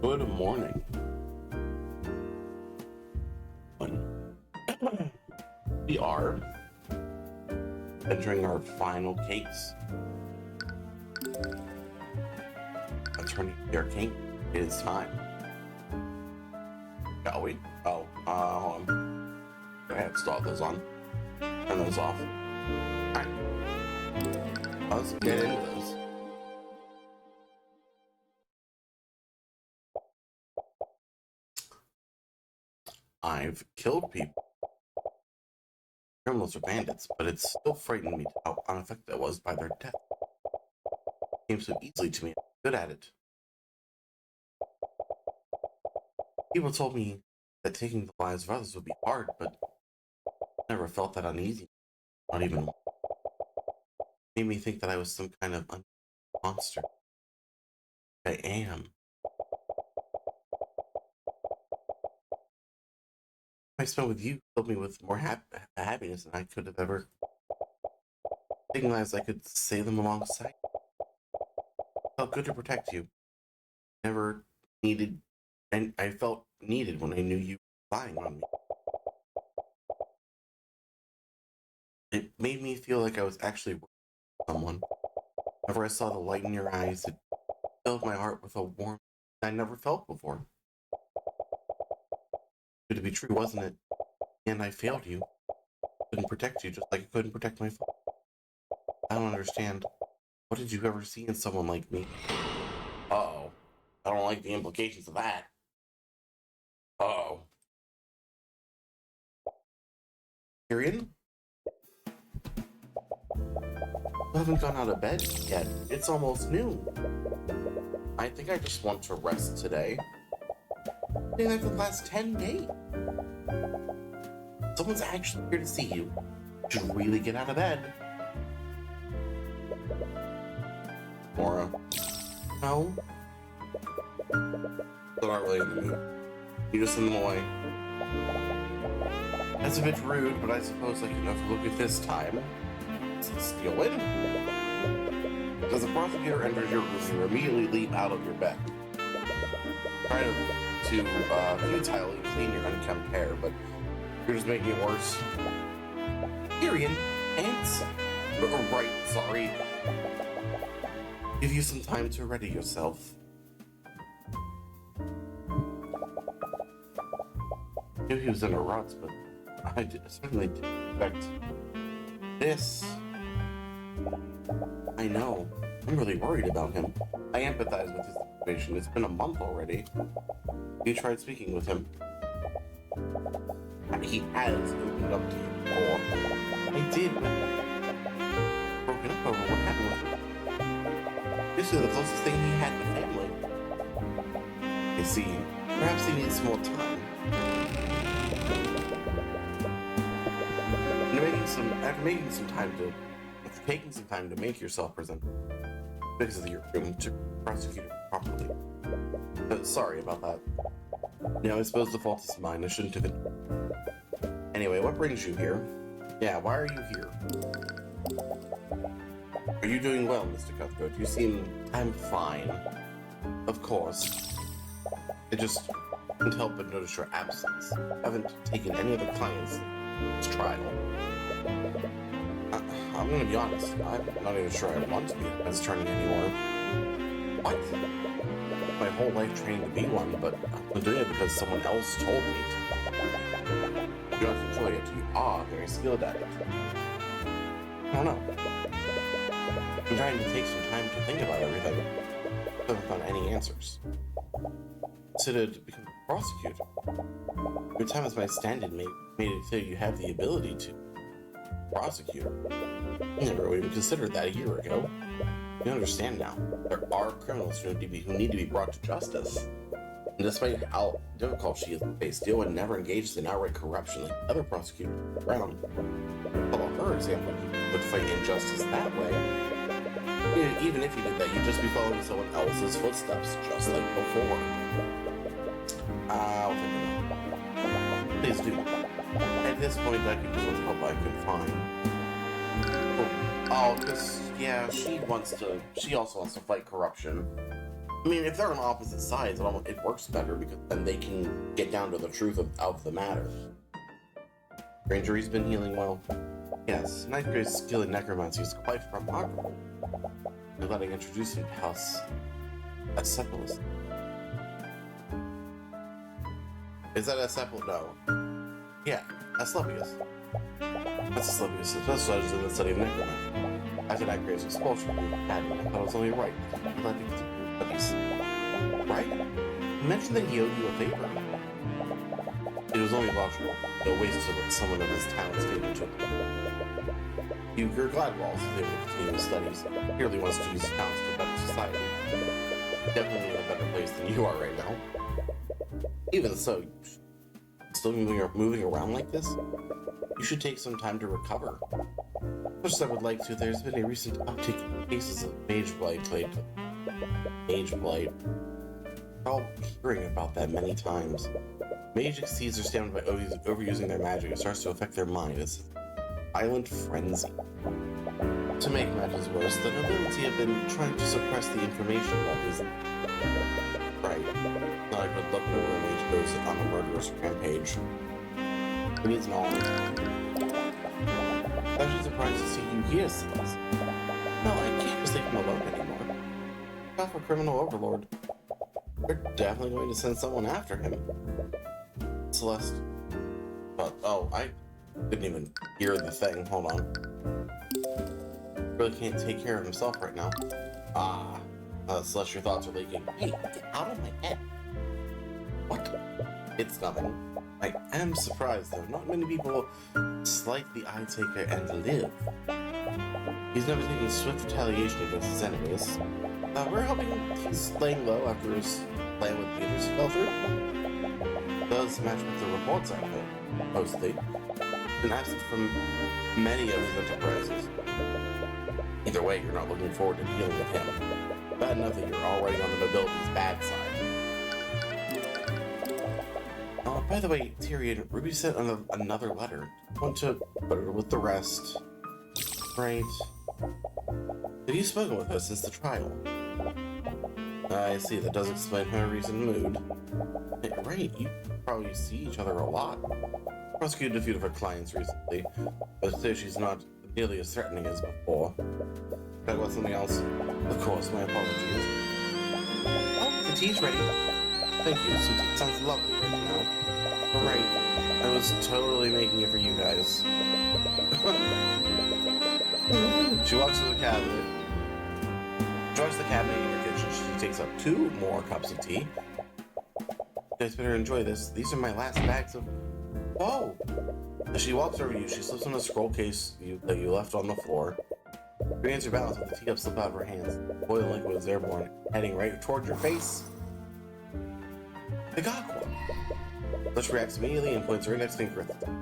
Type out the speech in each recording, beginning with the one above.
Good morning. We are entering our final case. Attorney Pierre King, it is time. Shall we? Oh, hold on. Go ahead, stall those on. Turn those off. Alright. Let's get into this. I've killed people. Criminals are bandits, but it still frightened me how unaffected I was by their death. It came so easily to me. I'm good at it. People told me that taking the lives of others would be hard, but I never felt that uneasy. Not even. It made me think that I was some kind of monster. I am. I spent with you filled me with more happiness than I could have ever. Taking lives, I could save them alongside. It felt good to protect you. Never needed, and I felt needed when I knew you were relying on me. It made me feel like I was actually working with someone. Whenever I saw the light in your eyes, it filled my heart with a warmth I never felt before. Good to be true, wasn't it? And I failed you. Couldn't protect you, just like I couldn't protect my father. I don't understand. What did you ever see in someone like me? Uh-oh. I don't like the implications of that. Uh-oh. Tyrion? I haven't gone out of bed yet. It's almost noon. I think I just want to rest today. I've been there for the last 10 days. Someone's actually here to see you. You should really get out of bed. Mora. No? They're not really in the mood. You just send them away. That's a bit rude, but I suppose I can overlook it this time. So steal it. As the prosecutor enters your room, you immediately leap out of your bed. Try to futilely clean your unkempt hair, but you're just making it worse. Tyrion, ants. Right, sorry. Give you some time to ready yourself. I knew he was in a rut, but I certainly didn't expect this. I know. I'm really worried about him. I empathize with his situation. It's been a month already. You tried speaking with him. He has opened up to you before. I did, but broken up over what happened with him. This is the closest thing he had to family. You see, perhaps he needs more time. After taking some time to make yourself present, because of your room to prosecute it properly. Sorry about that. I suppose the fault is mine. I shouldn't have been. Anyway, what brings you here? Yeah, why are you here? Are you doing well, Mr. Cuthbert? You seem... I'm fine. Of course. I just couldn't help but notice your absence. I haven't taken any other clients this trial. I'm gonna be honest, I'm not even sure I want to be a defense attorney anymore. What? My whole life training to be one, but I'm doing it because someone else told me to. You don't have to enjoy it. You are very skilled at it. I don't know. I'm trying to take some time to think about everything. I haven't found any answers. Considered becoming a prosecutor. Your time as my stand-in made it clear you have the ability to prosecute. I never even considered that a year ago. You understand now. There are criminals who need to be brought to justice. And despite how difficult she is to face, Dylan never engaged in outright corruption like other prosecutors around. Follow her example, you would fight injustice that way. Even if you did that, you'd just be following someone else's footsteps, just like before. I'll think about it. Please do. At this point, I could do with help I could find. Oh, because, yeah, she also wants to fight corruption. I mean, if they're on opposite sides, it works better because then they can get down to the truth of the matter. Your injury's been healing well? Yes, ninth grade skill in necromancy is quite remarkable. I'm glad I introduced you to House Acephalus. Is that Acephalus? No. Yeah, Asclepius. That's Asclepius, specializes in the study of necromancy. After that grade expulsion from the academy, I thought it was only right. I'm glad to studies. Right? You mentioned that he owed you a favor. It was only logical. No waste to let someone of his talents take into it. You're glad Walls is able to continue his studies. He really wants to use his talents to better society. Definitely in a better place than you are right now. Even so, still moving around like this? You should take some time to recover. Much as I would like to, there's been a recent uptick in cases of Mage Blight. We're all hearing about that many times. Mage exceeds their stamina by overusing their magic. It starts to affect their mind. It's a violent frenzy. To make matters worse, the nobility have been trying to suppress the information about these. Right. Not a good look whenever a mage goes on a murderous rampage. It needs knowledge. I'm actually surprised to see you here, Celeste. No, I can't just leave him alone anymore. Not for criminal overlord. We're definitely going to send someone after him. Celeste. But, oh, I didn't even hear the thing. Hold on. Really can't take care of himself right now. Celeste, your thoughts are leaking. Hey, get out of my head. What? It's nothing. I am surprised, though. Not many people slight the eye taker and live. He's never taken swift retaliation against his enemies. We're hoping he's laying low after his plan with Peters fell through. Does match with the reports I've heard, mostly. Been absent from many of his enterprises. Either way, you're not looking forward to dealing with him. Bad enough that you're already on the nobility's bad side. By the way, Tyrion, Ruby sent another letter. I want to put it with the rest. Right. Have you spoken with her since the trial? I see, that does explain her recent mood. Right, you probably see each other a lot. Prosecuted a few of her clients recently, but today she's not nearly as threatening as before. Talk about something else? Of course, my apologies. Oh, the tea's ready. Thank you, sweetie. It sounds lovely right now. Right, I was totally making it for you guys. She walks to the cabinet. Joins the cabinet in your kitchen. She takes up 2 more cups of tea. You guys better enjoy this. These are my last bags of... Oh! As she walks over to you, she slips on a scroll case that you left on the floor. Regains her balance with the teacup slip out of her hands. Boiling liquid is airborne, heading right toward your face. The Gagwa! Lush reacts immediately and points her index finger at the top.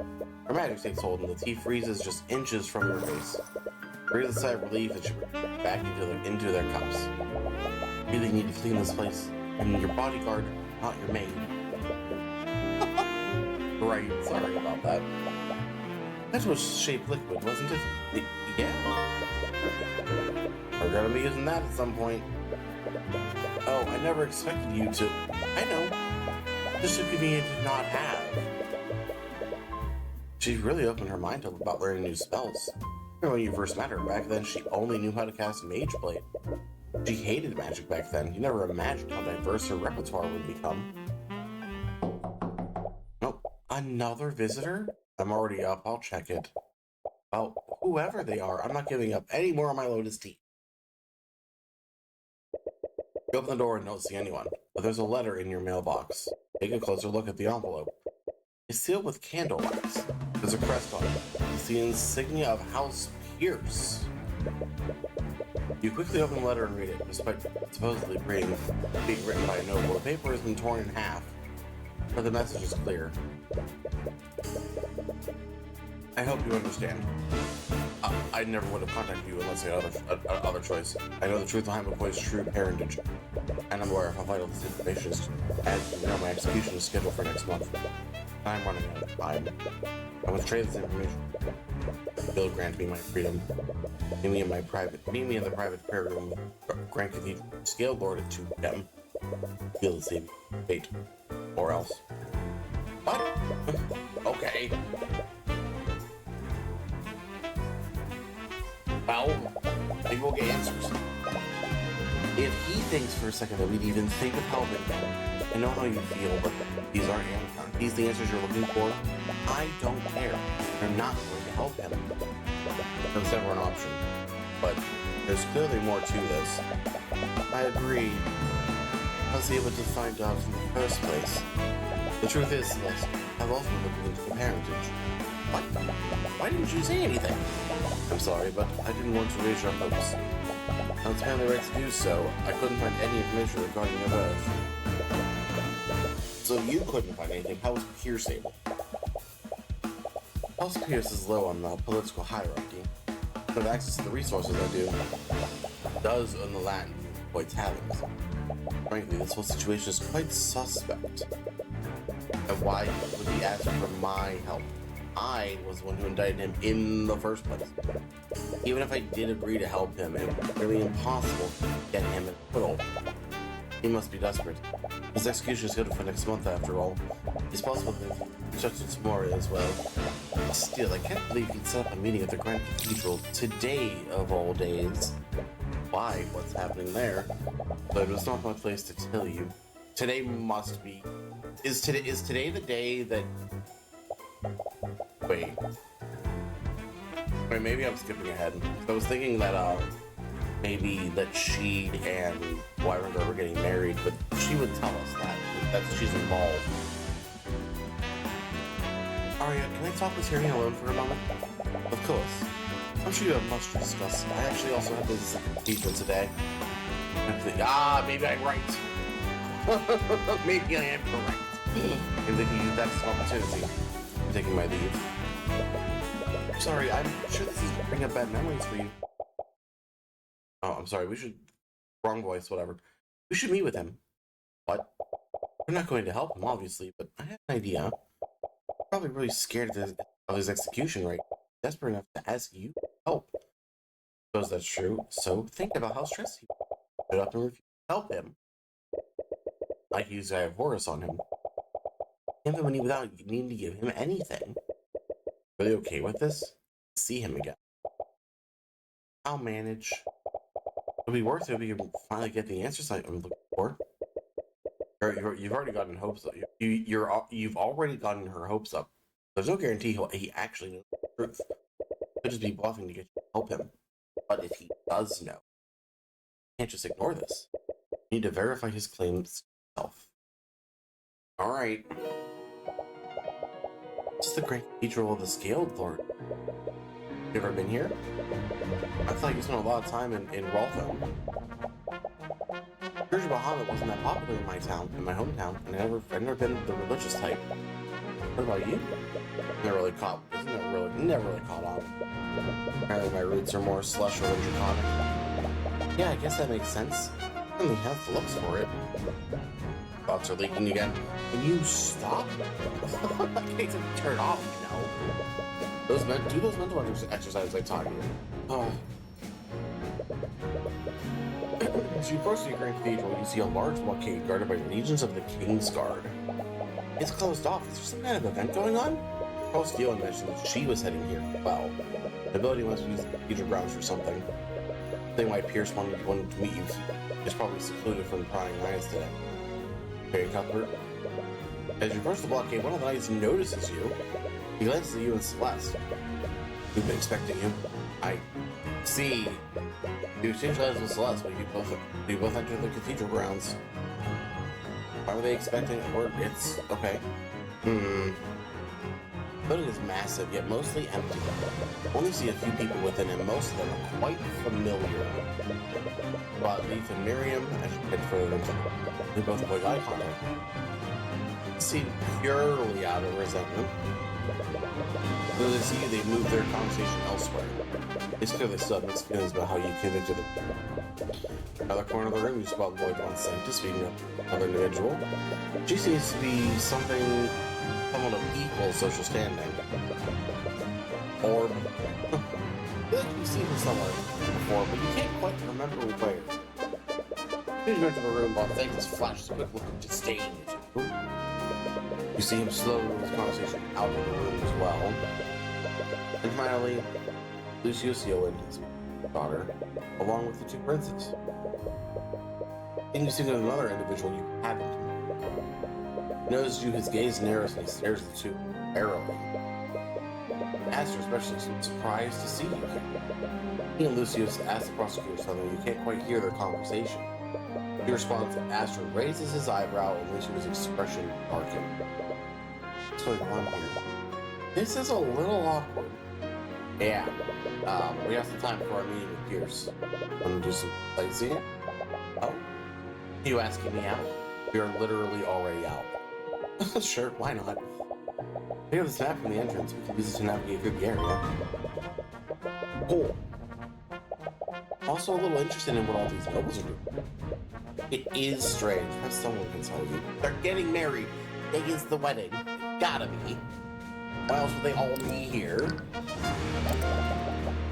Her magic takes hold and the tea freezes just inches from your face. Breathe a sigh of relief and she back into their cups. You really need to clean this place. I'm your bodyguard, not your maid. Right, sorry about that. That was shaped liquid, wasn't it? Yeah. We're gonna be using that at some point. Oh, I never expected you to... I know. Just a convenient did not have. She really opened her mind up about learning new spells. When you first met her, back then she only knew how to cast Mage Blade. She hated magic back then. You never imagined how diverse her repertoire would become. Nope. Another visitor? I'm already up. I'll check it. Well, whoever they are, I'm not giving up any more of my Lotus tea. You open the door and don't see anyone, but there's a letter in your mailbox. Take a closer look at the envelope. It's sealed with candle wax. There's a crest on it. It's the insignia of House Pierce. You quickly open the letter and read it. Despite supposedly being written by a noble, the paper has been torn in half, but the message is clear. I hope you understand. I never would have contacted you unless I had other choice. I know the truth behind McCoy's true parentage, and I'm aware of how vital this information is. As you know, my execution is scheduled for next month. I'm running out of time. I must trade this information. Bill grant me my freedom. Meet me in the private prayer room. Grant Cathedral. Scale Lord at 2 p.m. feel the same fate. Or else. What? Okay. Well, maybe we'll get answers. If he thinks for a second that we'd even think of helping him, I know how you feel, but these aren't these the answers you're looking for. I don't care. You're not going to help him. That's never an option. But there's clearly more to this. I agree. I was able to find out in the first place. The truth is that I've also been looking into the parentage. What? Why didn't you say anything? I'm sorry, but I didn't want to raise your hopes. Now it's family right to do so. I couldn't find any information regarding your birth. So you couldn't find anything. How was Pierce able? House Pierce is low on the political hierarchy. But have access to the resources I do. Does own the land avoids having. Frankly, this whole situation is quite suspect. And why would he ask for my help? I was the one who indicted him in the first place. Even if I did agree to help him, it was really impossible to get him an acquittal. He must be desperate. His execution is scheduled for next month, after all. It's possible that he's judged tomorrow as well. Still, I can't believe he'd set up a meeting at the Grand Cathedral today of all days. Why? What's happening there? But it's not my place to tell you. Today must be. Is today the day that? Wait, maybe I'm skipping ahead. I was thinking that maybe that she and Wyvern Girl were getting married, but she would tell us that she's involved. Aria, can I talk with Tyrion alone for a moment? Of course. I'm sure you have much to discuss. I actually also have this teacher today. Maybe I'm right. Maybe I am correct. I'm thinking that's an opportunity. I'm taking my leave. Sorry, I'm sure this is bringing up bad memories for you. Oh, I'm sorry. We should... Wrong voice, whatever. We should meet with him. What? We're not going to help him, obviously, but I have an idea. I'm probably really scared of his execution rate. Desperate enough to ask you to help. Suppose that's true. So think about how stressed he will. Put up and refuse to help him. Like he's a Horus on him. Can't have money without needing to give him anything. Really okay with this? See him again. I'll manage. It'll be worth it if we can finally get the answers I'm looking for. You've already gotten hopes up. You've already gotten her hopes up. There's no guarantee he actually knows the truth. He'll just be bluffing to get you to help him. But if he does know, you can't just ignore this. You need to verify his claims yourself. Alright. This is the Great Cathedral of the Scaled Lord. You ever been here? I thought you spent a lot of time in Roltham. Church of Bahamut wasn't that popular in my hometown, and I've never been the religious type. What about you? Never really caught on. Apparently my roots are more celestial than draconic. Yeah, I guess that makes sense. Certainly has the looks for it. Thoughts are leaking again. Can you stop? I can't turn off, you know. Do those mental exercises I taught you. Oh. As you approach the Grand Cathedral, you see a large blockade guarded by legions of the King's Guard. It's closed off. Is there some kind of event going on? Paul Steele mentioned that she was heading here. Well, the ability must use the cathedral grounds for something. The thing why Pierce wanted to meet you is probably secluded from the prying eyes today. Okay, Cuthbert. As you approach the blockade, one of the knights notices you. He glances at you and Celeste. We've been expecting you. I see. You exchange eyes with Celeste, but you both entered the cathedral grounds. Why were they expecting it? Or it's okay. The building is massive, yet mostly empty. Only see a few people within it. Most of them are quite familiar. But Leaf and Miriam, as you head further into they both avoid eye contact. Seem purely out of resentment. When they see you, they move their conversation elsewhere. It's clear they still have mixed feelings about how you convicted them. Another corner of the room, you spot Lloyd on Sanctus speaking of another individual. She seems to be somewhat of equal social standing. Or, I feel like you've seen her somewhere before, but you can't quite remember where. As you enter the room, Bonthegus flashes a quick look of disdain at you. You see him slow his conversation out of the room as well. And finally, Luciusio and his daughter, along with the two princes. Then you see another individual you haven't met. He notices you, his gaze narrows, and he stares at the two warily. Aster especially seems surprised to see you here. He and Lucius ask the prosecutor something, you can't quite hear their conversation. He responds, Aster raises his eyebrow, and Lucius' expression darkens. What's going on here? This is a little awkward. Yeah. We have some time for our meeting with Pierce. Want to do some sightseeing? Oh? Are you asking me out? We are literally already out. Sure, why not? Pick up this map from the entrance. We can use it to navigate through the area. Cool. Also a little interested in what all these nobles are doing. It is strange. Perhaps someone can tell you. They're getting married. Today is the wedding. Gotta be. Why else would they all be here?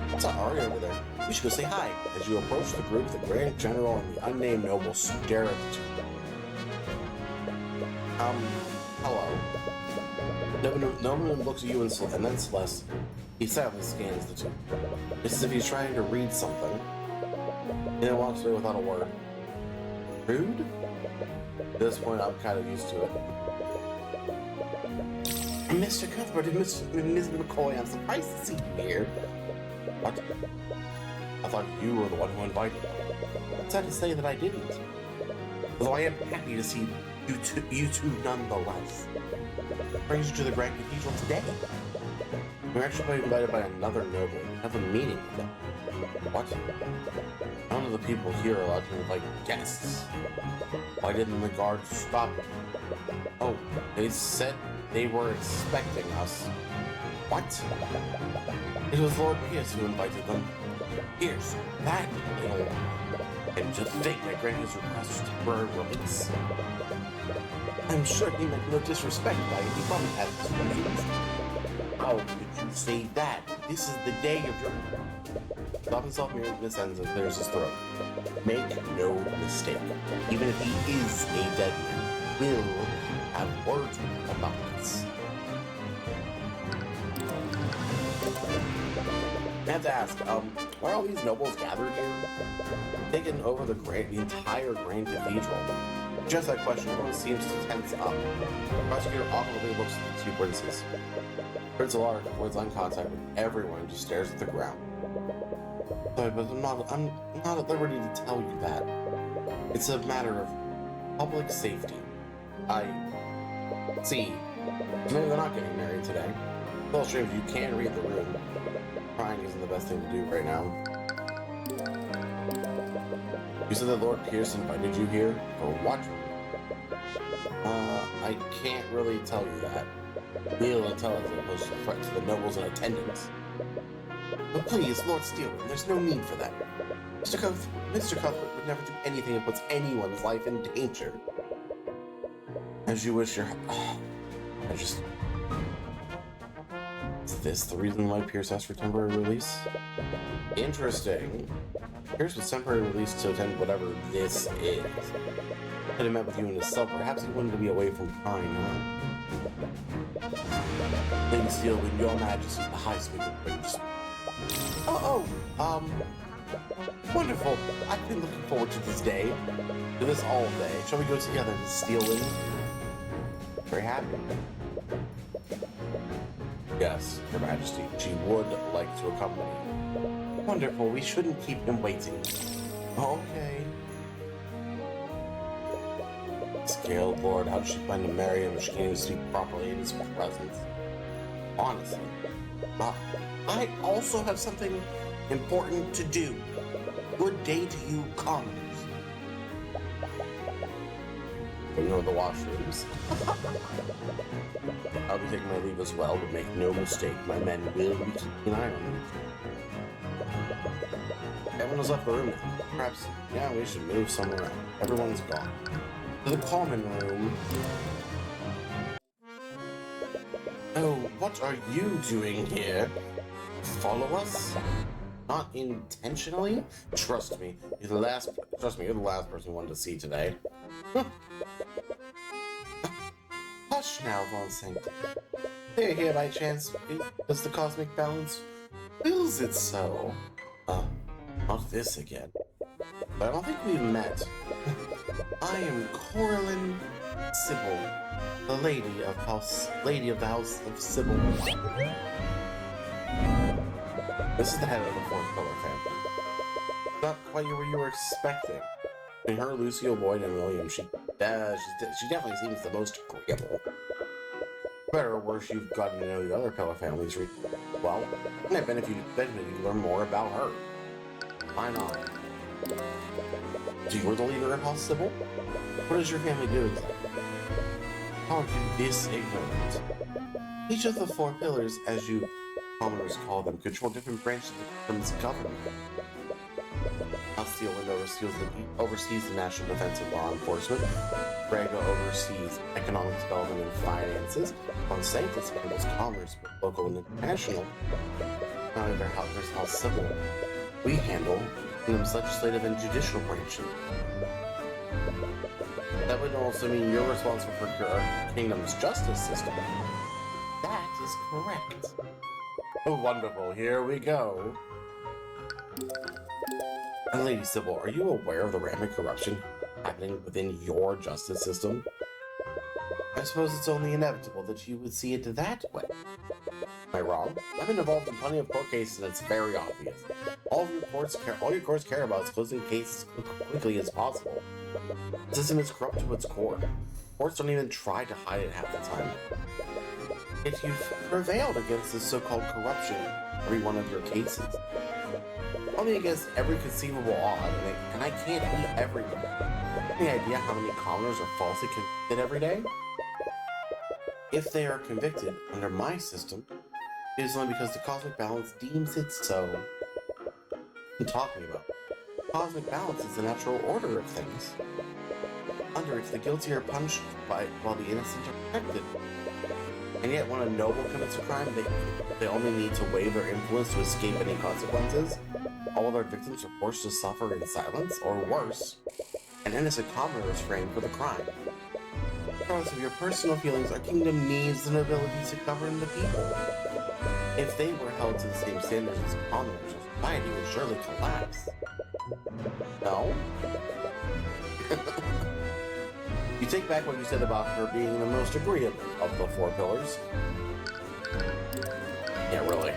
What's up, Ari over there? We should go say hi. As you approach the group, the Grand General and the unnamed noble stare at the two. Hello. No one looks at you and then Celeste. He sadly scans the two. It's as if he's trying to read something. And then walks away without a word. Rude? At this point, I'm kind of used to it. Mr. Cuthbert and Ms. McCoy, I'm surprised to see you here. What? I thought you were the one who invited me. It's sad to say that I didn't. Although I am happy to see you two nonetheless. What brings you to the Grand Cathedral today? We're actually invited by another noble. We have a meeting with them. What? None of the people here are allowed to invite guests. Why didn't the guards stop them? Oh, they said they were expecting us. What? It was Lord Pierce who invited them. Pierce, that little... And to think I granted his request for temporary release. I'm sure he meant no disrespect by it. He probably had his reasons. How could you say that? This is the day of your... Stop himself near this end and clears his throat. Make no mistake. Even if he is a dead man, we'll have words about this. I have to ask, why are all these nobles gathered here? Taking over the entire Grand Cathedral. Just that question, everyone seems to tense up. The prosecutor awkwardly looks at the two princes. Prince Alar avoids eye contact with everyone and just stares at the ground. Sorry, but I'm not at liberty to tell you that. It's a matter of public safety. See, maybe they're not getting married today. It's a little strange, you can read the room. Crying isn't the best thing to do right now. You said that Lord Pierce invited you here for what? I can't really tell you that. Real intelligence was a threat to the nobles in attendance. But please, Lord Steelman, there's no need for that. Mr. Cuthbert would never do anything that puts anyone's life in danger. As you wish your... Is this the reason why Pierce asked for temporary release? Interesting. Pierce was temporary release to attend whatever this is. Could have met with you in his cell. Perhaps he wanted to be away from Pine, huh? Lady Steelman, your majesty, the high speaker prince. Wonderful. I've been looking forward to this day. To this all day. Shall we go together, Miss Steelman? Very happy. Yes, Your Majesty. She would like to accompany you. Wonderful. We shouldn't keep him waiting. Okay. Scaled Lord, how does she plan to marry him if she can't even speak properly in his presence? Honestly. I also have something important to do. Good day to you, commoners. We know the washrooms. I'll be taking my leave as well, but make no mistake, my men will be keeping an eye on you. Everyone has left the room now. Perhaps, yeah, we should move somewhere else. Everyone's gone. To the common room. Oh, what are you doing here? Follow us? not intentionally. Trust me, you're the last person we wanted to see today. Hush now, Von Saint. They're here by chance because the cosmic balance wills it so. Not this again. But I don't think we've met. I am Coraline Sybil, the lady of the House of Sybil. This is the head of the fourth pillar family. Not quite what you were expecting. In her, Lucio, Boyd, and William, she definitely seems the most agreeable. Better or worse, you've gotten to know the other pillar families. Well, and I benefit you learn more about her. Why not? So you're the leader of House Sybil? What does your family do exactly? How are you this ignorant? Each of the four pillars, as you commoners call them, control different branches of the kingdom's government. House Sealand oversees the national defense and law enforcement. Braga oversees economic development and finances. Von Sanctus handles commerce, both local and international. Now there's House Sybil. We handle the kingdom's legislative and judicial branches. That would also mean you're responsible for our kingdom's justice system. That is correct. Oh, wonderful. Here we go. And Lady Sybil, are you aware of the rampant corruption happening within your justice system? I suppose it's only inevitable that you would see it that way. Am I wrong? I've been involved in plenty of court cases and it's very obvious. All your courts care about is closing cases as quickly as possible. The system is corrupt to its core. Courts don't even try to hide it half the time. Yet you've prevailed against this so-called corruption in every one of your cases. Only against every conceivable odd, and I can't beat everyone. Any idea how many commoners are falsely convicted every day? If they are convicted under my system, it is only because the cosmic balance deems it so. What are you talking about? Cosmic balance is the natural order of things. Under it, the guilty are punished while the innocent are protected. And yet, when a noble commits a crime, they only need to waive their influence to escape any consequences. All their victims are forced to suffer in silence, or worse, an innocent commoner is framed for the crime. Regardless of your personal feelings, our kingdom needs the nobility to govern the people. If they were held to the same standards as commoners, society would surely collapse. No? You take back what you said about her being the most agreeable of the four pillars. Yeah, really.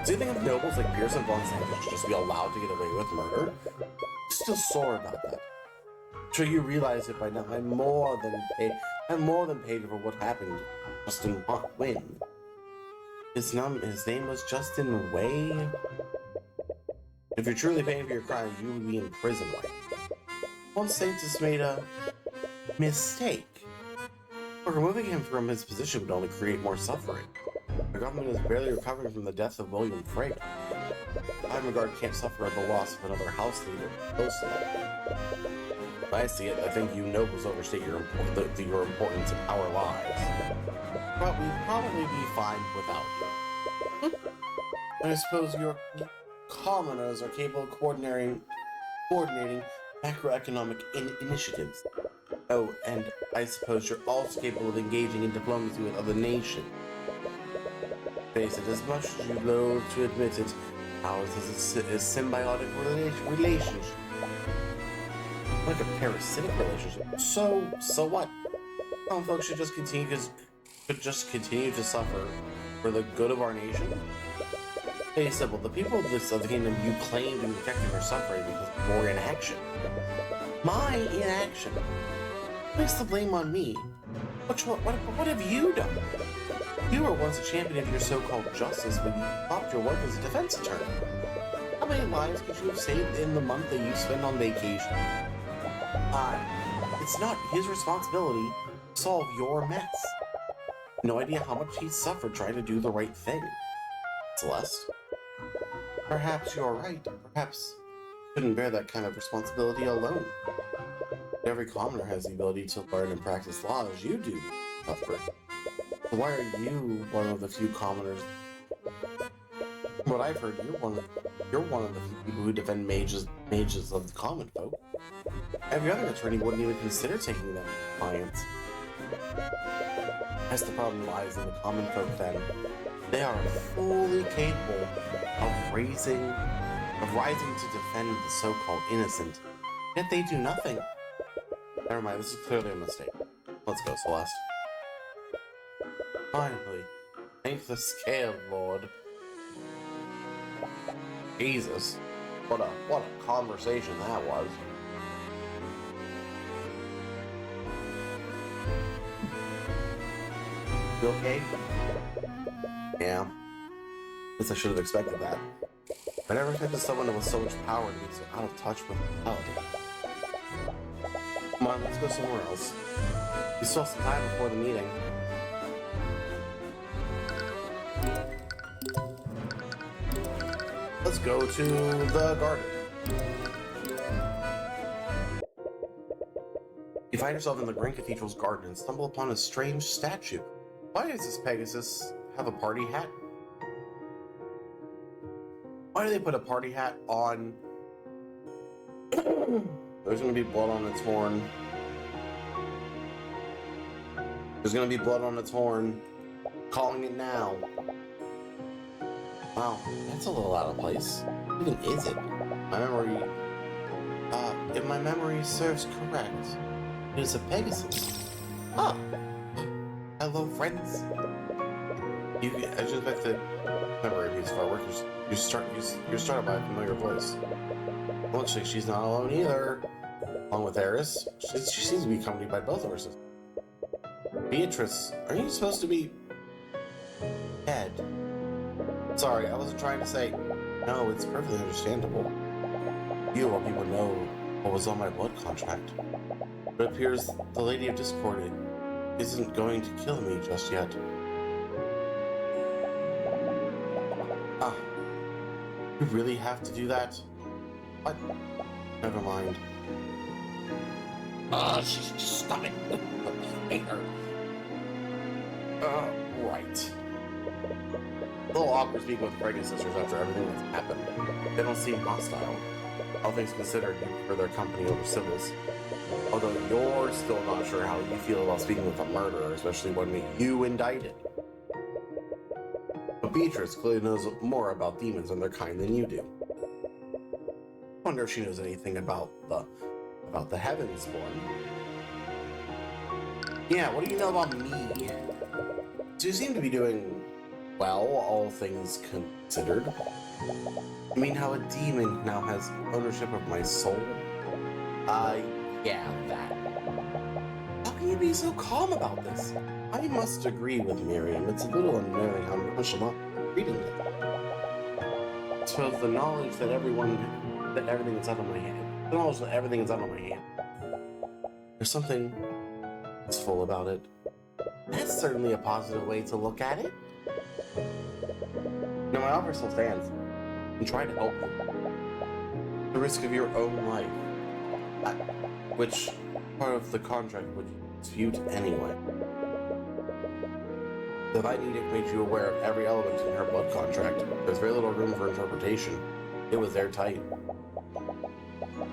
Do you think if nobles like Pierce and Von Sanctus should just be allowed to get away with murder? I'm still sore about that. I'm sure you realize it by now. I'm more than paid for what happened to Justin Wynn. His name was Justin Way. If you're truly paying for your crime, you would be in prison right now. Von Sanctus made a mistake. But removing him from his position would only create more suffering. The government is barely recovering from the death of William Frey. Heimegard can't suffer at the loss of another house leader close to them. If I see it, I think you nobles overstate your importance in our lives. But we'd probably be fine without you. I suppose your commoners are capable of coordinating macroeconomic initiatives. Oh, and I suppose you're also capable of engaging in diplomacy with other nations. Face it, as much as you loathe to admit it, ours is a symbiotic relationship. Like a parasitic relationship. So what? Some folks should just continue to suffer for the good of our nation? Hey, Sybil, the people of the kingdom you claim to be protecting are suffering because of your inaction. My inaction? Place the blame on me. What have you done? You were once a champion of your so-called justice when you stopped your work as a defense attorney. How many lives could you have saved in the month that you spend on vacation? It's not his responsibility to solve your mess. No idea how much he suffered trying to do the right thing. Celeste? Perhaps you're right. Perhaps you couldn't bear that kind of responsibility alone. Every commoner has the ability to learn and practice law as you do, Cuthbert. So why are you one of the few commoners? From what I've heard, you're one You're one of the few people who defend mages of the common folk. Every other attorney wouldn't even consider taking them as clients. As the problem lies in the common folk then. They are fully capable of rising to defend the so-called innocent, yet they do nothing. Never mind, this is clearly a mistake. Let's go, Celeste. Finally, thank the scale lord. Jesus, what a conversation that was. You okay? Yeah. Guess I should have expected that. I never expected someone with so much power to be so out of touch with reality. Come on, let's go somewhere else. We still have some time before the meeting. Let's go to the garden. You find yourself in the Grand Cathedral's garden and stumble upon a strange statue. Why does this Pegasus have a party hat? Why do they put a party hat on? There's gonna be blood on its horn. There's gonna be blood on its horn. Calling it now. Wow, that's a little out of place. What even is it? My memory... if my memory serves correct, it is a Pegasus. Ah! Hello, friends. I just bet the memory piece of our work. You're started by a familiar voice. Looks like she's not alone either. Along with Eris, she seems to be accompanied by both horses. Beatrice, are you supposed to be dead? Sorry, I wasn't trying to say. No, it's perfectly understandable. You all people know what was on my blood contract. But it appears the Lady of Discord isn't going to kill me just yet. Ah, you really have to do that? What? Never mind. Just stop it. I hate her. Right. A little awkward speaking with pregnant sisters after everything that's happened. They don't seem hostile. All things considered, you prefer their company over Sybil's. Although you're still not sure how you feel about speaking with a murderer, especially when you indicted. But Beatrice clearly knows more about demons and their kind than you do. I wonder if she knows anything about the heavens born. Yeah, what do you know about me? So you seem to be doing well, all things considered. You mean how a demon now has ownership of my soul? Yeah, that. How can you be so calm about this? I must agree with Miriam. It's a little unnerving how nonchalant you're reading it. I suppose the knowledge that everything is out of my hand. The knowledge that everything is out of my hand. There's something full about it. That's certainly a positive way to look at it. No, my offer still stands. And try to help you. The risk of your own life. Which part of the contract would you dispute anyway? The Divine Edict made you aware of every element in her blood contract. There's very little room for interpretation. It was airtight.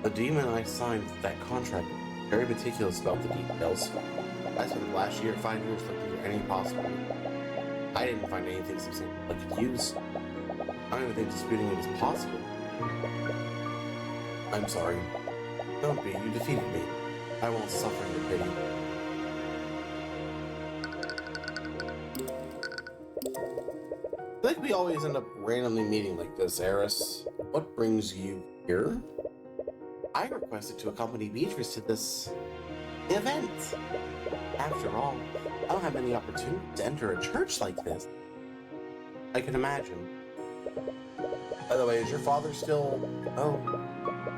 The demon I signed that contract was very meticulous about the details. I spent the last 5 years looking for any possible. I didn't find anything substantial I could use. I don't even think disputing it is possible. I'm sorry. Don't be, you defeated me. I won't suffer your pity. I feel like we always end up randomly meeting like this, Eris. What brings you here? I requested to accompany Beatrice to this event. After all, I don't have many opportunities to enter a church like this. I can imagine. By the way, is your father still... Oh,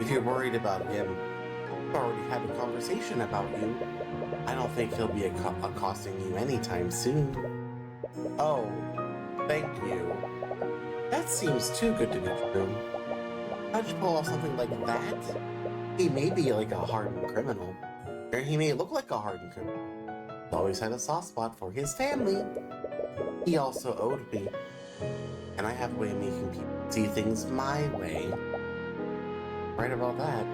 if you're worried about him, we've already had a conversation about you. I don't think he'll be accosting you anytime soon. Oh, thank you. That seems too good to be true. How'd you pull off something like that? He may be like a hardened criminal. Or he may look like a hardened criminal. He's always had a soft spot for his family. He also owed me. And I have a way of making people see things my way. Right about that.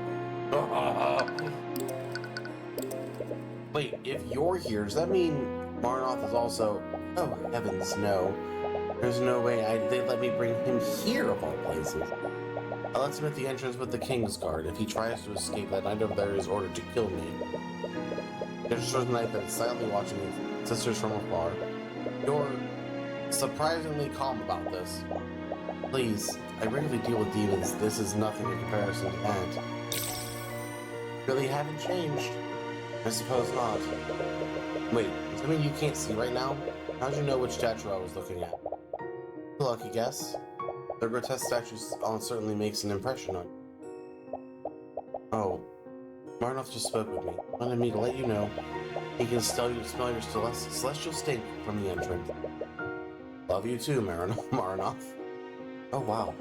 Wait, if you're here, does that mean Marnoth is also... Oh, heavens no. There's no way they'd let me bring him here of all places. I'll let him at the entrance with the King's Guard. If he tries to escape, that knight over there is ordered to kill me. There's a knight that is silently watching his sisters from afar. You're surprisingly calm about this. Please, I regularly deal with demons. This is nothing in comparison to that. Really haven't changed? I suppose not. Wait, does that mean you can't see right now? How'd you know which statue I was looking at? Lucky guess. The grotesque statue certainly makes an impression on you. Oh, Marnoth just spoke with me. Wanted me to let you know he can smell your celestial stink from the entrance. Love you too, Marnoth. Oh wow.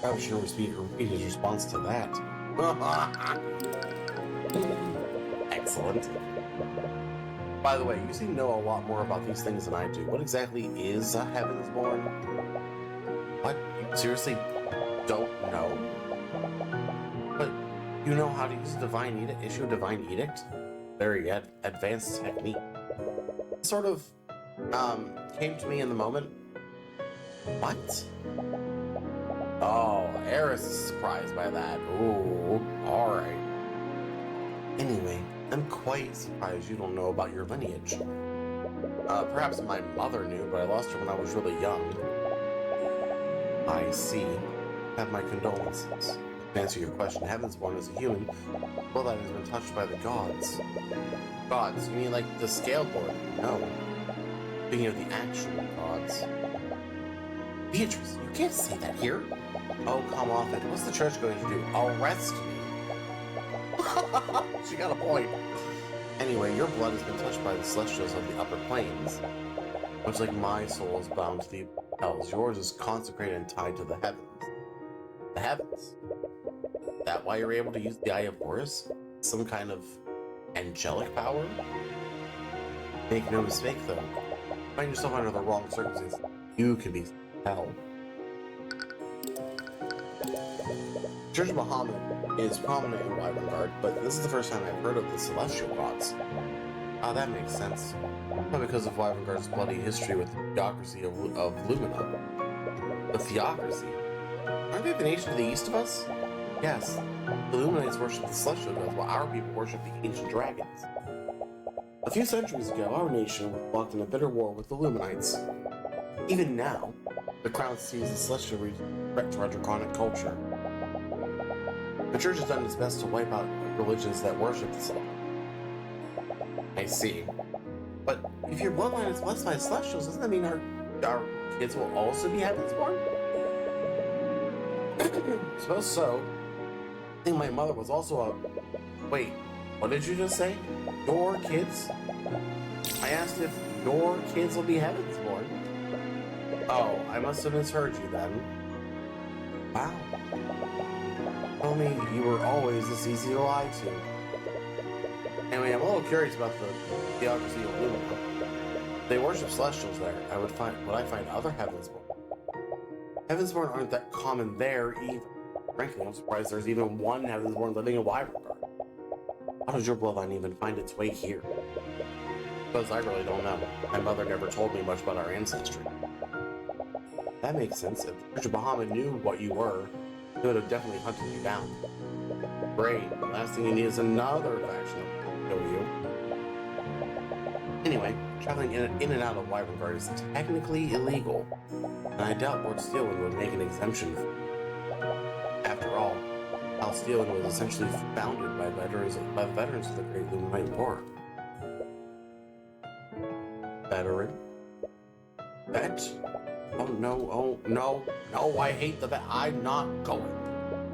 Probably should repeat his response to that. Excellent. By the way, you seem to know a lot more about these things than I do. What exactly is a Heavensborn? What? You seriously don't know? But you know how to use a divine edict? Issue a divine edict? Very advanced technique. Sort of came to me in the moment. What? Oh, Eris is surprised by that. Ooh, alright. Anyway, I'm quite surprised you don't know about your lineage. Perhaps my mother knew, but I lost her when I was really young. I see. Have my condolences. To answer your question, Heavensborn is a human. Well, that has been touched by the gods. Gods? You mean like the scaled board? No. Speaking of the actual gods. Beatrice, you can't say that here. Oh, come off it. What's the church going to do? Arrest me. She got a point. Anyway, your blood has been touched by the celestials of the upper planes. Much like my soul is bound to the hells, yours is consecrated and tied to the heavens. The heavens? That why you're able to use the Eye of Horus? Some kind of angelic power? Make no mistake, though. Find yourself under the wrong circumstances, you can be hell. Church of Bahamut is prominent in Wyvern, but this is the first time I've heard of the celestial gods. Ah, that makes sense. Not because of Wyvern's bloody history with the theocracy of Lumina. The theocracy? Aren't they the nation to the east of us? Yes. The Illuminates worship the celestial gods, while our people worship the ancient dragons. A few centuries ago, our nation was locked in a bitter war with the Luminites. Even now, the Crown sees the celestial threat to our draconic culture. The Church has done its best to wipe out religions that worship the celestials. I see. But if your bloodline is blessed by the celestials, doesn't that mean our kids will also be Heavensborn? Suppose so. I think my mother was also a... Wait, what did you just say? Your kids? I asked if your kids will be Heavensborn. Oh, I must have misheard you then. Wow. Tell me you were always this easy to lie to. Anyway, I'm a little curious about the theocracy of Lumina. They worship celestials there. Would I find other Heavensborn? Heavensborn aren't that common there either. Frankly, I'm surprised there's even one Heavensborn living in Wyvern. How does your bloodline even find its way here? Because I really don't know. My mother never told me much about our ancestry. That makes sense. If the Church of Bahamut knew what you were, they would have definitely hunted you down. Great. The last thing you need is another faction to kill you. Anyway, traveling in and out of Wyvern is technically illegal, and I doubt Lord Steelwind would make an exemption for it. After all, House Steelwind was essentially founded by the veterans of the Great Luminite War. Veteran? Vet? Oh no, no, I hate the vet. I'm not going.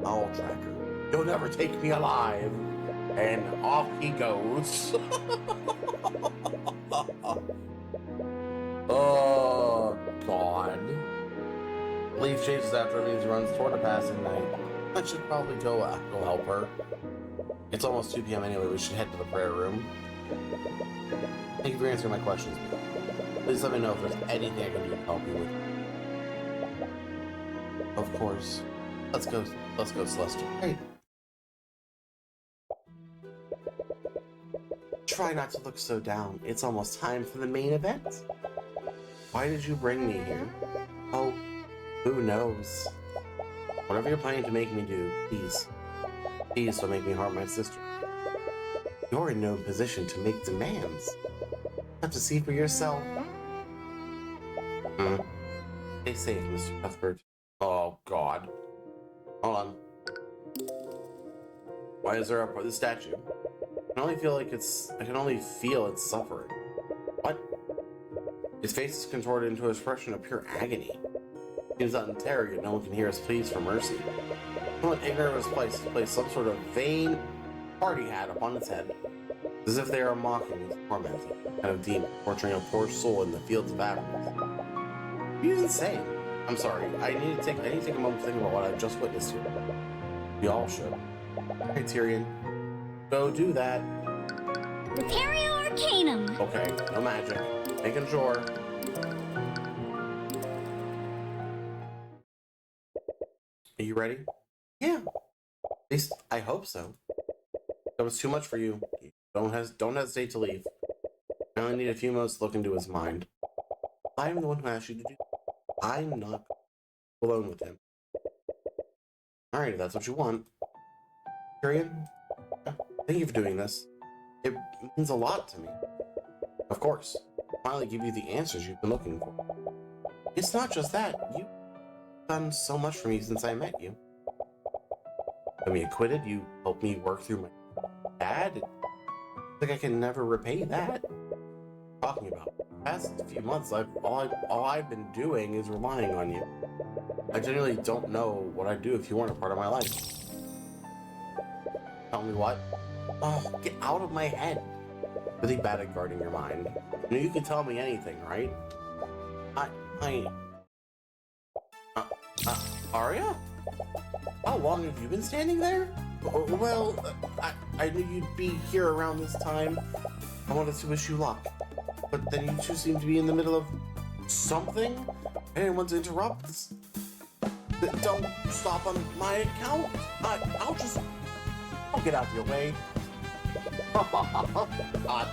Oh, Tracker, you'll never take me alive. And off he goes. Oh, God. Leaf chases after her, leaves runs toward a passing knight. I should probably go help her. It's almost 2 p.m. anyway, we should head to the prayer room. Thank you for answering my questions. Please let me know if there's anything I can do to help you with. Of course. Let's go, Celestial. Hey. Try not to look so down. It's almost time for the main event. Why did you bring me here? Oh, who knows? Whatever you're planning to make me do, please don't make me harm my sister. You're in no position to make demands. You have to see for yourself. Stay safe, Mr. Cuthbert. Oh, God. Hold on. Why is there a statue? I can only feel its suffering. What? His face is contorted into an expression of pure agony. He seems not Tyrion, no one can hear his pleas for mercy. Someone ignorant of his place has placed some sort of vain party hat upon his head, as if they are mocking his tormenting, kind of demon, torturing a poor soul in the fields of avarice. What are you insane? I'm sorry, I need to take a moment to think about what I've just witnessed here. We all should. Hey, Tyrion. Go do that. Repario Arcanum. Okay, no magic. Making sure. Are you ready? Yeah. At least I hope so. That was too much for you. Don't hesitate to leave. I only need a few moments to look into his mind. I'm the one who asked you to do. I'm not alone with him. Alright, if that's what you want. Tyrion, thank you for doing this. It means a lot to me. Of course. I'll finally give you the answers you've been looking for. It's not just that. You've done so much for me since I met you. Got me acquitted, you helped me work through my dad. I think I can never repay that. Talking about the past few months, all I've been doing is relying on you. I genuinely don't know what I'd do if you weren't a part of my life. Tell me what? Oh, get out of my head. Really bad at guarding your mind. You know, you can tell me anything, right? Arya? How long have you been standing there? Well, I knew you'd be here around this time. I wanted to wish you luck. But then you two seem to be in the middle of something? I didn't want to interrupt. Don't stop on my account. I'll get out of your way. God.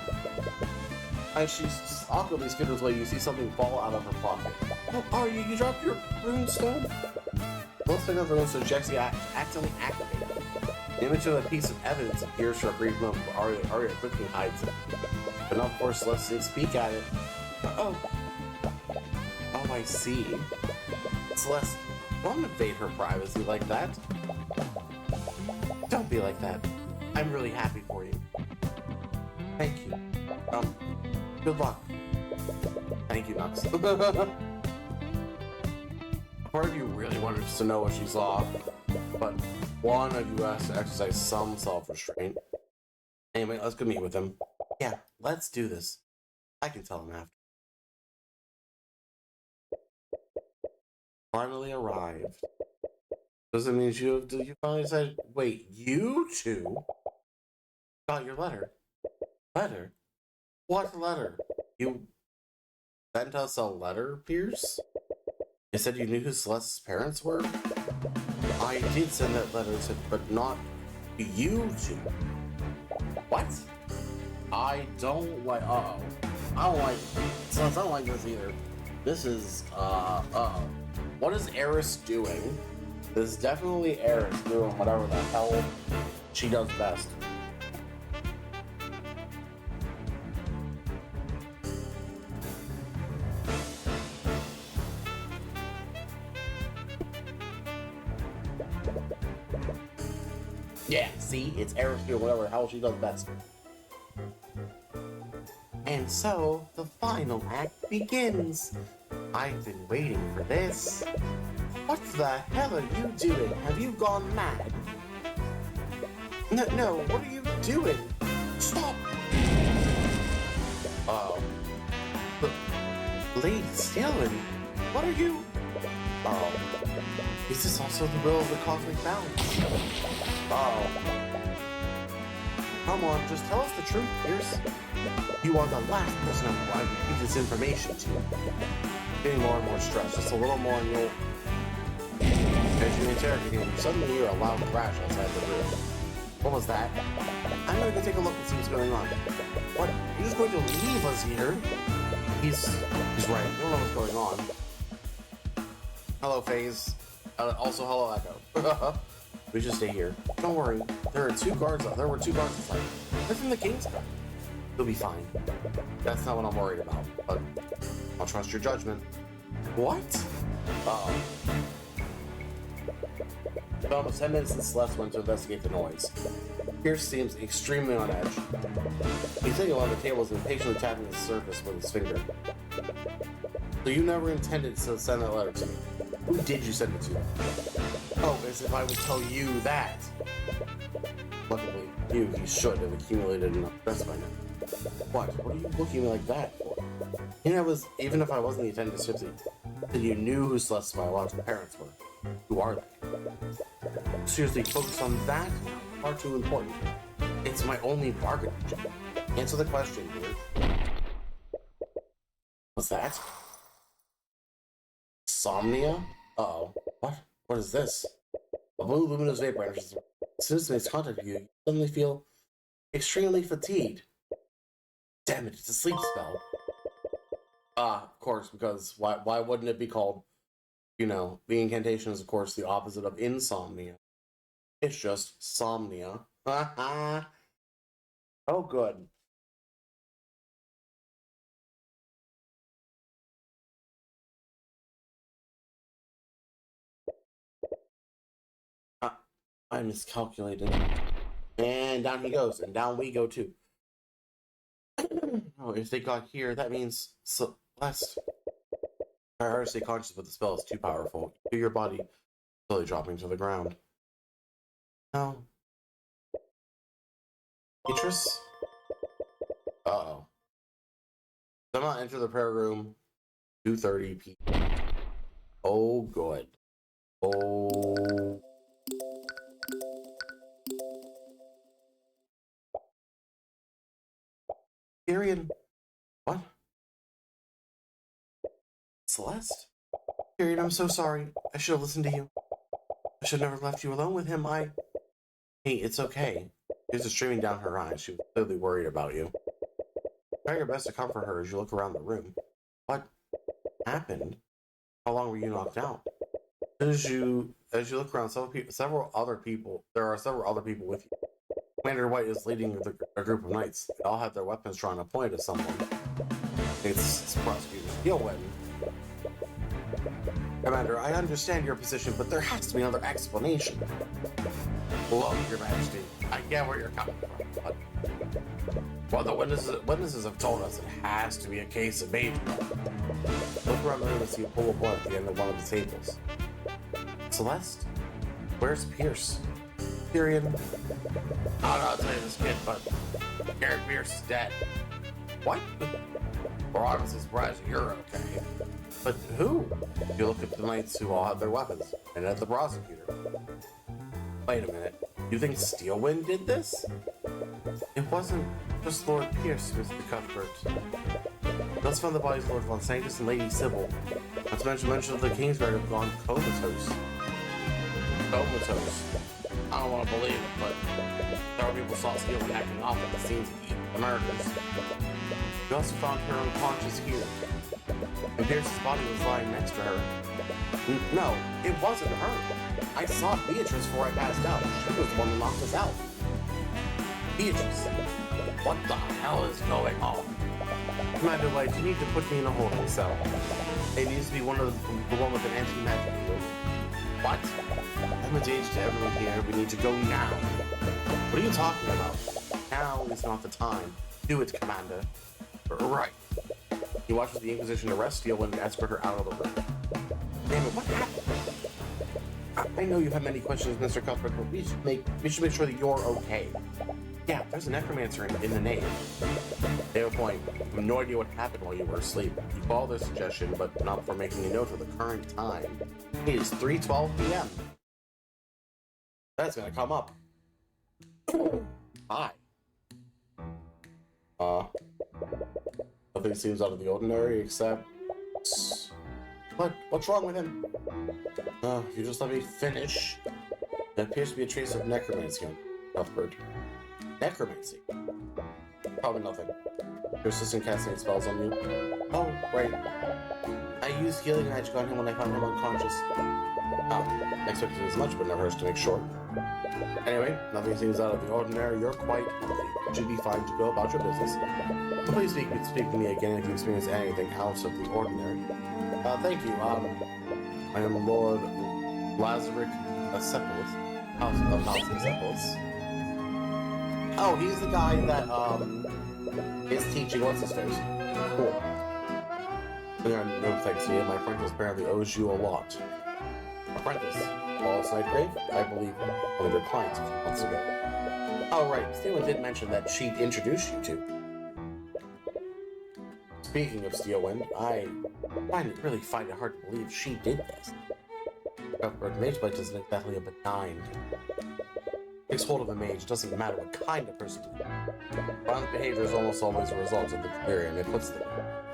As she awkwardly skitters away, you see something fall out of her pocket. Oh, Arya, you dropped your runestone? Let's pick up the runestone. She actually accidentally activated. The image of a piece of evidence appears for a brief moment, but Arya quickly hides it. But now, of course, let's speak at it. Oh, I see. Celeste, don't invade her privacy like that. Don't be like that. I'm really happy for you. Thank you. Good luck. Thank you, Nux. Part of you really wanted us to know what she saw, but one of you has to exercise some self-restraint. Anyway, let's go meet with him. Yeah, let's do this. I can tell him after. Finally arrived. Does it mean you finally said, wait, you two got your letter? Letter? What letter? You sent us a letter, Pierce? You said you knew who Celeste's parents were? I did send that letter, but not you two. What? I don't like, I don't like, Celeste, I don't like this either. This is, what is Eris doing? This is definitely Eris doing whatever the hell she does best. Yeah, see? It's Eris doing whatever the hell she does best. And so, the final act begins. I've been waiting for this. What the hell are you doing? Have you gone mad? No, what are you doing? Stop! Lady Stalin, what are you? Oh, is this also the will of the cosmic balance? Oh. Come on, just tell us the truth, Pierce. You are the last person I would give this information to. Getting more and more stressed. Just a little more and you'll... As you interrogate him, you suddenly hear a loud crash outside the room. What was that? I'm gonna go take a look and see what's going on. What? You're just going to leave us here? He's right. I don't know what's going on. Hello, FaZe. Also, hello, Echo. We should stay here. Don't worry. There were two guards inside. They're from the King's Guard. You'll be fine. That's not what I'm worried about, but I'll trust your judgment. What? Uh-oh. It's almost 10 minutes since Celeste went to investigate the noise. Pierce seems extremely on edge. He's sitting on the tables and patiently tapping the surface with his finger. So you never intended to send that letter to me. Who did you send it to? Oh, as if I would tell you that. Luckily, he should have accumulated enough stress by now. What? What are you looking at me like that for? Even if I wasn't the intended recipient, then you knew who Celeste's biological parents were. Who are they? Seriously, focus on that now. Far too important. It's my only bargain. Answer the question, dude. What's that? Somnia? Uh-oh. What? What is this? A blue luminous vapor enters. As soon as it makes contact with you, you suddenly feel extremely fatigued. Damn it, it's a sleep spell. Of course, because why wouldn't it be called, the incantation is, of course, the opposite of insomnia. It's just somnia. Oh, good. I miscalculated. And down he goes, and down we go too. Oh, if they got here, that means Celeste. I hard to stay conscious, but the spell is too powerful. Feel your body slowly dropping to the ground. No. Beatrice? Uh-oh. Somehow enter the prayer room. 2:30 p.m. Oh, good. Oh. Tyrion. What? Celeste? Tyrion, I'm so sorry. I should have listened to you. I should have never left you alone with him. Hey, it's okay. Tears are streaming down her eyes. She was clearly worried about you. Try your best to comfort her as you look around the room. What happened? How long were you knocked out? As you look around, several other people with you. Commander White is leading a group of knights. They all have their weapons drawn and pointed at someone. It's Prosecutor Steelwind. Commander, I understand your position, but there has to be another explanation. Look, Your Majesty, I get where you're coming from, but the witnesses have told us it has to be a case of major. Look around the room and see a pool of blood at the end of one of the tables. Celeste? Where's Pierce? Tyrion? I don't know how to tell you this, kid, but Garrett Pierce is dead. What? We're honestly surprised you're okay. But who? You look at the knights who all have their weapons, and at the prosecutor. Wait a minute. You think Steelwind did this? It wasn't just Lord Pierce, Mr. Cuthbert. Let's find the bodies of Lord Von Sanctus and Lady Sybil. Not to mention the Kingsguard have gone comatose. Comatose. I don't want to believe it, but several people saw Steelwind acting off at the scenes of the Americans. We also found her unconscious here. And Pierce's body was lying next to her. No, it wasn't her. I saw Beatrice before I passed out. She was the one who knocked us out. Beatrice. What the hell is going on? Commander White, you need to put me in a holding cell. It needs to be the one with an anti-magic field. What? I'm engaged to everyone here. We need to go now. What are you talking about? Now is not the time. Do it, Commander. Right. He watches the Inquisition arrest Steelwind and escort her out of the room. Damn it, what happened? I know you have many questions, Mr. Cuthbert, but we should make sure that you're okay. Yeah, there's a necromancer in the nave. They have a point. I have no idea what happened while you were asleep. You followed their suggestion, but not before making a note of the current time. It is 3:12 p.m. That's gonna come up. Hi. Nothing seems out of the ordinary except... What? What's wrong with him? If you just let me finish. There appears to be a trace of necromancy on Cuthbert. Necromancy? Probably nothing. Your assistant casting spells on you. Oh, right. I used healing magic on him when I found him unconscious. I expected as much, but never hurts to make sure. Anyway, nothing seems out of the ordinary. You're quite healthy. You should be fine to go about your business. So please speak to me again if you experience anything out of the ordinary. Thank you. I am Lord Lazaric Acephalus. House Acephalus. Oh, he's the guy that, is teaching what's his face. Cool. No thanks to you. My apprentice apparently owes you a lot. Apprentice, Wallace Nightgrave, I believe one of your clients a few months ago. Oh, right. Steelwind did mention that she'd introduced you to. Speaking of Steelwind, I really find it hard to believe she did this. Cuthbert, Mageblight isn't exactly a benign. Takes hold of a mage, doesn't matter what kind of person it is. Violent behavior is almost always a result of the delirium it puts them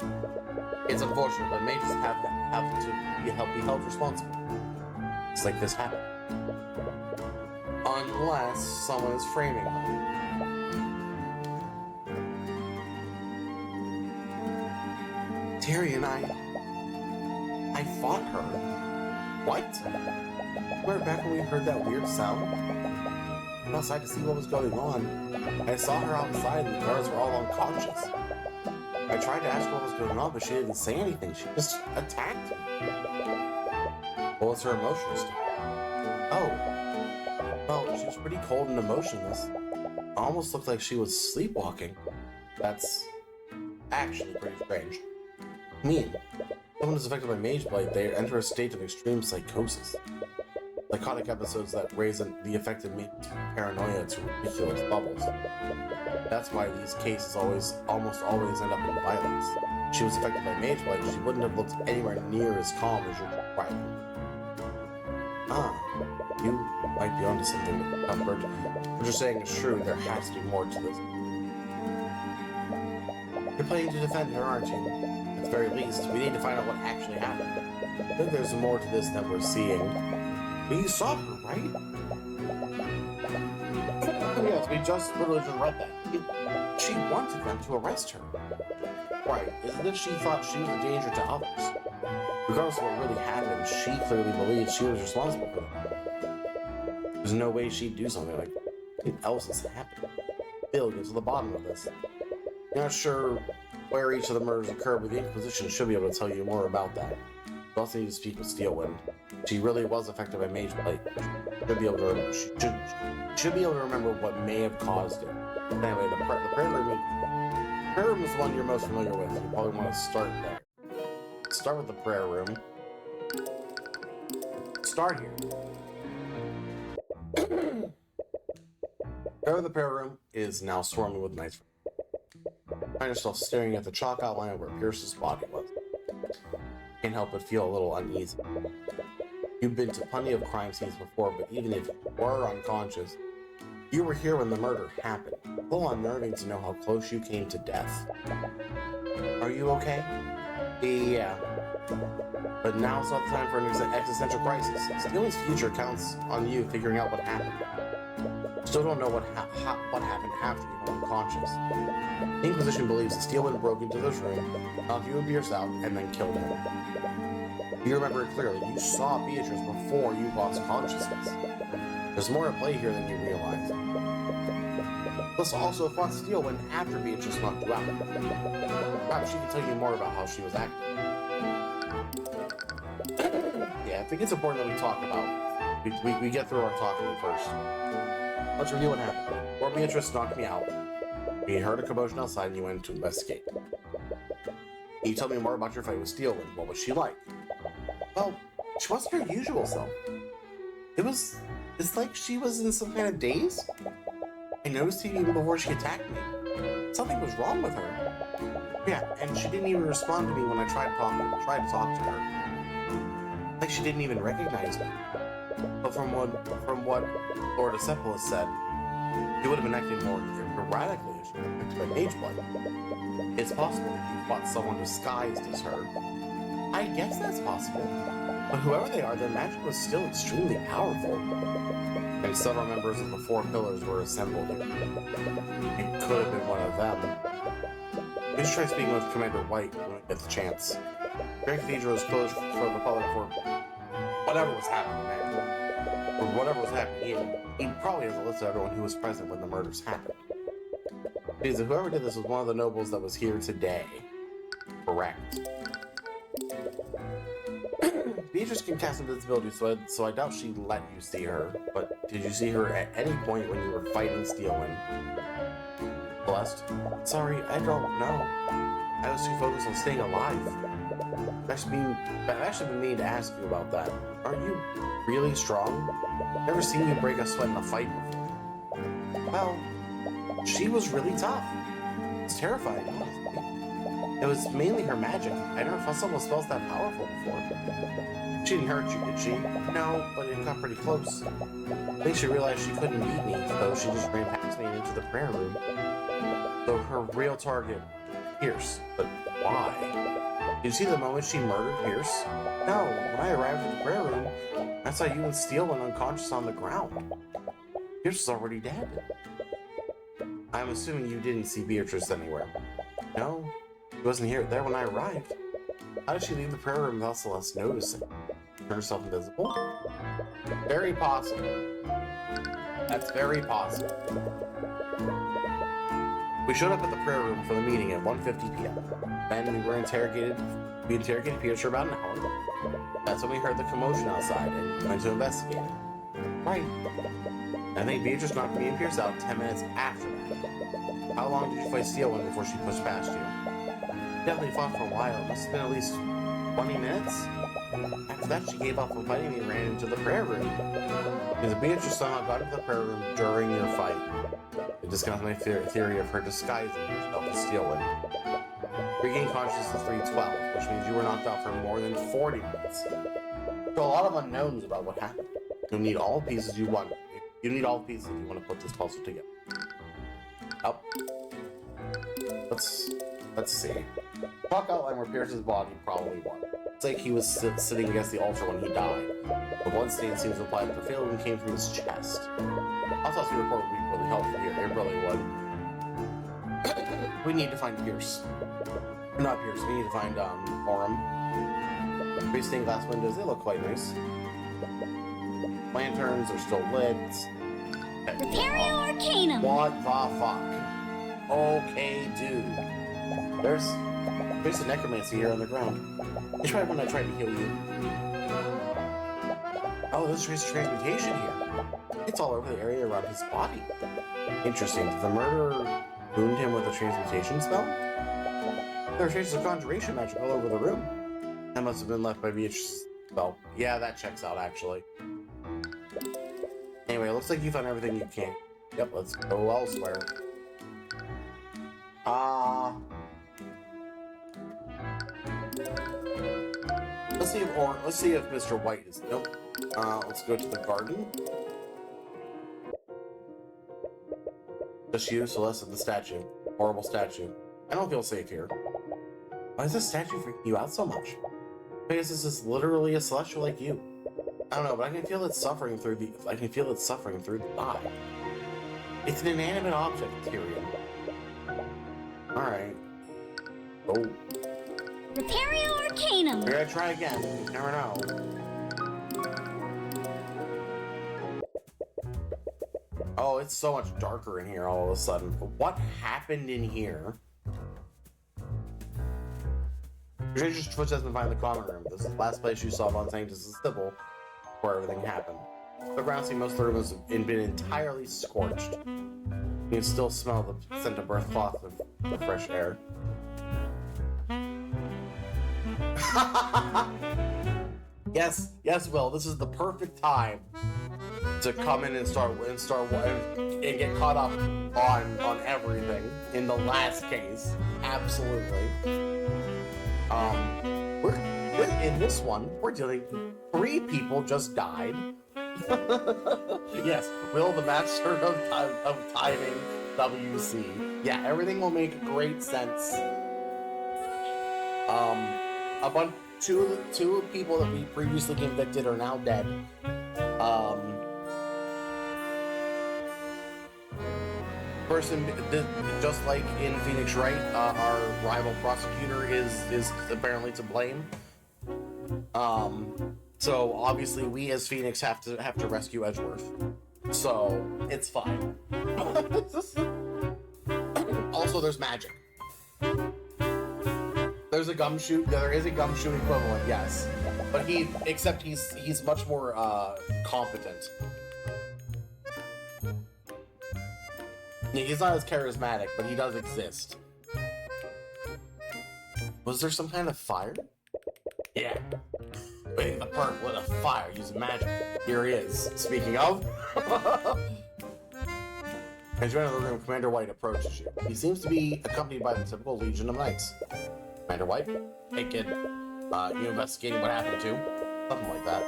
in. It's unfortunate, but mages have to be held responsible. It's like this happened. Unless someone is framing them. Tyrion, I fought her. What? Remember back when we heard that weird sound? I went outside to see what was going on. I saw her outside and the guards were all unconscious. I tried to ask her what was going on, but she didn't say anything. She just attacked me. What was her emotional state? Oh. Well, she was pretty cold and emotionless. It almost looked like she was sleepwalking. That's actually pretty strange. Someone is affected by Mageblight, they enter a state of extreme psychosis. Psychotic episodes that raise the affected man's paranoia to ridiculous levels. That's why these cases almost always end up in violence. If she was affected by Mageblight, she wouldn't have looked anywhere near as calm as you're describing. You might be onto something, Cuthbert. What you're saying is true, there has to be more to this. You're planning to defend her, aren't you? At the very least, we need to find out what actually happened. I think there's more to this than we're seeing. But you saw her, right? Yes, we literally just read that. She wanted them to arrest her. Right, isn't it she thought she was a danger to others? Regardless of what really happened, she clearly believed she was responsible for them. There's no way she'd do something like that. What else is happening? Bill gets to the bottom of this. You're not sure where each of the murders occurred, but the Inquisition should be able to tell you more about that. You also need to speak with Steelwind. She really was affected by Mageblight. Should be able to remember what may have caused it. Anyway, the prayer room is the one you're most familiar with. You probably want to start there. Start with the prayer room. Start here. The prayer room is now swarming with knights. Find yourself staring at the chalk outline where Pierce's body was. Can't help but feel a little uneasy. You've been to plenty of crime scenes before, but even if you were unconscious, you were here when the murder happened. A little unnerving to know how close you came to death. Are you okay? Yeah. But now's not the time for an existential crisis. Steelwind's future counts on you figuring out what happened. Still don't know what happened after you were unconscious. The Inquisition believes that Steelwind broke into this room, knocked you and Pierce out, and then killed him. You remember it clearly. You saw Beatrice before you lost consciousness. There's more at play here than you realize. Plus also fought Steelwind after Beatrice knocked you out. Perhaps she can tell you more about how she was acting. Yeah, I think it's important that we talk about. We get through our talking first. Let's review what happened. Before Beatrice knocked me out, we heard a commotion outside and you went to investigate. Can you tell me more about your fight with Steelwind? What was she like? Well, she wasn't her usual self. It's like she was in some kind of daze. I noticed it even before she attacked me. Something was wrong with her. Yeah, and she didn't even respond to me when I tried to talk to her. Like she didn't even recognize me. But from what Lord Acephalus said, she would have been acting more erratically if she were affected by Mageblight. It's possible that you fought someone disguised as her. I I guess that's possible. But whoever they are, their magic was still extremely powerful. And several members of the Four Pillars were assembled here. It could have been one of them. We should try speaking with Commander White when we get the chance. Grand Cathedral is closed for the public for whatever was happening there. Or whatever was happening here. He probably has a list of everyone who was present when the murders happened. Because whoever did this was one of the nobles that was here today. Correct. Beatrice can cast invisibility, so I doubt she let you see her. But did you see her at any point when you were fighting Steelwind? Celeste? Sorry, I don't know. I was too focused on staying alive. I've actually been meaning to ask you about that. Aren't you really strong? Never seen you break a sweat in a fight before. Well, she was really tough. It's terrifying, honestly. It was mainly her magic. I never felt someone spells that powerful before. She didn't hurt you, did she? No, but it got pretty close. I think she realized she couldn't beat me, so she just ran past me and into the prayer room. So her real target, Pierce. But why? Did you see the moment she murdered Pierce? No, when I arrived at the prayer room, I saw you and Steelwind unconscious on the ground. Pierce was already dead. I'm assuming you didn't see Beatrice anywhere. No, she wasn't there when I arrived. How did she leave the prayer room without Celeste noticing? Turn herself invisible? Very possible. That's very possible. We showed up at the prayer room for the meeting at 1:50 p.m. Then we interrogated Pierce for about an hour. That's when we heard the commotion outside and went to investigate it. Right. I think Beatrice knocked me and Pierce out 10 minutes after that. How long did you fight Steelwind before she pushed past you? Definitely fought for a while. It must have been at least 20 minutes. After that, she gave up on fighting me and ran into the prayer room. Because Beatrice somehow got into the prayer room during your fight. It discounts my theory of her disguising herself as Steelwind. Regained consciousness at 3:12, which means you were knocked out for more than 40 minutes. So a lot of unknowns about what happened. You'll need all the pieces you want. You need all the pieces if you want to put this puzzle together. Up. Let's see. Chalk outline where Pierce's body probably was. It's like he was sitting against the altar when he died. The blood stain seems to imply that the fatal wound came from his chest. Autopsy report would be really helpful here. It really would. We need to find Pierce. Not Pierce. We need to find Orem. Three stained glass windows. They look quite nice. Lanterns are still lit. Repario Arcanum! What the fuck? Okay, dude. There's a necromancy here on the ground. It's right when I tried to heal you. Oh, there's trace of transmutation here. It's all over the area around his body. Interesting. Did the murderer wound him with a transmutation spell? There are traces of conjuration magic all over the room. That must have been left by Beatrice's spell. Yeah, that checks out, actually. Anyway, it looks like you found everything you can. Yep, let's go elsewhere. Let's see if Mr. White is. Nope. Let's go to the garden. Just you, Celeste, and the statue. Horrible statue. I don't feel safe here. Why is this statue freaking you out so much? Because this is literally a celestial like you. I don't know, but I can feel it suffering through the eye. It's an inanimate object, Tyrion. Alright. Oh. Repario Arcanum! We're gonna try again. You never know. Oh, it's so much darker in here all of a sudden. What happened in here? Your just footsteps been behind the common room. This is the last place you saw Von Sanctus' Sybil where everything happened. The ground seemed most of the room has been entirely scorched. You can still smell the scent of burnt cloth of the fresh air. Yes, Will. This is the perfect time to come in and get caught up on everything. In the last case, absolutely. In this one, we're dealing. 3 people just died. Yes, Will, the master of timing, WC. Yeah, everything will make great sense. two people that we previously convicted are now dead. Person, just like in Phoenix Wright, our rival prosecutor is apparently to blame. So obviously we as Phoenix have to rescue Edgeworth. So it's fine. Also, there's magic. There's a gumshoe. There is a gumshoe equivalent, yes, but he's much more competent. Yeah, he's not as charismatic, but he does exist. Was there some kind of fire? Yeah. Wait, a perk with a fire using magic. Here he is. Speaking of. As you enter the room, Commander White approaches you. He seems to be accompanied by the typical Legion of Knights. Commander White, hey kid, you investigating what happened too? Something like that.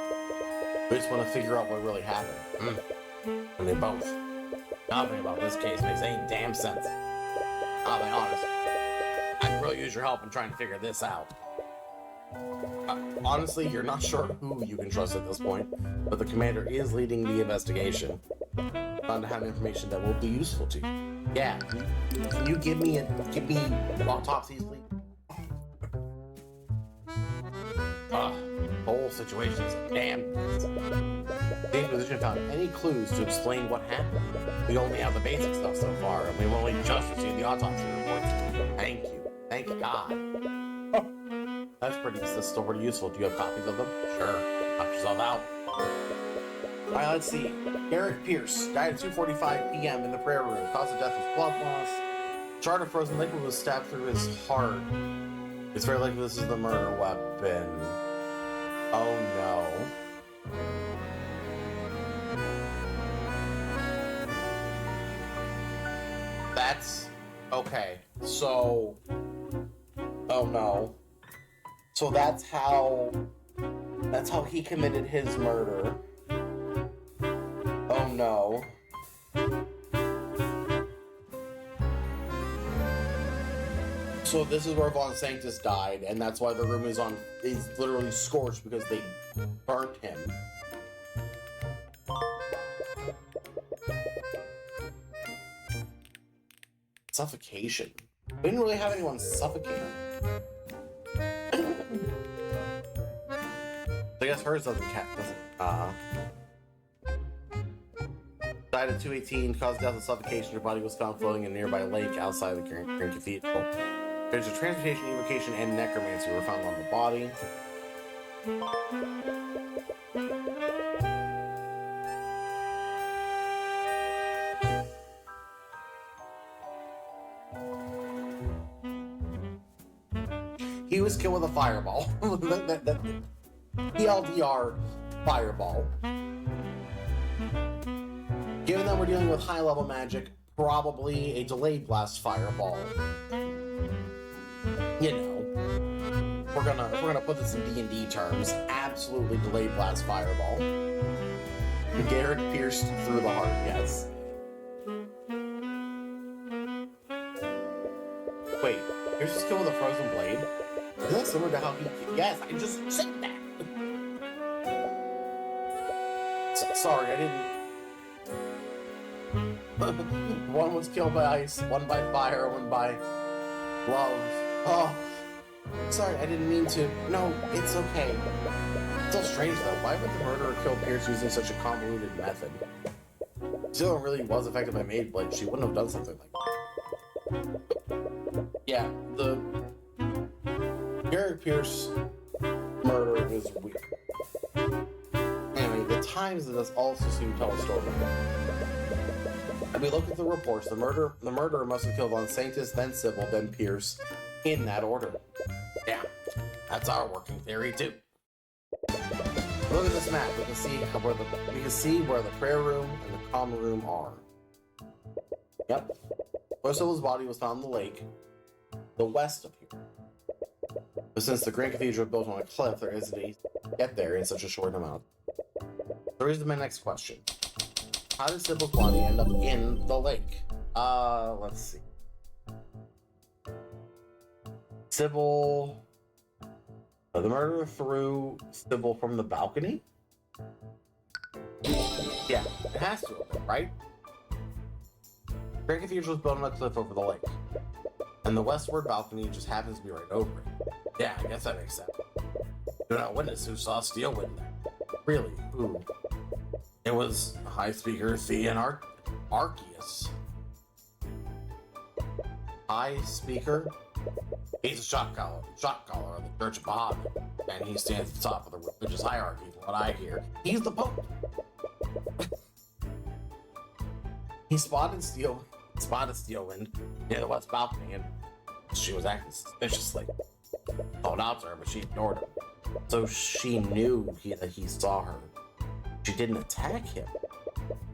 We just want to figure out what really happened. And they both. Nothing about this case makes any damn sense. I'll be honest. I could really use your help in trying to figure this out. Honestly, you're not sure who you can trust at this point, but the commander is leading the investigation. Bound to have information that will be useful to you. Yeah, can you give me autopsies, please? Whole situation is a damn mess. The Inquisition found any clues to explain what happened. We only have the basic stuff so far, and we've only just received the autopsy reports. Thank you. Thank God. That's still pretty useful. Do you have copies of them? Sure. Knock yourself out. Alright, let's see. Eric Pierce died at 2:45 p.m. in the prayer room. Cause of death was blood loss. Shard of frozen liquid was stabbed through his heart. It's very likely this is the murder weapon. Oh no. That's okay. So, oh no. So that's how he committed his murder. Oh no. So this is where Von Sanctus died, and that's why the room is literally scorched because they burnt him. Suffocation. We didn't really have anyone suffocate him. I guess hers doesn't. Died at 2:18, caused death of suffocation. Her body was found floating in a nearby lake outside the Grand Cathedral. There's a transmutation, evocation, and necromancy were found on the body. He was killed with a fireball. TLDR fireball. Given that we're dealing with high-level magic, probably a delayed blast fireball. You know, if we're gonna put this in D&D terms, absolutely delayed blast fireball. Garrett pierced through the heart, yes. Wait, here's his kill with a frozen blade? Is that similar to how he... Yes, I just said that! Sorry, I didn't... One was killed by ice, one by fire, one by love. Oh, sorry, I didn't mean to. No, it's okay. It's so strange though. Why would the murderer kill Pierce using such a convoluted method? If Zilla really was affected by Maid Blade, she wouldn't have done something like that. Yeah, the Garrett Pierce murder is weird. Anyway, the times of this also seem to tell a story. If we look at the reports, the murderer must have killed Von Sanctus, then Sybil, then Pierce, in that order. Yeah, that's our working theory too. Look at this map. We can see where the prayer room and the common room are. Yep. Where Sybil's body was found in the lake, the west of here. But since the Grand Cathedral is built on a cliff, there isn't easy to get there in such a short amount. So here's my next question. How did Sybil's body end up in the lake? Let's see. Sybil... The murderer threw Sybil from the balcony? Yeah, it has to have been, right? Great Cathedral is built on a cliff over the lake, and the westward balcony just happens to be right over it. Yeah, I guess that makes sense. You're not a witness who saw Steelwind there. Really? Who? It was High Speaker Theon Arceus. High Speaker? He's a shot caller of the Church of Bahamut, and he stands at the top of the religious hierarchy, from what I hear. He's the Pope. He spotted Steelwind near the west balcony, and she was acting suspiciously. Called out to her, but she ignored him. So she knew that he saw her. She didn't attack him.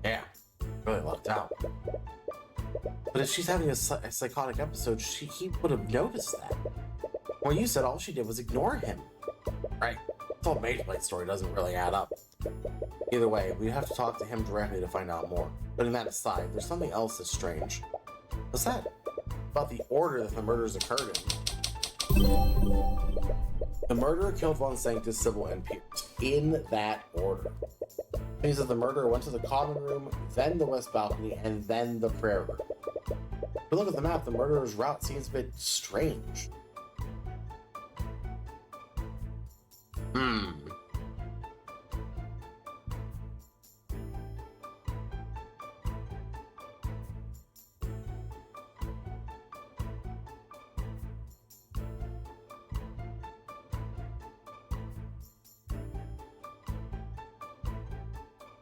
Yeah, really lucked out. But if she's having a psychotic episode, he would have noticed that. Well, you said all she did was ignore him. Right. This whole Mage Blade story doesn't really add up. Either way, we have to talk to him directly to find out more. Putting that aside, there's something else that's strange. What's that? About the order that the murders occurred in. The murderer killed Von Sanctus, Sybil, and Pierce in that order. It means that the murderer went to the common room, then the west balcony, and then the prayer room. If we look at the map, the murderer's route seems a bit strange.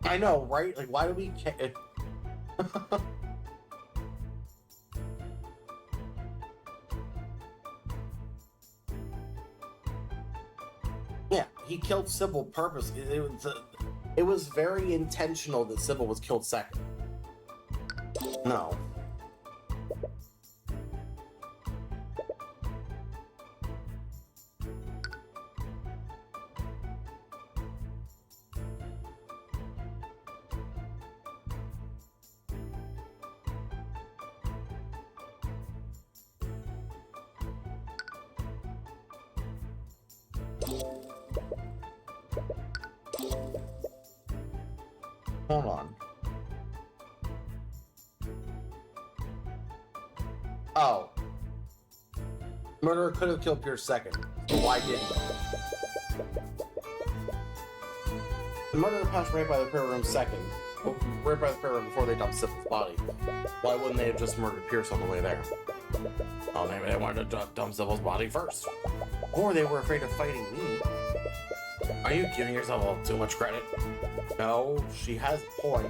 I know, right? Like, why do we care? Yeah, he killed Sybil purposely. It was very intentional that Sybil was killed second. No. Hold on. Oh. Murderer could have killed Pierce second, so why didn't he? The murderer passed right by the prayer room second, right by the prayer room before they dumped Sybil's body. Why wouldn't they have just murdered Pierce on the way there? Oh, maybe they wanted to dump Sybil's body first. Or they were afraid of fighting me. Are you giving yourself a little too much credit? No, she has a point.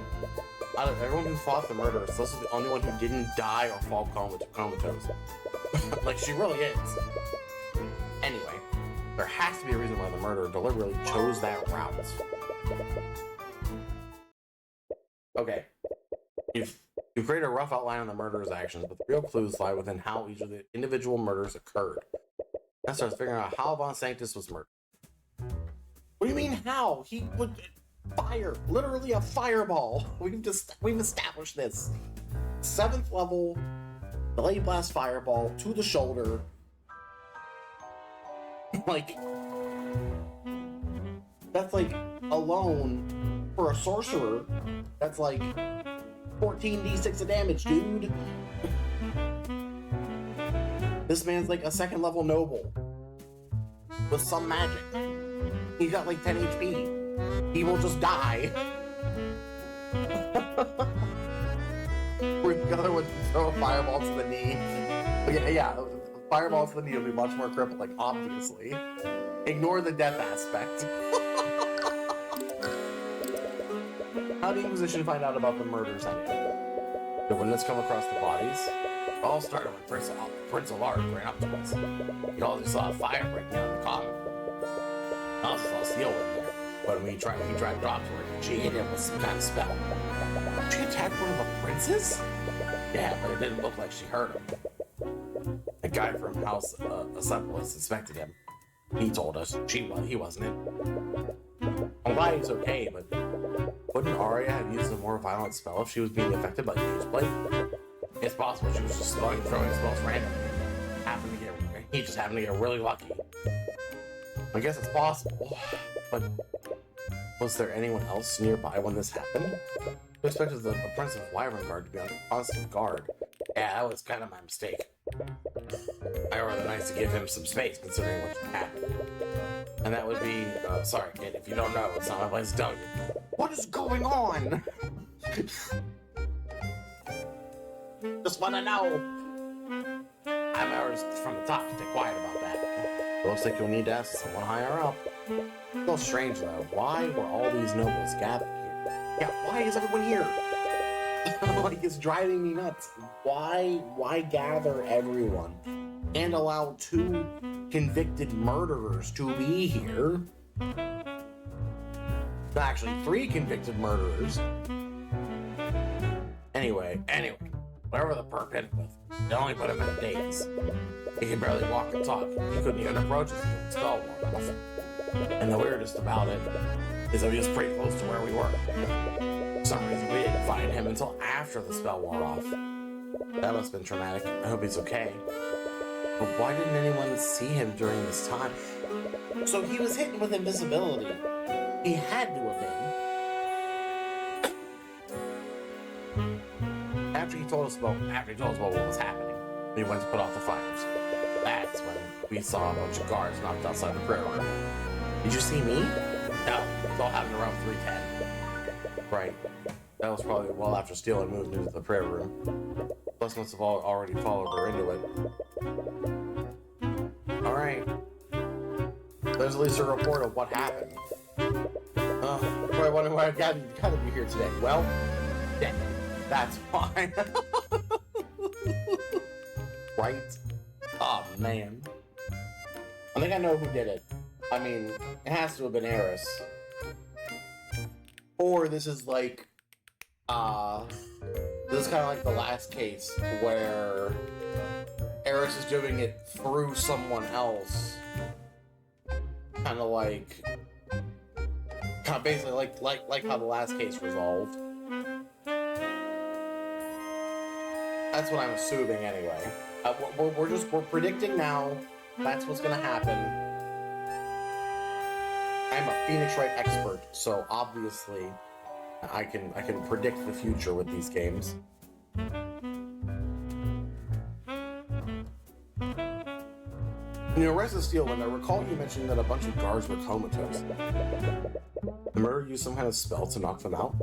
Out of everyone who fought the murderer, this is the only one who didn't die or fall comatose. Like, she really is. Anyway, there has to be a reason why the murderer deliberately chose that route. Okay. You've created a rough outline on the murderer's actions, but the real clues lie within how each of the individual murders occurred. That starts figuring out how Von Sanctus was murdered. What do you mean how? He would fire, literally a fireball. We've established this. 7th level, delayed blast fireball to the shoulder. Like, that's like alone for a sorcerer. That's like 14d6 of damage, dude. This man's like a 2nd level noble with some magic. He's got like 10 HP. He will just die. Where the other one can throw a fireball to the knee. Okay, yeah, fireball to the knee will be much more crippling, obviously. Ignore the death aspect. How did the Inquisition find out about the murders anyway? Did witnesses come across the bodies? It all started when Prince Alaric ran up to us. He also saw a fire breaking out in the common. I also saw Steelwind there. But when he tried to drop to her, she hit him with some kind of spell. She attacked one of the princes? Yeah, but it didn't look like she hurt him. The guy from House Assemblage suspected him. He told us he wasn't it. I'm glad he's okay, but wouldn't Arya have used a more violent spell if she was being affected by the Mage Blade? It's possible she was just throwing spells randomly. He just happened to get really lucky. I guess it's possible, but was there anyone else nearby when this happened? I expected the Prince of Wyvern Guard to be on constant guard. Yeah, that was kind of my mistake. I ordered the knights to give him some space, considering what happened. And that would be, sorry kid, if you don't know, it's not my place to tell you. What is going on? Just wanna know. I'm ours from the top to stay quiet about that. Looks like you'll need to ask someone higher up. A little strange though. Why were all these nobles gathered here? Yeah, why is everyone here? Like, it's driving me nuts. Why gather everyone and allow 2 convicted murderers to be here? Actually, 3 convicted murderers. Anyway, whatever the perp hit him with, they only put him in a daze. He could barely walk and talk. He couldn't even approach us until the spell wore off. And the weirdest about it is that he was pretty close to where we were. For some reason, we didn't find him until after the spell wore off. That must have been traumatic. I hope he's okay. But why didn't anyone see him during this time? So he was hidden with invisibility. He had to have been. After he told us about what was happening, we went to put off the fires. That's when we saw a bunch of guards knocked outside the prayer room. Did you see me? No, it all happened around 3:10. Right. That was probably well after Steele moved into the prayer room. Plus must have already followed her into it. Alright. There's at least a report of what happened. Probably wondering why I gotta be here today. Well, yeah, that's fine. Right? Oh, man. I think I know who did it. I mean, it has to have been Eris. Or this is like, this is kind of like the last case where Eris is doing it through someone else. Kind of like, basically like how the last case resolved. That's what I'm assuming anyway. We're predicting now. That's what's gonna happen. I'm a Phoenix Wright expert, so obviously I can predict the future with these games. In your Arrest of Steel, when I recall you mentioning that a bunch of guards were comatose. The murderer used some kind of spell to knock them out?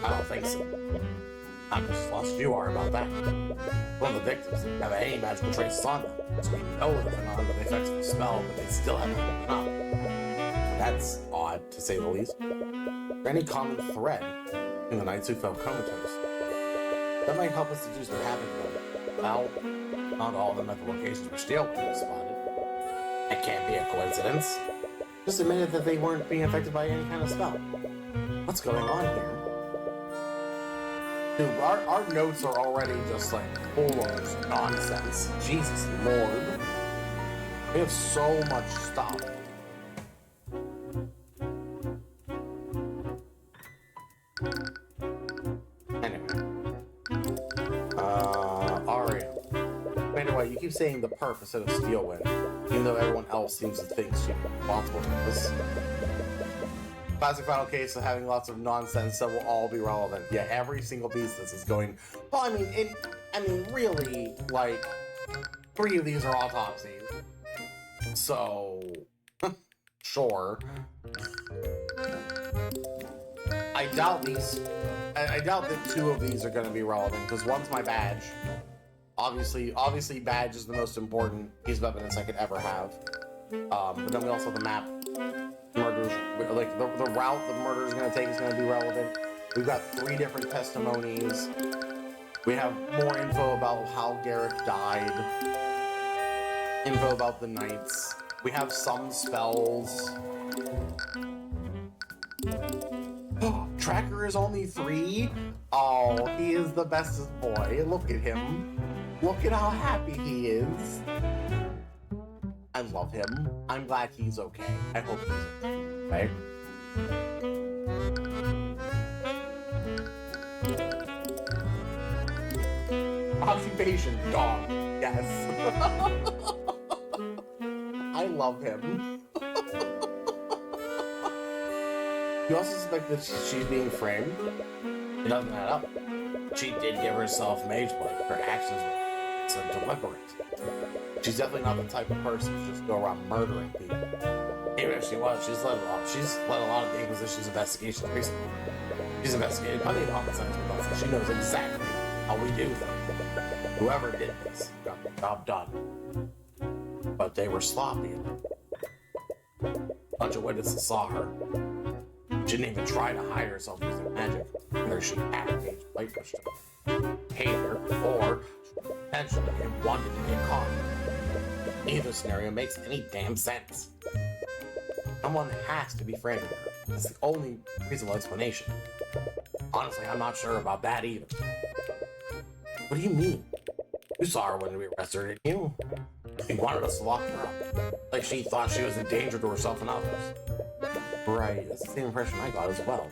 I don't think so. I'm just as lost as you are about that. One of the victims didn't have any magical traces on them, so we know that they're not under the effects of the spell, but they still haven't woken up. That's odd, to say the least. Is there any common thread in the knights who fell comatose? That might help us deduce what happened to them. Well, not all of them at the locations where Steel was spotted. It can't be a coincidence. Just admitted that they weren't being affected by any kind of spell. What's going on here? Dude, our notes are already just like full of nonsense. Jesus Lord. We have so much stuff. Anyway. Aria. Wait, you keep saying the perp instead of Steelwind, even though everyone else seems to think she's responsible for this. Classic final case of having lots of nonsense that will all be relevant. Yeah, every single piece of this is going. Well, I mean, really, like 3 of these are autopsies. So, sure. I doubt that 2 of these are going to be relevant because one's my badge. Obviously, badge is the most important piece of evidence I could ever have. But then we also have the map. Murders, like the route the murder is going to take is going to be relevant. We've got 3 different testimonies. We have more info about how Garrick died. Info about the knights. We have some spells. Tracker is only 3? Oh, he is the bestest boy. Look at him. Look at how happy he is. I love him. I'm glad he's okay. I hope he's okay. Occupation, dog. Yes. I love him. You also suspect that she's being framed? It doesn't add up. She did give herself mage blade. Her actions were so deliberate. She's definitely not the type of person to just go around murdering people. Even if she was, she's led a lot of the Inquisition's investigations recently. She's investigated plenty of homicides with us, and she knows exactly how we do them. Whoever did this got the job done. But they were sloppy. A bunch of witnesses saw her. She didn't even try to hide herself using magic. Either she had a mage blade pushed her, hated her, or potentially wanted to get caught. Neither scenario makes any damn sense. Someone has to be framing her. That's the only reasonable explanation. Honestly, I'm not sure about that either. What do you mean? You saw her when we arrested her, didn't you? You wanted us to lock her up. Like she thought she was a danger to herself and others. Right, that's the same impression I got as well.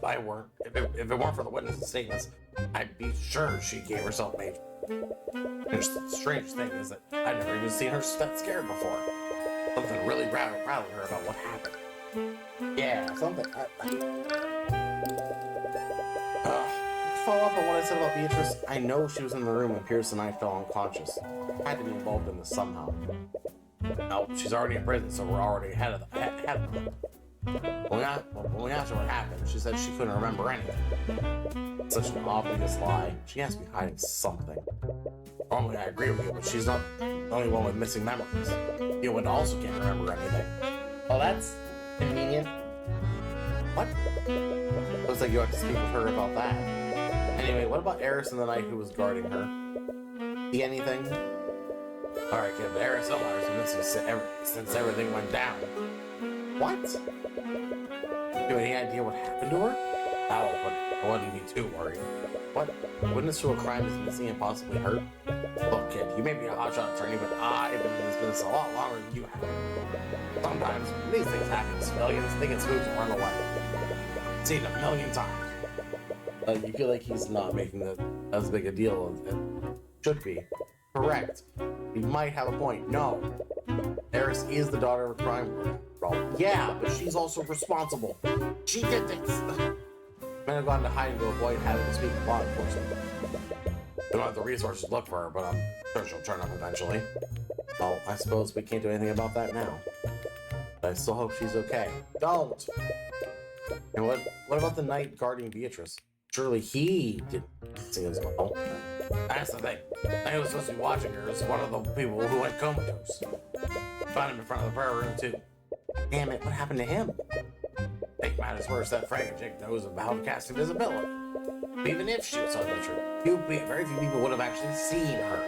If it weren't for the witness' statements, I'd be sure she gave herself mage. And the strange thing is that I'd never even seen her that scared before. Something really rattled her about what happened. Yeah, something. Follow up on what I said about Beatrice. I know she was in the room when Pierce and I fell unconscious. Had to be involved in this somehow. No, she's already in prison, so we're already ahead of them. When we asked her what happened, she said she couldn't remember anything. Such an obvious lie. She has to be hiding something. Normally I agree with you, but she's not the only one with missing memories. You would also can't remember anything. Oh, that's convenient. What? Looks like you have to speak with her about that. Anyway, what about Eris and the knight who was guarding her? See anything? Alright, kid, but Eris Elmar's been missing since everything went down. What? Do you have any idea what happened to her? No, but I wouldn't be too worried. What? A witness to a crime is missing and possibly hurt? Look, kid, you may be a hotshot attorney, but I've been in this business a lot longer than you have. Sometimes these things happen to civilians, they get smooth and run away. I've seen it a million times. You feel like he's not making as big a deal as it should be. Correct. He might have a point. No. Eris is the daughter of a crime problem. Yeah, but she's also responsible. She did things. Might have gone to hiding to avoid having to speak with law enforcement. We don't have the resources to look for her, but I'm sure she'll turn up eventually. Well, I suppose we can't do anything about that now. But I still hope she's okay. Don't! And what about the knight guarding Beatrice? Surely he didn't see as well. That's the thing. I was supposed to be watching her as one of the people who went comatose. Found him in front of the prayer room too. Damn it, what happened to him? Make matters worse, that Frank and Jake knows about casting visibility. Even if she was telling the truth, very few people would have actually seen her.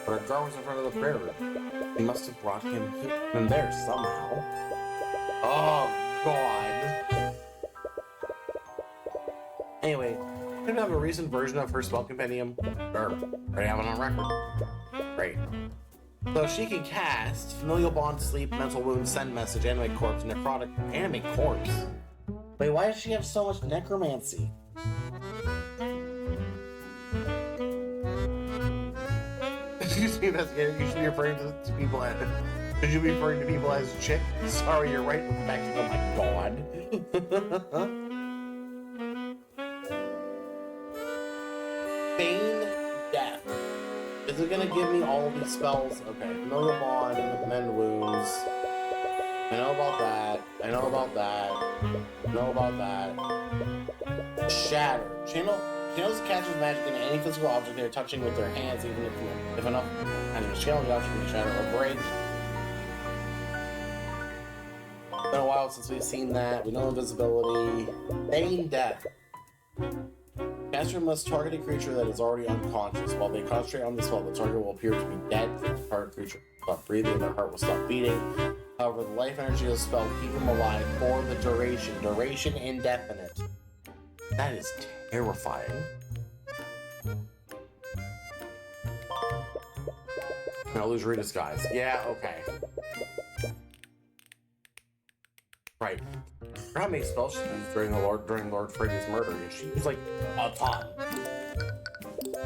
But her guard was in front of the prayer room. He must have brought him there somehow. Oh, God. Anyway, could have a recent version of her spell compendium. Sure, already have it on record. Great. So she can cast Familial Bond, Sleep, Mental Wound, Send Message, Animate Corpse, Necrotic, Animate Corpse. Wait, why does she have so much necromancy? Excuse me, investigator. You should be referring to people as. Should you be referring to people as chick? Sorry, you're right. With the back. Oh my God. Feign death. Is it gonna give me all these spells? Okay, Familiar Bond, Mend Wounds. I know about that. I know about that. I know about that. Shatter. Channels catches magic in any physical object they're touching with their hands, even if enough and channel the object can shatter or break. It's been a while since we've seen that. We know invisibility. Feign death. Caster must target a creature that is already unconscious. While they concentrate on the spell, the target will appear to be dead. The target creature will stop breathing and their heart will stop beating. However, the life energy of the spell will keep them alive for the duration. Duration indefinite. That is terrifying. Illusory disguise. Yeah, okay. Right. How many spells she used during Lord Freddy's murder? She used like a ton.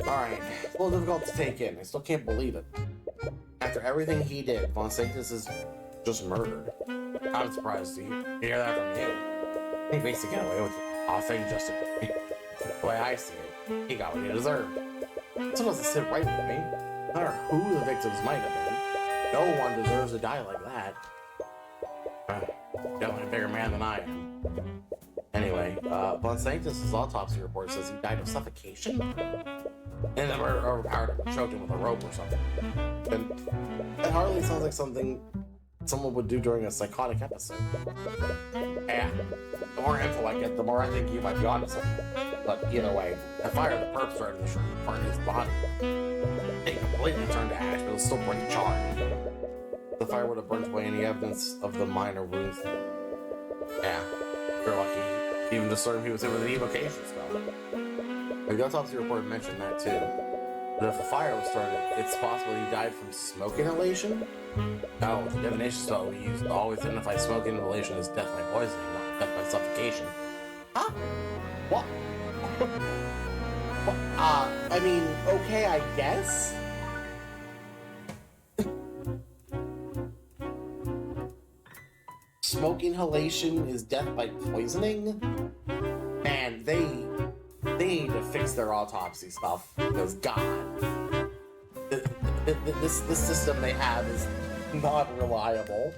Alright, it's a little difficult to take in. I still can't believe it. After everything he did, Von Sanctus is just murdered. I'm surprised to hear that from you. He basically got away with it. I think Justin. The way I see it, he got what he deserved. It's supposed to sit right with me. No matter who the victims might have been, no one deserves to die like that. Definitely a bigger man than I am. Anyway, Von Sanctus's autopsy report says he died of suffocation? And then or choked him with a rope or something. And it hardly sounds like something someone would do during a psychotic episode. Yeah, the more info I get, the more I think you might be onto something. But either way, the fire the perp started to burn his body. It completely turned to ash, but it was still pretty charred. The fire would have burnt away any evidence of the minor wounds. Yeah, you're lucky. You even discerned he was hit with an evocation spell. The autopsy report mentioned that too. But if the fire was started, it's possible he died from smoke inhalation? No, the divination spell we used always identifies smoke inhalation as death by poisoning, not death by suffocation. Huh? What? I mean, okay, I guess? Smoke inhalation is death by poisoning? Man, they need to fix their autopsy stuff, because God, this system they have is not reliable.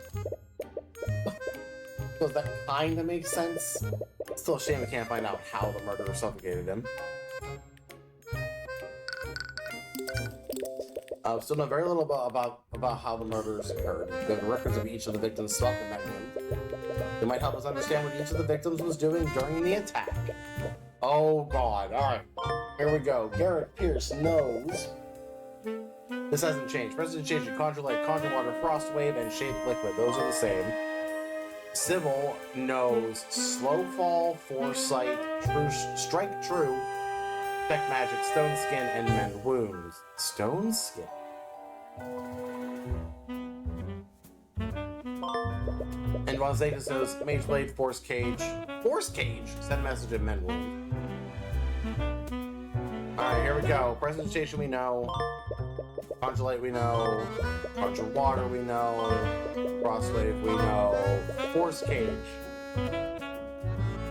Does that kind of make sense? Still a shame we can't find out how the murderer suffocated him. Still know very little about how the murders occurred. The records of each of the victims stalked and met him. They might help us understand what each of the victims was doing during the attack. Oh God, alright. Here we go. Garrett Pierce knows. This hasn't changed. President change to Conjure Light, Conjure Water, Frost Wave, and Shape Liquid. Those are the same. Sybil knows Slow Fall, Foresight, Strike True, Check Magic, Stone Skin, and Mend Wounds. Stone Skin? And Von Zatus knows Mage Blade, Force Cage. Force Cage! Send message and Mend Wound. Alright, here we go. Presentation we know. Conjure Light we know. Conjure Water we know. Frost Wave we know. Force Cage.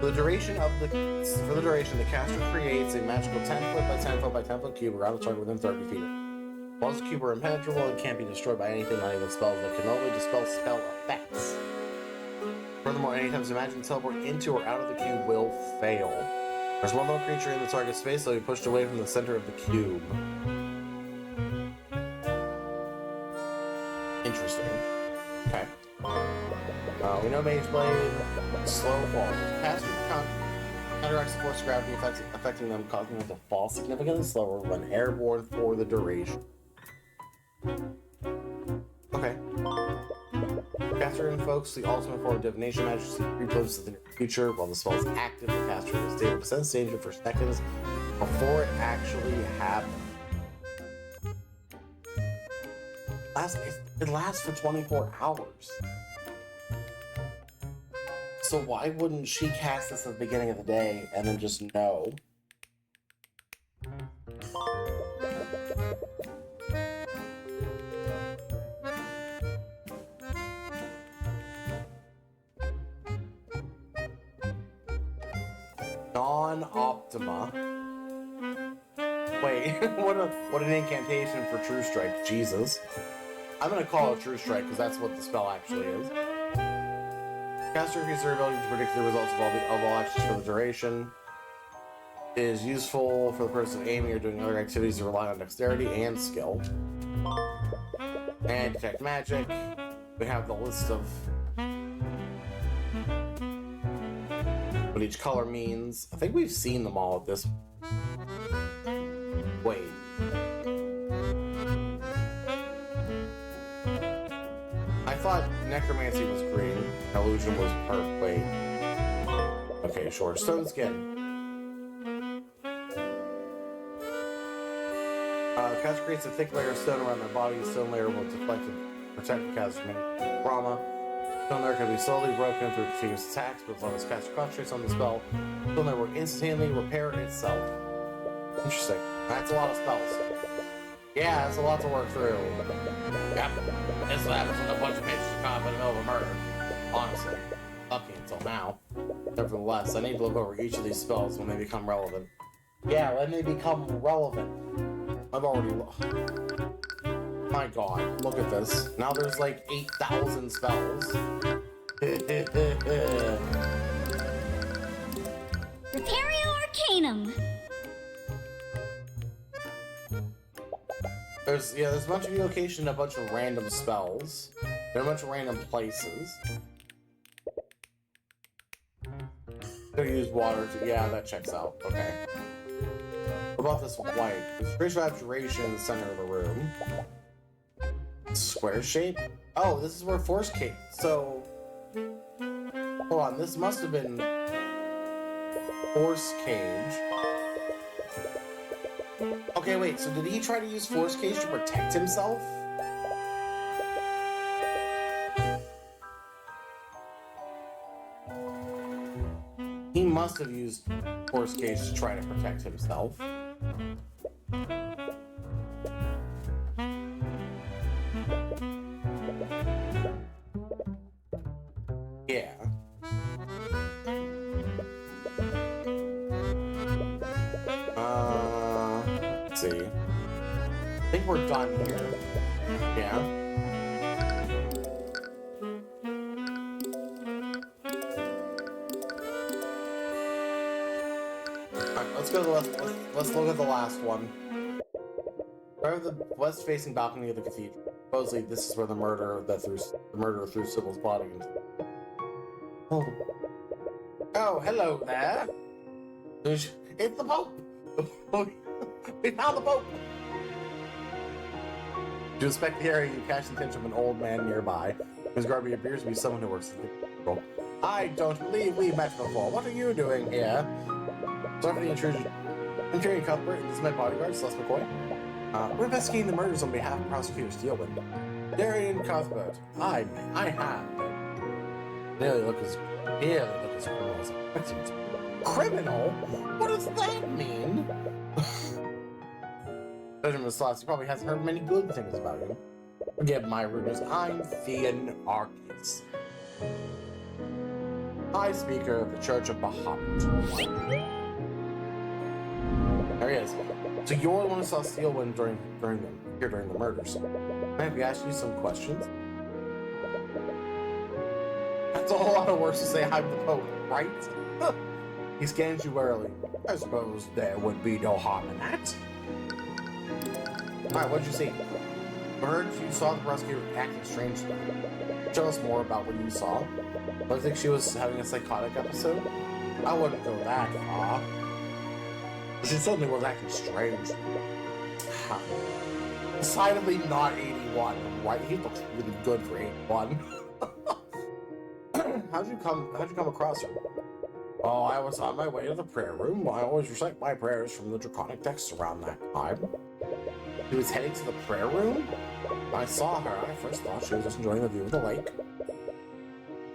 For the duration, the caster creates a magical 10 foot by 10 foot by 10 foot cube around the target within 30 feet. Walls of the cube are impenetrable and can't be destroyed by anything, not even spells that can only dispel spell effects. Furthermore, any attempts to imagine teleport into or out of the cube will fail. There's one more creature in the target space, so he pushed away from the center of the cube. Interesting. Okay. We know Mage Blade, Slow Fall. Caster counteracts the force of gravity affecting them, causing them to fall significantly slower when airborne for the duration. Okay. Caster invokes the ultimate form of divination magic to replace the future. While the spell is active, the caster is able to sense danger for seconds before it actually happens. It lasts for 24 hours. So why wouldn't she cast this at the beginning of the day and then just know? Non-Optima. Wait, what an incantation for True Strike. Jesus. I'm gonna call it True Strike because that's what the spell actually is. Caster increases their ability to predict the results of all actions for the duration. It is useful for the person aiming or doing other activities that rely on dexterity and skill. And detect magic. We have the list of what each color means. I think we've seen them all at this. Wait. I thought necromancy was green, illusion was purple. Wait. Okay, sure. Stone skin. The caster creates a thick layer of stone around their body. The stone layer will deflect and protect the caster from any trauma. Stone layer can be slowly broken through continuous attacks, but as long as caster concentrates on the spell, stone layer will instantly repair itself. Interesting. That's a lot of spells. Yeah, that's a lot to work through. Yep. This is what happens when a bunch of mages are caught in the middle of a murder. Honestly. lucky until now. Nevertheless, I need to look over each of these spells when they become relevant. Yeah, when they become relevant. I've already my god, look at this. Now there's like 8,000 spells. Repario Arcanum. There's a bunch of evocation, a bunch of random spells. There are a bunch of random places. Gonna use water to, yeah, that checks out. Okay. What about this white? There's trace of abjuration in the center of the room. Square shape? Oh, this is where Force came. So, hold on, this must have been Force Cage. Okay, wait, so did he try to use Force Cage to protect himself? He must have used Force Cage to try to protect himself. Yeah. Let's see. I think we're done here. Yeah. Alright, let's go to the let's look at the last one. Right at the west-facing balcony of the cathedral. Supposedly, this is where the murderer threw Sybil's body into. Oh, hello there. It's the Pope. We found the Pope. To inspect the area, you catch the attention of an old man nearby. His garb appears to be someone who works in the cathedral. I don't believe we met before. What are you doing here? Sorry for the intrusion. I'm Tyrion Cuthbert, and this is my bodyguard, Celeste McCoy. We're investigating the murders on behalf of Prosecutor Steelwind. Tyrion Cuthbert, I have. Nearly look as criminal as a victim. Criminal? What does that mean? Benjamin Celeste probably hasn't heard many good things about you. Forgive my rudeness. I'm Theon Arcus, High Speaker of the Church of Bahamut. There he is. So you're the one who saw Steelwind during the murders. May I ask you some questions? That's a whole lot of words to say I'm the Pope, right? He scans you warily. I suppose there would be no harm in that. Alright, what did you see? I heard you saw the prosecutor acting strangely. Tell us more about what you saw. Do you think she was having a psychotic episode? I wouldn't go that far. She suddenly was acting strange. Decidedly not 81, right? He looks really good for 81. How'd you come across her? Oh, I was on my way to the prayer room. I always recite my prayers from the draconic texts around that time. He was heading to the prayer room? When I saw her, I first thought she was just enjoying the view of the lake.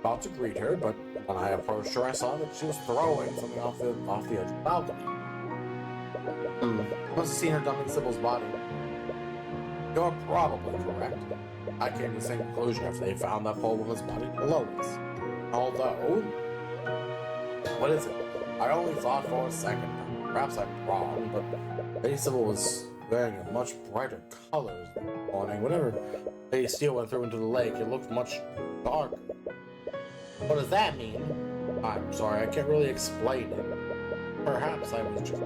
About to greet her, but when I approached her, I saw that she was throwing something off the edge of the balcony. Must have seen her dumping Sybil's body. You're probably correct. I came to the same conclusion after they found that poor woman's body below us. Although, what is it? I only thought for a second. Perhaps I'm wrong, but Lady Sybil was wearing a much brighter colors this morning. Whenever Lady Steelwind threw into the lake, it looked much darker. What does that mean? I'm sorry, I can't really explain it. Perhaps I was just...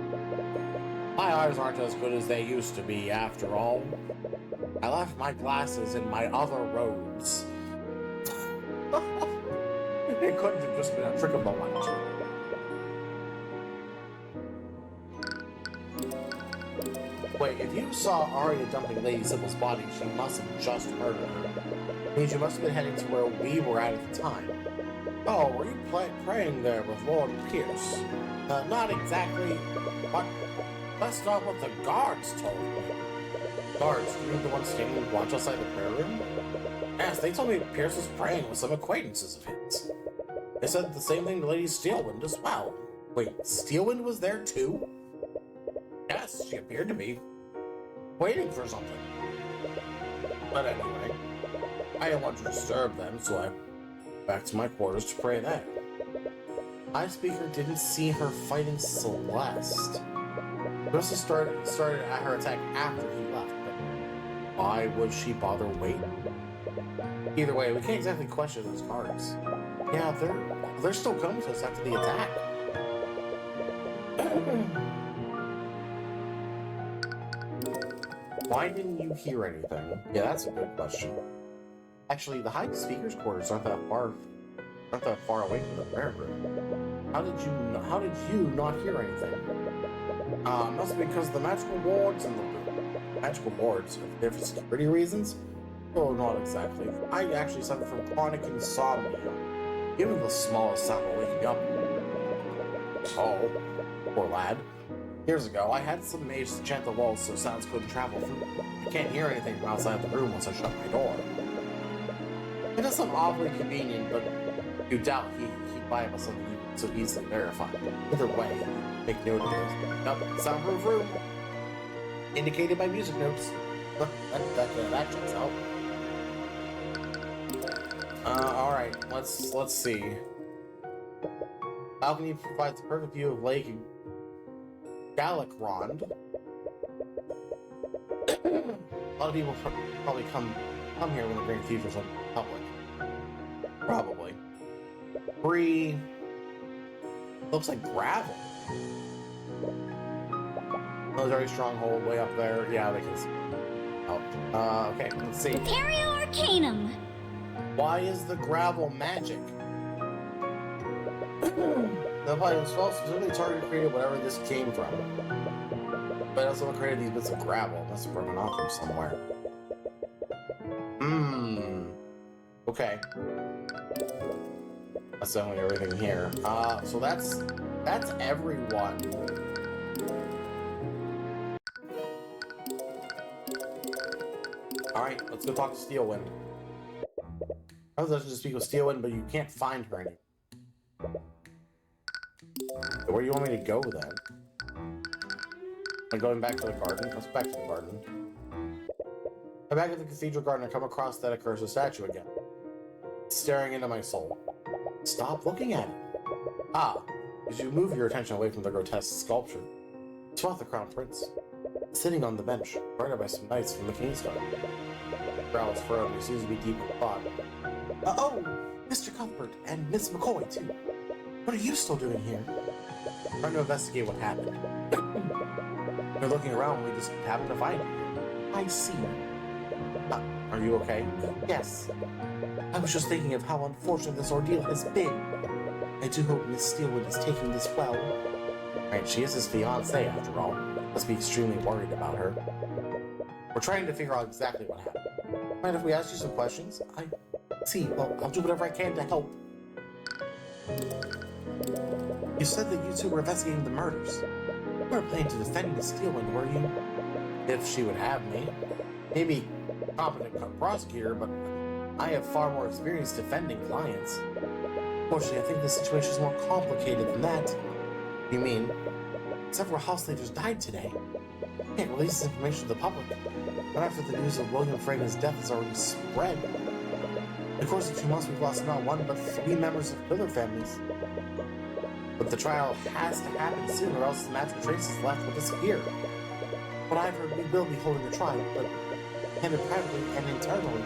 My eyes aren't as good as they used to be, after all. I left my glasses in my other robes. It couldn't have just been a trick of the light. Wait, if you saw Arya dumping Lady Sybil's body, she must have just murdered her. It means you must have been heading to where we were at the time. Oh, were you praying there with Lord Pierce? Not exactly. What? Let's start what the guards told me. Guards, you mean the ones standing watch outside the prayer room? Yes, they told me Pierce was praying with some acquaintances of his. They said the same thing to Lady Steelwind as well. Wait, Steelwind was there too? Yes, she appeared to be waiting for something. But anyway, I didn't want to disturb them, so I back to my quarters to pray there. High Speaker didn't see her fighting Celeste. He must have started at her attack after he left, but why would she bother waiting? Either way, we can't exactly question those cards. Yeah, they're still coming to us after the attack. Why didn't you hear anything? Yeah, that's a good question. Actually, the High Speaker's quarters aren't that far away from the prayer room. How did you not hear anything? Must be because of the magical wards in the room. Magical wards? They're for security reasons? Oh, not exactly. I actually suffer from chronic insomnia. Even the smallest sound will wake me up. Oh, poor lad. Years ago, I had some mages chant the walls so sounds couldn't travel through. I can't hear anything from outside the room once I shut my door. It does sound awfully convenient, but you doubt he'd buy us something so easily verified. Either way, make note of this. Nope, soundproof room. Indicated by music notes. that checks out. Alright, let's see. Balcony provides a perfect view of Lake Galakrond. A lot of people probably come here when the Grand Cathedral's on public. Probably. Free. Looks like gravel. Military stronghold way up there. Yeah, they can see. Oh. Okay, let's see. Ontario Arcanum. Why is the gravel magic? The player spell specifically targeted created whatever this came from. But also created these bits of gravel. Must have broken off from somewhere. Okay. That's definitely everything here. So that's everyone. Alright, let's go talk to Steelwind. I was actually to speak with Steelwind, but you can't find her anymore. Where do you want me to go then? I'm going back to the garden. Let's back to the garden. I'm back at the cathedral garden and come across that accursed statue again. It's staring into my soul. Stop looking at it. As you move your attention away from the grotesque sculpture, spot the crown prince, sitting on the bench, guarded by some knights from the King's Guard. Brow is furrowed and he seems to be deep in thought. Oh, Mr. Cuthbert and Miss McCoy too. What are you still doing here? Trying to investigate what happened. We're looking around when we just happened to find you. I see. Are you okay? Yes. I was just thinking of how unfortunate this ordeal has been. I do hope Miss Steelwood is taking this well. Right, she is his fiancée after all. Must be extremely worried about her. We're trying to figure out exactly what happened. Mind if we ask you some questions? I see. Well, I'll do whatever I can to help. You said that you two were investigating the murders. You weren't planning to defend Miss Steelwind, were you? If she would have me. Maybe competent prosecutor, but I have far more experience defending clients. Fortunately, I think the situation is more complicated than that. You mean? Several house leaders died today. You can't release this information to the public. Not after the news of William Fragan's death has already spread. In the course of 2 months, we've lost not one, but 3 members of pillar families. But the trial has to happen soon, or else the magical traces left will disappear. What I've heard, we will be holding a trial, but handed privately and internally.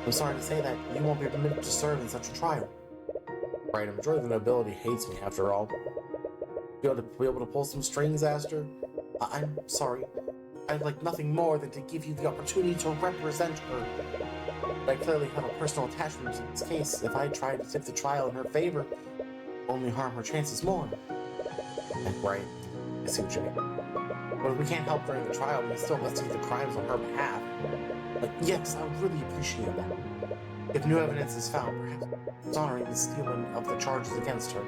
I'm sorry to say that you won't be permitted to serve in such a trial. Right, a majority of the nobility hates me, after all. Be able to pull some strings, Aster? I'm sorry. I'd like nothing more than to give you the opportunity to represent her. But I clearly have a personal attachment to this case. If I try to tip the trial in her favor, only harm her chances more. Right, I see what you mean. But if we can't help during the trial, we can still investigate the crimes on her behalf. Yes, I would really appreciate that. If new evidence is found, perhaps dishonoring the stealing of the charges against her.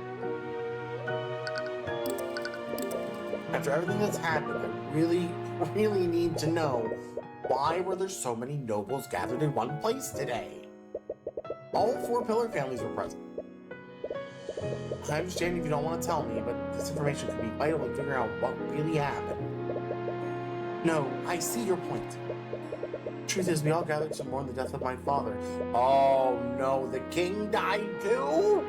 After everything that's happened, I really need to know, why were there so many nobles gathered in one place today? All 4 pillar families were present. I understand if you don't want to tell me, but this information could be vital in figuring out what really happened. No, I see your point. Truth is, we all gathered to mourn the death of my father. Oh no, the king died too?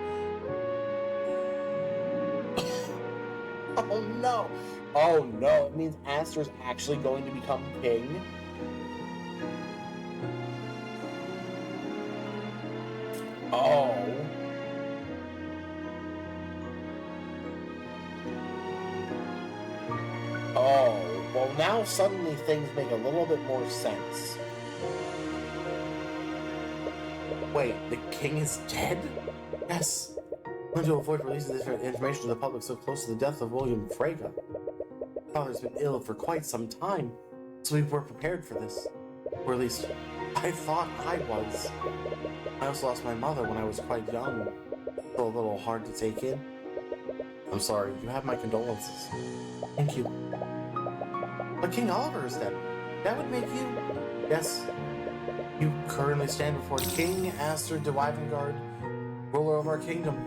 Oh no. Oh no, it means Aster's actually going to become king? Oh. Oh, well now suddenly things make a little bit more sense. Wait, the king is dead? Yes. I want to avoid releasing this information to the public so close to the death of William Frege. Father's been ill for quite some time, so we were prepared for this. Or at least, I thought I was. I also lost my mother when I was quite young. So a little hard to take in. I'm sorry, you have my condolences. Thank you. But King Oliver is dead. That would make you... Yes. You currently stand before King Aster de Wyvengard, ruler of our kingdom.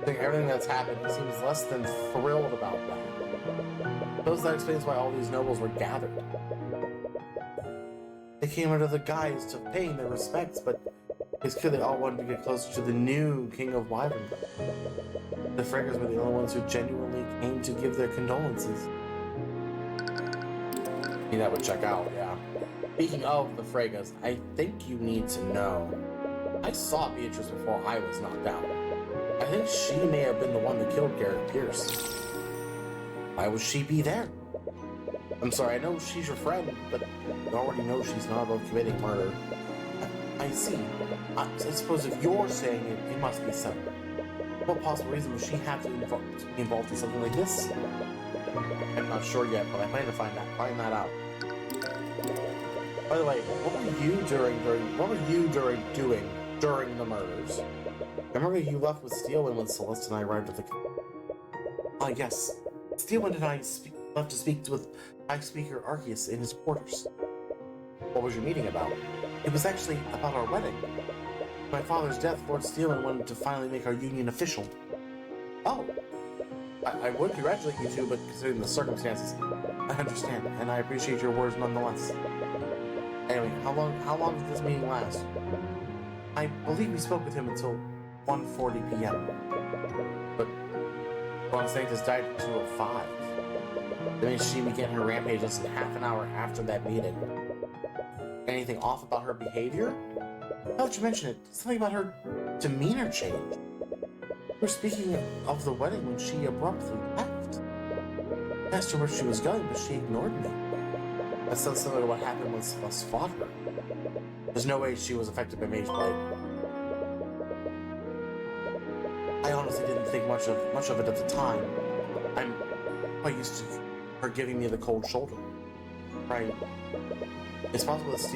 I think everything that's happened, he seems less than thrilled about that. Suppose that explains why all these nobles were gathered. They came under the guise of paying their respects, but it's clear they all wanted to get closer to the new King of Wyvengard. The Freges were the only ones who genuinely came to give their condolences. That would check out, yeah. Speaking of the Freges, I think you need to know. I saw Beatrice before I was knocked out. I think she may have been the one that killed Garrett Pierce. Why would she be there? I'm sorry, I know she's your friend, but you already know she's not above committing murder. I see. I suppose if you're saying it, it must be so. What possible reason would she have to be involved in something like this? I'm not sure yet, but I plan to find that out. By the way, what were you doing during the murders? I remember you left with Steelwind when Celeste and I arrived at the... yes. Steelwind and I left to speak with High Speaker Arceus in his quarters. What was your meeting about? It was actually about our wedding. My father's death, Lord Steelwind wanted to finally make our union official. Oh. I would congratulate you two, but considering the circumstances, I understand, and I appreciate your words nonetheless. Anyway, how long did this meeting last? I believe we spoke with him until 1:40 p.m. But Von Sanctus died at 2:05. That means she began her rampage less than half an hour after that meeting. Anything off about her behavior? Now that you mention it, something about her demeanor changed. We were speaking of the wedding when she abruptly left. I asked her where she was going, but she ignored me. That sounds similar to what happened when Celeste fought her. There's no way she was affected by Mage Blade. I honestly didn't think much of it at the time. I'm quite used to her giving me the cold shoulder. Right. It's possible that the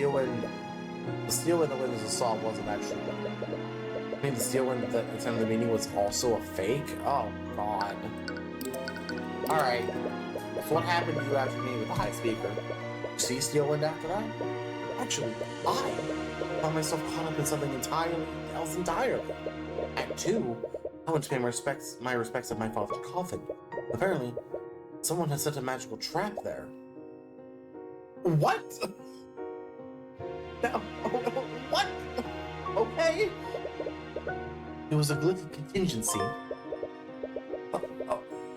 Steelwind that witnesses saw wasn't actually... I mean, the Steelwind that attended the meeting was also a fake? Oh, God. Alright. So what happened to you after meeting with the High Speaker? See Steelwind after that? Actually, I found myself caught up in something else entirely. At 2, I went to pay my respects at my father's coffin. Apparently, someone had set a magical trap there. What? No, what? Okay. It was a glitchy contingency.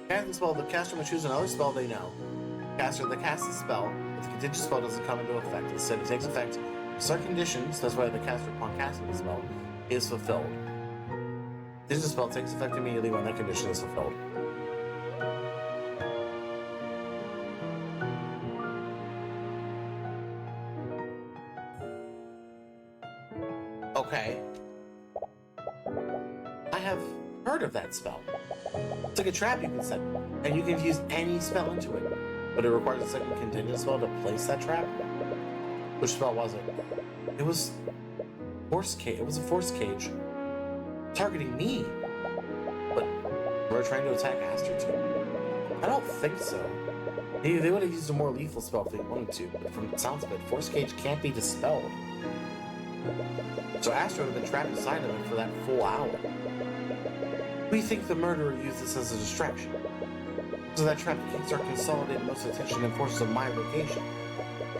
Cast the spell, the caster may choose another spell they know. Caster that casts the spell, but the contingent spell doesn't come into effect. Instead, it takes effect if certain conditions, that's why the caster upon casting the spell, is fulfilled. This spell takes effect immediately when that condition is fulfilled. Okay. I have heard of that spell. It's like a trap you can set, and you can fuse any spell into it. But it requires a second contingent spell to place that trap. Which spell was it? It was Force Cage. It was a Force Cage. Targeting me. But we're trying to attack Aster too. I don't think so. They would have used a more lethal spell if they wanted to, but from the sounds of it, Force Cage can't be dispelled. So Aster would have been trapped inside of it for that full hour. We think the murderer used this as a distraction. So that trap keeps our consolidated most attention and forces of my location.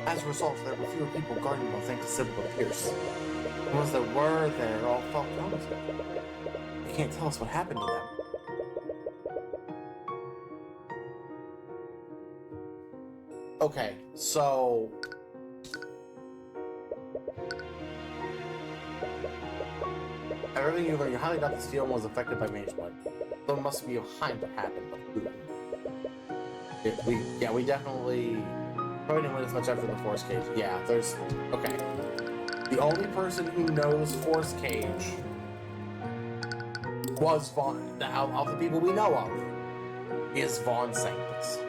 As a result, there were fewer people guarding while thanks to Sybil and Pierce. The ones that were there all felt promising. You can't tell us what happened to them. Okay, so... Everything you learn, you highly doubt that Steele was affected by mage blood. So it must be behind what happened, but who? We definitely... Probably didn't win as much after the Force Cage. Yeah, there's... Okay. The only person who knows Force Cage was Vaughn... Of the people we know of, is Vaughn Sanctus.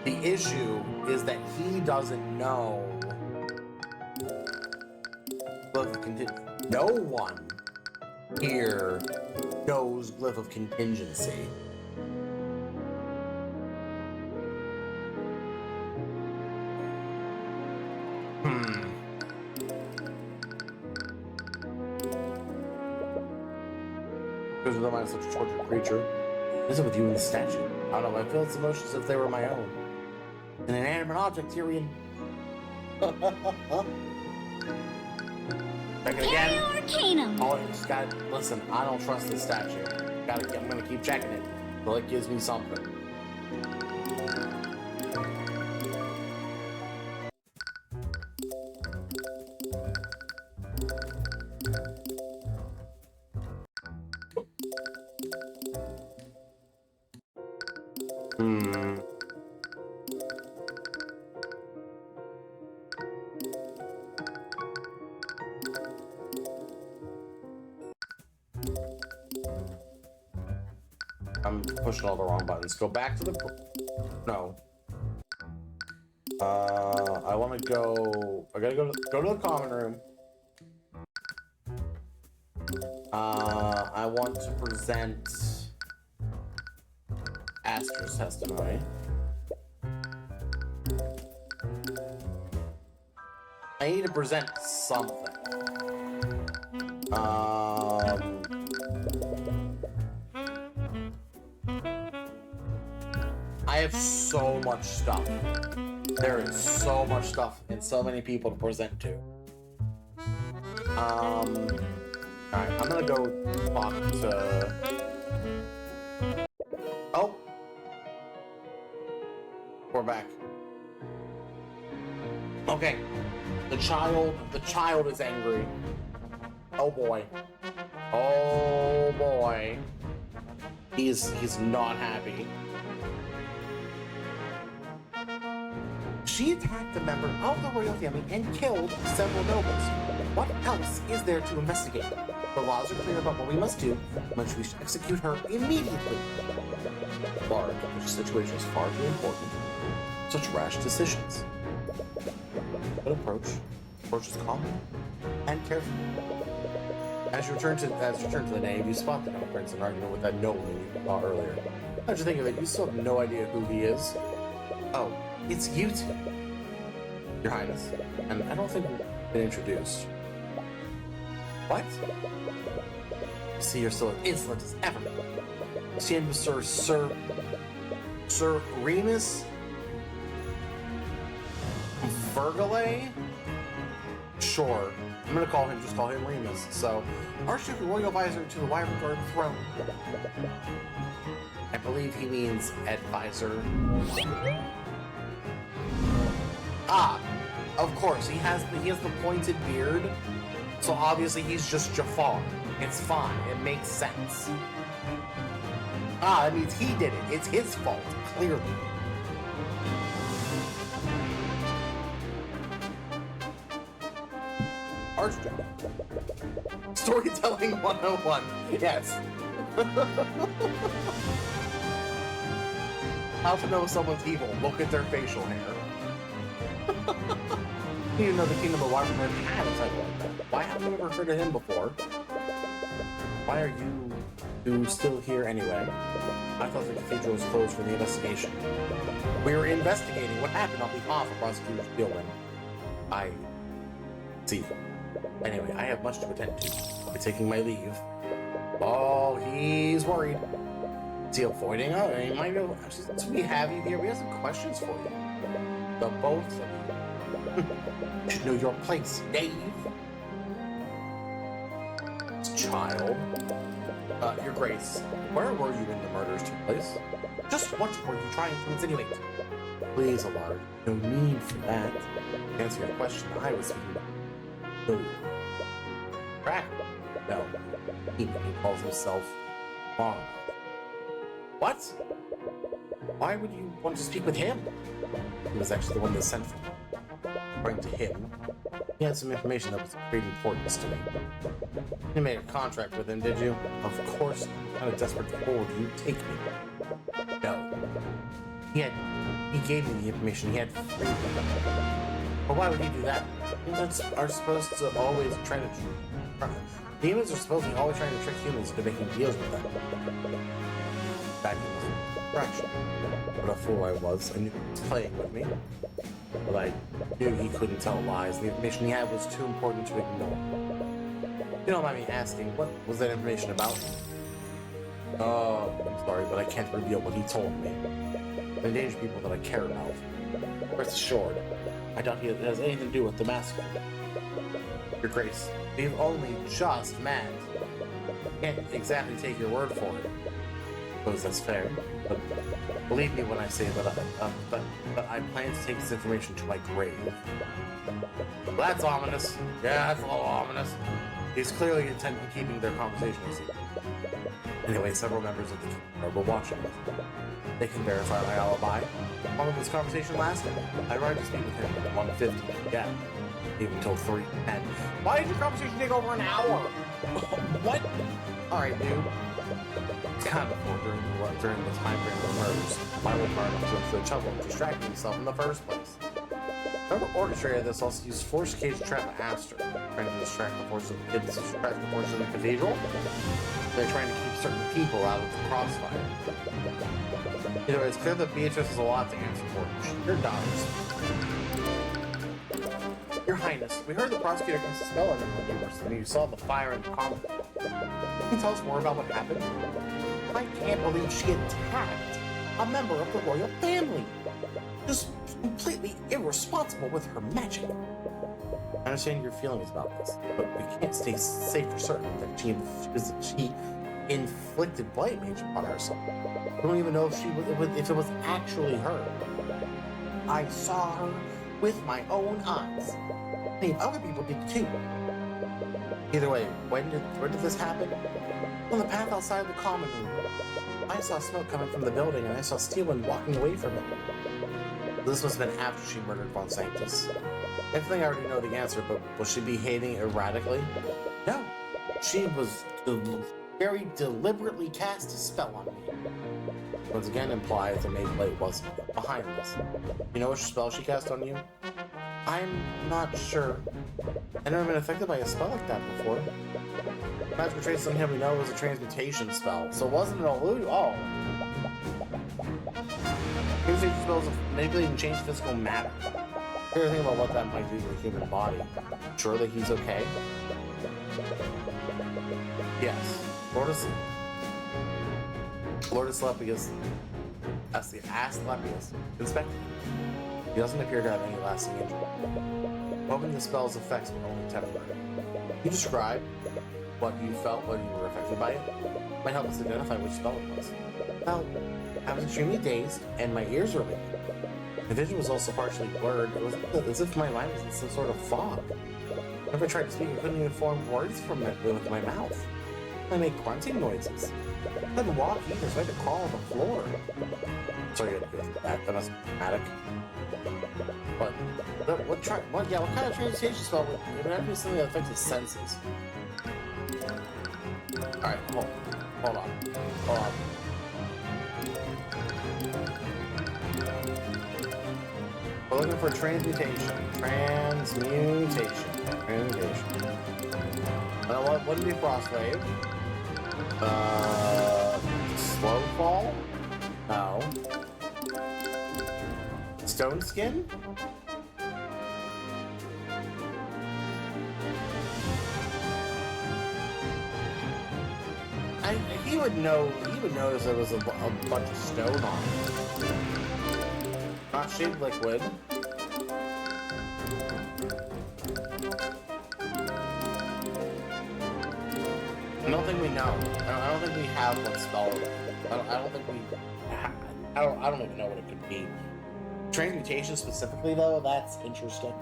The issue is that he doesn't know... No one here knows Glyph of Contingency. Because of the mind of such a tortured creature. What is it with you and the statue? I don't know, I feel its emotions as if they were my own. An inanimate object, Tyrion. Check it again. Arcanum. Oh, you just gotta listen. I don't trust this statue. I'm gonna keep checking it until it gives me something. I'm pushing all the wrong buttons. Go back to the... No. I want to go... I gotta go to the common room. I want to present Aster's testimony. I need to present something. I have so much stuff. There is so much stuff and so many people to present to. Alright, I'm gonna go talk to... Oh! We're back. Okay. The child is angry. Oh boy. Oh boy. He's not happy. She attacked a member of the royal family and killed several nobles. What else is there to investigate? The laws are clear about what we must do, which we should execute her immediately. Large, which situation is far too important. Such rash decisions. Good approach. Approach is calm and careful. As you return to the nave, you spot the young prince in argument with that nobleman you saw earlier. How'd you think of it? You still have no idea who he is. Oh, it's you two, Your Highness. And I don't think we've been introduced. What? You see, you're still as insolent as ever. Stand with Sir Remus Vergale? Sure. I'm gonna just call him Remus. So, Archduke Royal Advisor to the Wyvern Guard throne. I believe he means advisor. Ah, of course, he has the pointed beard, so obviously he's just Jafar. It's fine, it makes sense. Ah, that means he did it. It's his fault, clearly. Archduke. Storytelling 101. Yes. How to know someone's evil? Look at their facial hair. You didn't know the Kingdom of Wyvern had a title like that. Why haven't we ever heard of him before? Why are you still here anyway? I thought the cathedral was closed for the investigation. We were investigating what happened on behalf of Prosecutor Spielman. I see. Anyway, I have much to attend to. I'll be taking my leave. Oh, he's worried. Is he avoiding us? He might go. Since we have you here, we have some questions for you. The both of you. You should know your place, Dave. Child. Your Grace, where were you when the murders took place? Just what were you trying to insinuate? Please, Allard, no need for that. To answer your question, I was being... Crack? No. He calls himself Mara. What? Why would you want to speak with him? He was actually the one that sent for me. According to him, he had some information that was of great importance to me. You made a contract with him, did you? Of course. What kind of desperate fool would you take me? No. He gave me the information he had freely. But why would he do that? Humans are supposed to always try to... Demons are supposed to be always trying to trick humans into making deals with them. That was fraction. What a fool I was. I knew he was playing with me. But I knew he couldn't tell lies. The information he had was too important to ignore. You don't mind me asking, what was that information about? I'm sorry, but I can't reveal what he told me. It endangers people that I care about. Rest assured, I doubt it has anything to do with the massacre. Your Grace, we've only just met. Can't exactly take your word for it. Suppose that's fair, but believe me when I say that I plan to take this information to my grave. Well, that's ominous. Yeah, that's a little ominous. He's clearly intent on keeping their conversation a secret. Anyway, several members of the community were watching us. They can verify my alibi. How long did this conversation last? I arrived to speak with him at 1:50. Yeah, even until 3:10. Why did your conversation take over an hour? What? Alright, dude. It's kind of poor during the time frame of the murders. Why would Martin look for the trouble and distract himself in the first place? Whoever orchestrated this also used force cage to trap Aster, trying to distract the forces of the kids, distract the forces of the cathedral. They're trying to keep certain people out of the crossfire. Either way, it's clear that Beatrice has a lot to answer for. Your daughters. Your Highness, we heard the prosecutor cast a spell on the universe, and you saw the fire in the comet. Can you tell us more about what happened? I can't believe she attacked a member of the royal family. Just completely irresponsible with her magic. I understand your feelings about this, but we can't say for certain that she inflicted blight mage upon herself. We don't even know if it was actually her. I saw her with my own eyes. I mean, other people did too. Either way, when did this happen? On the path outside the common room. I saw smoke coming from the building, and I saw Steelman walking away from it. This must have been after she murdered Von Sanctus. I think I already know the answer, but was she behaving erratically? No. She was very deliberately cast a spell on me. Once again implies that Maid Blade was behind this. You know which spell she cast on you? I'm not sure. I've never been affected by a spell like that before. Magical trace on him we know was a transmutation spell, so it wasn't an illusion. Oh. Transmutation spells manipulate and change physical matter. Hear think about what that might do to the human body. Sure that he's okay? Yes. Lourdes Lepius. That's the Asclepius. Inspected. He doesn't appear to have any lasting injury. Hoping the spell's effects were only temporary. You describe what you felt when you were affected by it. Might help us identify which spell it was. Well, I was extremely dazed, and my ears were ringing. The vision was also partially blurred. It was as if my mind was in some sort of fog. Whenever I tried to speak, I couldn't even form words from it with my mouth. I made grunting noises. I couldn't walk either, so I had to crawl on the floor. Sorry, that must be dramatic. But what kind of transmutation spell would have to be something that affects his senses? Alright, hold on. We're looking for transmutation. What would be frostwave? Slow fall? No. Stone skin? He would notice there was a bunch of stone on it. Not shaped liquid. I don't think we know. I don't think we have what spell. I don't think we. I don't even know what it could be. Transmutation specifically, though, that's interesting.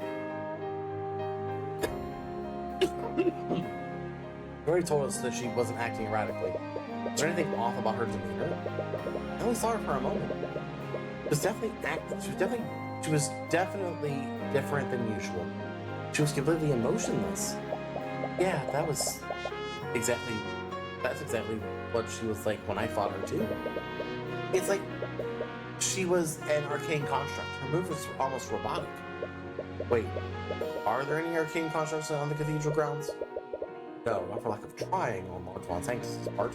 You already told us that she wasn't acting erratically. Is there anything off about her demeanor? I only saw her for a moment. She was definitely She was definitely different than usual. She was completely emotionless. Yeah, that's exactly what she was like when I fought her too. It's like she was an arcane construct. Her movements were almost robotic. Wait, are there any arcane constructs on the cathedral grounds? No, not for lack of trying on Lord Von Tanks' part.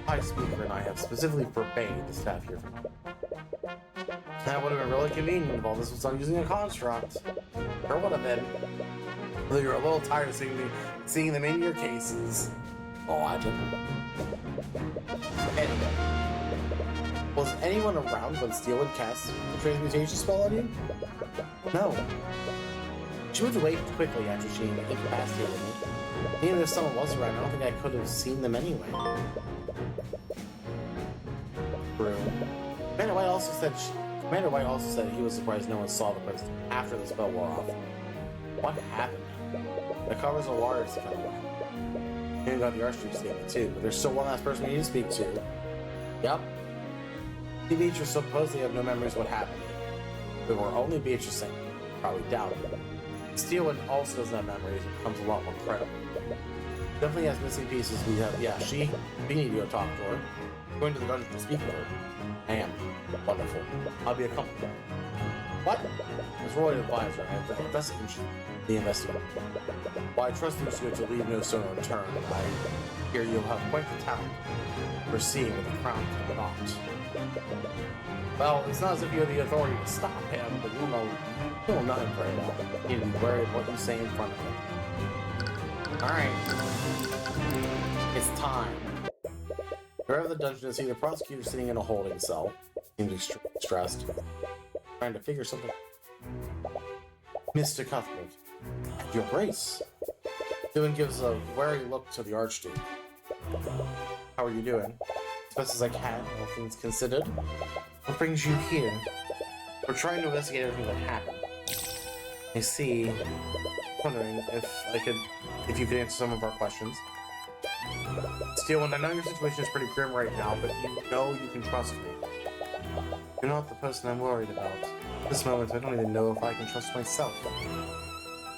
High Speaker and I have specifically forbade the staff here. That would have been really convenient if all this was done using a construct. Or would have been. Though you're a little tired of seeing them in your cases. Oh, I didn't. Anyway. Was anyone around when Steel had cast the transmutation spell on you? No. She moved away quickly after she incapacitated me. Even if someone was around, I don't think I could have seen them anyway. True. Commander White also said he was surprised no one saw the prince after the spell wore off. What happened? The covers are large, kind of way. You got the Archduke's statement too, but there's still one last person we need to speak to. Yep. The Beatrice supposedly have no memories of what happened. If it were only Beatrice saying, probably doubt it. Steelwood also doesn't have memories, it becomes a lot more credible. Definitely has missing pieces. We need to go talk to her. Going to the dungeon to speak to her. I am. Wonderful. I'll be accompanied. What? As royal advisor, I have investigated the investigator. While I trust you to leave no stone unturned, I hear you'll have quite the talent for seeing what the crown cannot. Well, it's not as if you have the authority to stop him, but you will know him very well. You need to be wary of what you say in front of him. Alright. It's time. Wherever the dungeon is, see the prosecutor sitting in a holding cell. Seems stressed. Trying to figure something. Mr. Cuthbert, at your grace. Dylan gives a wary look to the Archduke. How are you doing? As best as I can, all things considered. What brings you here? We're trying to investigate everything that happened. I see. Wondering if you could answer some of our questions. Steelwind, I know your situation is pretty grim right now, but you know you can trust me. You're not the person I'm worried about. At this moment, I don't even know if I can trust myself.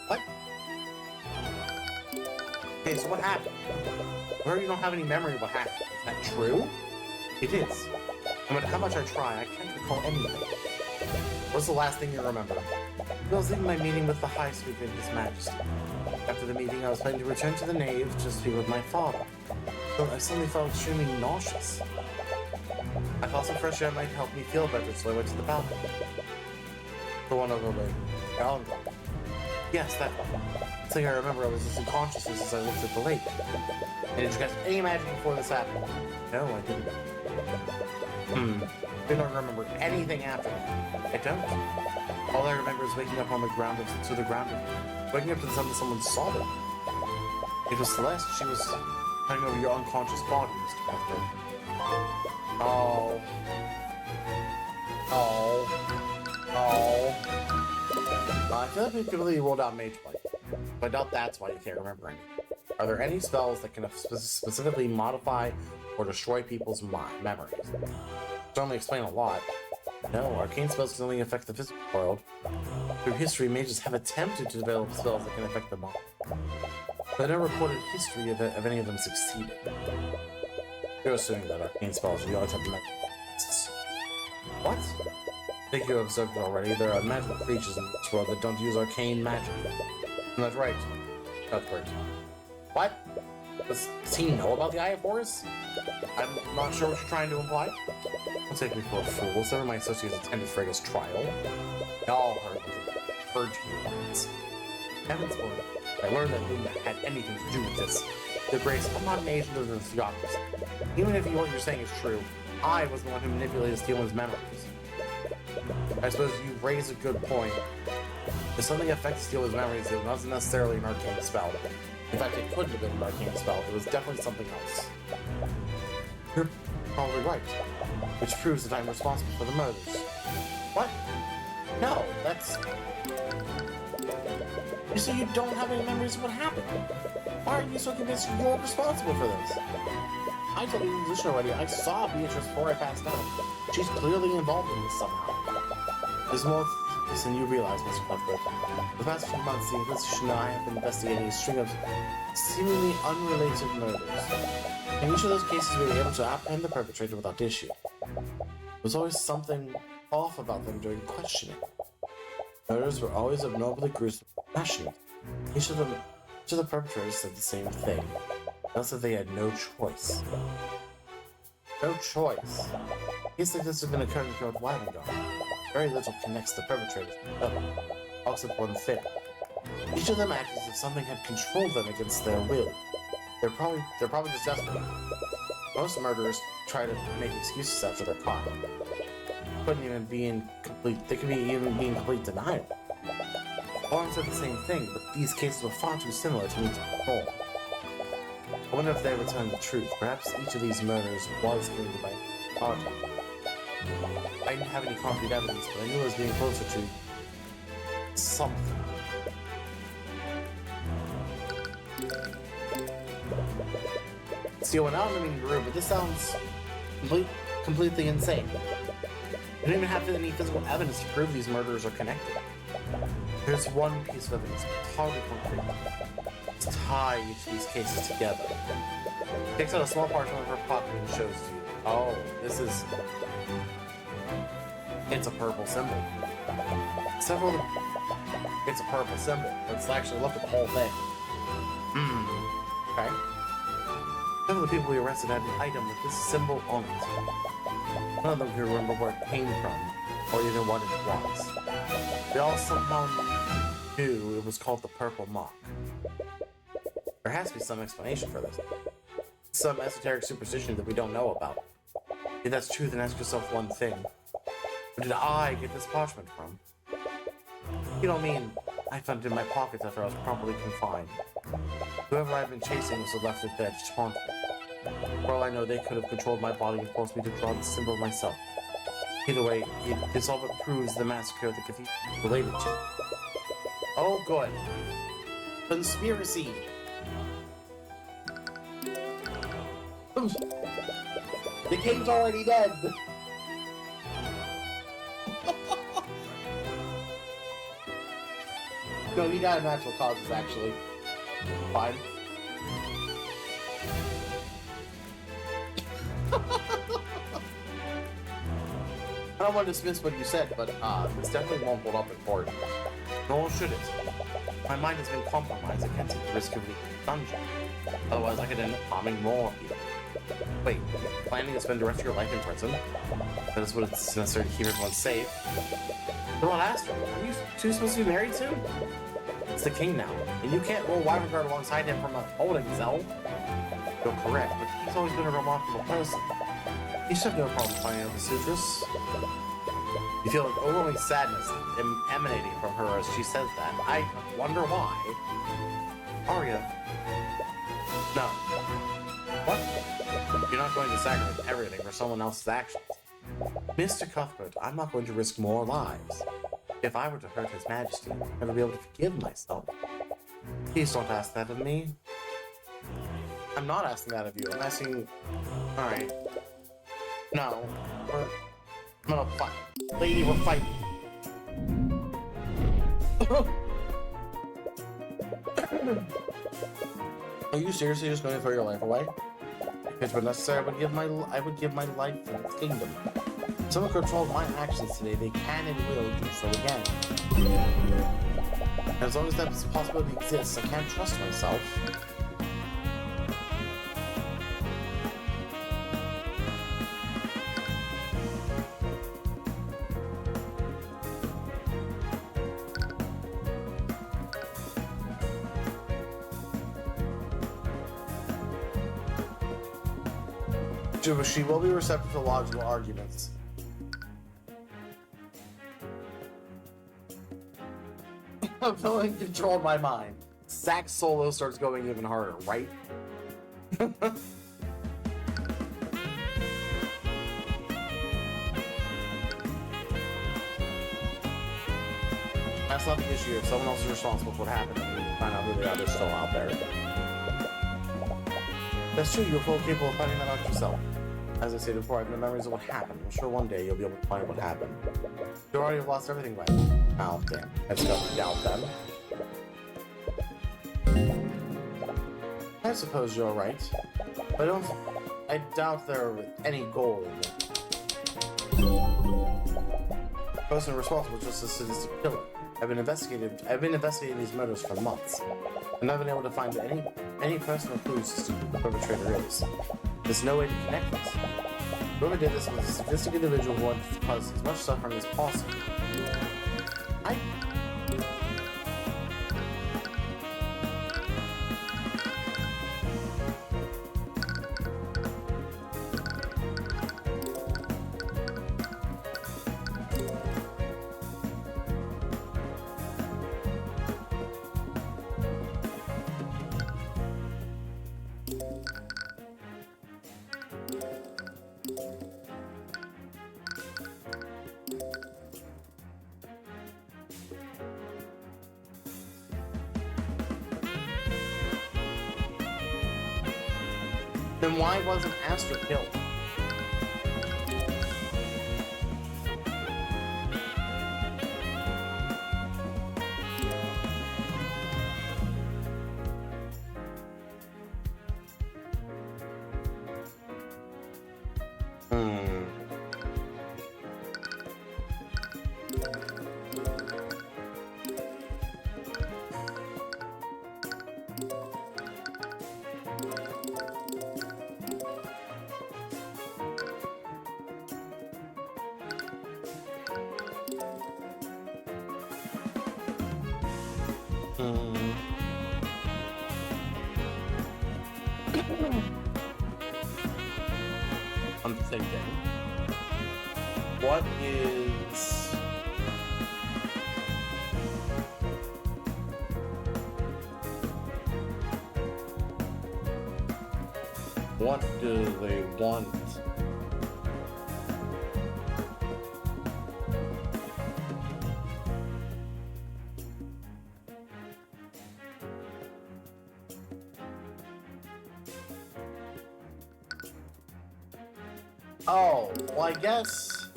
What? Okay, so what happened? Where you don't have any memory of what happened. Is that true? It is. No matter how much I try, I can't recall anything. What's the last thing you remember? I was leaving my meeting with the High Speaker and His Majesty. After the meeting, I was planning to return to the nave just to be with my father. But I suddenly felt extremely nauseous. I thought some fresh air might help me feel better, so I went to the balcony. The one overlooking Allen. Yes, that one. It's like I remember I was losing consciousness as I looked at the lake. And did you guys any magic before this happened? No, I didn't. I don't remember anything after that. I don't. All I remember is waking up on the ground waking up to the sound that someone saw me. It was Celeste. She was turning over your unconscious body, Mr. Cuthbert. Oh. I feel like we completely rolled out Mage Bite, but I doubt that's why you can't remember anything. Are there any spells that can specifically modify or destroy people's memories? Certainly explain a lot. No, arcane spells can only affect the physical world. Through history, mages have attempted to develop spells that can affect the mind. But no recorded history of any of them succeeded. You're assuming that arcane spells are the only type of magic. What? I think you have observed it already. There are magical creatures in this world that don't use arcane magic. And that's right, Cuthbert. What? Does he know about the Eye of Horus? I'm not sure what you're trying to imply. Don't take me for a fool. Some of my associates attended Frega's trial. They all heard you once. Heaven's word. I learned that Luna had anything to do with this. The Grace, I'm not an agent of the theocracy. Even if what you're saying is true, I was the one who manipulated Steelman's memories. I suppose you raise a good point. If something affects Steel's memories, it wasn't necessarily an arcane spell. In fact, it couldn't have been an arcane spell. It was definitely something else. You're probably right. Which proves that I'm responsible for the murders. What? No, that's... You say you don't have any memories of what happened. Why are you so convinced you're responsible for this? I told you in position already, I saw Beatrice before I passed out. She's clearly involved in this somehow. There's more to this than you realize, Mr. Cuthbert. For the past few months, the Inquisition and I have been investigating a string of seemingly unrelated murders. In each of those cases, we were able to apprehend the perpetrator without issue. There was always something off about them during questioning. Murders were always abnormally gruesome and passionate. Each of the perpetrators said the same thing. Thus that they had no choice. No choice. Cases like this have been occurring throughout Wyvern. Very little connects the perpetrators to the other, except one thing. Each of them acted as if something had controlled them against their will. They're probably just desperate. Most murderers try to make excuses after they're caught. They could even be in complete denial. Owen said the same thing, but these cases were far too similar to me to control. I wonder if they were telling the truth. Perhaps each of these murders was committed by a party. I didn't have any concrete evidence, but I knew I was getting closer to something. See, well, now I'm in the room, but this sounds completely insane. I don't even have any physical evidence to prove these murders are connected. There's one piece of evidence, hardly concrete. Let's tie each of these cases together. She takes out a small parchment from her pocket and shows you. Oh, this is... It's a purple symbol. Several of them... It's a purple symbol. Let's actually look at the whole thing. Okay. Some of the people we arrested had an item with this symbol on it. None of them could remember where it came from, or even what it was. They all somehow knew it was called the Purple Mock. There has to be some explanation for this. Some esoteric superstition that we don't know about. If that's true, then ask yourself one thing. Where did I get this parchment from? You don't mean I found it in my pockets after I was properly confined. Whoever I've been chasing was left it there to taunt me. For all I know, they could have controlled my body and forced me to draw the symbol myself. Either way, this all but proves the massacre the cathedral is related to. Oh, good. Conspiracy! The king's already dead! No, he died of natural causes, actually. Fine. I don't want to dismiss what you said, but this definitely won't hold up in court. Nor should it. My mind has been compromised. I can't take the risk of leaving the dungeon. Otherwise, I could end up harming more people. Wait, planning to spend the rest of your life in prison? That is what it's necessary to keep everyone safe. So what asked her? Are you two supposed to be married soon? It's the king now, and you can't roll Wyvern Guard alongside him from a holding cell. You're correct, but he's always been a remarkable person. You should have no problem finding out the sutress. You feel an overwhelming sadness emanating from her as she says that. I wonder why. Arya. No. What? You're not going to sacrifice everything for someone else's actions. Mr. Cuthbert, I'm not going to risk more lives. If I were to hurt His Majesty, I'd never be able to forgive myself. Please don't ask that of me. I'm not asking that of you. I'm asking... Alright. No. I'm gonna fight. Lady, we're fighting. Are you seriously just going to throw your life away? If it were necessary, I would give my life for the kingdom. If someone controlled my actions today, they can and will do so again. And as long as that possibility exists, I can't trust myself. She will be receptive to logical arguments. A villain controlled my mind. Zack Solo starts going even harder, right? That's not the issue. If someone else is responsible for what happened, and you find out who they are, they're still out there. That's true, you're fully capable of finding that out yourself. As I said before, I have no memories of what happened. I'm sure one day you'll be able to find what happened. You already have lost everything by now. Oh, damn. That's got doubt then. I suppose you're right. But I doubt there are any goal in it. The person responsible is just a sadistic killer. I've been investigating these murders for months, and I've been able to find any personal clues as to who the perpetrator is. There's no way to connect this. Whoever did this was a sadistic individual who wanted to cause as much suffering as possible. Then why wasn't Astor killed? I'm thinking, what do they want? Oh, well, I guess.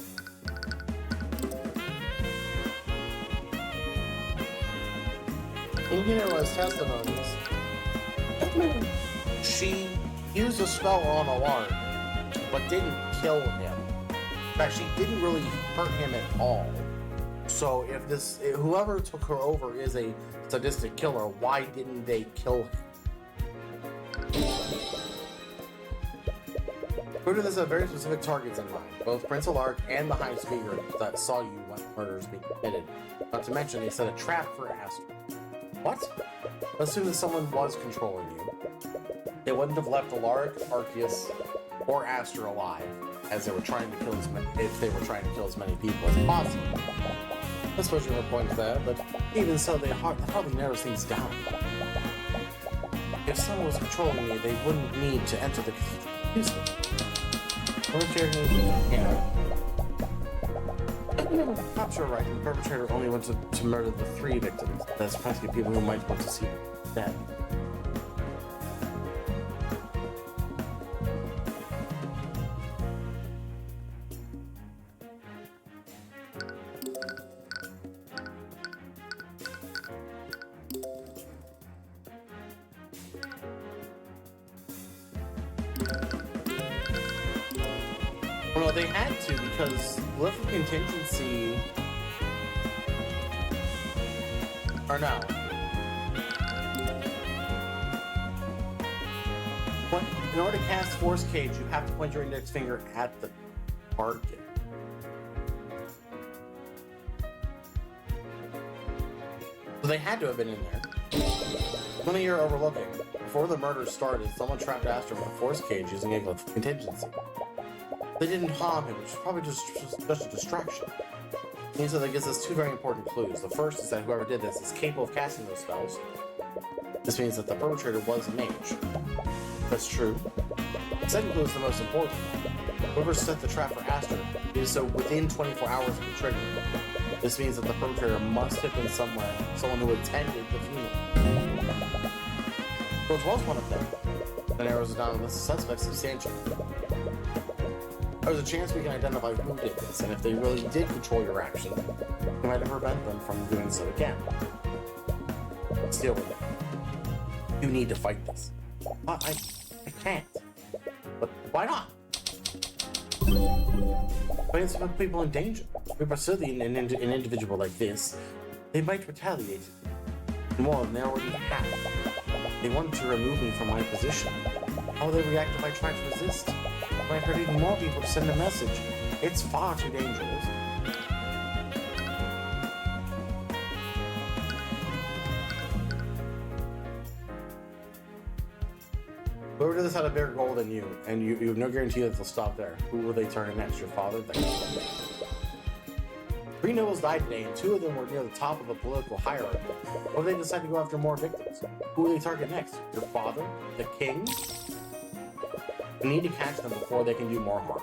Looking at Rose testimonies, she used a spell on Alarm, but didn't kill him. In fact, she didn't really hurt him at all. So if whoever took her over is a sadistic killer, why didn't they kill him? Who has very specific targets in mind, both Prince Alark and the High Speaker that saw you when murders being committed. Not to mention, they set a trap for Astor. What? Assume that someone was controlling you. They wouldn't have left Alark, Arceus, or Astor alive, as they were trying to kill if they were trying to kill as many people as possible. I suppose you have a point to that, but even so, that hardly narrows things down. If someone was controlling me, they wouldn't need to enter the cathedral. Perhaps you're right. The perpetrator only went to murder the 3 victims. That's practically people who might want to see dead. Well, they had to, because left for contingency... Or no. But in order to cast Force Cage, you have to point your index finger at the target. So they had to have been in there. Something you're overlooking. Before the murder started, someone trapped Astor with a Force Cage using a contingency. They didn't harm him, which was probably just a distraction. And so that gives us two very important clues. The first is that whoever did this is capable of casting those spells. This means that the perpetrator was a mage. That's true. The second clue is the most important. Whoever set the trap for Aster did so within 24 hours of the trigger. This means that the perpetrator must have been someone who attended the funeral. Which was one of them. That narrows it down to the suspects substantially. There's a chance we can identify who did this, and if they really did control your action, we might have prevent them from doing so again. Still, you need to fight this. I can't. But why not? But it's put people in danger. If we pursue an individual like this, they might retaliate more than they already have. They want to remove me from my position. How will they react if I try to resist? It might hurt even more people to send a message. It's far too dangerous. Whoever did this had a bigger goal than you, and you have no guarantee that they'll stop there. Who will they turn next? Your father? Three nobles died today, and two of them were near the top of a political hierarchy. What if they decide to go after more victims? Who will they target next? Your father? The king? You need to catch them before they can do more harm.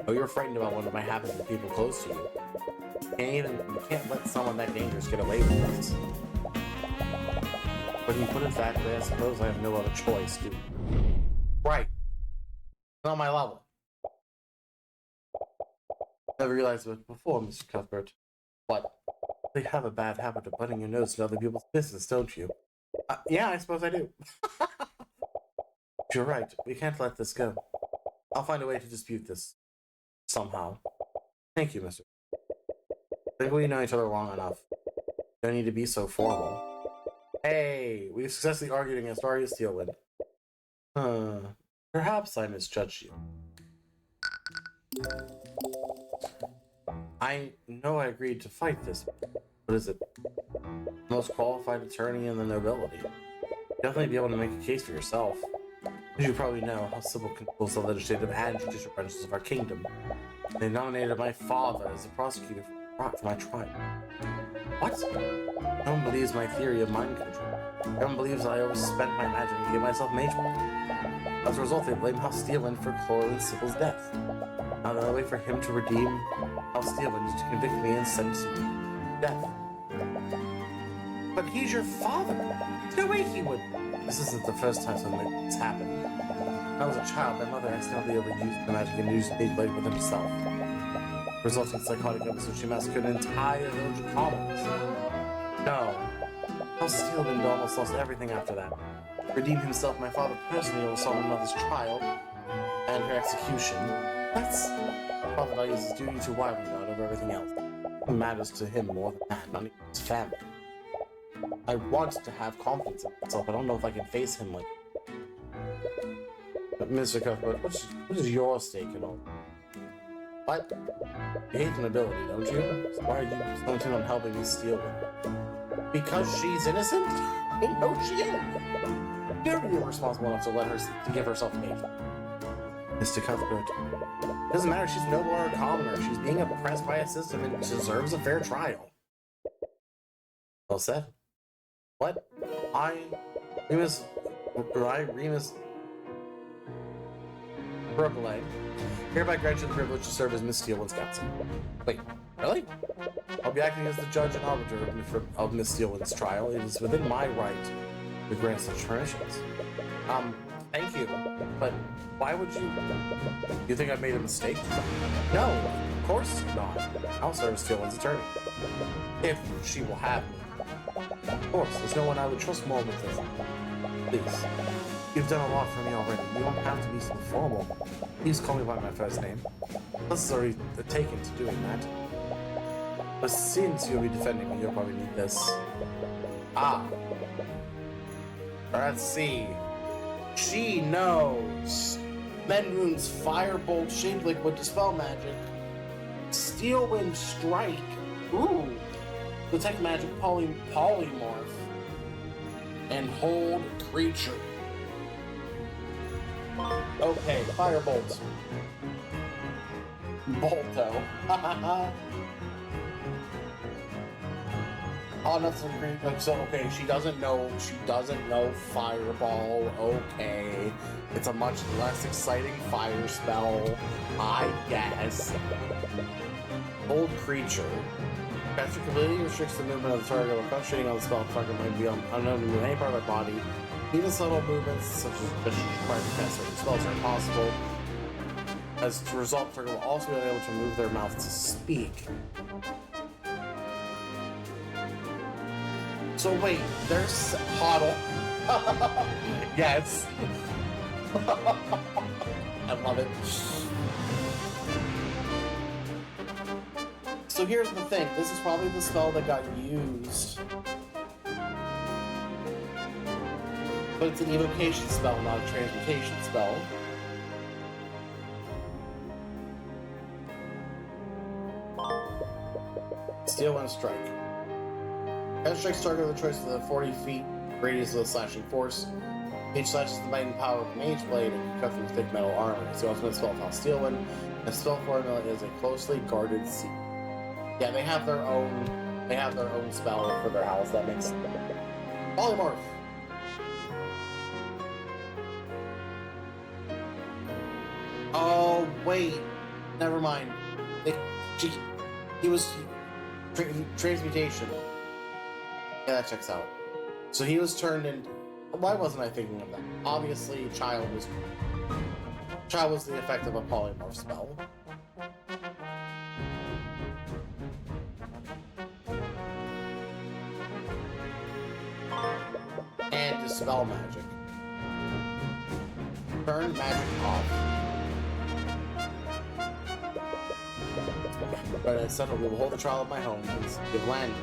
Oh, you're frightened about what might happen to people close to you. You can't let someone that dangerous get away with this. When you put it that way, I suppose I have no other choice, dude. Right. Not my level. Never realized it before, Mr. Cuthbert. What? They have a bad habit of butting your nose to other people's business, don't you? Yeah, I suppose I do. You're right. We can't let this go. I'll find a way to dispute this. Somehow. Thank you, Mr. I think we know each other long enough. Don't need to be so formal. Hey, we've successfully argued against Arya Steelwind. Perhaps I misjudged you. I know I agreed to fight this. What is it? Most qualified attorney in the nobility. You'll definitely be able to make a case for yourself. As you probably know, how civil controls the legislative and judicial branches of our kingdom. They nominated my father as the prosecutor for my trial. What? No one believes my theory of mind control. Everyone believes I overspent my magic and gave myself mage blood. As a result, they blame House Steelwind for Coral and Sybil's death. Now they'll wait for him to redeem House Steelwind to convict me and sentence me to death. But he's your father. There's no way he would. This isn't the first time something like this happened. When I was a child, my mother accidentally overused the magic and used mage blade with himself. Resulting in psychotic episode, she massacred an entire village of commoners. No. House Steelwind almost lost everything after that. To redeem himself, my father personally oversaw my mother's trial and her execution. That's father values his duty to Wildegard over everything else. It matters to him more than that, not even his family. I want to have confidence in myself, but I don't know if I can face him like. But Mr. Cuthbert, what is your stake in all? What? You hate the nobility, don't you? So why are you so intent on helping me steal one? Because she's innocent? I know she is. You're responsible enough to give herself a name. Mr. Cuthbert, it doesn't matter. She's no more a commoner. She's being oppressed by a system and deserves a fair trial. Well said. What? Remus Brooklyn, hereby grant you the privilege to serve as Miss Steelwind's counsel. Wait, really? I'll be acting as the judge and arbiter of Miss Steelwind's trial. It is within my right to grant such permissions. Thank you, but why would you? You think I made a mistake? No, of course not. I'll serve as Steelwind's attorney. If she will have me. Of course, there's no one I would trust more with this. Please. You've done a lot for me already. You don't have to be so formal. Please call me by my first name. This is already taken to doing that. But since you'll be defending me, you'll probably need this. Let's see. She knows. Menrune's Firebolt shaped liquid dispel magic. Steelwind Strike. Ooh. Detect magic polymorph. And hold creature. Okay, Firebolt. Bolto. Oh, that's some great. Like, so okay, she doesn't know fireball. Okay, it's a much less exciting fire spell, I guess. Old creature. Caster completely restricts the movement of the target while concentrating on the spell. The target might be unknown to move any part of their body. Even subtle movements such as required to cast certain spells are impossible. As a result, the target will also be able to move their mouth to speak. So wait, there's Huddle. Yes. I love it. So here's the thing. This is probably the spell that got used. But it's an evocation spell, not a transmutation spell. Steel and Strike. As strikes target with a choice of the 40 feet radius of the slashing force. Each slashes the might and power of a mage blade and can cut through thick metal armor. It's the ultimate spell called Steel Wind. The spell formula is a closely guarded secret. Yeah, they have their own spell for their house. That makes sense. Polymorph. Oh wait, never mind. He was transmutation. Yeah, that checks out. So he was turned into. Why wasn't I thinking of that? Obviously, Child was the effect of a polymorph spell. And dispel magic. Turn magic off. But instead, we will hold the trial of my home and give land.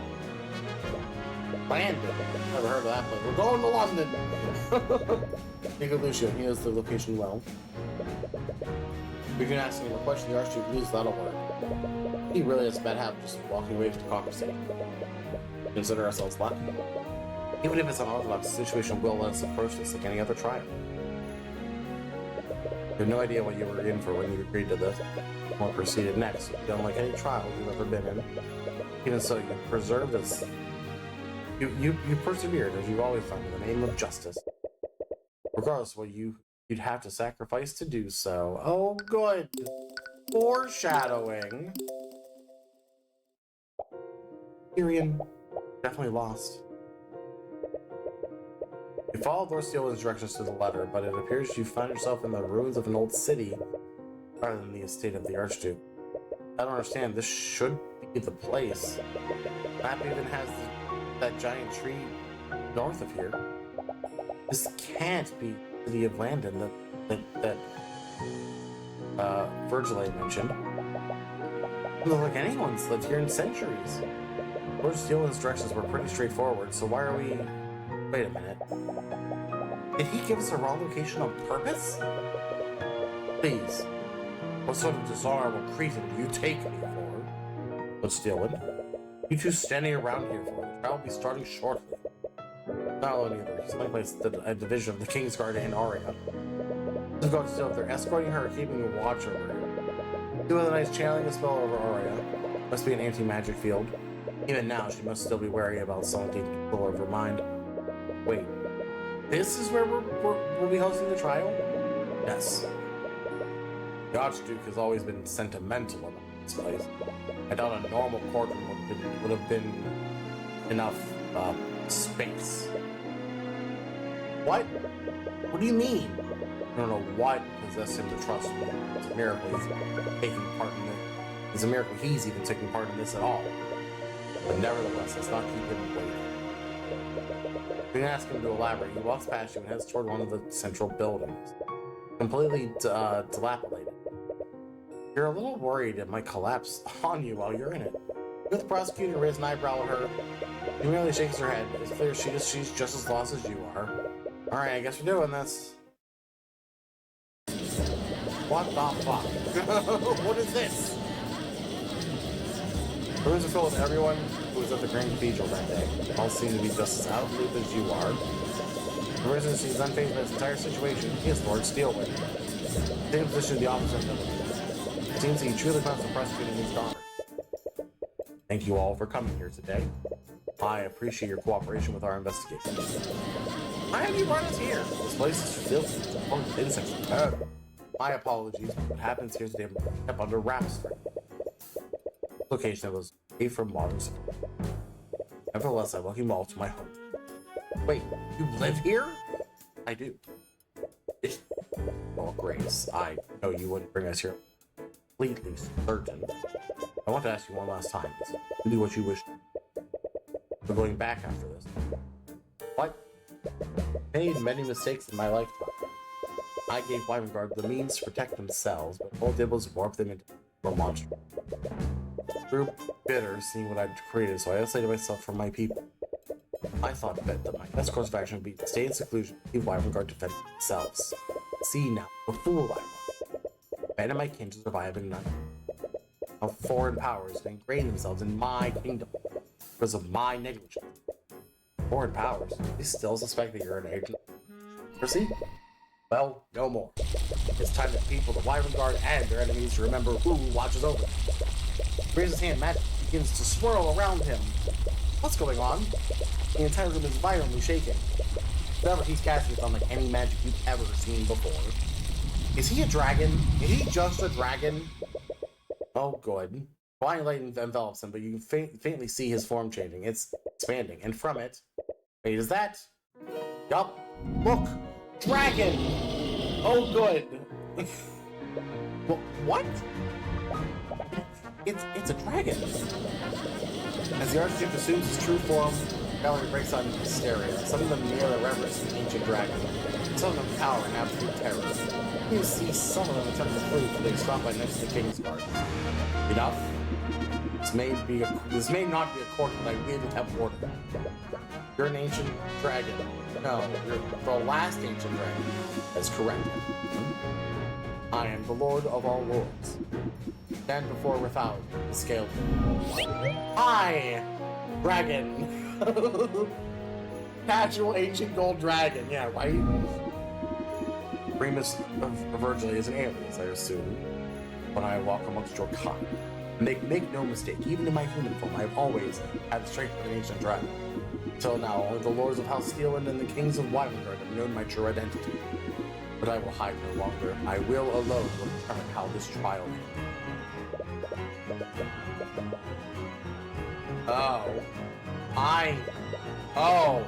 Landon. Never heard of that place. We're going to London. Nico Lucio, he knows the location well. We can ask him a question. The Archduke uses that'll work. He really has a bad habit of just walking away from the conversation. Consider ourselves lucky. Even if it's an unorthodox situation, we'll let us approach this like any other trial. You have no idea what you were in for when you agreed to this. What proceeded next. You don't like any trial you've ever been in. Even so, you preserved us. You persevered as you've always done in the name of justice. Regardless of what you'd have to sacrifice to do so. Oh, good. Foreshadowing. Tyrion definitely lost. You followed Lord Steelwind's directions to the letter, but it appears you found yourself in the ruins of an old city rather than the estate of the Archduke. I don't understand. This should be the place. The map even has that giant tree north of here. This can't be the city of Landon that Virgil mentioned. It doesn't look like anyone's lived here in centuries. Lord Steelwind's directions were pretty straightforward, so why are we... Wait a minute. Did he give us a wrong location on purpose? Please. What sort of dishonorable cretin do you take me for? But Steelwind, you two standing around here for the trial will be starting shortly. Not alone either. He's place a division of the Kingsguard and Arya. Let's go still if they're escorting her or keeping a watch over her. Do with a nice channeling the spell over Arya. Must be an anti-magic field. Even now, she must still be wary about someone taking control of her mind. Wait, this is where we'll be hosting the trial? Yes. The Archduke has always been sentimental about this place. I doubt a normal courtroom would have been enough space. What? What do you mean? I don't know what possessed him to trust me. It's a miracle he's taking part in it. It's a miracle he's even taking part in this at all. But nevertheless, let's not keep him waiting. We can ask him to elaborate. He walks past you and heads toward one of the central buildings. Completely dilapidated. You're a little worried it might collapse on you while you're in it. The prosecutor raised an eyebrow at her. She merely shakes her head. It's clear she's just as lost as you are. Alright, I guess we're doing this. What the fuck? What is this? Rooms are filled with everyone who was at the Grand Cathedral that day. All seem to be just as out of the loop as you are. The person seems unfazed by this entire situation. He is Lord Steelwind. Same position the opposite of him. It seems he truly plans to prosecute his daughter. Thank you all for coming here today. I appreciate your cooperation with our investigation. Why have you brought us here? This place is filled with insects. My apologies. What happens here today was kept under wraps for location was away from modern society. Nevertheless, I welcome you all to my home. Wait, you live here? I do. Well, Grace, I know you wouldn't bring us here. Completely certain. I want to ask you one last time. Is it really what you wish? We're going back after this. What? I made many mistakes in my lifetime. I gave Wyvern the means to protect themselves, but all did was warp them into a monster. I grew bitter seeing what I'd created, so I isolated myself from my people. I thought that my best course of action would be to stay in seclusion and leave Wyvern defend themselves. See now, the fool I was. Abandon my kin to survive in night. How foreign powers can ingrain themselves in my kingdom because of my negligence. Foreign powers? They still suspect that you're an agent? Proceed? Well, no more. It's time that people, the Wyvern Guard, and their enemies to remember who watches over them. Raises hand, magic begins to swirl around him. What's going on? The entire room is violently shaking. Whatever he's casting is unlike any magic you've ever seen before. Is he a dragon? Is he just a dragon? Oh, good. Flying light envelops him, but you can faintly see his form changing. It's expanding, and from it... Wait, is that... Yup. Look! Dragon! Oh, good. What? It's a dragon. As the Archduke assumes his true form, Valerie breaks out into hysteria. Some of them near the reverence of the ancient dragon. Some of them cower in absolute terror. You see some of them attempt to flee, but they stop by next to the King's Guard. Enough? This may not be a court that I will have ordered. You're an ancient dragon. No, you're the last ancient dragon. That's correct. I am the Lord of all lords. Stand before without the scale. I, dragon. Casual ancient gold dragon. Yeah, right? Remus originally is an alias, I assume. When I walk amongst your kind. Make no mistake, even in my human form, I have always had the strength of an ancient dragon. Until now, only the lords of House Steelwind and the kings of Wyvern have known my true identity. But I will hide no longer. I will alone determine how this trial ends.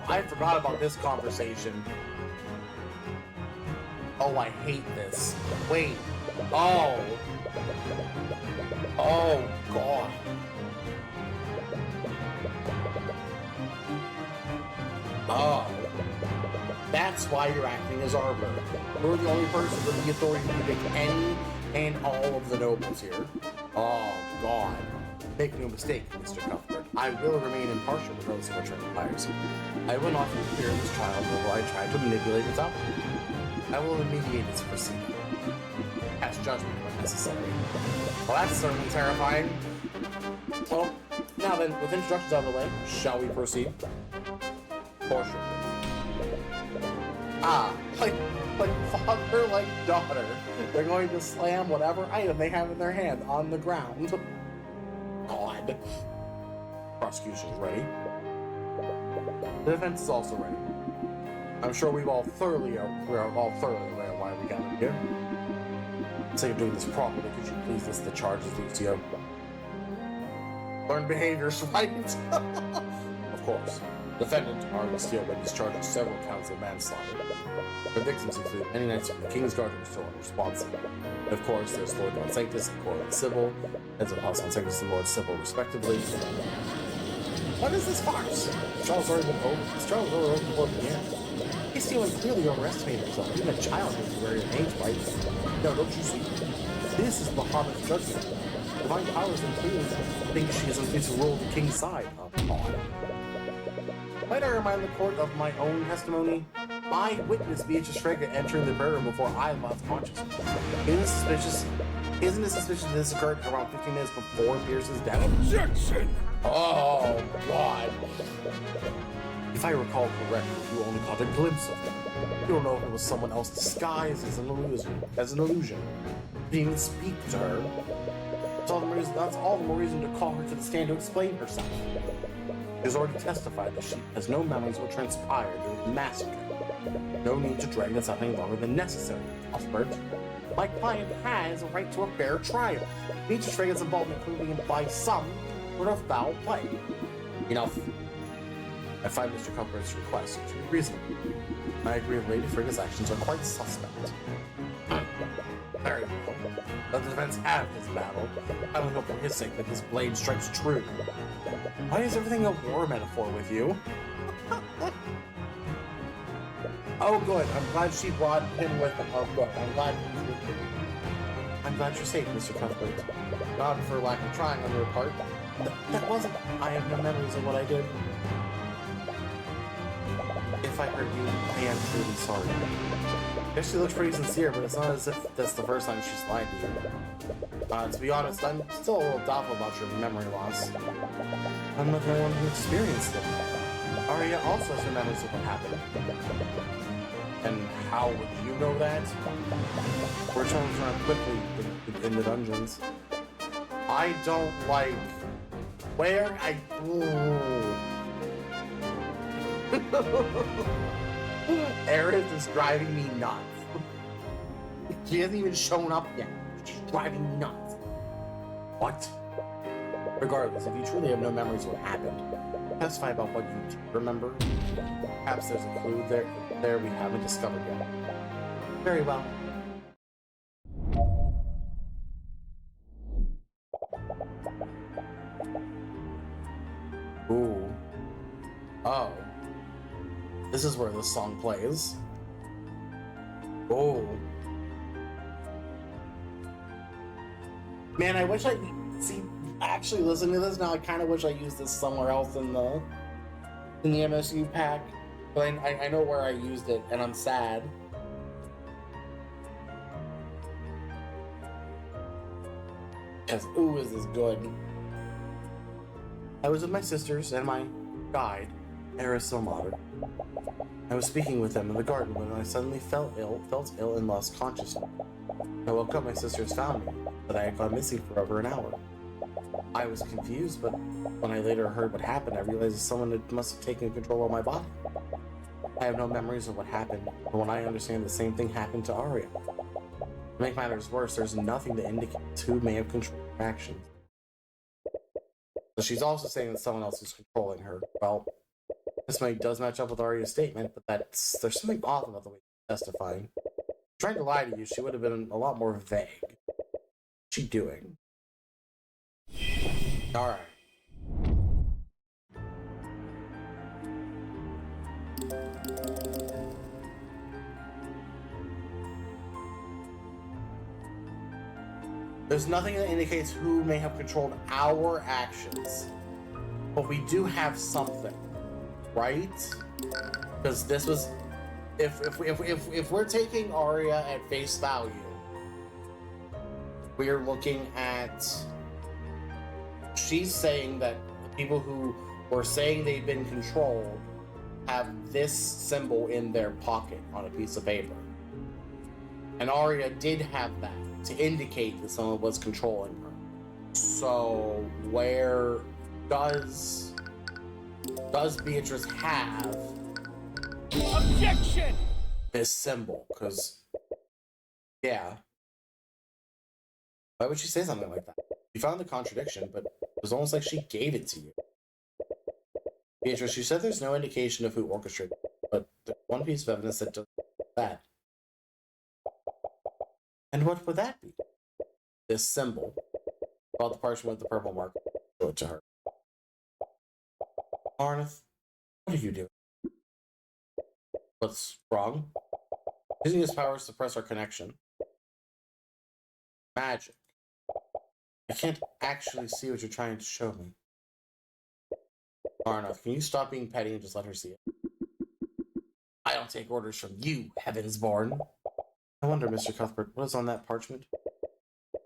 I forgot about this conversation. Oh, I hate this. Wait. Oh, God. Oh. That's why you're acting as arbiter. You're the only person with the authority to pick any and all of the nobles here. Oh, God. Make no mistake, Mr. Cuthbert. I will remain impartial regardless of what transpires. I will not interfere in this trial, nor will I try to manipulate its outcome. I will mediate its proceeding. Pass judgment when necessary. Well, that's certainly terrifying. Well, now then, with introductions out of the way, shall we proceed? For sure. Like father, like daughter. They're going to slam whatever item they have in their hand on the ground. God. Prosecution is ready. The defense is also ready. I'm sure we're all thoroughly aware of why we got here. For the sake of doing this properly, could you please list the charges, Lucio? Learned behaviors, right? Of course. Defendant, Arlen Steelwind, is charged with several counts of manslaughter. The victims include many knights from the King's Guard who are still responsible. And of course, there's Lord Von Sanctus and Lord Civil, heads of House Von Sanctus and Lord Civil, respectively. What is this farce? This trial's already been over. This trial's already over before it began. He's Steelwind clearly overestimated himself. Even a child knows where he age, right? No, don't you see? This is Bahamut's judgment. Divine powers include think she is unfit to rule the king's side. Might I remind the court of my own testimony? I witnessed Beatrice Frege entering the prayer room before I lost consciousness. Isn't it suspicious that this occurred around 15 minutes before Pierce's death? Objection! Oh, God. If I recall correctly, you only caught a glimpse of her. You don't know if it was someone else disguised as an illusion. You didn't even speak to her. That's all the more reason to call her to the stand to explain herself. She's already testified that she has no memories of what transpired during the massacre. No need to drag this out any longer than necessary, Cuthbert. My client has a right to a fair trial. Beatrice Frigga's involvement clearly implies some sort of foul play. Enough. I find Mr. Cuthbert's request to be reasonable. I agree that Lady Frigga's actions are quite suspect. Very well. Let the defense have his battle. I only hope for his sake that his blade strikes true. Why is everything a war metaphor with you? Oh, good. I'm glad she brought him with her. Oh, good. I'm glad you're safe, Mr. Cuthbert. Not for lack of trying on your part. That wasn't. I have no memories of what I did. If I hurt you, I am truly sorry. Guess she looks pretty sincere, but it's not as if that's the first time she's lied to you. To be honest, I'm still a little doubtful about your memory loss. I'm not the only one who experienced it. Arya also has no memories of what happened. And how would you know that? We're trying to run quickly in the dungeons. I don't like where I. Aerith is driving me nuts. She hasn't even shown up yet. She's driving me nuts. What? Regardless, if you truly have no memories of what happened, testify about what you do remember. Perhaps there's a clue there we haven't discovered yet. Very well. Ooh. Oh. This is where this song plays. Oh. Man, I wish I see. Actually, listening to this now, I kind of wish I used this somewhere else in the MSU pack. But I know where I used it, and I'm sad. Because ooh, is this good? I was with my sisters and my guide, Aristomater. I was speaking with them in the garden when I suddenly felt ill and lost consciousness. I woke up, my sisters found me, but I had gone missing for over an hour. I was confused, but when I later heard what happened, I realized someone must have taken control of my body. I have no memories of what happened, but when I understand the same thing happened to Arya. To make matters worse, there's nothing to indicate who may have controlled her actions. So she's also saying that someone else is controlling her. Well, this does match up with Arya's statement, but there's something off about the way she's testifying. Trying to lie to you, she would have been a lot more vague. What's she doing? Alright. There's nothing that indicates who may have controlled our actions. But we do have something, right? Because this was... If we're taking Arya at face value, we're looking at... She's saying that the people who were saying they've been controlled have this symbol in their pocket on a piece of paper. And Arya did have that to indicate that someone was controlling her. So where does Beatrice have objection this symbol? Because yeah, why would she say something like that? You found the contradiction, but it was almost like she gave it to you. Beatrice, you said there's no indication of who orchestrated it, but there's one piece of evidence that does that. And what would that be? This symbol. About the parchment with the purple mark. Show it to her. Arneth, what are you doing? What's wrong? Using his powers to suppress our connection. Magic. I can't actually see what you're trying to show me. Arneth, can you stop being petty and just let her see it? I don't take orders from you, Heavensborn. I wonder, Mr. Cuthbert, what is on that parchment?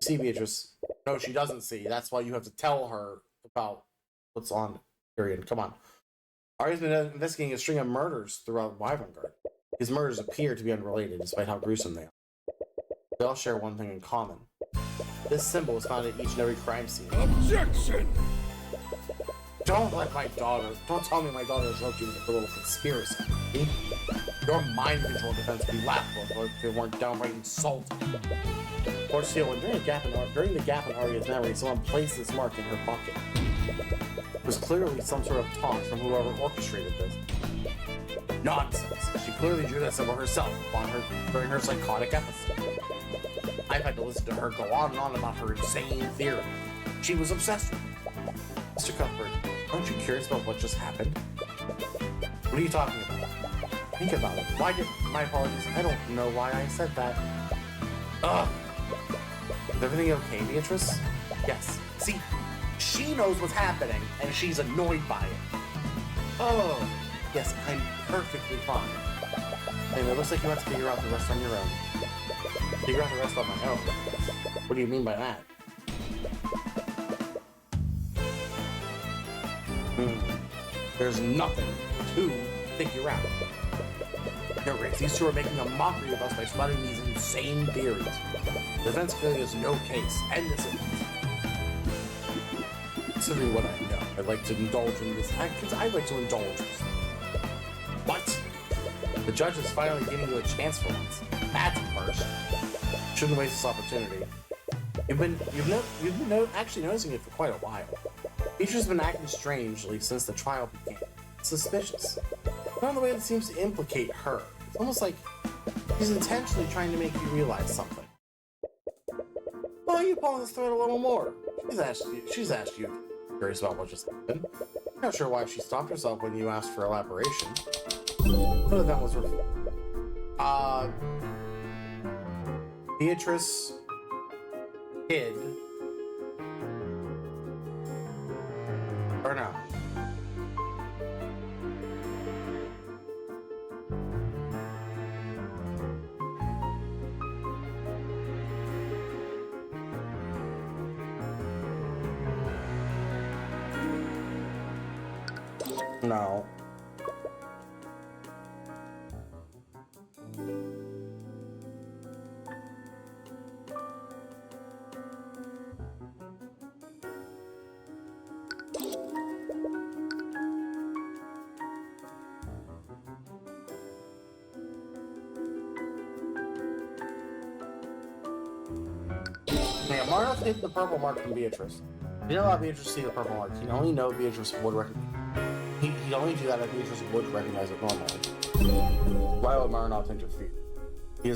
See, Beatrice. No, she doesn't see. That's why you have to tell her about what's on Tyrion. Come on. Arya's been investigating a string of murders throughout Wyverngard. His murders appear to be unrelated, despite how gruesome they are. They all share one thing in common. This symbol is found at each and every crime scene. Objection! Don't tell me my daughter is looking at the little conspiracy. Your mind control defense would be laughable if it weren't downright insulting. Or still, during the gap in Arya's memory, someone placed this mark in her pocket. It was clearly some sort of taunt from whoever orchestrated this. Nonsense. She clearly drew that symbol herself during her psychotic episode. I've had to listen to her go on and on about her insane theory. She was obsessed with it. Mr. Cuthbert, aren't you curious about what just happened? What are you talking about? Think about it. My apologies, I don't know why I said that. Ugh! Is everything okay, Beatrice? Yes. See, she knows what's happening, and she's annoyed by it. Oh, yes, I'm perfectly fine. And it looks like you have to figure out the rest on your own. Figure out the rest on my own? What do you mean by that? There's nothing to figure out. No, Grace, these two are making a mockery of us by spouting these insane theories. The defense clearly has no case, and this is. Considering what I know, I'd like to indulge in this. I'd like to indulge this. What? The judge is finally giving you a chance for once. That's a first. Shouldn't waste this opportunity. You've been actually noticing it for quite a while. Beatrice has been acting strangely since the trial began. Suspicious. Not in the way that seems to implicate her. It's almost like she's intentionally trying to make you realize something. Why are you pulling this thread a little more? She's asked you curious about what just happened. I'm not sure why she stopped herself when you asked for elaboration. What event was Beatrice hid. Or no? No. Yeah, Marnoth hid the purple mark from Beatrice. He didn't allow Beatrice to see the purple mark. He'd only know Beatrice would recognize. He'd only do that if Beatrice would recognize it normally. Why would Marnoth interfere? He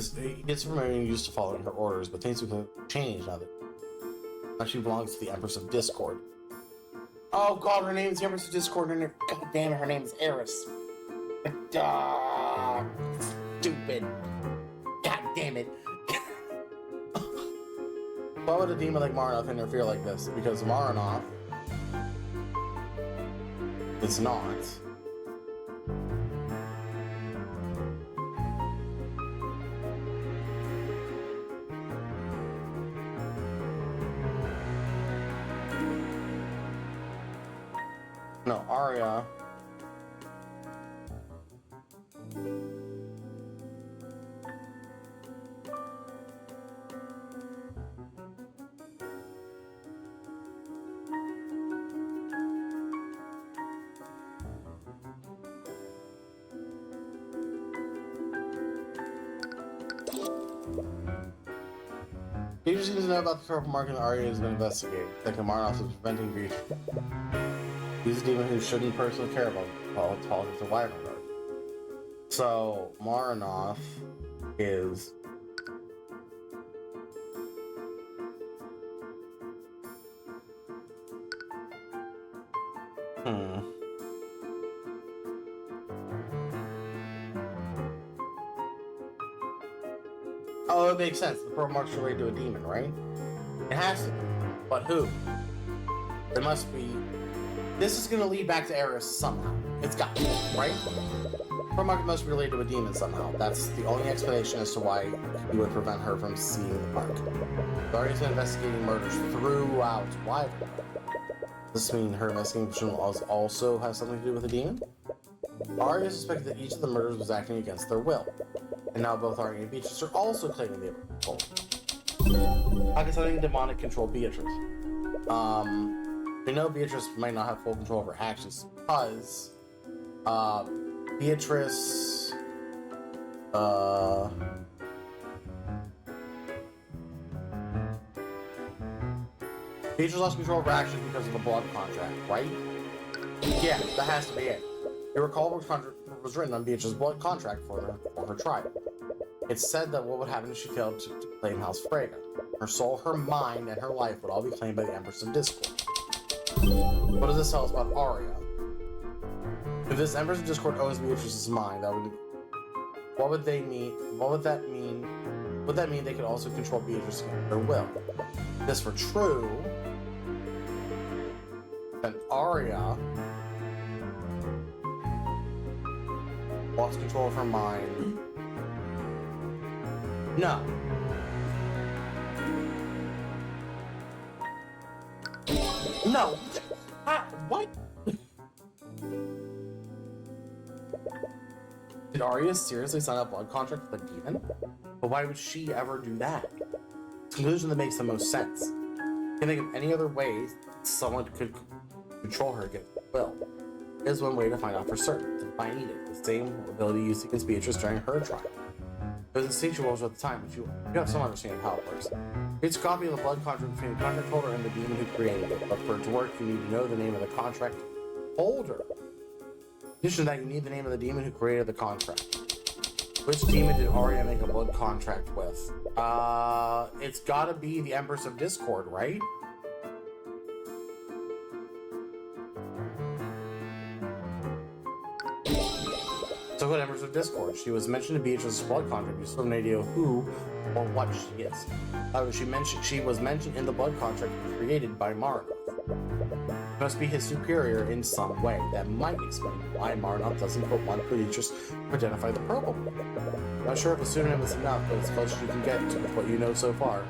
gets from being used to following her orders, but things have changed now that she belongs to the Empress of Discord. Oh god, her name is the Empress of Discord, and god damn it, her name is Eris. Stupid. God damn it. Why would a demon like Marnoth interfere like this? Because Marnoth is not. No, Arya. Beatrice seems to know about the purple mark and Arya has been investigating. Thinking Marnoth is preventing Beatrice. He's a demon who shouldn't personally care about politics of Wyvern Guard. So Marnoth is Oh, it makes sense. The purple mark's related to a demon, right? It has to be. But who? There must be. This is going to lead back to Eris somehow. It's got to, right? Purple mark must be related to a demon somehow. That's the only explanation as to why he would prevent her from seeing the mark. Arya's been investigating murders throughout Wyvern. Does this mean her investigation also has something to do with a demon? Arya suspected that each of the murders was acting against their will. And now both Arya and Beatrice are also claiming they were controlled. How can something demonic control Beatrice? We know Beatrice might not have full control of her actions because Beatrice lost control of her actions because of the blood contract, right? Yeah, that has to be it. You recall what contract was written on Beatrice's blood contract for her tribe. It said that what would happen if she failed to claim House Freyga. Her soul, her mind, and her life would all be claimed by the Empress of Discord. What does this tell us about Arya? If this Empress of Discord owns Beatrice's mind, what would that mean? Would that mean they could also control Beatrice against their will? If this were true, then Arya lost control of her mind. No. No. What? Did Arya seriously sign a blood contract with a demon? But why would she ever do that? It's a conclusion that makes the most sense. Can you think of any other way someone could control her against will? There's one way to find out for certain. To find Edith, the same ability used against Beatrice during her trial. It was instinctual at the time, but you have some understanding of how it works. It's a copy of the blood contract between the contract holder and the demon who created it. But for it to work, you need to know the name of the contract holder. In addition to that, you need the name of the demon who created the contract. Which demon did Arya make a blood contract with? It's gotta be the Empress of Discord, right? So good, Empress of Discord. She was mentioned to Beatrice's blood contract. You still have no idea who or what she is. She was mentioned in the blood contract created by Marnoth. She must be his superior in some way. That might explain why Marnoth doesn't put one for Beatrice to identify the purple. Not sure if a pseudonym is enough, but it's close as you can get to what you know so far.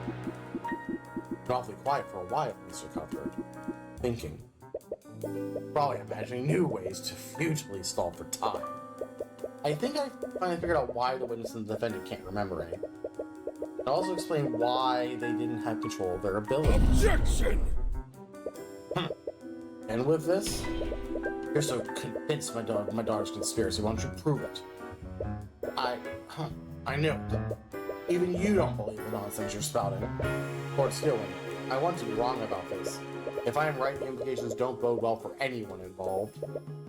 Been awfully quiet for a while, Mr. Cuthbert. Thinking. Probably imagining new ways to futilely stall for time. I think I finally figured out why the witness and the defendant can't remember anything. It also explained why they didn't have control of their abilities. Objection! And with this, you're so convinced my daughter's conspiracy. Why don't you prove it? I knew it. Even you don't believe the nonsense you're spouting. Lord Steelwind, I want to be wrong about this. If I am right, the implications don't bode well for anyone involved.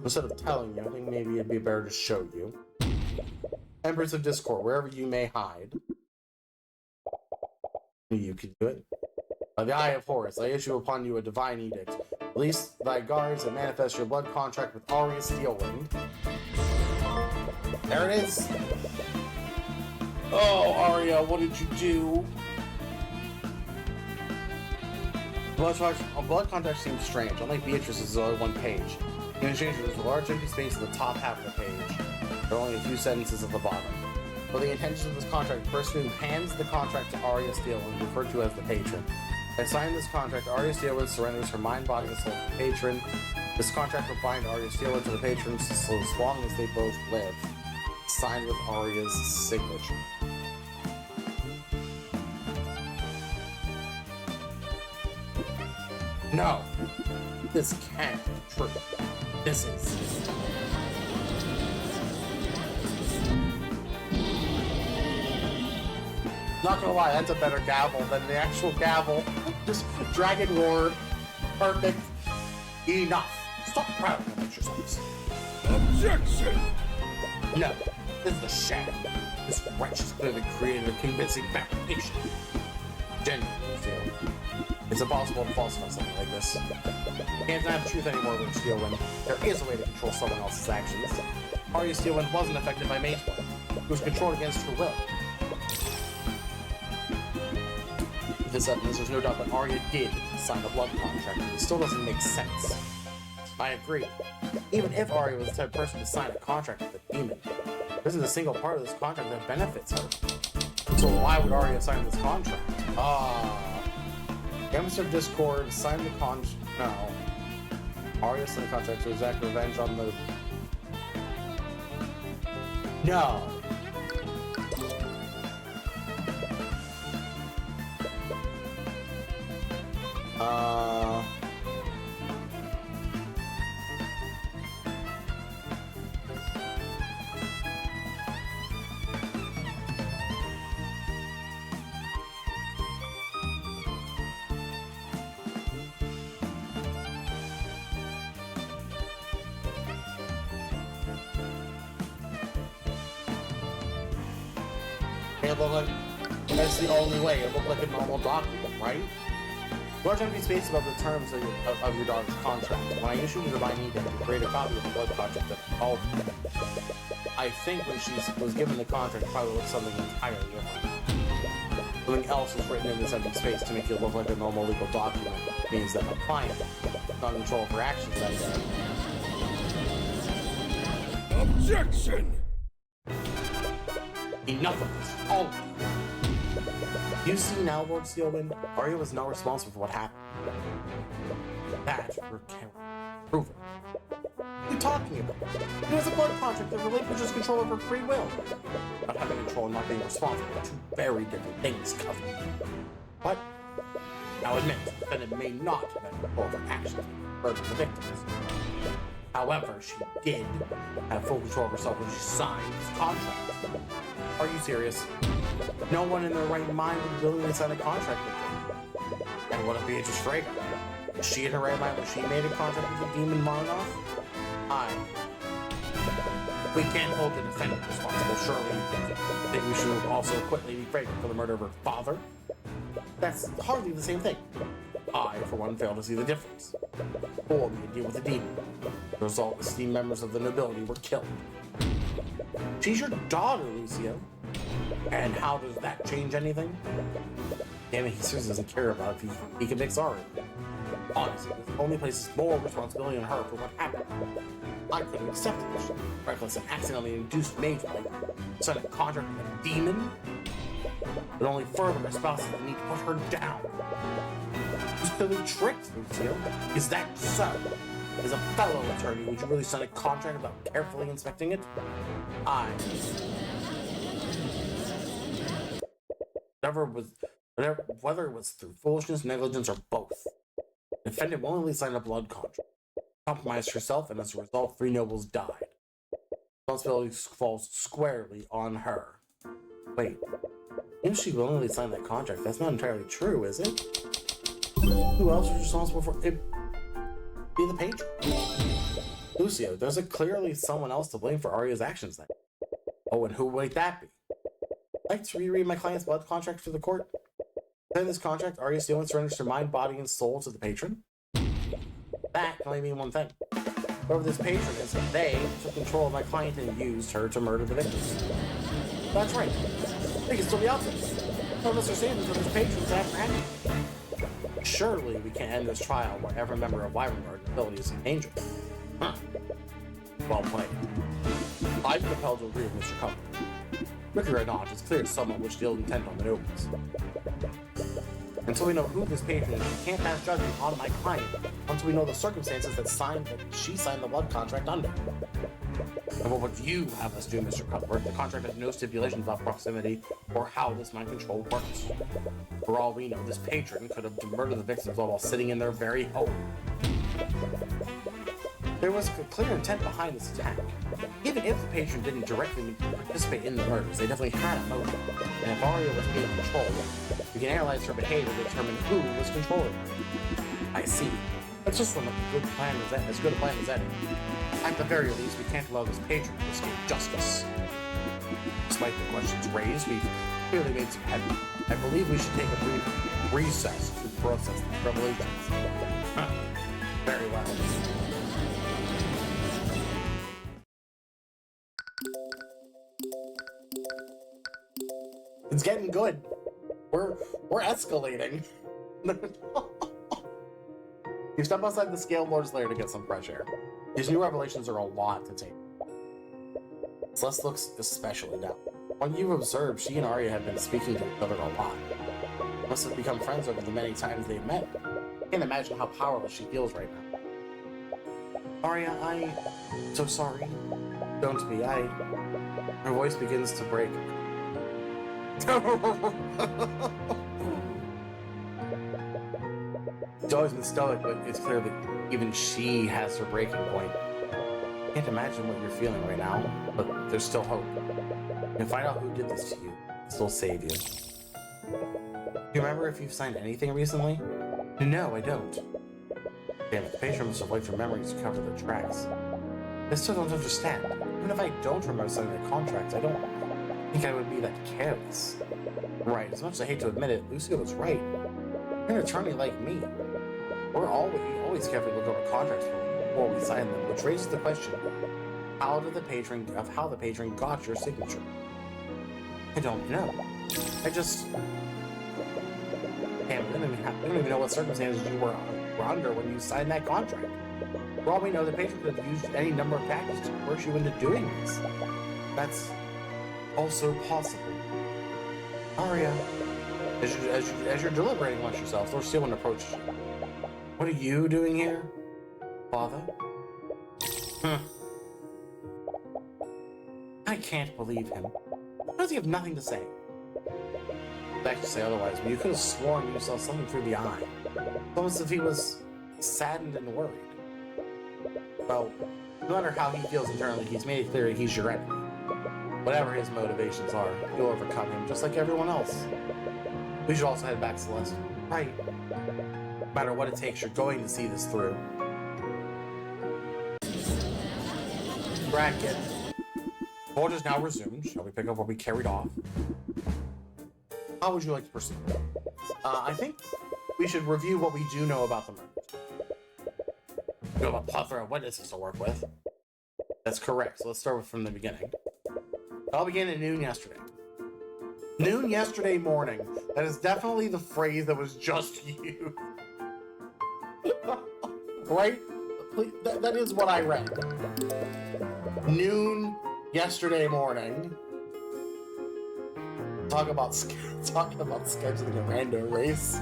Instead of telling you, I think maybe it'd be better to show you. Empress of Discord, wherever you may hide. You can do it. By the Eye of Horus, I issue upon you a divine edict. Release thy guards and manifest your blood contract with Arya Steelwind. There it is! Oh, Arya, what did you do? A blood contract seems strange. Unlike Beatrice's, is only one page. In exchange, there's a large empty space in the top half of the page. There are only a few sentences at the bottom. For the intentions of this contract, the person who hands the contract to Arya Steelwind, referred to as the patron. By signing this contract, Arya Steelwind surrenders her mind, body, and soul to the patron. This contract will bind Arya Steelwind to the patron so as long as they both live. Signed with Arya's signature. No, this can't be true. This is... Not gonna lie, that's a better gavel than the actual gavel. Just dragon roar. Perfect. Enough. Stop prattling about yourselves. Objection! No, this is a sham. This wretch has clearly created a convincing fabrication. Genuinely feel. It's impossible to falsify something like this. You can't deny the truth anymore with Steelwind. There is a way to control someone else's actions. Arya Steelwind wasn't affected by Mage's blood. It was controlled against her will. With this evidence, there's no doubt that Arya did sign a blood contract. It still doesn't make sense. I agree. Even if Arya was the type of person to sign a contract with a demon, there isn't a single part of this contract that benefits her. So why would Arya sign this contract? Empress of Discord signed the contract. No. Arya signed the contract to exact revenge on the... No. it look like that's the only way. It looked like a normal document, right? Large empty space above the terms of your daughter's contract. When I issued the binding to create a copy of the blood contract that all I think when she was given the contract, it probably looked something entirely different. Something else is written in this empty space to make it look like a normal legal document. It means that my client is not in control of her actions that day. Objection! Enough of this. All of you. You see now, Lord Steelwind, Arya was not responsible for what happened. That proven. What are you talking about? It was a blood contract that relinquishes control of her free will. Not having control and not being responsible are two very different things, Cuthbert. But, now admit, the defendant may not have had control of her actions and murdered the victims. However, she did have full control of herself when she signed this contract. Are you serious? No one in their right mind would willingly sign a contract with her. And what if Beatrice Frege? Was she in her right mind when she made a contract with the demon Marnoth? We can't hold the defendant responsible, surely. I think we should also acquit Lady Frege for the murder of her father? That's hardly the same thing. I, for one, fail to see the difference. Fool me to deal with the demon. The result, esteemed members of the nobility were killed. She's your daughter, Lucio. And how does that change anything? Damn it, he seriously doesn't care about if he convicts Arya. Honestly, this only places more responsibility on her for what happened. I couldn't accept it. She reckless and accidentally induced Mage to sign a contract with a demon. But only further espouses the need to put her down. She's clearly tricked, Lucio. Is that so? As a fellow attorney, would you really sign a contract without carefully inspecting it? Whether it was through foolishness, negligence, or both, the defendant willingly signed a blood contract, compromised herself, and as a result, 3 nobles died. Responsibility falls squarely on her. Wait, if she willingly signed that contract, that's not entirely true, is it? Who else was responsible for it? Be the patron. Lucio, there's clearly someone else to blame for Arya's actions then. Oh, and who might that be? I'd like to reread my client's blood contract for the court. In this contract, Arya Steelwind surrenders her mind, body, and soul to the patron. That can only mean one thing. Whoever this patron is, they took control of my client and used her to murder the victims. That's right. They can still be out there. None of us are safe until this patron is apprehended. Surely we can't end this trial where every member of Wyvernguard ability is in danger. Well played. I'm compelled to agree with Mr. Cuthbert. Wicked or not, it's clear to someone which the ill intent on the nobles. Until we know who this patron is, we can't pass judgment on my client until we know the circumstances that she signed the blood contract under. And what would you have us do, Mr. Cuthbert? The contract has no stipulations about proximity or how this mind control works. For all we know, this patron could have murdered the victims while sitting in their very home. There was a clear intent behind this attack. Even if the patron didn't directly participate in the murders, they definitely had a motive. And if Arya was being controlled, we can analyze her behavior to determine who was controlling her. I see. That's just from a good plan as good a plan as any. At the very least, we can't allow this patron to escape justice. Despite the questions raised, we've clearly made some headway. I believe we should take a brief recess to process the revelations. Very well. It's getting good. We're escalating. You step outside the Scale Lord's lair to get some fresh air. These new revelations are a lot to take. Celeste looks especially down. What you've observed, she and Arya have been speaking to each other a lot. They must have become friends over the many times they've met. I can't imagine how powerless she feels right now. Arya, I'm so sorry. Don't be. Her voice begins to break. She's always been stoic, but it's clear that even she has her breaking point. I can't imagine what you're feeling right now, but there's still hope. You can find out who did this to you. This will save you. Do you remember if you've signed anything recently? No, I don't. Damn it, the patron must have wiped your memories to cover the tracks. I still don't understand. Even if I don't remember signing the contract, I think I would be that careless. Right, as much as I hate to admit it, Lucio was right. You're an attorney like me. We always carefully look over contracts before we sign them, which raises the question, how the patron got your signature? I don't know. I just... Damn, we don't even know what circumstances you were under when you signed that contract. For all we know, the patron could have used any number of tactics to force you into doing this. That's also possible. Arya, as you're deliberating amongst yourselves, Lord Steelman approaches you. What are you doing here, Father? I can't believe him. Why does he have nothing to say? Back to say otherwise, but you could have sworn you saw something through the eye. It's almost as if he was saddened and worried. Well, no matter how he feels internally, he's made it clear that he's your enemy. Whatever his motivations are, you'll overcome him, just like everyone else. We should also head back, Celeste. Right. No matter what it takes, you're going to see this through. Bracket. Board is now resumed. Shall we pick up where we carried off? How would you like to proceed? I think we should review what we do know about the murders. We have a plethora of witnesses to work with. That's correct, so let's start from the beginning. It all began at noon yesterday. Noon yesterday morning. That is definitely the phrase that was just used. Right? That is what I read. Noon yesterday morning. Talk about scheduling a random race.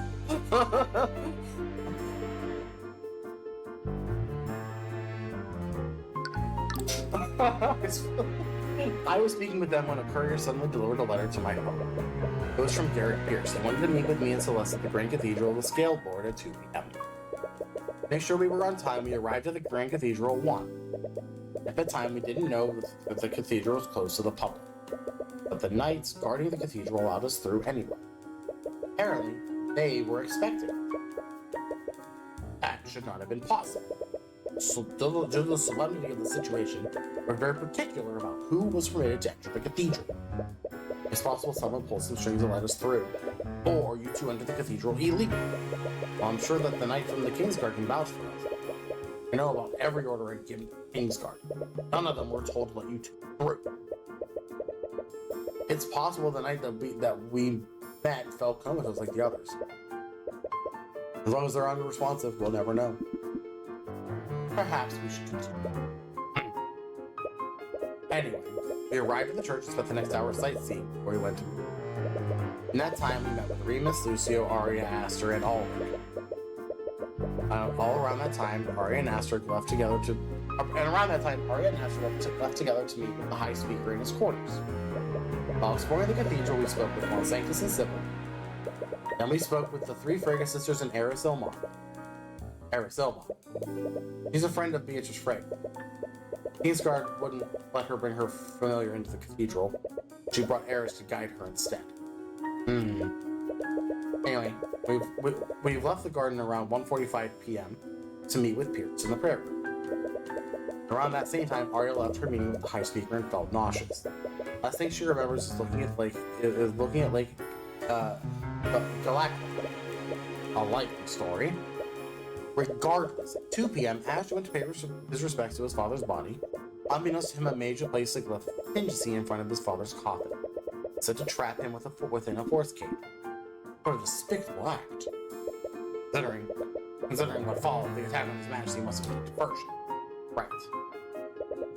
I was speaking with them when a courier suddenly delivered a letter to my home. It was from Garrett Pierce. They wanted to meet with me and Celeste at the Grand Cathedral of the Scaled Lord at 2 p.m. To make sure we were on time, we arrived at the Grand Cathedral at 1. At the time, we didn't know that the cathedral was closed to the public, but the knights guarding the cathedral allowed us through anyway. Apparently, they were expecting us. That should not have been possible. So, due to the solemnity of the situation, we're very particular about who was permitted to enter the cathedral. It's possible someone pulled some strings and let us through, or you two entered the cathedral illegally. Well, I'm sure that the knight from the Kingsguard can vouch for us. I know about every order at Kingsguard. None of them were told to let you two through. It's possible the night that we met fell comatose like the others. As long as they're unresponsive, we'll never know. Perhaps we should continue. Anyway, we arrived at the church and spent the next hour sightseeing before we went to meet. In that time, we met with Remus, Lucio, Arya, Aster, and Ulrich. All around that time, Arya and Aster left together to meet with the High Speaker in his quarters. While exploring the cathedral, we spoke with Mont Sanctus and Sybil. Then we spoke with the 3 Frege sisters and Eris Ilmar. She's a friend of Beatrice Frege. Kingsguard wouldn't let her bring her familiar into the cathedral. She brought Eris to guide her instead. Anyway, we've left the garden around 1:45 p.m. to meet with Pierce in the prayer room. Around that same time, Arya left her meeting with the High Speaker and felt nauseous. Last thing she remembers is looking at Lake Galactic. A likely story. Regardless, at 2 p.m., Ash went to pay his respects to his father's body. Unbeknownst to him, a mage had placed a glyph of contingency in front of his father's coffin, said to trap him within a force cave. What a despicable act. Considering what followed, the attack on His Majesty must have been a diversion. Right.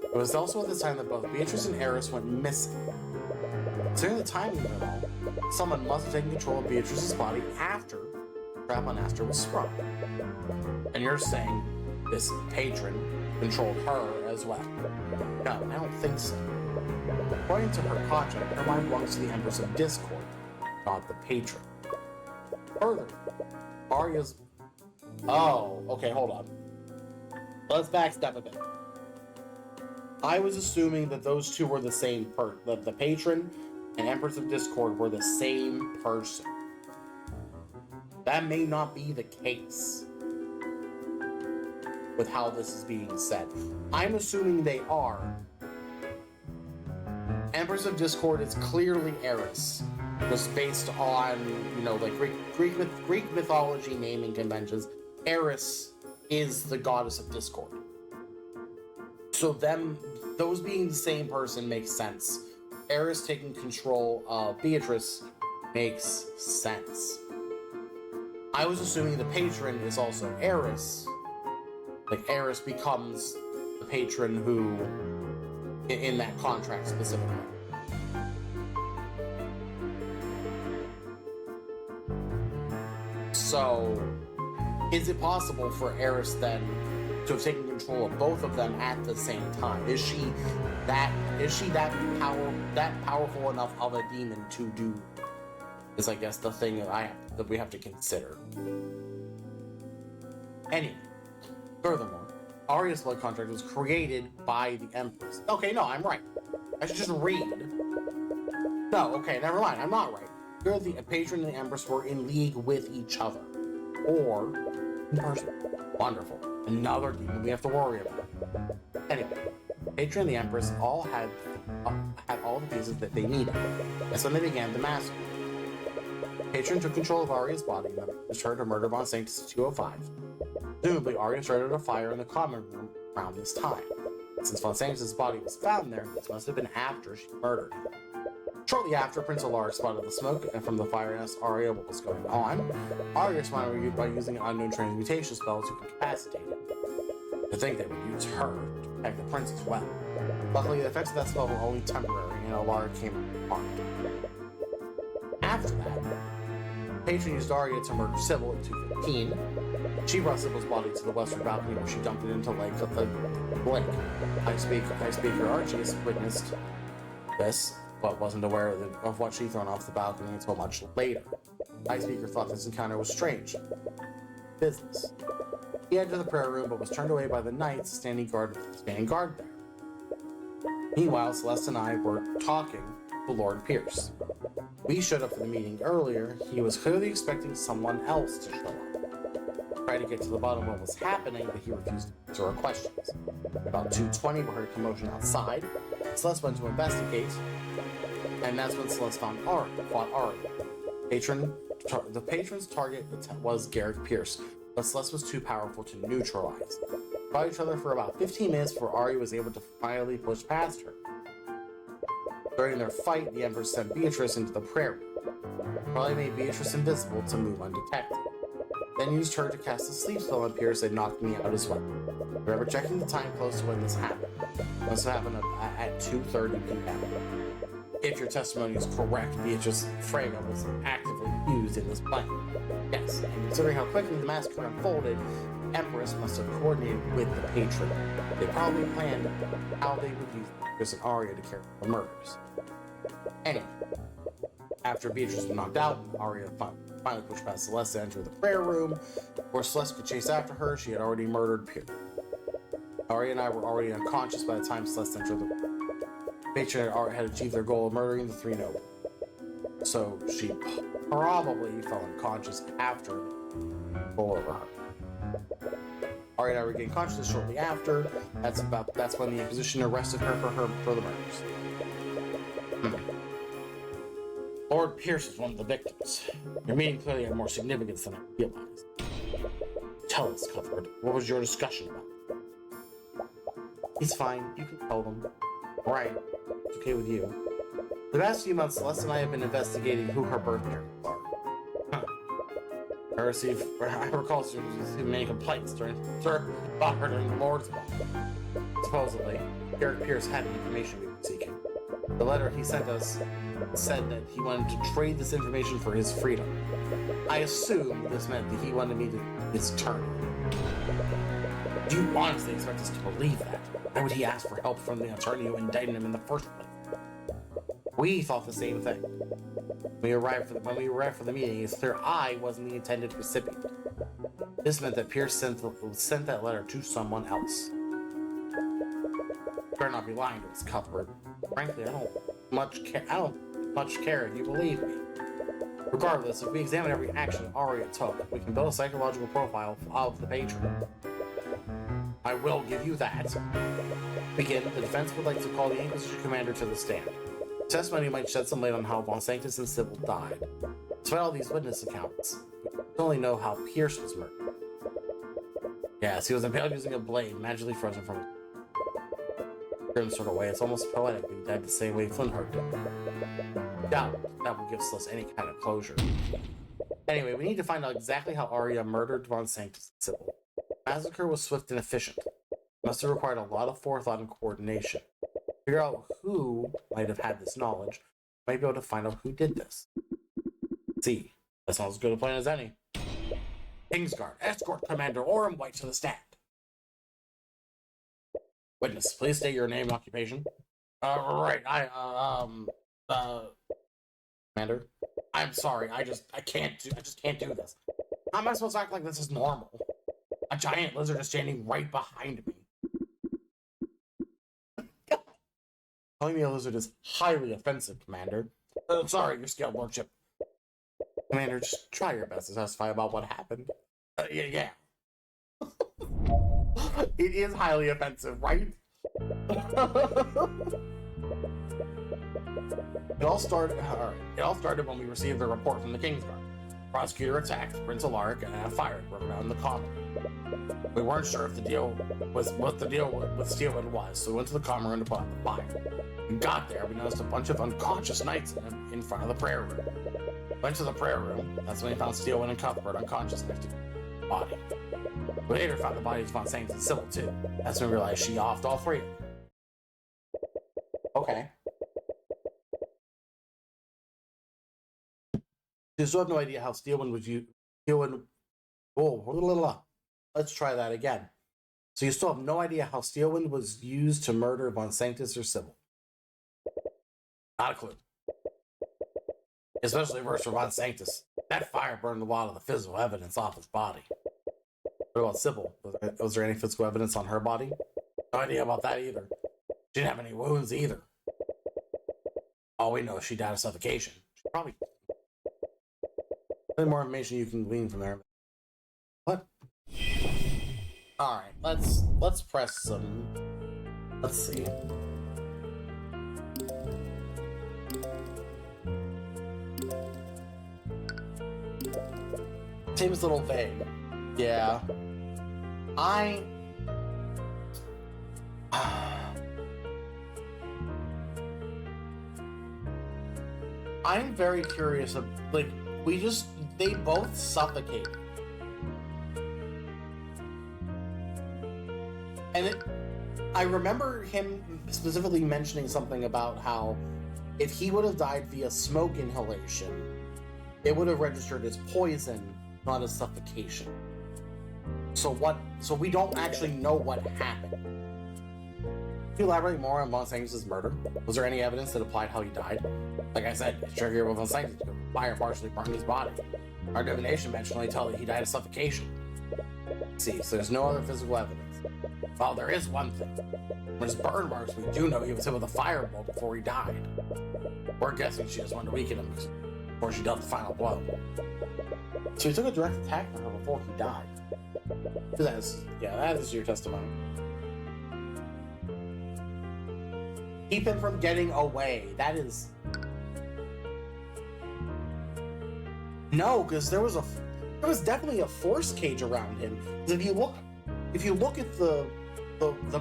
It was also at this time that both Beatrice and Eris went missing. Considering the timing of it all, someone must have taken control of Beatrice's body after the trap on Aster was sprung. And you're saying this patron controlled her as well? No, I don't think so. According to her contract, her mind belongs to the Empress of Discord, not the patron. Further, Arya's... Oh, okay, hold on. Let's backstep a bit. I was assuming that those two were the same that the patron and Empress of Discord were the same person. That may not be the case with how this is being said. I'm assuming they are. Empress of Discord is clearly Eris, just based on, you know, like Greek mythology naming conventions. Eris is the goddess of discord. So those being the same person makes sense. Eris taking control of Beatrice makes sense. I was assuming the patron is also Eris. Like Eris becomes the patron who, in that contract specifically. So, is it possible for Eris then to have taken control of both of them at the same time? Is she that powerful enough of a demon to do? Is, I guess, the thing that we have to consider. Anyway, furthermore, Arya's blood contract was created by the Empress. Okay, no, I'm right. I should just read. No, okay, never mind. I'm not right. Either the patron and the Empress were in league with each other, or wonderful, another demon we have to worry about. Anyway, patron and the Empress all had all the pieces that they needed. That's when they began the massacre. Patron took control of Arya's body and was her to murder Von Sanctus 205. Presumably, Arya started a fire in the common room around this time. Since Von Sanctus' body was found there, this must have been after she murdered him. Shortly after, Prince Alar spotted the smoke, and from the fire asked Arya what was going on. Arya responded by using an unknown transmutation spell to incapacitate him. I think they would use her to protect the prince as well. Luckily, the effects of that spell were only temporary, and Alar came armed. After that, Patron used Arya to murder Sybil at 2:15. She brought Sybil's body to the western balcony where she dumped it into the lake. High Speaker Archie witnessed this, but wasn't aware of what she'd thrown off the balcony until much later. High Speaker thought this encounter was strange. Business. He entered the prayer room, but was turned away by the knights standing guard there. Meanwhile, Celeste and I were talking to Lord Pierce. We showed up for the meeting earlier. He was clearly expecting someone else to show up. Tried to get to the bottom of what was happening, but he refused to answer our questions. About 2:20, we heard a commotion outside. Celeste went to investigate, and that's when Celeste fought Arya. The patron's target was Garrick Pierce, but Celeste was too powerful to neutralize. They fought each other for about 15 minutes before Arya was able to finally push past her. During their fight, the Empress sent Beatrice into the prayer room. Probably made Beatrice invisible to move undetected. Then used her to cast a sleep spell on Pierce and knocked me out as well. Remember checking the time close to when this happened. It must have happened at 2:30 p.m. If your testimony is correct, Beatrice Frega was actively used in this plan. Yes, and considering how quickly the massacre unfolded, the Empress must have coordinated with the patron. They probably planned how they would use Beatrice and Arya to carry out the murders. Anyway, after Beatrice was knocked out, Arya finally pushed past Celeste and entered the prayer room. Before Celeste could chase after her, she had already murdered Pierce. Arya and I were already unconscious by the time Celeste entered the room. Patron and Arya had achieved their goal of murdering the three nobles. So she probably fell unconscious after the control over her. Arya and I regained consciousness shortly after. That's when the Inquisition arrested her for the murders. Lord Pierce is one of the victims. Your meeting clearly had more significance than I realized. Tell us, Cuthbert, what was your discussion about? It's fine, you can tell them. Alright, it's okay with you. The past few months, Celeste and I have been investigating who her birth parents are. I recall she received many complaints about her during the Lord's Ball. Supposedly, Garrick Pierce had the information we were seeking. The letter he sent us said that he wanted to trade this information for his freedom. I assume this meant that he wanted me to his turn. Do you honestly expect us to believe that? Why would he ask for help from the attorney who indicted him in the first place? We thought the same thing. When we arrived for the meeting, it's clear I wasn't the intended recipient. This meant that Pierce sent that letter to someone else. Better not be lying to us, Cuthbert. Frankly, I don't much care if you believe me. Regardless, if we examine every action Arya took, we can build a psychological profile of the patron. I will give you that. Begin, the defense would like to call the Inquisition commander to the stand. Testimony might shed some light on how Von Sanctus and Sybil died. Despite all these witness accounts, we only know how Pierce was murdered. Yes, he was impaled using a blade, magically frozen from a grim sort of way. It's almost poetic, but he died the same way Flintheart did. Doubt that will give us any kind of closure. Anyway, we need to find out exactly how Arya murdered Von Sanctus and Sybil. The massacre was swift and efficient. It must have required a lot of forethought and coordination. Figure out who might have had this knowledge, might be able to find out who did this. See, that sounds as good a plan as any. Kingsguard, escort Commander Orem White to the stand. Witness, please state your name and occupation. Right, Commander, I'm sorry, I just can't do this. How am I supposed to act like this is normal? A giant lizard is standing right behind me. Calling me a lizard is highly offensive, Commander. Sorry, your scaled lordship. Commander, just try your best to testify about what happened. Yeah. It is highly offensive, right? It all started when we received the report from the Kingsguard. Prosecutor attacked Prince Alaric and a fire broke out in the common. We weren't sure if the deal was what the deal with Steelwind was, so we went to the common room to put out the fire. We got there, we noticed a bunch of unconscious knights in front of the prayer room. Went to the prayer room. That's when we found Steelwind and Cuthbert unconscious next to the body. We later found the bodies of Von Sanctus and Sybil too. That's when we realized she offed all three. Okay. You still have no idea how Steelwind was used. Let's try that again. So you still have no idea how Steelwind was used to murder Von Sanctus or Sybil. Not a clue. Especially worse for Von Sanctus. That fire burned a lot of the physical evidence off his body. What about Sybil? Was there any physical evidence on her body? No idea about that either. She didn't have any wounds either. All we know is she died of suffocation. She probably... Any more information you can glean from there. What? Alright, let's press some... Let's see. Seems a little vague. Yeah. I'm very curious of, like, they both suffocate. And I remember him specifically mentioning something about how if he would have died via smoke inhalation, it would have registered as poison, not as suffocation. So we don't actually know what happened. Can you elaborate more on Von Sanctus' murder? Was there any evidence that applied how he died? Like I said, it's trickier with Von Sanctus because fire partially burned his body. Our divination mentioned only tell that he died of suffocation. See, so there's no other physical evidence. Well, there is one thing. From his burn marks, we do know he was hit with a firebolt before he died. We're guessing she just wanted to weaken him before she dealt the final blow. So he took a direct attack on her before he died. That is your testimony. Keep him from getting away. That is... No, because there was definitely a force cage around him. If you look at the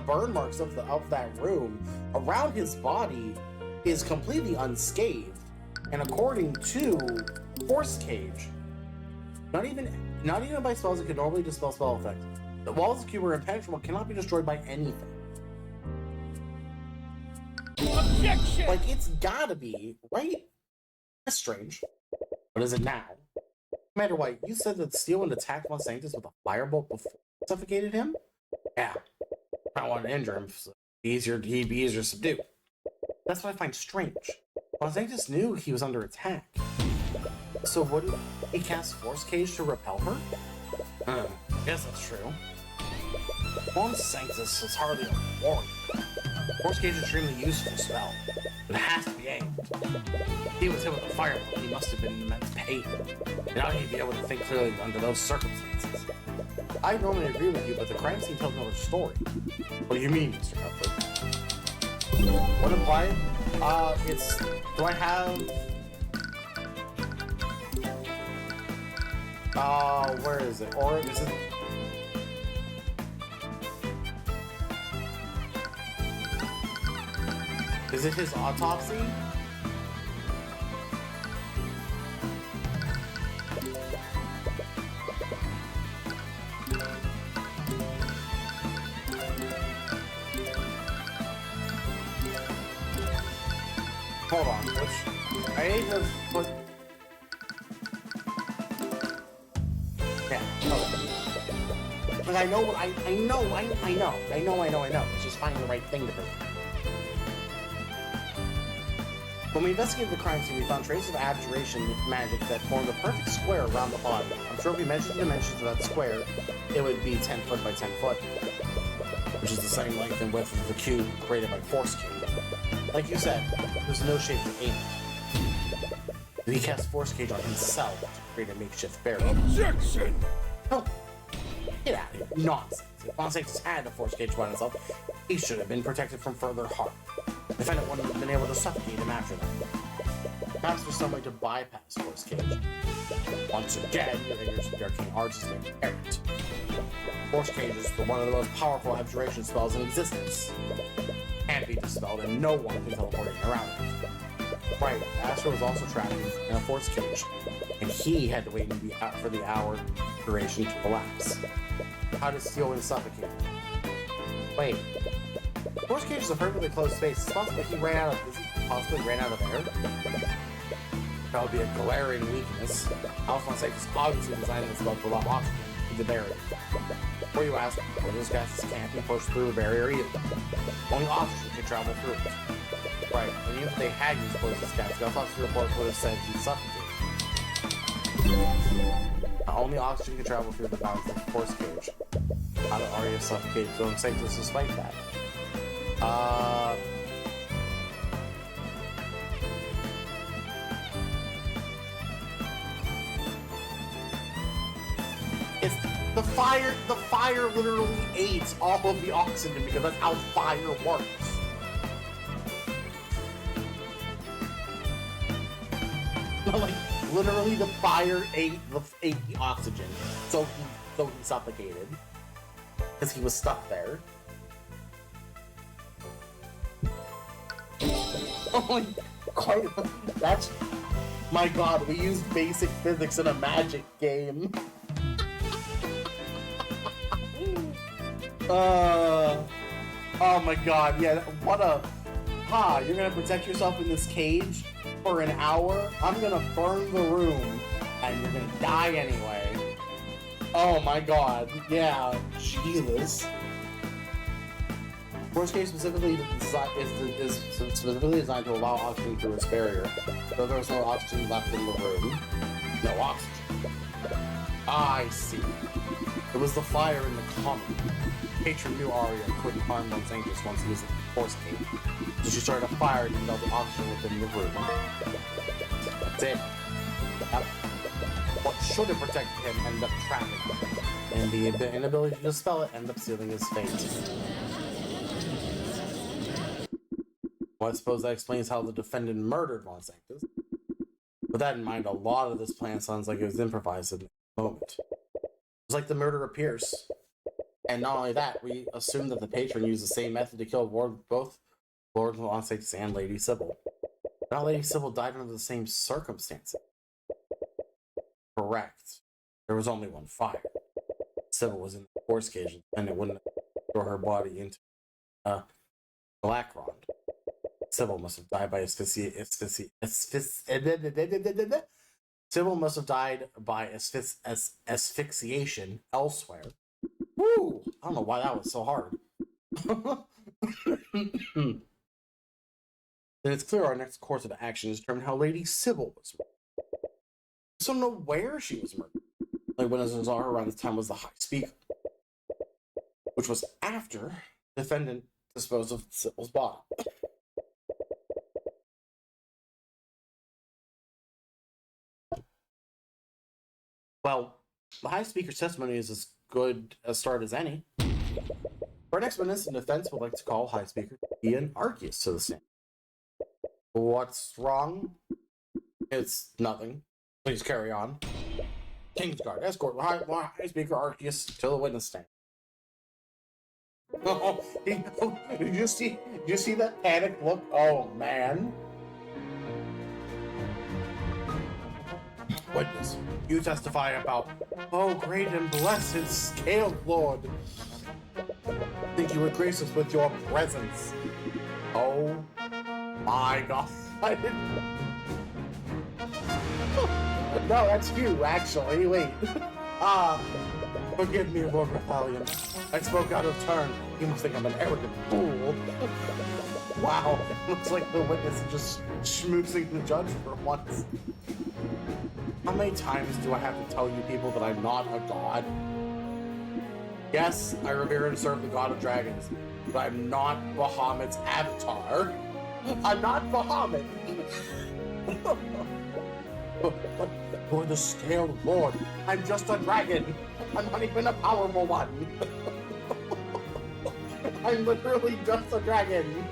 burn marks of that room, around his body is completely unscathed. And according to Force Cage, not even by spells that could normally dispel spell effects, the walls of the cube are impenetrable, cannot be destroyed by anything. Objection! Like, it's gotta be, right? That's strange. What is it now? Commander White, you said that Steelwind attacked Von Sanctus with a firebolt before it suffocated him? Yeah. I don't want to injure him, so he'd be easier to subdue. That's what I find strange. Von Sanctus knew he was under attack. So wouldn't he cast Force Cage to repel her? I guess that's true. Von Sanctus was hardly a warrior. Force Cage is an extremely useful spell, but it has to be aimed. If he was hit with a firebolt, he must have been in immense pain. And how he'd be able to think clearly under those circumstances. I normally agree with you, but the crime scene tells another story. What do you mean, Mr. Cuthbert? What implied It's... Do I have... where is it? Or is it... Is it his autopsy? Hold on, which... I need to put... Yeah, okay. But I know what I know. It's just finding the right thing to do. When we investigated the crime scene, we found traces of abjuration magic that formed a perfect square around the body. I'm sure if we measured the dimensions of that square, it would be 10 foot by 10 foot, which is the same length and width of the cube created by Force Cube. Like you said, there's no shape to aim it. He cast Force Cage on himself to create a makeshift barrier. Objection! Oh, get out of here. Nonsense. If Fonseca's had a Force Cage by himself, he should have been protected from further harm. The defendant wouldn't have been able to suffocate him after that. Perhaps there's some way to bypass Force Cage. Once again, your arcane arts is inherent. Force Cage is one of the most powerful abjuration spells in existence. Can't be dispelled, and no one can teleport in around it. Right, Astro was also trapped in a Force Cage, and he had to wait for the hour duration to collapse. How does Steelwind suffocate? Wait. Force Cage is a perfectly closed space. It's possible he possibly ran out of air? That would be a glaring weakness. Alphonse is obviously designed this spell to allow oxygen to the barrier. Before you ask, well, those gases can't be pushed through the barrier either. Only oxygen can travel through it. Right, and even if they had used poisonous gas, the autopsy report would have said he suffocated. Only oxygen can travel through the bounds of the Force Cage. How did Arya suffocate his own sanctus despite that? It's the fire literally aids all of the oxygen because that's how fire works. Like, literally the fire ate the oxygen. So he suffocated. Because he was stuck there. Oh my god, that's... My god, we used basic physics in a magic game. Oh my god, yeah, what a... you're gonna protect yourself in this cage for an hour? I'm gonna burn the room, and you're gonna die anyway. Oh my god, yeah, Jesus. Force Cage specifically is specifically designed to allow oxygen through its barrier. Though there was no oxygen left in the room, no oxygen. I see. It was the fire in the comet. Patron knew Arya couldn't harm one's Angus once he was in the Force Cage, so she started a fire to melt the oxygen within the room. That's it. What should have protected him ended up trapping him, and the inability to dispel it ended up sealing his fate. Well, I suppose that explains how the defendant murdered Von Sanctus. With that in mind, a lot of this plan sounds like it was improvised in the moment. It's like the murder of Pierce. And not only that, we assume that the patron used the same method to kill both Lord Von Sanctus and Lady Sybil. Not Lady Sybil died under the same circumstances. Correct. There was only one fire. Sybil was in the Force Cage, and it wouldn't throw her body into Blackron. Sybil must have died by Sybil must have died by asphyxiation elsewhere. Woo! I don't know why that was so hard. Then it's clear our next course of action is to determine how Lady Sybil was murdered. We don't know where she was murdered. Like when I saw her around this time was the High Speaker, which was after the defendant disposed of Sybil's body. Well, the High Speaker's testimony is as good a start as any. For our next witness in defense, would like to call High Speaker Ian Arceus to the stand. What's wrong? It's nothing. Please carry on. Kingsguard, escort High Speaker Arceus to the witness stand. Oh, did you see that panic look? Oh man. Witness, you testify about, oh great and blessed Scaled Lord. Think you would grace us with your presence. Oh my god. No, that's you, actually. Wait. Forgive me, Lord Rebellion. I spoke out of turn. You must think I'm an arrogant fool. Wow, looks like the witness is just schmoozing the judge for once. How many times do I have to tell you people that I'm not a god? Yes, I revere and serve the god of dragons, but I'm not Bahamut's avatar. I'm not Bahamut. But for the Scaled Lord, I'm just a dragon. I'm not even a powerful one. I'm literally just a dragon.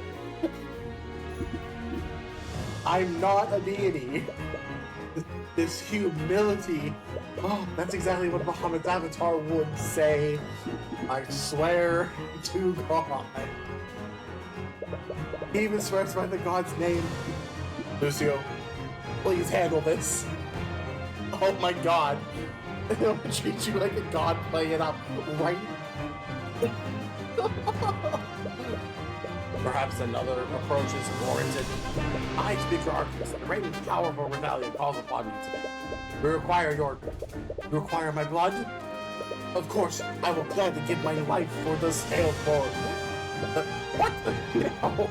I'm not a deity. This humility. Oh, that's exactly what Bahamut's avatar would say. I swear to God. He even swears by the god's name. Lucio, please handle this. Oh my god. I'll treat you like a god playing it up, right? Perhaps another approach is warranted. I, Speaker Arceus, the great and powerful rebellion calls upon you today. You require my blood? Of course, I will gladly give my life for the Scaled Lord. What? No.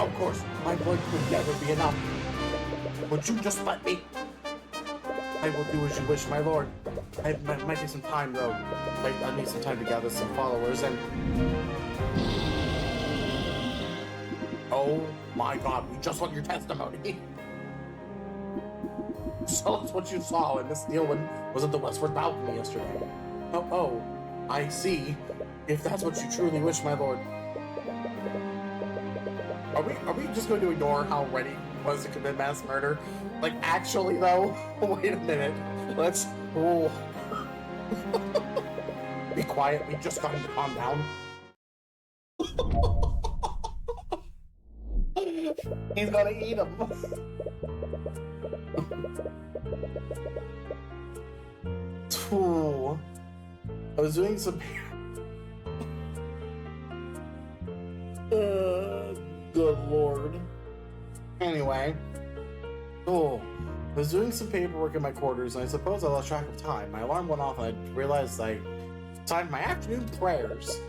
Of course, my blood could never be enough. Would you just let me? I will do as you wish, my lord. It might take some time, though. I need some time to gather some followers, and... Oh my god, we just want your testimony. Tell us what you saw when Miss Steelman was at the westward balcony yesterday. Oh, I see. If that's what you truly wish, my lord. Are we just going to ignore how ready he was to commit mass murder? Like, actually, though? Wait a minute. Let's... Oh. Be quiet. We just got him to calm down. He's gonna eat him. Ooh. I was doing some... Good lord. Anyway. Oh. I was doing some paperwork in my quarters, and I suppose I lost track of time. My alarm went off, and I realized I timed my afternoon prayers.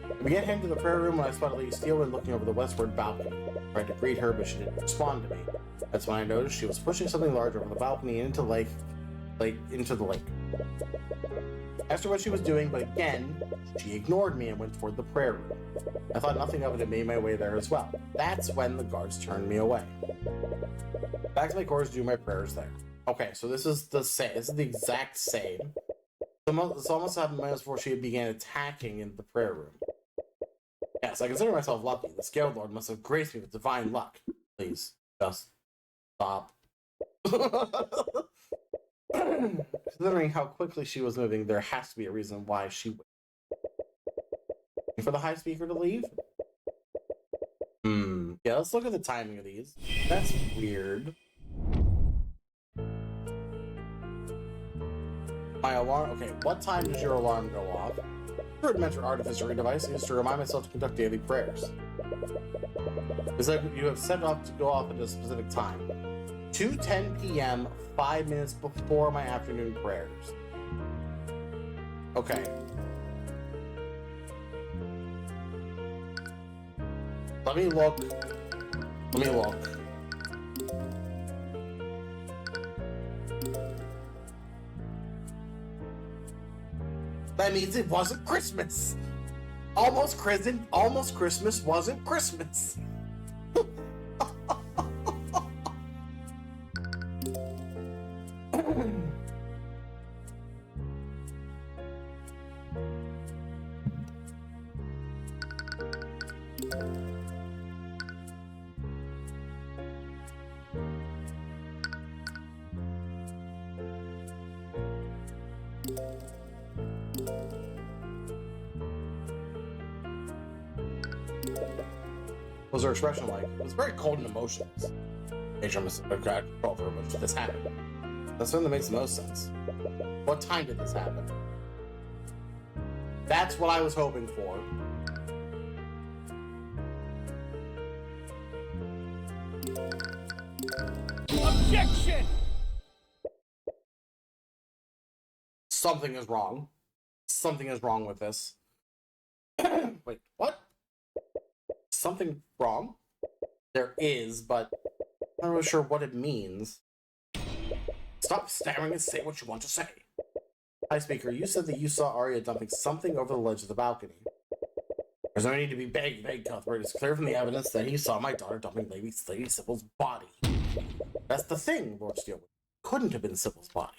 I began heading to the prayer room when I spotted Lady Steelman looking over the westward balcony. I tried to greet her, but she didn't respond to me. That's when I noticed she was pushing something large over the balcony into the lake. I asked her what she was doing, but again, she ignored me and went toward the prayer room. I thought nothing of it and made my way there as well. That's when the guards turned me away. Back to my quarters to do my prayers there. Okay, so this is the same. This is the exact same. It's almost 7 minutes before she began attacking in the prayer room. Yes, I consider myself lucky. The Scaled Lord must have graced me with divine luck. Please, just stop. Considering how quickly she was moving, there has to be a reason why she waited for the High Speaker to leave. Yeah, let's look at the timing of these. That's weird. My alarm. Okay, what time does your alarm go off? Your rudimentary artificer device is to remind myself to conduct daily prayers. It's like you have set it up to go off at a specific time. 2:10 p.m., 5 minutes before my afternoon prayers. Okay. Let me look. That means it wasn't Christmas. Almost Christmas wasn't Christmas. was her expression like? It was very cold and emotionless. Nature must have got control over when this happened. That's something that makes the most sense. What time did this happen? That's what I was hoping for. Objection! Something is wrong. Something is wrong with this. Wait, what? Something wrong? There is, but I'm not really sure what it means. Stop stammering and say what you want to say. Hi, Speaker. You said that you saw Arya dumping something over the ledge of the balcony. There's no need to be vague, Cuthbert. It's clear from the evidence that he saw my daughter dumping Lady Sybil's body. That's the thing, Lord Steelwood. Couldn't have been Sybil's body.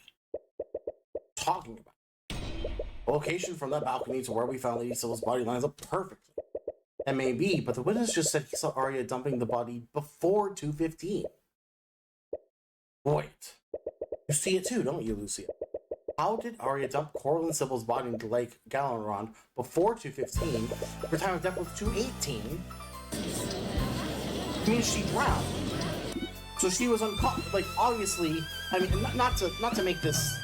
Talking about. The location from that balcony to where we found Lady Sybil's body lines up perfectly. That may be, but the witness just said he saw Arya dumping the body before 2:15. Wait. You see it too, don't you, Lucia? How did Arya dump Coral and Sybil's body into Lake Galeron before 2:15? Her time of death was 2:18. I mean, she drowned. So she was unconscious. Like, obviously, I mean, not to make this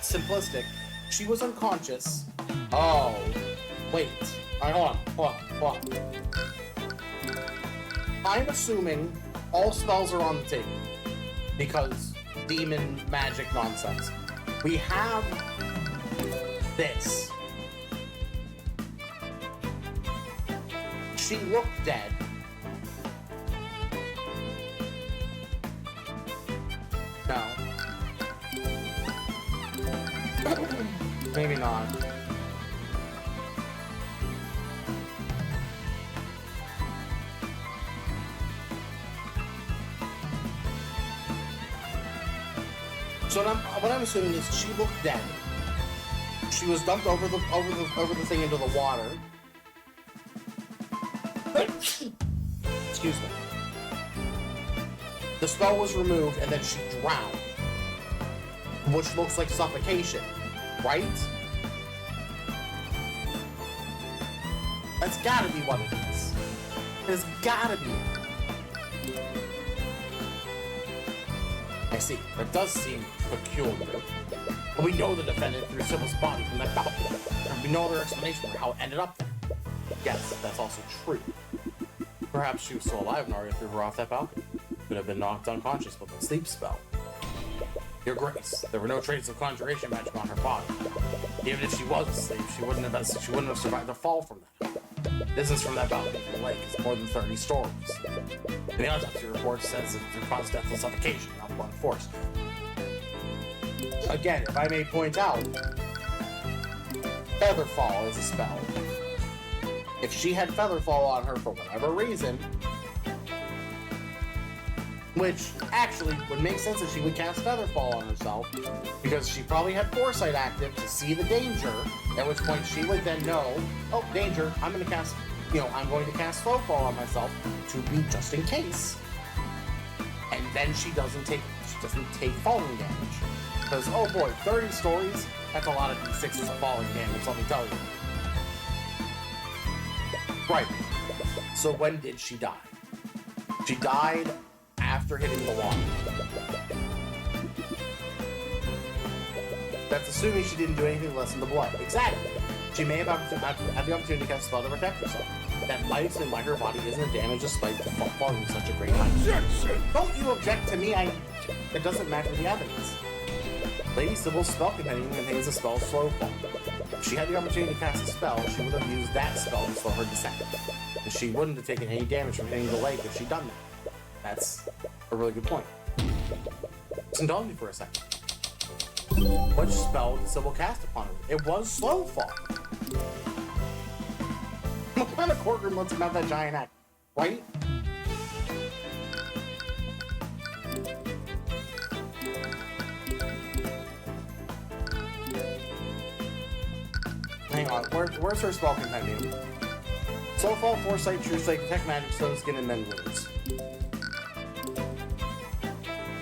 simplistic, she was unconscious. Oh, wait. All right, hold on. I'm assuming all spells are on the table because demon magic nonsense. We have this. She looked dead. No. Maybe not. So what I'm assuming is she looked dead. She was dumped over the thing into the water. Excuse me. The spell was removed and then she drowned, which looks like suffocation, right? That's gotta be what it is. It's gotta be. I see. That does seem peculiar. But we know the defendant threw Sybil's body from that balcony. And we know their explanation for how it ended up there. Yes, that's also true. Perhaps she was still alive and Arya threw her off that balcony. Could have been knocked unconscious with a sleep spell. Your Grace, there were no traces of conjuration magic on her body. Even if she was asleep, she wouldn't have survived the fall from that. Distance from that balcony to the lake is more than 30 stories. And the autopsy report says that it caused death from suffocation, not blunt force. Again, if I may point out, Featherfall is a spell. If she had Featherfall on her for whatever reason, which actually would make sense that she would cast Featherfall on herself, because she probably had Foresight active to see the danger, at which point she would then know, oh, danger, I'm going to cast Slowfall on myself to be just in case. And then she doesn't take falling damage. Because, oh boy, 30 stories, that's a lot of D6s of falling damage, let me tell you. Right. So when did she die? She died after hitting the water. That's assuming she didn't do anything less than the blood. Exactly. She may have had the opportunity to cast a spell to protect herself. That might explain why her body isn't damaged despite falling with such a great height. Don't you object to me? It doesn't match with the evidence. Lady Sybil's spell companion contains the spell Slowfall. If she had the opportunity to cast a spell, she would have used that spell to slow her descent. And she wouldn't have taken any damage from hitting the lake if she'd done that. That's a really good point. Just indulge me for a second. Which spell did Sybil cast upon her? It was Slowfall. What kind of courtroom lets him have that giant axe, right? Hang on, where's her spell compendium? Slowfall, Foresight, True Sight, Detect Magic, Stone Skin, and Mend Wounds.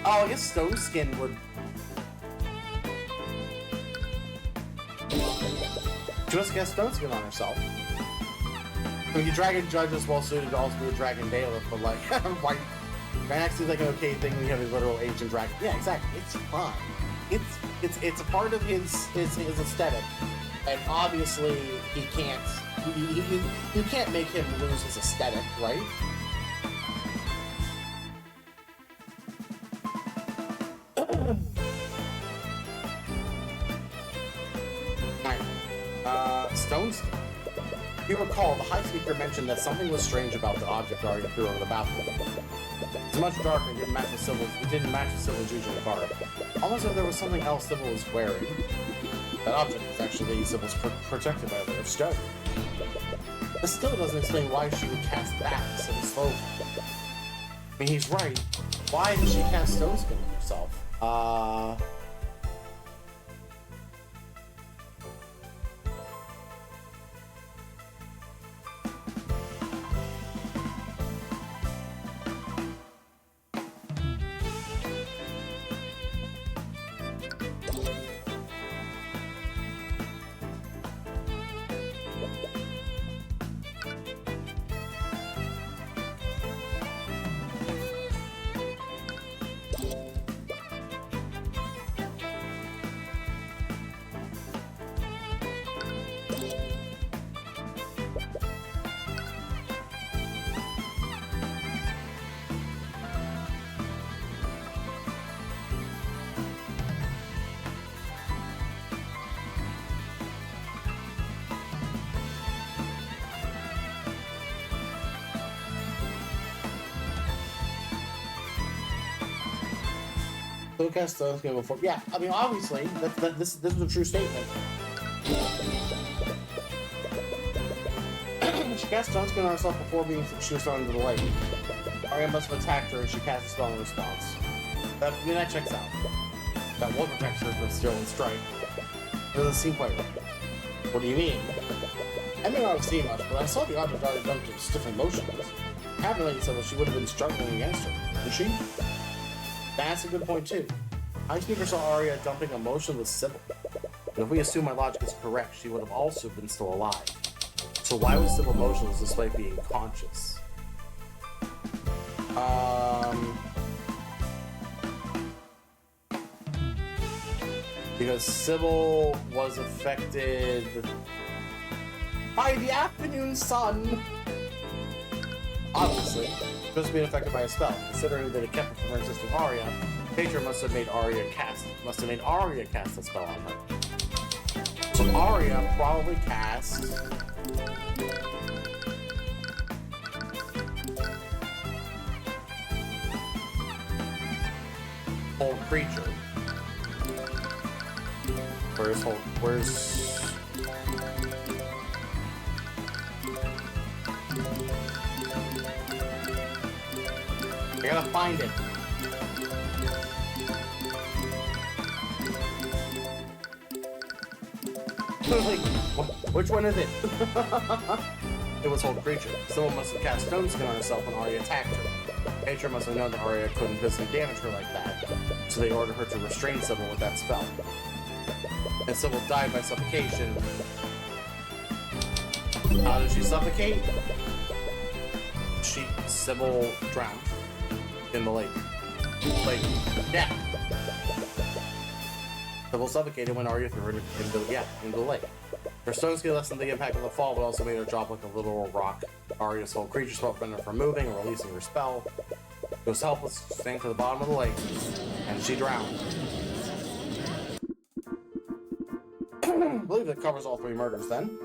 Oh, I guess Stone Skin would... She must cast Stone Skin on herself. I mean, Dragon Judge is well suited to also be a Dragon Bailiff, but like, why? Max is like an okay thing when you have a literal ancient dragon. Yeah, exactly. It's fine. It's a part of his aesthetic, and obviously he can't. You can't make him lose his aesthetic, right? Stones. If you recall, the High Speaker mentioned that something was strange about the object Arya threw over the battlefield. It's much darker and didn't match the Sybil's usual garb. Almost as there was something else Sybil was wearing. That object was actually Sybil's protected by a layer of stone. This still doesn't explain why she would cast that so slowly. I mean, he's right. Why did she cast Stone Skin on herself? So cast Stone Skin before. Yeah, I mean, obviously, this is a true statement. She cast Stone Skin on herself before she was thrown into the lake. Arya must have attacked her and she cast a spell in response. That checks out. That will protect her from Steel and Strike. It doesn't seem quite right. What do you mean? I may not have seen much, but I saw the object already dumped in stiff and motionless. Having like said, well, she would have been struggling against her, wouldn't she? That's a good point too. High Speaker saw Arya dumping a motionless Sybil. And if we assume my logic is correct, she would have also been still alive. So why was Sybil motionless despite being conscious? Because Sybil was affected by the afternoon sun. Obviously, just being affected by a spell. Considering that it kept her from resisting Arya, Tyrion must have made Arya cast a spell on her. So Arya probably cast Old Creature. Where's I gotta find it. Like, which one is it? It was Old Creature. Someone must have cast Stone Skin on herself when Arya attacked her. Patron must have known that Arya couldn't physically damage her like that, so they ordered her to restrain Sybil with that spell. And Sybil died by suffocation. How did she suffocate? Sybil drowned in the lake. Yeah. Sybil suffocated when Arya threw her into the lake. Her stone skin lessened the impact of the fall, but also made her drop like a literal rock. Arya's whole creature spell prevented her from moving or releasing her spell. She was helpless, sank to the bottom of the lake, and she drowned. I believe that covers all three murders then.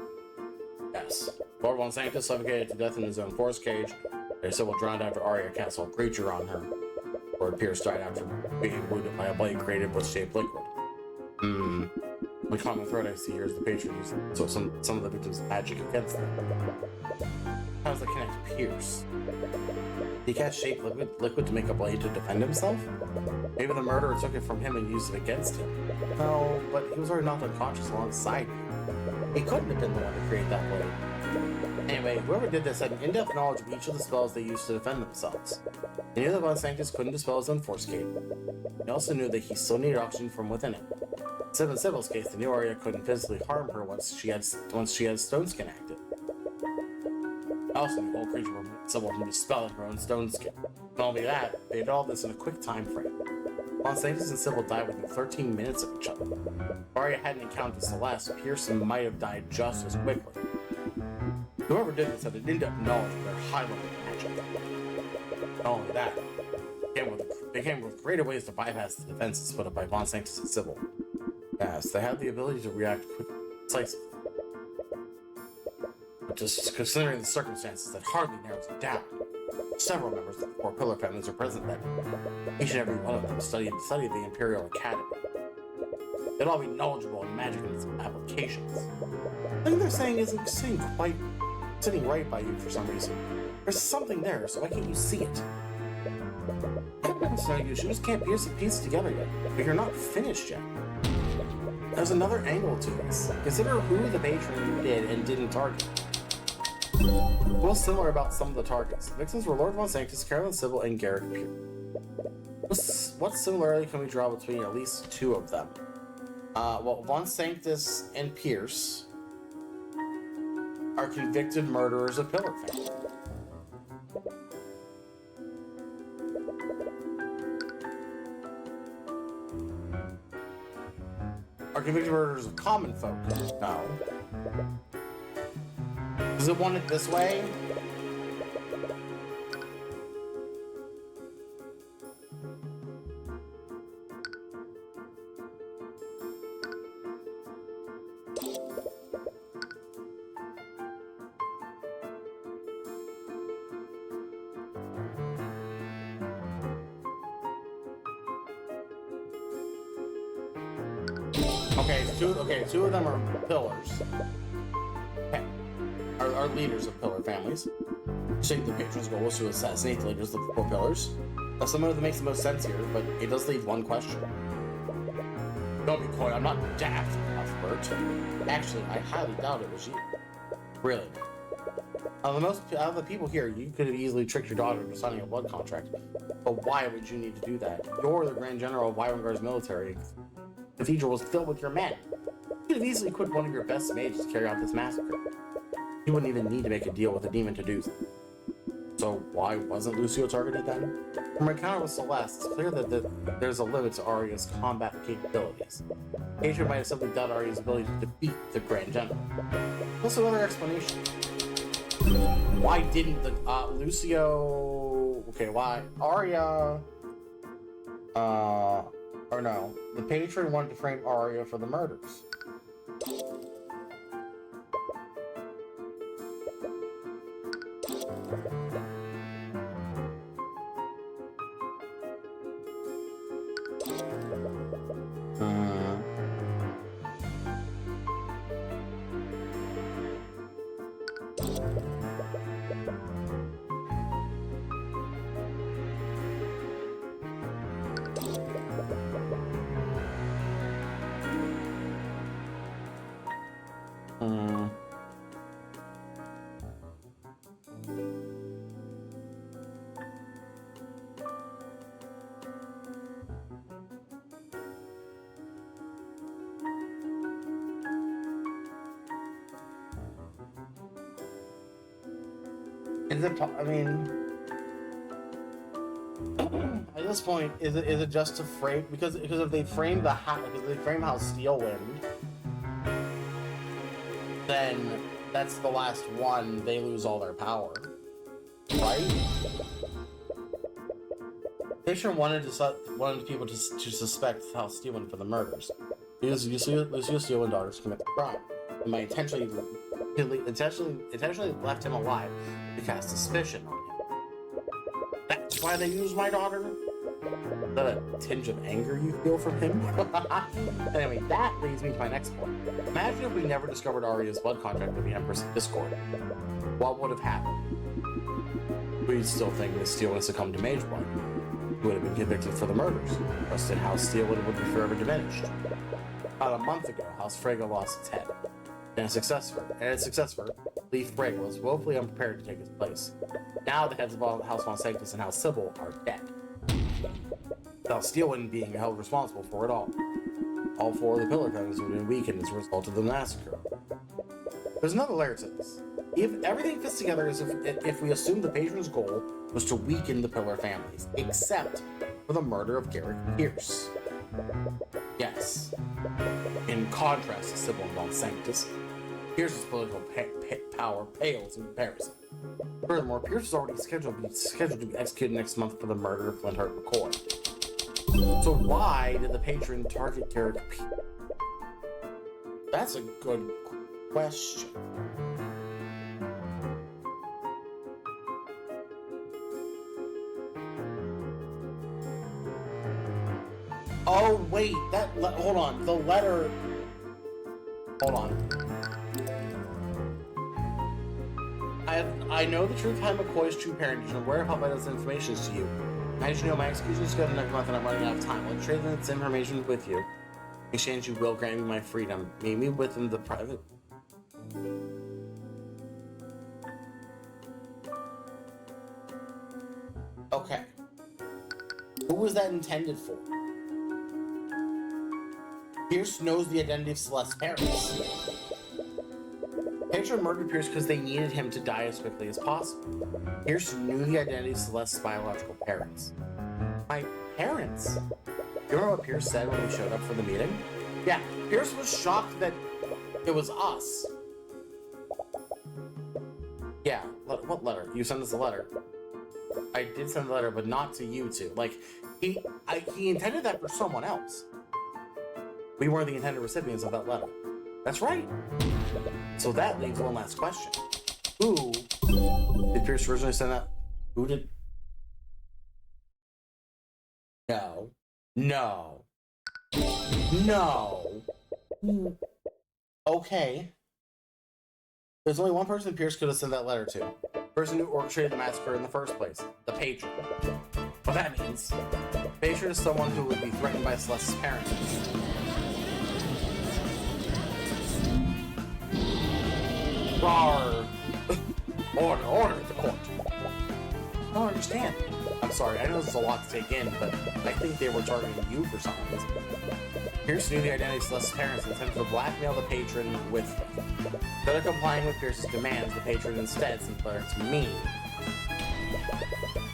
Yes. Lord Von Sanctus suffocated to death in his own forest cage. Sybil drowned after Arya cast a creature on her. Lord Pierce died after being wounded by a blade created with shaped liquid. The common thread I see here is the patron using so some of the victims' magic against them. How does that connect Pierce? He cast shaped liquid to make a blade to defend himself? Maybe the murderer took it from him and used it against him. No, but he was already knocked unconscious alongside him. He couldn't have been the one to create that blade. Anyway, whoever did this had an in-depth knowledge of each of the spells they used to defend themselves. He knew that Von Sanctus couldn't dispel his own force cape. He also knew that he still needed oxygen from within it. Except in Sybil's case, the new Arya couldn't physically harm her once she had Stone Skin active. Also, the old creature removed someone from the spell and grown stone skin. Not only that, they did all this in a quick time frame. Von Sanctus and Sybil died within 13 minutes of each other. If Arya hadn't encountered Celeste, Pearson might have died just as quickly. Whoever did this had an in-depth knowledge of their high-level magic. Not only that, they came with greater ways to bypass the defenses put up by Von Sanctus and Sybil. Yes, they had the ability to react quickly and decisively. But just considering the circumstances, that hardly narrows it down. Several members of the four pillar families are present then. Each and every one of them studied the Imperial Academy. They'd all be knowledgeable in magic and its applications. The thing they're saying isn't sitting right by you for some reason. There's something there, so why can't you see it? It's no use. You just can't piece the pieces together yet. But you're not finished yet. There's another angle to this. Consider who the patron did and didn't target. Well, similar about some of the targets. The victims were Lord Von Sanctus, Carolyn Sybil, and Garrett Pierce. What similarity can we draw between at least two of them? Well, Von Sanctus and Pierce are convicted murderers of Pillar family. Are convicted murderers of common folk? No. Does it want it this way? Two of them are pillars. Okay. Are leaders of pillar families. Shake the patron's goal was to assassinate the leaders of the four pillars. That's something that makes the most sense here, but it does leave one question. Don't be coy, I'm not daft, Cuthbert. Actually, I highly doubt it was you. Really. Out of the people here, you could have easily tricked your daughter into signing a blood contract. But why would you need to do that? You're the Grand General of Wyvern military. The cathedral was filled with your men. You could have easily equipped one of your best mages to carry out this massacre. You wouldn't even need to make a deal with a demon to do so. So why wasn't Lucio targeted then? From my encounter with Celeste, it's clear that there's a limit to Arya's combat capabilities. Adrian might have simply doubted Arya's ability to defeat the Grand General. What's another explanation? Why didn't the Lucio? Okay, why Arya? Or no, the patron wanted to frame Arya for the murders. Is it? I mean, at this point, is it just to frame? Because if they frame House Steelwind, then that's the last one. They lose all their power, right? Fisher wanted people to suspect House Steelwind for the murders. Because Lucio Steelwind daughters commit the crime. They might intentionally left him alive to cast suspicion on him. That's why they used my daughter? Is that a tinge of anger you feel from him? Anyway, that leads me to my next point. Imagine if we never discovered Arya's blood contract with the Empress of Discord. What would have happened? We'd still think Miss Steel would succumb to Mage Blood. He would have been convicted for the murders. Trust in House Steel would be forever diminished. About a month ago, House Frege lost its head. And its successor, Leaf Frege, was woefully unprepared to take his place. Now the heads of House Von Sanctus and House Sybil are dead. House Steelwind being held responsible for it all. All four of the Pillar families have been weakened as a result of the massacre. There's another layer to this. if everything fits together as if we assume the patron's goal was to weaken the Pillar families, except for the murder of Garrick Pierce. Yes. In contrast to Sybil and Don Sanctus, Pierce's political power pales in comparison. Furthermore, Pierce is already scheduled to be executed next month for the murder of Flintheart McCoy. So why did the patron target Garrick Pierce? That's a good question. Oh wait, hold on. The letter. Hold on. I know the truth behind McCoy's true parentage and aware of how vital this information is to you. As you know, my execution is scheduled next month and I'm running out of time. I'll trade this information with you. In exchange, you will grant me my freedom. Meet me within the private. Okay. Who was that intended for? Pierce knows the identity of Celeste's parents. Patron murdered Pierce because they needed him to die as quickly as possible. Pierce knew the identity of Celeste's biological parents. My parents? You remember what Pierce said when we showed up for the meeting? Yeah, Pierce was shocked that it was us. Yeah, what letter? You sent us a letter. I did send the letter, but not to you two. Like, he intended that for someone else. We weren't the intended recipients of that letter. That's right. So that leaves one last question. Who did Pierce originally send that? Who did? No. No. No. Okay. There's only one person Pierce could have sent that letter to. The person who orchestrated the massacre in the first place. The patron. What that means. The patron is someone who would be threatened by Celeste's parents. Rawr. Order at the court. I don't understand. I'm sorry, I know this is a lot to take in, but I think they were targeting you for some reason. Pierce knew the identity of Celeste's parents and intended to blackmail the patron with them. Instead of complying with Pierce's demands, the patron instead sent the letter to me.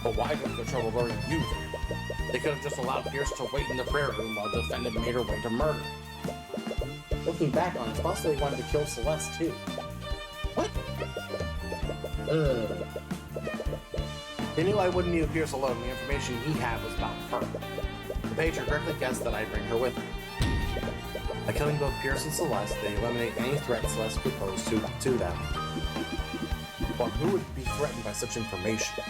But why go to the trouble of luring you there? They could have just allowed Pierce to wait in the prayer room while the defendant made her way to murder. Looking back on it, it's possible they wanted to kill Celeste too. What? They knew I wouldn't leave Pierce alone. The information he had was about her. The patron correctly guessed that I'd bring her with me. By killing both Pierce and Celeste, they eliminate any threat Celeste could pose to them. But who would be threatened by such information?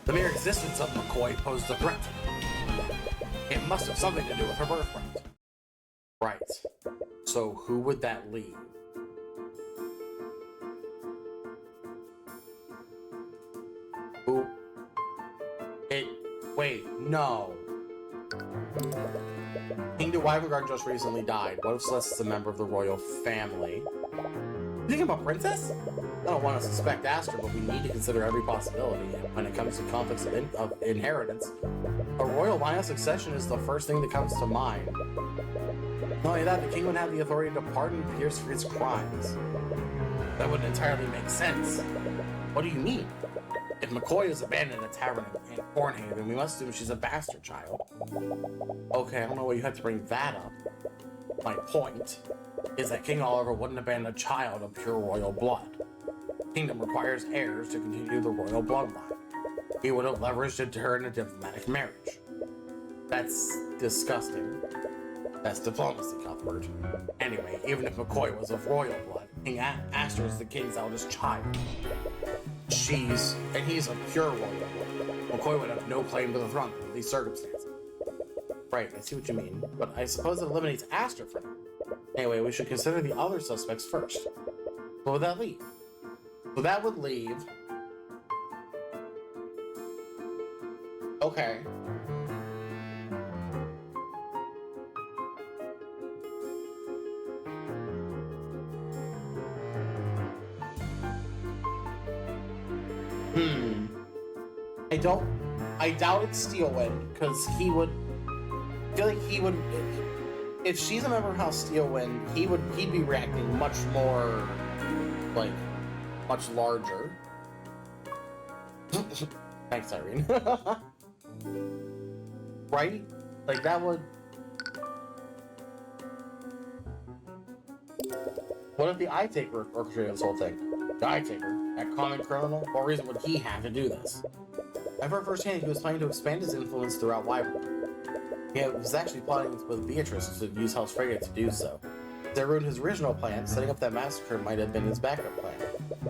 The mere existence of McCoy posed a threat. It must have something to do with her birthright. Right. So who would that leave? Who? Wait, no. King de Wyvernguard just recently died. What if Celeste is a member of the royal family? You think I'm a princess? I don't want to suspect Astor, but we need to consider every possibility. When it comes to conflicts of inheritance, a royal line of succession is the first thing that comes to mind. Not only that, the king would have the authority to pardon Pierce for his crimes. That wouldn't entirely make sense. What do you mean? If McCoy is abandoned a tavern in Cornhaven, we must assume she's a bastard child. Okay, I don't know why you had to bring that up. My point is that King Oliver wouldn't abandon a child of pure royal blood. The kingdom requires heirs to continue the royal bloodline. He would have leveraged her in a diplomatic marriage. That's disgusting. That's diplomacy, Cuthbert. Anyway, even if McCoy was of royal blood, King Astor is the king's eldest child. He's a pure royal blood. McCoy would have no claim to the throne under these circumstances. Right, I see what you mean, but I suppose it eliminates Astor for now. Anyway, we should consider the other suspects first. What would that leave? So that would leave... Okay. I doubt it's Steelwind, because he would... I feel like he would... If she's a member of House Steelwind, he'd be reacting much more, like, much larger. Thanks, Tyrion. Right? Like, that would... What if the Eye Taker orchestrated this whole thing? The Eye Taker, that common criminal, what reason would he have to do this? I've heard firsthand he was planning to expand his influence throughout Wyvern. He was actually plotting with Beatrice to use House Freyja to do so. They ruined his original plan. Setting up that massacre might have been his backup plan.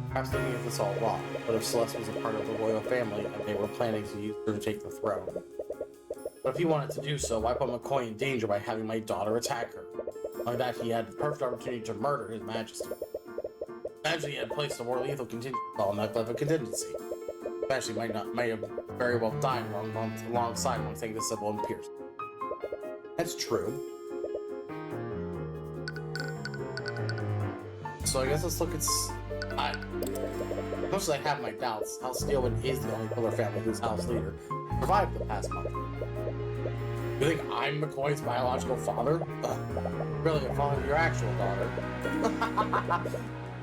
Perhaps looking at this all wrong, but if Celeste was a part of the royal family and they were planning to use her to take the throne. But if he wanted to do so, why put McCoy in danger by having my daughter attack her? Like that, he had the perfect opportunity to murder His Majesty. Imagine he had placed a more lethal contingency on that type of contingency. Actually, might have very well died alongside one saying the symbol and pierced. That's true. So I guess let's look at... much as I have my doubts, House Steelwind is the only Pillar family whose house leader survived the past month. You think I'm McCoy's biological father? Really, a father of your actual daughter?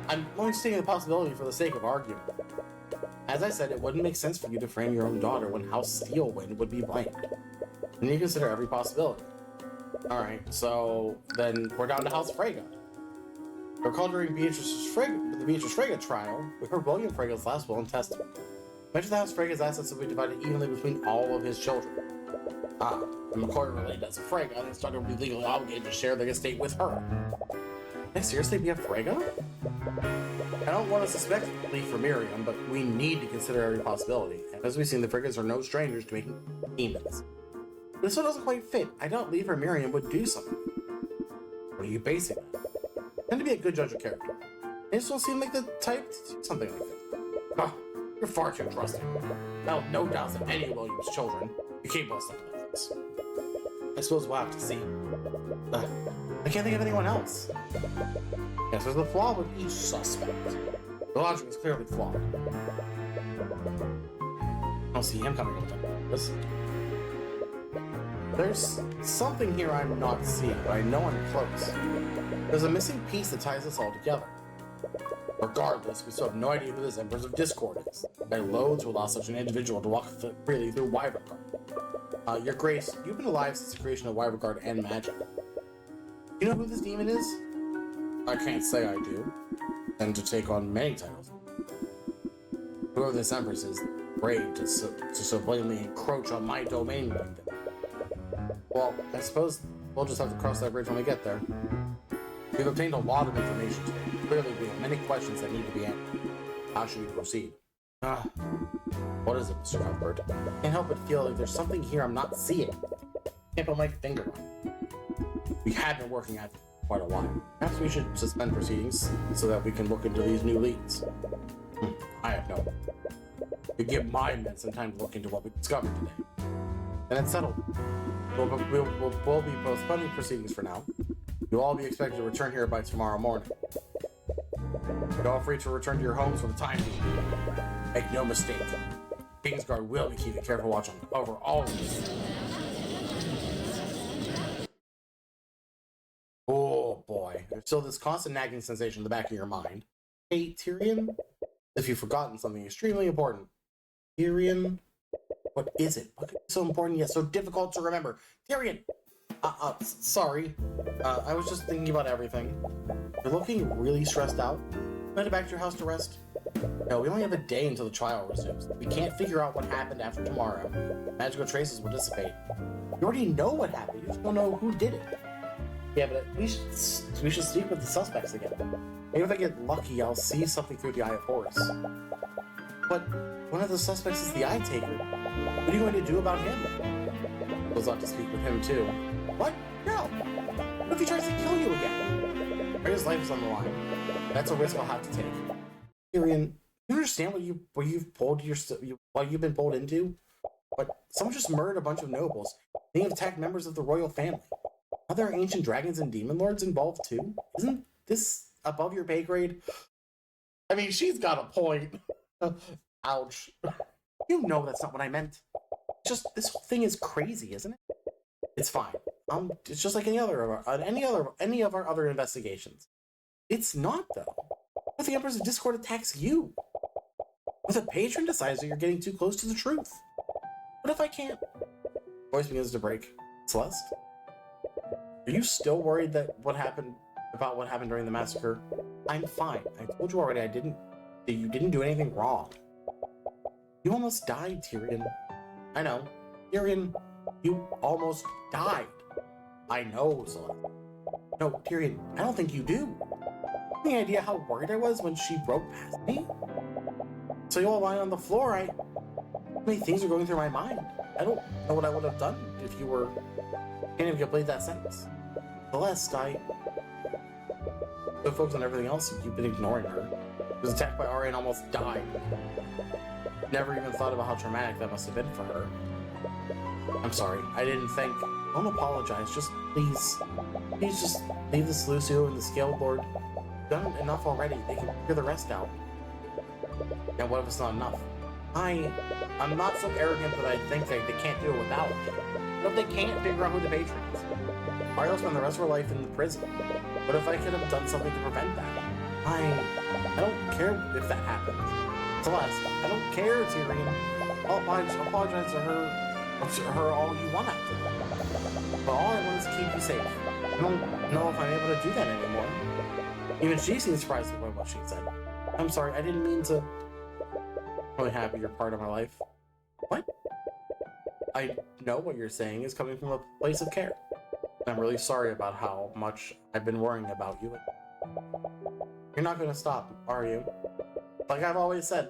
I'm only stating the possibility for the sake of argument. As I said, it wouldn't make sense for you to frame your own daughter when House Steelwind would be blamed. You need to consider every possibility. Alright, so then we're down to House Freyja. Recall during the Beatrice Freyja trial, we heard William Freyja's last will and testament. Mention that House Freyja's assets will be divided evenly between all of his children. And McCoy related as a Freyja, and his daughter will be legally obligated to share their estate with her. Can I seriously be a Freyja? I don't want to suspect Lee for Miriam, but we need to consider every possibility. And as we've seen, the Freyjas are no strangers to making demons. This one doesn't quite fit. I doubt Lee for Miriam would do something. What are you basing that? Tend to be a good judge of character. They just don't seem like the type to do something like this. Oh, you're far too trusting. Now, no doubt that any of William's children are capable of something like this. I suppose we'll have to see. I can't think of anyone else. Yes, there's a flaw with each suspect. The logic is clearly flawed. I don't see him coming up with this. There's something here I'm not seeing, but I know I'm close. There's a missing piece that ties us all together. Regardless, we still have no idea who this Emperors of Discord is. I loathe to allow such an individual to walk freely through Wyvern. Your Grace, you've been alive since the creation of Wyvern and magic. You know who this demon is? I can't say I do. And to take on many titles. Whoever this Empress is, brave to so blatantly encroach on my domain like that. Well, I suppose we'll just have to cross that bridge when we get there. We've obtained a lot of information today. Clearly, we have many questions that need to be answered. How should we proceed? What is it, Mr. Cuthbert? I can't help but feel like there's something here I'm not seeing. Can't put my finger on it. We have been working at it for quite a while. Perhaps we should suspend proceedings so that we can look into these new leads. I have no. We give my men some time to look into what we discovered today. And it's settled. We'll be postponing proceedings for now. You'll all be expected to return here by tomorrow morning. You're all free to return to your homes for the time being. Make no mistake, Kingsguard will be keeping careful watch over all of this. Oh boy, there's still this constant nagging sensation in the back of your mind. Hey, Tyrion? If you've forgotten something extremely important. Tyrion? What is it? What could be so important yet so difficult to remember? Tyrion! Sorry. I was just thinking about everything. You're looking really stressed out. Headed back to your house to rest? No, we only have a day until the trial resumes. We can't figure out what happened after tomorrow. Magical traces will dissipate. You already know what happened. You just don't know who did it. Yeah, but we should speak with the suspects again. Maybe if I get lucky, I'll see something through the Eye of Horus. But one of the suspects is the Eye Taker. What are you going to do about him? We'll have to speak with him too. What? No! What if he tries to kill you again? His life is on the line. That's a risk I'll have to take. Tyrion, you understand what you've been pulled into? But someone just murdered a bunch of nobles. They have attacked members of the royal family. Are there ancient dragons and demon lords involved too? Isn't this above your pay grade? I mean, she's got a point. Ouch. You know that's not what I meant. Just this whole thing is crazy, isn't it? It's fine. It's just like any of our other investigations. It's not though. What if the Empress of Discord attacks you? What if the patron decides that you're getting too close to the truth? What if I can't? Voice begins to break. Celeste? Are you still worried about what happened during the massacre? I'm fine. I told you already that you didn't do anything wrong. You almost died, Tyrion. I know. Tyrion, you almost died. I know, Celeste. No, Tyrion, I don't think you do. Any idea how worried I was when she broke past me? So you all lying on the floor, so many things are going through my mind. I don't know what I would have done if you were... Can't even complete that sentence. Celeste, so focused on everything else, you've been ignoring her. She was attacked by Arya and almost died. Never even thought about how traumatic that must have been for her. I'm sorry, I didn't think. Don't apologize, just please just leave this Lucio and the Scale Lord. You've done enough already, they can figure the rest out. And what if it's not enough? I'm not so arrogant that I think that they can't do it without me. What if they can't figure out who the patron is? Arya will spend the rest of her life in the prison. What if I could have done something to prevent that? I don't care if that happens. Celeste, I don't care, Tyrion. I'll apologize to her all you want after. But all I want is to keep you safe. I don't know if I'm able to do that anymore. Even she seems surprised by what she said. I'm sorry, I didn't mean to... I'm really happy you're part of my life. What? I know what you're saying is coming from a place of care. I'm really sorry about how much I've been worrying about you. You're not going to stop, are you? Like I've always said,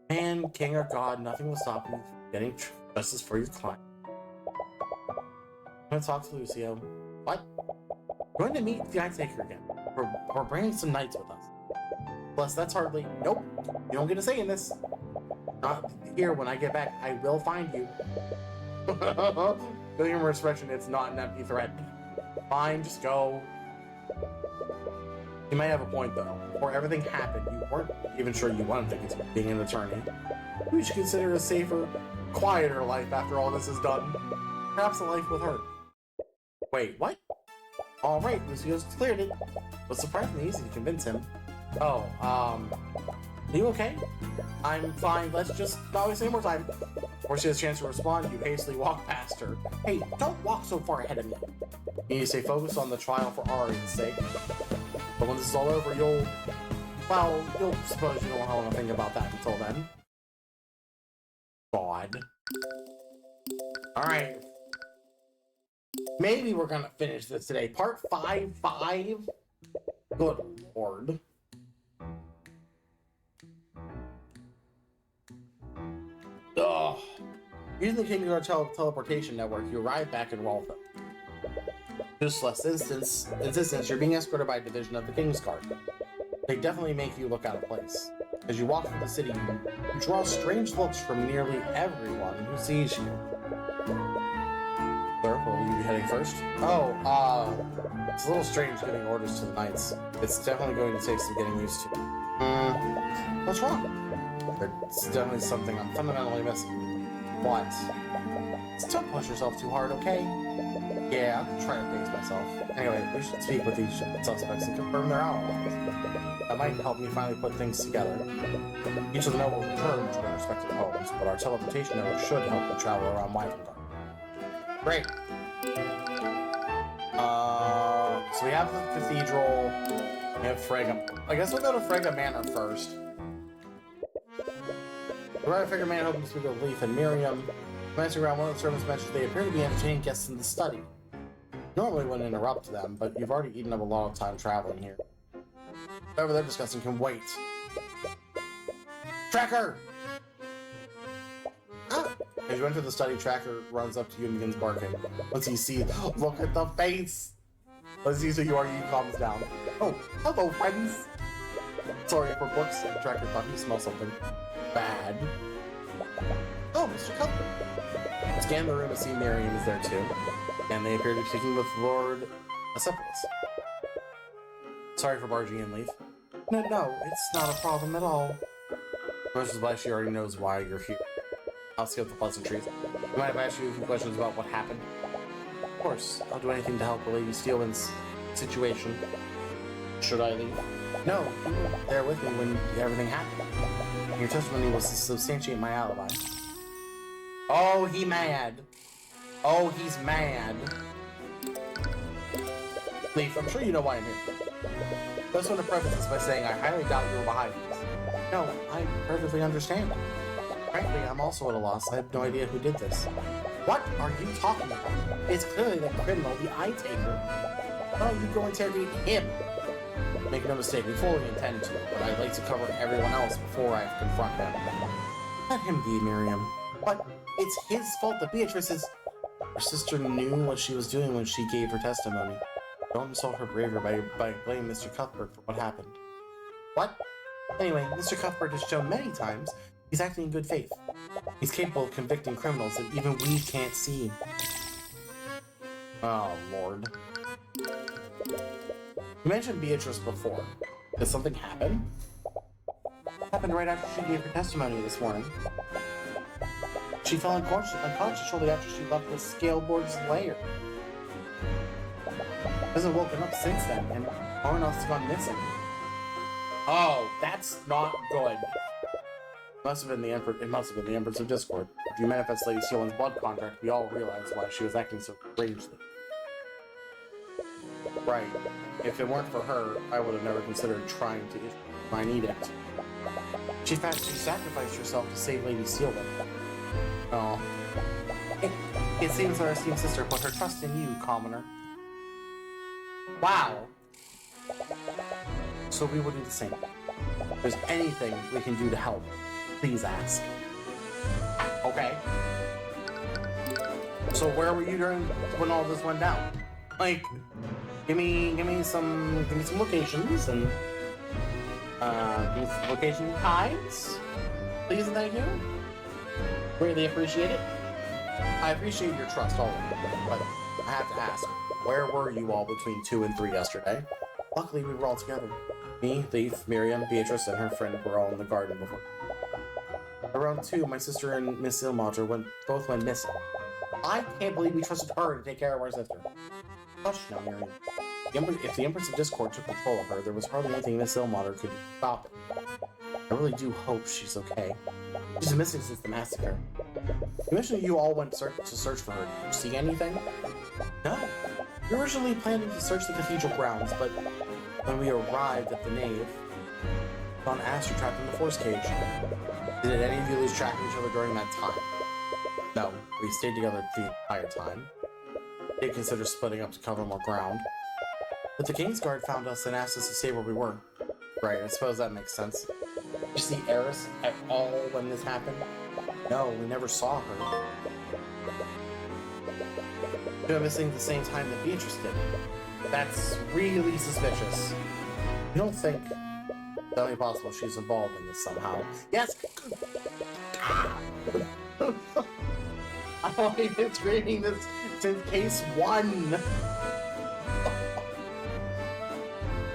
man, king or god, nothing will stop you from getting justice for your client. I'm going to talk to Lucio. What? We're going to meet the Nightmaker again. We're bringing some knights with us. Plus, that's hardly... Nope, you don't get a say in this. Not here. When I get back, I will find you. The humor expression, it's not an empty threat. Fine, just go. You might have a point, though. Before everything happened, you weren't even sure you wanted to continue being an attorney. We should consider a safer, quieter life after all this is done. Perhaps a life with her. Wait, what? Alright, Lucio's cleared it. But surprisingly easy to convince him. Oh, are you okay? I'm fine, let's just not waste any more time. Before she has a chance to respond, you hastily walk past her. Hey, don't walk so far ahead of me. You need to stay focused on the trial for Arya's sake. But when this is all over, you'll suppose you don't want to think about that until then. God. Alright. Maybe we're gonna finish this today. Part 5. Good lord. Ugh. Using the Kingguard teleportation network, you arrive back in Waltham. Just less insistence, you're being escorted by a division of the Kingsguard. They definitely make you look out of place. As you walk through the city, you draw strange looks from nearly everyone who sees you. Sir, will you be heading first? Oh, it's a little strange giving orders to the knights. It's definitely going to take some getting used to. What's wrong? There's definitely something I'm fundamentally missing. What? Just don't push yourself too hard, okay? Yeah, I'm trying to pace myself. Anyway, we should speak with each suspects and confirm their alibis. That might help me finally put things together. Each of the nobles return to their respective homes, but our teleportation network should help you travel around Wyvern. Great. So we have the cathedral. We have Frega. I guess we'll go to Frega Manor first. The right of Frega Manor hoping to speak with Leif and Miriam. Glancing around, one of the servants mentions they appear to be entertaining guests in the study. Normally wouldn't interrupt them, but you've already eaten up a lot of time traveling here. Whatever they're discussing can wait. Tracker! Ah! As you enter the study, Tracker runs up to you and begins barking. Once he sees, look at the face! Once he sees who you are, you calms down. Oh, hello, friends! Sorry for books. Tracker thought you smell something bad. Oh, Mr. Cuthbert. Scan the room to see Miriam is there too, and they appear to be speaking with Lord Acephalus. Sorry for barging in, Leif. No, it's not a problem at all. Much as she already knows why you're here. I'll skip the pleasantries. You might have asked you a few questions about what happened. Of course, I'll do anything to help the Lady Steelman's situation. Should I leave? No, you were there with me when everything happened. Your testimony was to substantiate my alibi. Oh, he mad. Oh, he's mad. Leaf, I'm sure you know why I'm here. I just want to preface this by saying I highly doubt you were behind this. No, I perfectly understand. Frankly, I'm also at a loss. I have no idea who did this. What are you talking about? It's clearly the criminal, the eye taker. Why don't you go interrogate him? Make no mistake, we fully intend to, but I'd like to cover everyone else before I confront him. Let him be, Miriam. But it's his fault that Beatrice's... Her sister knew what she was doing when she gave her testimony. Don't insult her bravery by blaming Mr. Cuthbert for what happened. What? Anyway, Mr. Cuthbert has shown many times he's acting in good faith. He's capable of convicting criminals that even we can't see. Oh, Lord. You mentioned Beatrice before. Did something happen? It happened right after she gave her testimony this morning. She fell unconscious shortly after she left the Scaleboard's lair. Hasn't woken up since then, and Arnoth's gone missing. Oh, that's not good. It must have been the Empress of Discord. If you manifest Lady Sealand's blood contract, we all realize why she was acting so strangely. Right. If it weren't for her, I would have never considered trying to issue my edict. She sacrificed herself to save Lady Sealand. Oh. It seems our esteemed sister put her trust in you, commoner. Wow. So we will do the same. If there's anything we can do to help, please ask. Okay. So where were you during when all this went down? Like, give me some locations and give me some location times, please and thank you. Greatly appreciate it. I appreciate your trust, all of you, but I have to ask, where were you all between 2 and 3 yesterday? Luckily, we were all together. Me, Leaf, Miriam, Beatrice, and her friend were all in the garden before. Around 2, my sister and Miss Ilmater both went missing. I can't believe we trusted her to take care of our sister. Hush now, Miriam. If the Empress of Discord took control of her, there was hardly anything Miss Ilmater could do to stop it. I really do hope she's okay. She's been missing since the massacre. You mentioned you all went to search for her. Did you see anything? No. We were originally planning to search the cathedral grounds, but when we arrived at the nave, we found Aster trapped in the force cage. Did any of you lose track of each other during that time? No, we stayed together the entire time. They considered splitting up to cover more ground. But the Kingsguard found us and asked us to stay where we were. Right, I suppose that makes sense. Did you see Eris at all when this happened? No, we never saw her. She went missing at the same time that Beatrice did. That's really suspicious. You don't think it's only possible she's involved in this somehow? Yes! I've only been screaming this since case 1!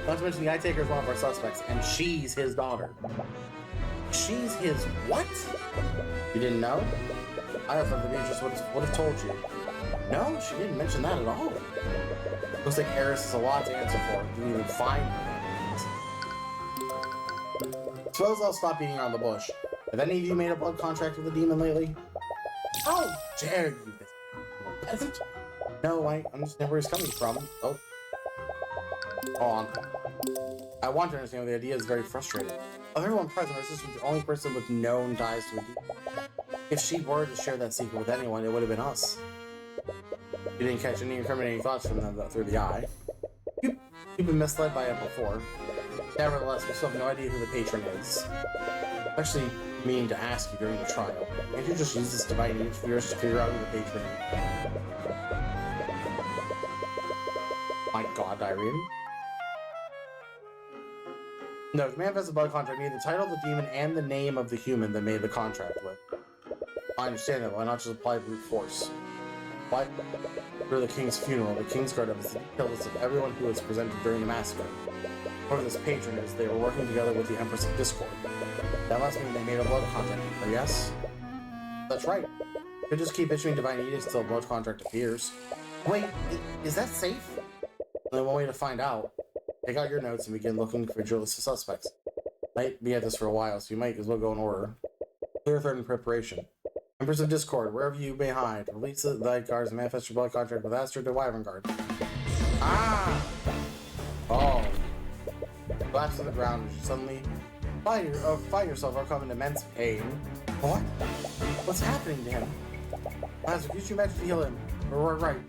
Not to mention the Eye Taker is one of our suspects, and she's his daughter. She's his what? You didn't know? I thought the Beatrice would have told you. No, she didn't mention that at all. Looks like Eris is a lot to answer for. Didn't even find her. Suppose I'll stop beating around the bush. Have any of you made a blood contract with a demon lately? How dare you, this peasant? No, I understand where he's coming from. Oh. Hold on. I want to understand, but the idea is very frustrating. Of everyone present, our sister was the only person with known ties to a demon. If she were to share that secret with anyone, it would have been us. You didn't catch any incriminating thoughts from them through the eye. You've been misled by it before. Nevertheless, we still have no idea who the patron is. I actually meaning to ask you during the trial. Can't you just use this divine image of yours to figure out who the patron is? My god, Tyrion. No, the manifest a blood contract need the title of the demon and the name of the human that made the contract with. I understand that, why not just apply brute force? Why? For the king's funeral, the Kingsguard have a detailed list of everyone who was presented during the massacre. Whoever this patron is, they were working together with the Empress of Discord. That must mean they made a blood contract with her, yes? That's right. You could just keep issuing divine edicts until a blood contract appears. Wait, is that safe? Only one way to find out. take out your notes and begin looking for your list of suspects. Might be at this for a while, so you might as well go in order. Clear third in preparation. Members of Discord, wherever you may hide, release the light guards and manifest your blood contract with Aster to Wyvern Guard. Ah! Oh. Collapse to the ground as you suddenly find yourself overcome in immense pain. What? What's happening to him? Lazarus, use your magic to heal him. Right.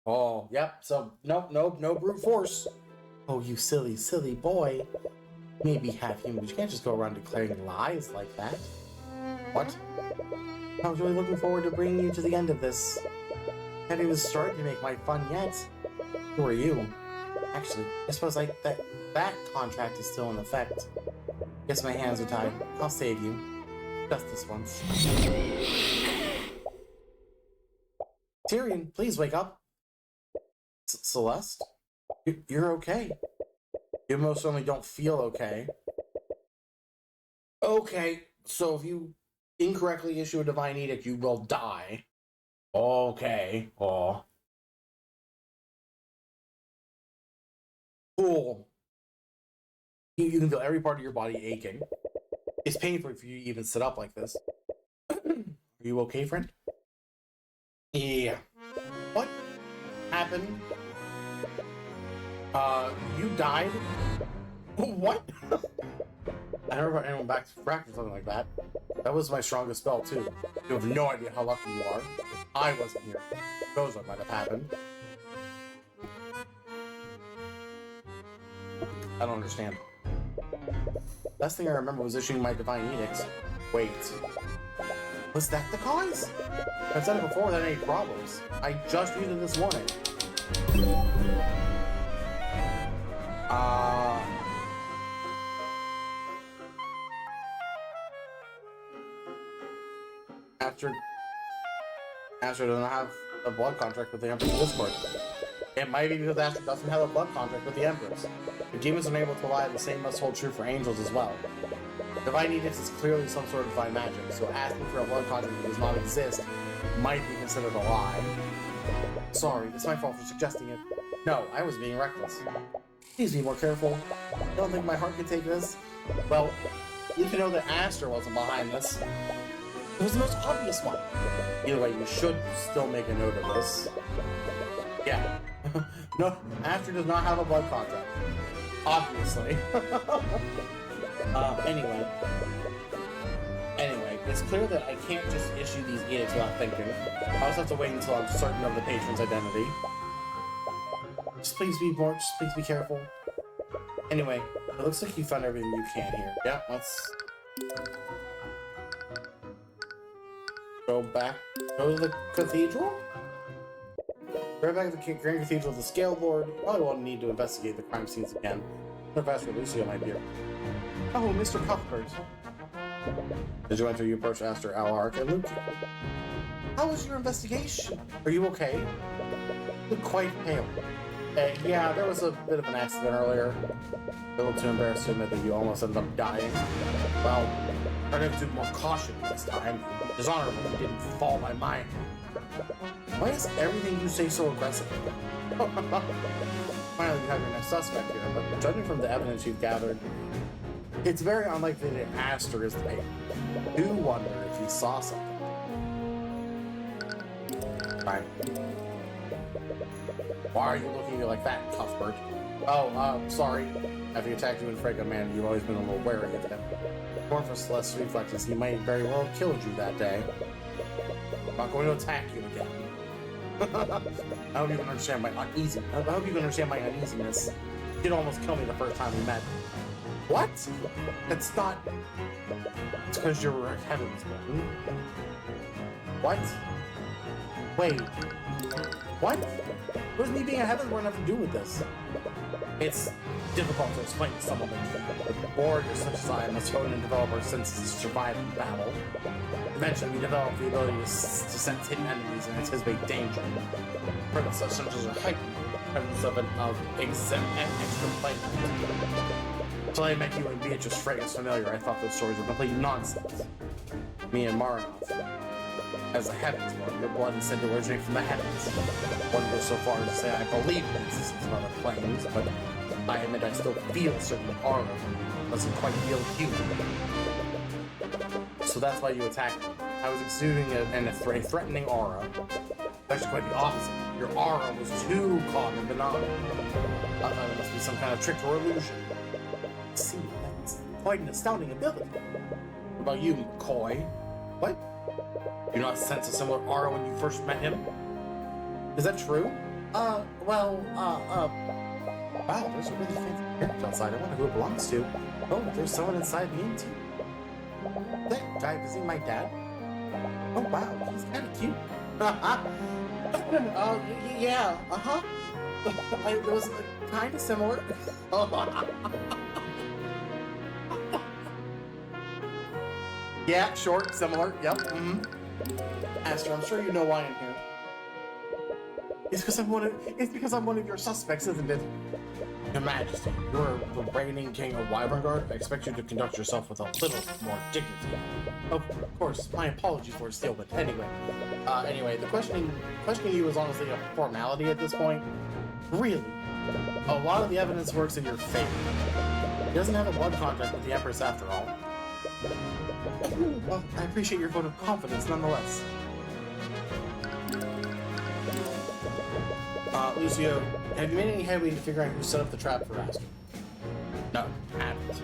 Oh, yep. So, nope, no brute force. Oh, you silly, silly boy. Maybe half human, but you can't just go around declaring lies like that. What? I was really looking forward to bringing you to the end of this. I hadn't even started to make my fun yet. Who are you? Actually, I suppose that contract is still in effect. Guess my hands are tied. I'll save you. Just this once. Tyrion, please wake up. Celeste? You're okay. You most certainly don't feel okay. Okay, so if you incorrectly issue a divine edict, you will die. Okay. Oh. Cool. You can feel every part of your body aching. It's painful for you to even sit up like this. Are you okay, friend? Yeah. What happened? You died? What? I never got anyone back to practice something like that. That was my strongest spell, too. You have no idea how lucky you are. I wasn't here. Who knows what might have happened? I don't understand. Last thing I remember was issuing my divine edicts. Wait. Was that the cause? I've said it before without any problems. I just used it this morning. Aster doesn't have a blood contract with the Empress of Discord. It might be because Aster doesn't have a blood contract with the Empress. If demons are unable to lie, the same must hold true for angels as well. Divine edicts is clearly some sort of divine magic, so asking for a blood contract that does not exist might be considered a lie. Sorry, it's my fault for suggesting it. No, I was being reckless. Please be more careful. I don't think my heart can take this. Well, at least you know that Aster wasn't behind this. It was the most obvious one. Either way, you should still make a note of this. Yeah. No, Aster does not have a blood contract. Obviously. Anyway, it's clear that I can't just issue these edicts without thinking. I also have to wait until I'm certain of the patron's identity. Just please be careful. Anyway, it looks like you found everything you can here. Yeah, let's go to the cathedral? Right back to the Grand Cathedral of the Scale Lord. Probably won't need to investigate the crime scenes again. Professor Lucio might be here. Oh, Mr. Cuthbert. As you enter, you approach Aster, Alark, and Luke. How was your investigation? Are you okay? You look quite pale. Yeah, there was a bit of an accident earlier. A little too embarrassed to admit that you almost ended up dying. Well, I have to be more cautious this time. Dishonorable, you didn't fall by mine. Why is everything you say so aggressive? Finally, you have your next suspect here, but judging from the evidence you've gathered, it's very unlikely that Aster is the patron. I do wonder if he saw something. Right. Why are you looking at me like that, Cuthbert? Oh, sorry. After he attacked you in Frega, man, you've always been a little wary of him. More for Celeste's reflexes, he might very well have killed you that day. I'm not going to attack you again. I hope you can understand my uneasiness. You did almost kill me the first time we met. What? It's not... It's because you're heavens, man. What? Wait. What? What does me being a Heavenborn have to do with this? It's difficult to explain to someone that warriors such as I must hone and develop our senses to survive in battle. Eventually, we develop the ability to sense hidden enemies and anticipate danger. Further, such senses are heightened presence of extra play. Until I met you and Beatrice Frega's familiar, I thought those stories were complete nonsense. Me and Marinov. As the heavens, Lord, your blood is said to originate from the heavens. One goes so far as to say I believe in the existence of other planes, but I admit I still feel a certain aura. Doesn't quite feel human. So that's why you attacked me. I was exuding a threatening aura. Actually, quite the opposite. Your aura was too calm and benign. I thought it must be some kind of trick or illusion. See, that's quite an astounding ability. What about you, McCoy? What? Do you not sense a similar aura when you first met him? Is that true? Wow, there's a really fancy character outside. I wonder who it belongs to. Oh, there's someone inside the inn, too. That guy visiting my dad? Oh, wow, he's kind of cute. Yeah, it was kind of similar. Yeah, short, similar, yep, Aster, I'm sure you know why I'm here. It's because I'm one of your suspects, isn't it? Your Majesty, you're the reigning king of Wyverngard. I expect you to conduct yourself with a little more dignity. Of course, my apologies for steal, but anyway, the questioning you is honestly a formality at this point. Really, a lot of the evidence works in your favor. He doesn't have a blood contract with the Empress after all. Well, I appreciate your vote of confidence nonetheless. Lucio, have you made any headway to figure out who set up the trap for Aster? No, I haven't.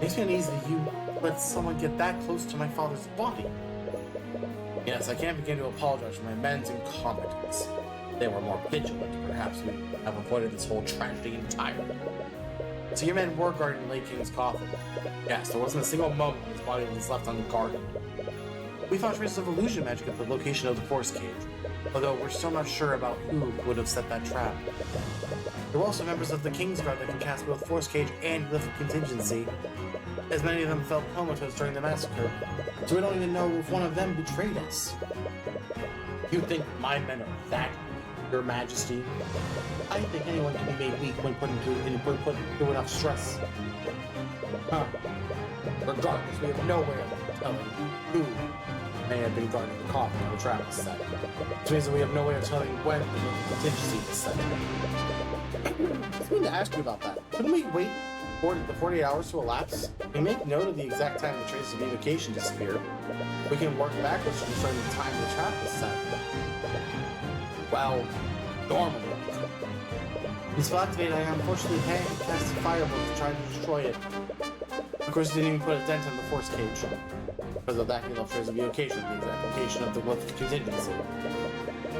Makes me uneasy that you let someone get that close to my father's body. Yes, I can't begin to apologize for my men's incompetence. They were more vigilant, perhaps we have avoided this whole tragedy entirely. So your men were guarding the late king's coffin? Yes, there wasn't a single moment when his body was left unguarded. We found traces of illusion magic at the location of the force cage, although we're still not sure about who would have set that trap. There were also members of the King's Guard that can cast both force cage and lift contingency, as many of them fell comatose during the massacre, so we don't even know if one of them betrayed us. You think my men are that, Your Majesty? I think anyone can be made weak when put through enough stress. Regardless, we have no way of telling who may have been guarding the coffin when the trap was set. Which means that we have no way of telling when the contingency was set. I just mean to ask you about that. Couldn't we wait for the 48 hours to elapse? We make note of the exact time the traces of evocation disappeared. We can work backwards from the time the trap was set. Well, normally. In spot activated, I unfortunately had to cast a firebolt to try to destroy it. Of course, it didn't even put a dent on the force cage. Because of that, he left traces of evocation, the exact location of the contingency.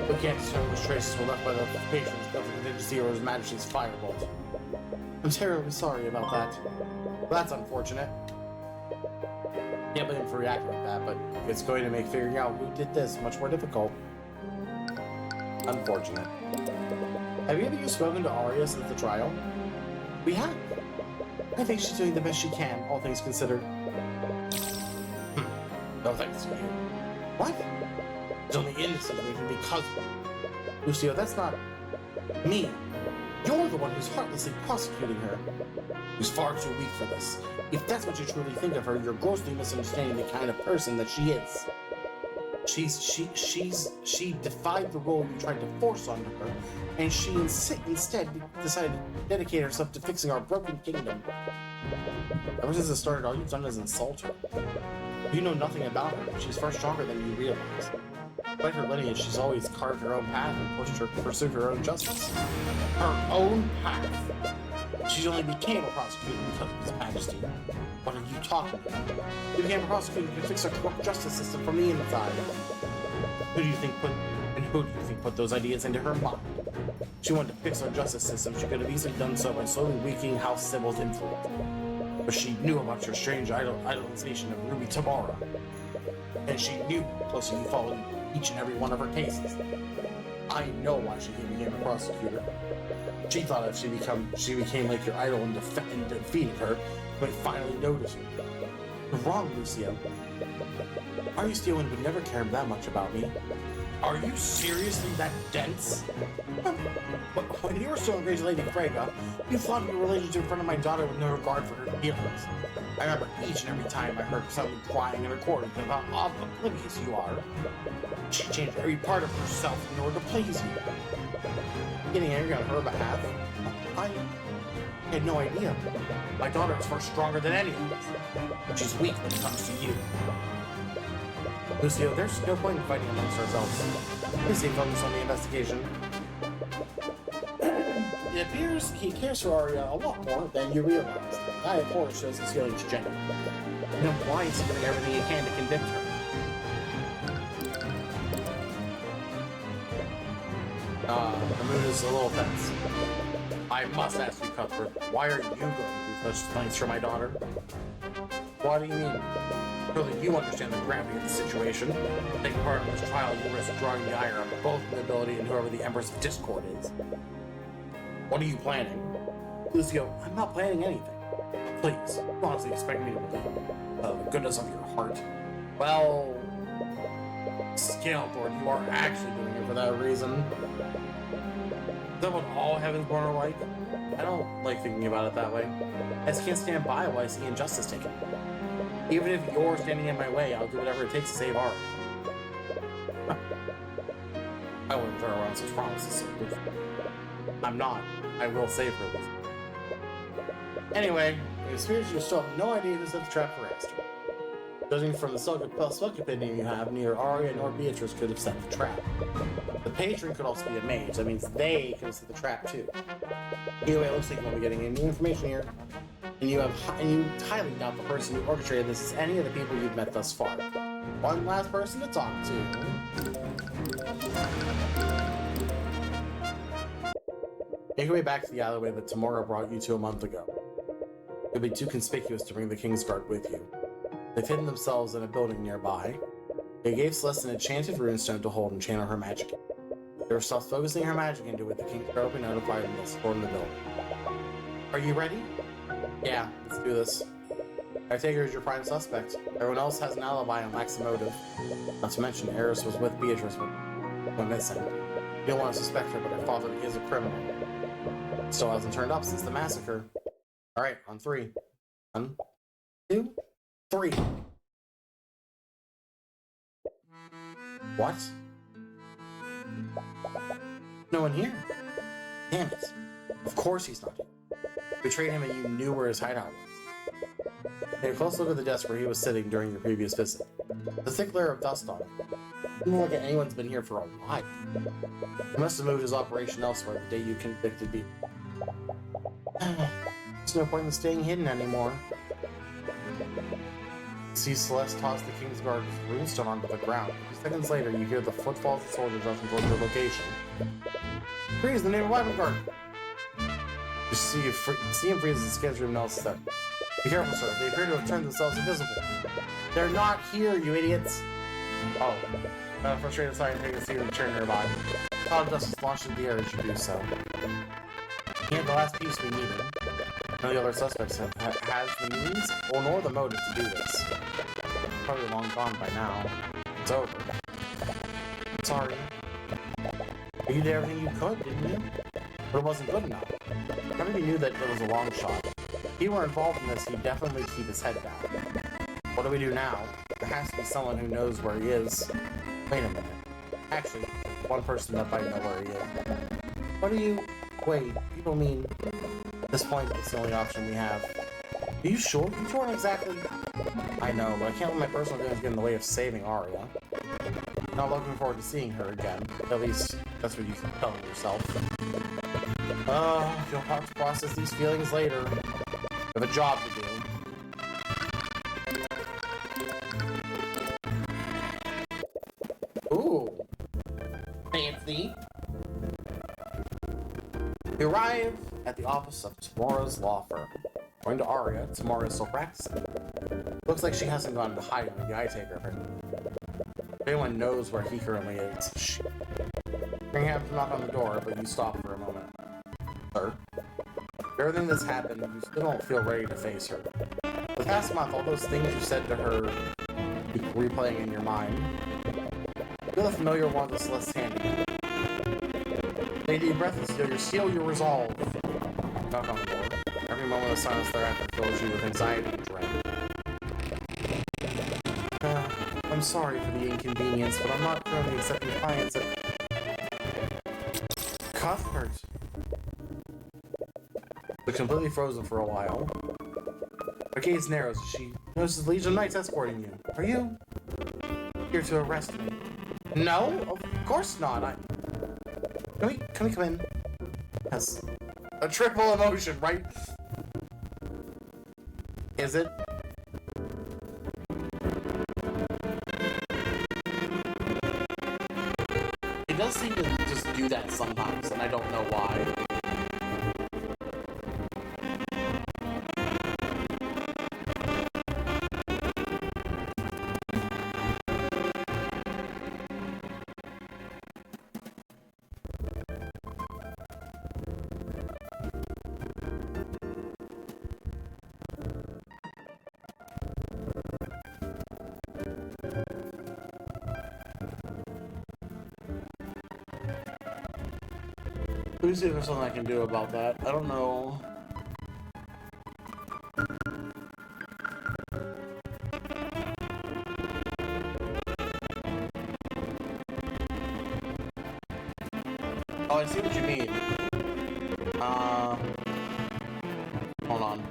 We can't determine which traces were left by the patrons of the contingency or His Majesty's firebolt. I'm terribly sorry about that. Well, that's unfortunate. Can't blame him for reacting like that, but it's going to make figuring out who did this much more difficult. Unfortunate. Have either of you spoken to Arya since the trial? We have. I think she's doing the best she can, all things considered. No thanks to you. What? She's only in this situation because of it. Lucio, that's not me. You're the one who's heartlessly prosecuting her. Who's far too weak for this. If that's what you truly think of her, you're grossly misunderstanding the kind of person that she is. She defied the role you tried to force onto her, and she instead decided to dedicate herself to fixing our broken kingdom. Ever since it started, all you've done is insult her. You know nothing about her. She's far stronger than you realize. Despite her lineage, she's always carved her own path and pursued her own justice. Her own path? She only became a prosecutor because of His Majesty. What are you talking about? You became a prosecutor to fix our corrupt justice system from the inside. Who do you think put those ideas into her mind? She wanted to fix our justice system. She could have easily done so by slowly weakening House Sybil's influence. But she knew about your strange idolization of Ruby Tamara. And she knew how closely you followed each and every one of her cases. I know why she became a prosecutor. She thought if she became like your idol and defeated her, you might finally notice her. You're wrong, Lucio. Arya Steelwind would never care that much about me. Are you seriously that dense? When you were so engaged with Lady Freyga, you flaunted your relationship in front of my daughter with no regard for her feelings. I remember each and every time I heard someone crying in her corner about how oblivious you are. She changed every part of herself in order to please you. Getting angry on her behalf? I had no idea. My daughter is far stronger than any of us, but she's weak when it comes to you. Lucio, there's no point in fighting amongst ourselves. Please stay focused on the investigation. It appears he cares for Arya a lot more than you realize. I, of course, shows his feelings genuine. You know, why is he doing everything he can to convict her? The mood is a little tense. I must ask you, Cuthbert, why are you going through such lengths for my daughter? What do you mean? Surely you understand the gravity of the situation. Taking part in this trial, you risk drawing the ire of both the nobility and whoever the Empress of Discord is. What are you planning? Lucio, I'm not planning anything. Please, you honestly expect me to believe the goodness of your heart? Well, Scalethorn, you are actually doing it for that reason. Is that what all Heavensborn are like? I don't like thinking about it that way. I just can't stand by while I see injustice taken. Even if you're standing in my way, I'll do whatever it takes to save Arya. I wouldn't throw around such promises so quickly. I'm not. I will save her. Anyway, it appears you still have no idea who set the trap for Esther. Judging from the silk opinion you have, neither Arya nor Beatrice could have set the trap. The patron could also be a mage. That means they could have set the trap too. Anyway, it looks like you'll be getting any information here. And you highly doubt the person who orchestrated this is any of the people you've met thus far. One last person to talk to. Make your way back to the alleyway that Tamora brought you to a month ago. You'll be too conspicuous to bring the Kingsguard with you. They've hidden themselves in a building nearby. They gave Celeste an enchanted runestone to hold and channel her magic. They were self-focusing her magic into it. The Kingsguard will be notified and they'll support in the building. Are you ready? Yeah, let's do this. I take her as your prime suspect. Everyone else has an alibi and lacks a motive. Not to mention, Eris was with Beatrice when missing. You don't want to suspect her, but her father is a criminal. Still hasn't turned up since the massacre. Alright, on 3. 1, 2, 3. What? No one here? Damn it. Of course he's not here. You betrayed him and you knew where his hideout was. Take a close look at the desk where he was sitting during your previous visit. The thick layer of dust on it. Doesn't look like anyone's been here for a while. He must have moved his operation elsewhere the day you convicted me. There's no point in staying hidden anymore. See Celeste toss the Kingsguard's runestone onto the ground. A few seconds later, you hear the footfalls of soldiers rushing toward your location. Freeze, the name of Weapon Guard! You see him freeze as the room notices them. Be careful, sir. They appear to have turned themselves invisible. They're not here, you idiots! Oh. Got a frustrated scientific to see them turn nearby. Cloud of dust is launched into the air as you do so. He had the last piece we needed. None of the other suspects has the means or nor the motive to do this. Probably long gone by now. It's over. Sorry. You did everything you could, didn't you? But it wasn't good enough. Everybody knew that it was a long shot. If he were involved in this, he'd definitely keep his head down. What do we do now? There has to be someone who knows where he is. Wait a minute. Actually, one person that might know where he is. What do you... Wait, people mean... At this point, it's the only option we have. Are you sure? You sure exactly? I know, but I can't let my personal feelings get in the way of saving Arya. Not looking forward to seeing her again. At least, that's what you keep telling yourself. You'll have to process these feelings later. We have a job to do. Ooh. Fancy. We arrive at the office of Tamora's law firm. Going to Arya, Tamora is still practicing. Looks like she hasn't gone to hiding with the eye taker apparently. If anyone knows where he currently is, she... Bring him to knock on the door, but you stop for a moment. Sir, everything that's happened, you still don't feel ready to face her. The past month, all those things you said to her keep replaying in your mind. Feel the familiar one with Celeste's hand. Take a deep breath and seal your resolve. Knock on the door. Every moment of silence thereafter fills you with anxiety and dread. I'm sorry for the inconvenience, but I'm not currently accepting clients at... Cuthbert! but completely frozen for a while. Her gaze narrows as she notices Legion of Knights escorting you. Are you here to arrest me? No, of course not. Can we come in? Yes. A triple emotion, right? Is it? It does seem to just do that sometimes, and I don't know why. Let me see if there's something I can do about that. I don't know. Oh, I see what you mean. Hold on.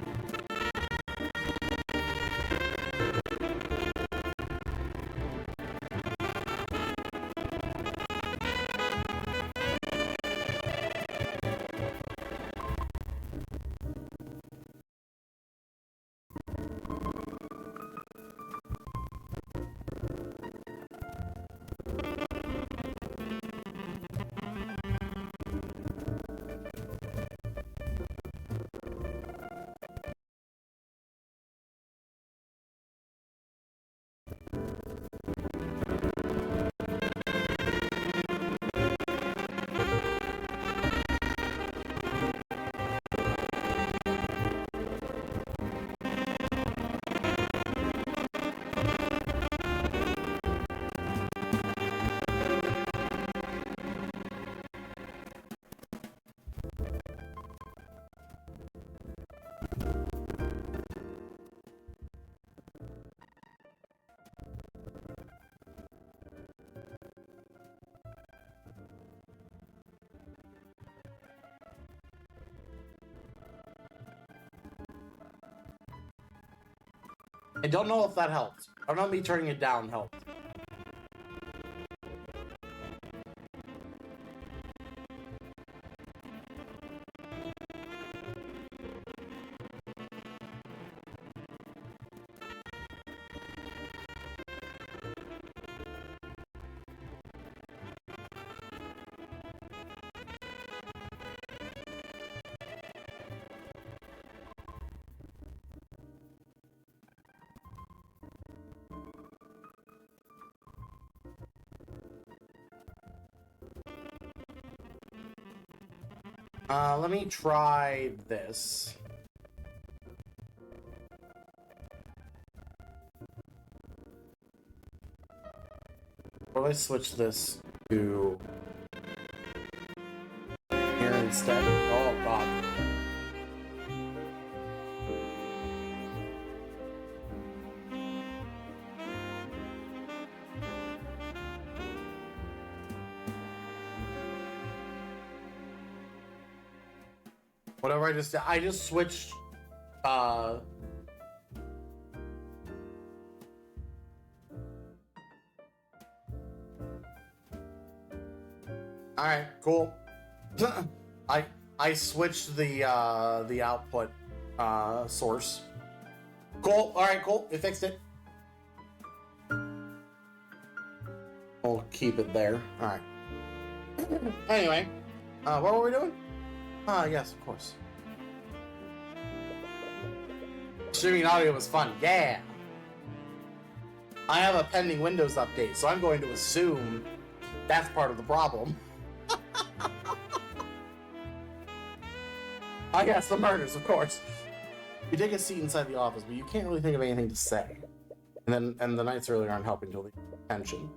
I don't know if that helped. I don't know if me turning it down helped. Let me try this. What if I switch this to here instead? Oh god. Whatever I just switched Alright, cool. I switched the output source. Cool, alright, cool. It fixed it. We'll keep it there. Alright. Anyway, what were we doing? Yes, of course. Streaming audio was fun. Yeah! I have a pending Windows update, so I'm going to assume that's part of the problem. I got some murders, of course. You take a seat inside the office, but you can't really think of anything to say. And the knights really aren't helping to lead attention.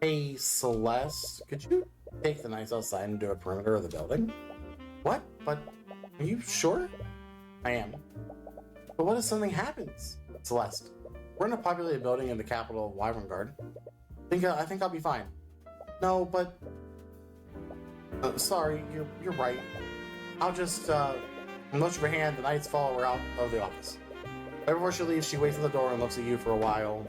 Hey, Celeste, could you take the knights outside and do a perimeter of the building? What? But are you sure? I am. But what if something happens? Celeste, we're in a populated building in the capital of Wyverngard. I think I'll be fine. No, but sorry, you're right. I'll just And motion of her hand, the knights follow her out of the office. Right before she leaves, she waits at the door and looks at you for a while.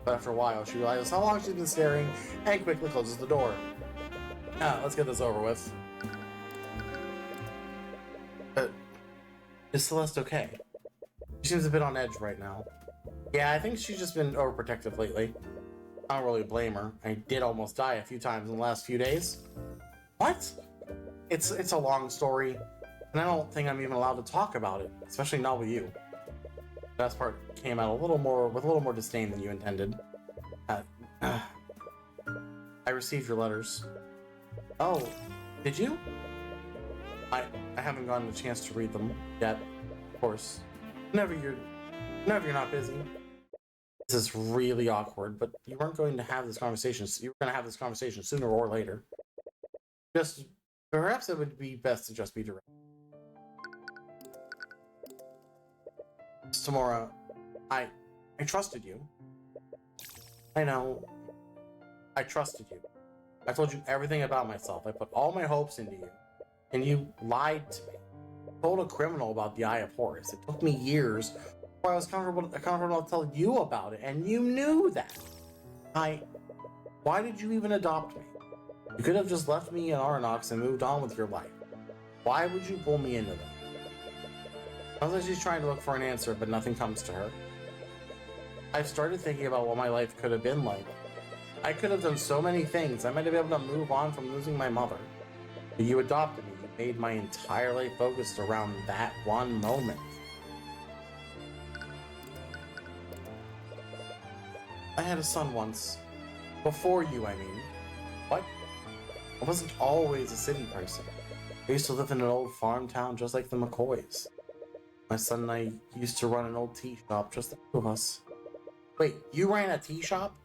But after a while, she realizes how long she's been staring and quickly closes the door. Let's get this over with. Is Celeste okay? She seems a bit on edge right now. Yeah, I think she's just been overprotective lately. I don't really blame her. I did almost die a few times in the last few days. What? It's a long story, and I don't think I'm even allowed to talk about it, especially not with you. The best part came out with a little more disdain than you intended. I received your letters. Oh, did you? I haven't gotten a chance to read them yet, of course. Whenever you're not busy. This is really awkward, but you weren't going to have this conversation. You were going to have this conversation sooner or later. Just perhaps it would be best to just be direct. Tamora, I trusted you. I know. I trusted you. I told you everything about myself. I put all my hopes into you. And you lied to me. I told a criminal about the Eye of Horus. It took me years before I was comfortable to tell you about it, and you knew that. Why did you even adopt me? You could have just left me in Arnox and moved on with your life. Why would you pull me into them? Sounds like she's trying to look for an answer, but nothing comes to her. I've started thinking about what my life could have been like. I could have done so many things. I might have been able to move on from losing my mother. But you adopted me. You made my entire life focused around that one moment. I had a son once. Before you, I mean. What? I wasn't always a city person. I used to live in an old farm town just like the McCoys. My son and I used to run an old tea shop, just the two of us. Wait, you ran a tea shop?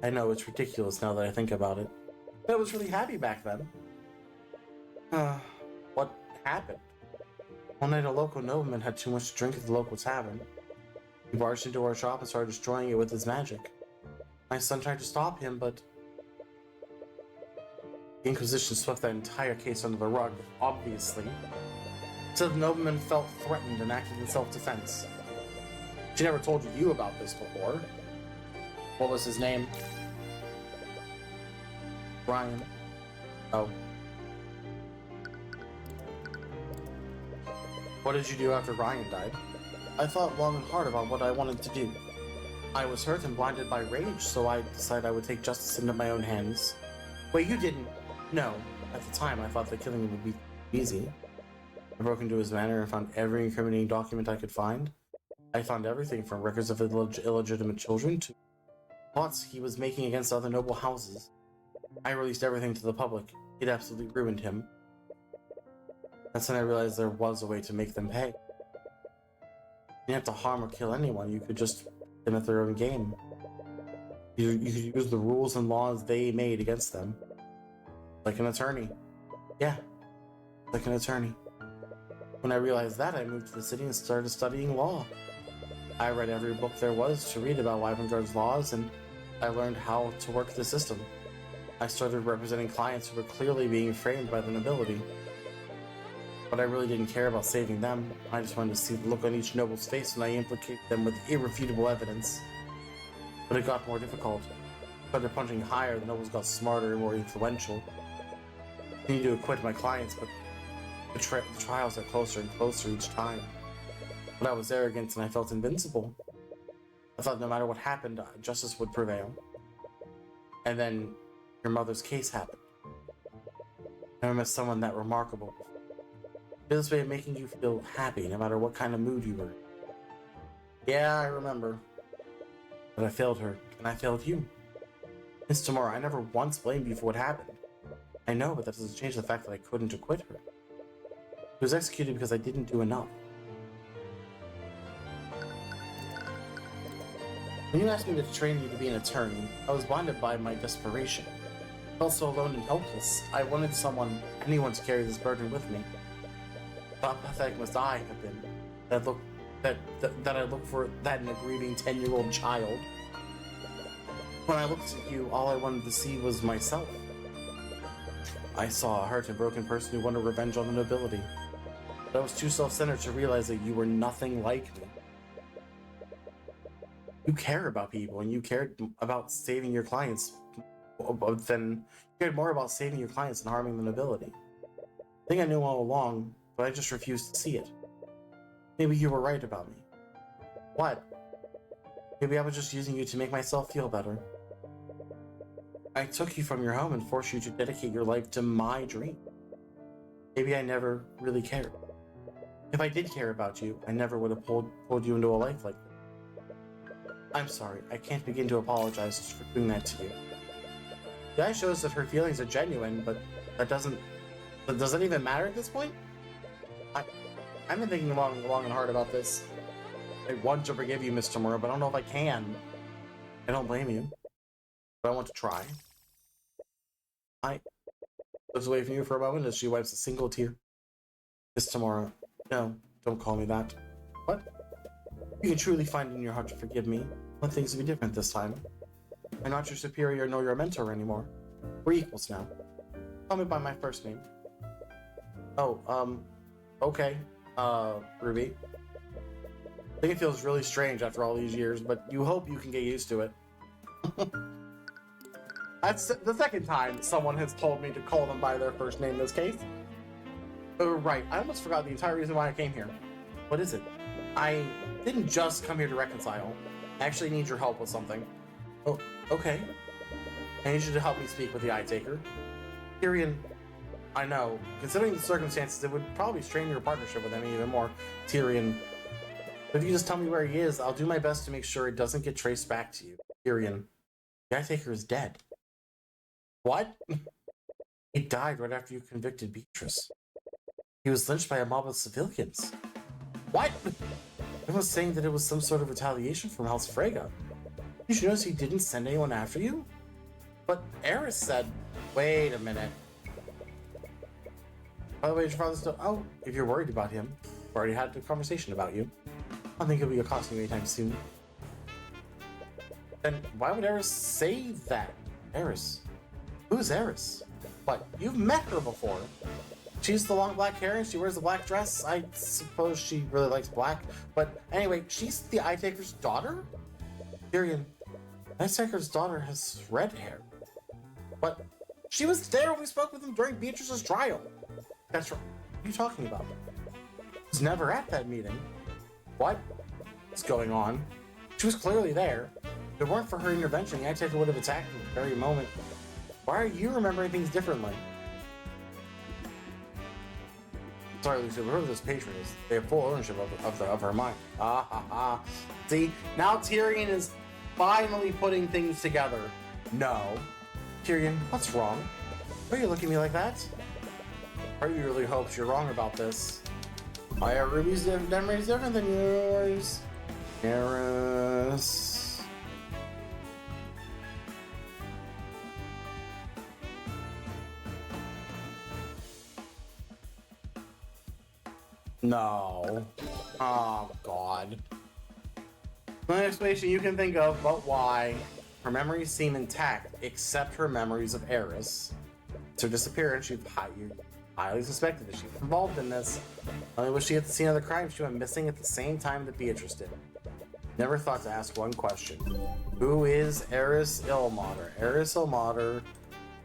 I know, it's ridiculous now that I think about it. But I was really happy back then. What happened? One night a local nobleman had too much to drink at the local tavern. He barged into our shop and started destroying it with his magic. My son tried to stop him, but the Inquisition swept that entire case under the rug, obviously. So the nobleman felt threatened and acted in self-defense. She never told you about this before. What was his name? Brian. Oh. What did you do after Ryan died? I thought long and hard about what I wanted to do. I was hurt and blinded by rage, so I decided I would take justice into my own hands. Wait, you didn't? No. At the time, I thought that killing him would be easy. I broke into his manor and found every incriminating document I could find. I found everything from records of illegitimate children to plots he was making against other noble houses. I released everything to the public. It absolutely ruined him. That's when I realized there was a way to make them pay. You didn't have to harm or kill anyone, you could just put them at their own game. You could use the rules and laws they made against them. Like an attorney. Yeah, like an attorney. When I realized that, I moved to the city and started studying law. I read every book there was to read about Wyvernguard's laws, and I learned how to work the system. I started representing clients who were clearly being framed by the nobility. But I really didn't care about saving them. I just wanted to see the look on each noble's face when I implicated them with irrefutable evidence. But it got more difficult. I started punching higher, the nobles got smarter and more influential. I needed to acquit my clients, but the trials got closer and closer each time. But I was arrogant and I felt invincible. I thought no matter what happened, justice would prevail. And then your mother's case happened. I never met someone that remarkable. This way of making you feel happy no matter what kind of mood you were in. Yeah, I remember. But I failed her, and I failed you. Miss Tamora, I never once blamed you for what happened. I know, but that doesn't change the fact that I couldn't acquit her. She was executed because I didn't do enough. When you asked me to train you to be an attorney, I was blinded by my desperation. I felt so alone and helpless. I wanted anyone to carry this burden with me. How pathetic must I have been that I looked for that in a grieving 10-year-old child. When I looked at you, all I wanted to see was myself. I saw a hurt and broken person who wanted revenge on the nobility. But I was too self-centered to realize that you were nothing like me. You care about people, and you cared about saving your clients than you cared more about saving your clients than harming the nobility. I think I knew all along, but I just refused to see it. Maybe you were right about me. What? Maybe I was just using you to make myself feel better. I took you from your home and forced you to dedicate your life to my dream. Maybe I never really cared. If I did care about you, I never would have pulled you into a life like this. I'm sorry, I can't begin to apologize for doing that to you. The guy shows that her feelings are genuine, but does that even matter at this point? I've been thinking long and hard about this. I want to forgive you, Mr. Murrow, but I don't know if I can. I don't blame you, but I want to try. I looks away from you for a moment as she wipes a single tear. Miss Tamara, no, don't call me that. What? You can truly find it in your heart to forgive me. I want things to be different this time. I'm not your superior nor your mentor anymore. We're equals now. Call me by my first name. Oh, okay. Ruby. I think it feels really strange after all these years, but you hope you can get used to it. That's the second time someone has told me to call them by their first name in this case. Oh, right. I almost forgot the entire reason why I came here. What is it? I didn't just come here to reconcile. I actually need your help with something. Oh, okay. I need you to help me speak with the Eye Taker. Tyrion, I know. Considering the circumstances, it would probably strain your partnership with him even more. Tyrion. But if you just tell me where he is, I'll do my best to make sure it doesn't get traced back to you. Tyrion. The Eye Taker is dead. What? He died right after you convicted Beatrice. He was lynched by a mob of civilians. What? Everyone's saying that it was some sort of retaliation from House Freyga. Did you notice he didn't send anyone after you? But Eris said, wait a minute. By the way, your father still... Oh, if you're worried about him, we've already had a conversation about you. I don't think he'll be accosting you anytime soon. Then why would Eris say that? Eris? Who's Eris? What, you've met her before. She's the long black hair and she wears the black dress. I suppose she really likes black. But anyway, she's the Eye Taker's daughter? Tyrion, Eye Taker's daughter has red hair. But she was there when we spoke with him during Beatrice's trial. That's right. What are you talking about? She was never at that meeting. What's going on? She was clearly there. If it weren't for her intervention, the Eye Taker would have attacked at the very moment. Why are you remembering things differently? Sorry, Lucy, whoever this patron is, they have full ownership of her mind. Ah ha ha. See, now Tyrion is finally putting things together. No. Tyrion, what's wrong? Why are you looking at me like that? I really hope you're wrong about this. Why are Ruby's memories different than yours? Eris. No. Oh, God. No explanation you can think of, but why? Her memories seem intact, except her memories of Eris. It's her disappearance. You highly suspected that she was involved in this. Only was she at the scene of the crime, she went missing at the same time that Beatrice did. Never thought to ask one question. Who is Eris Ilmater? Eris Ilmater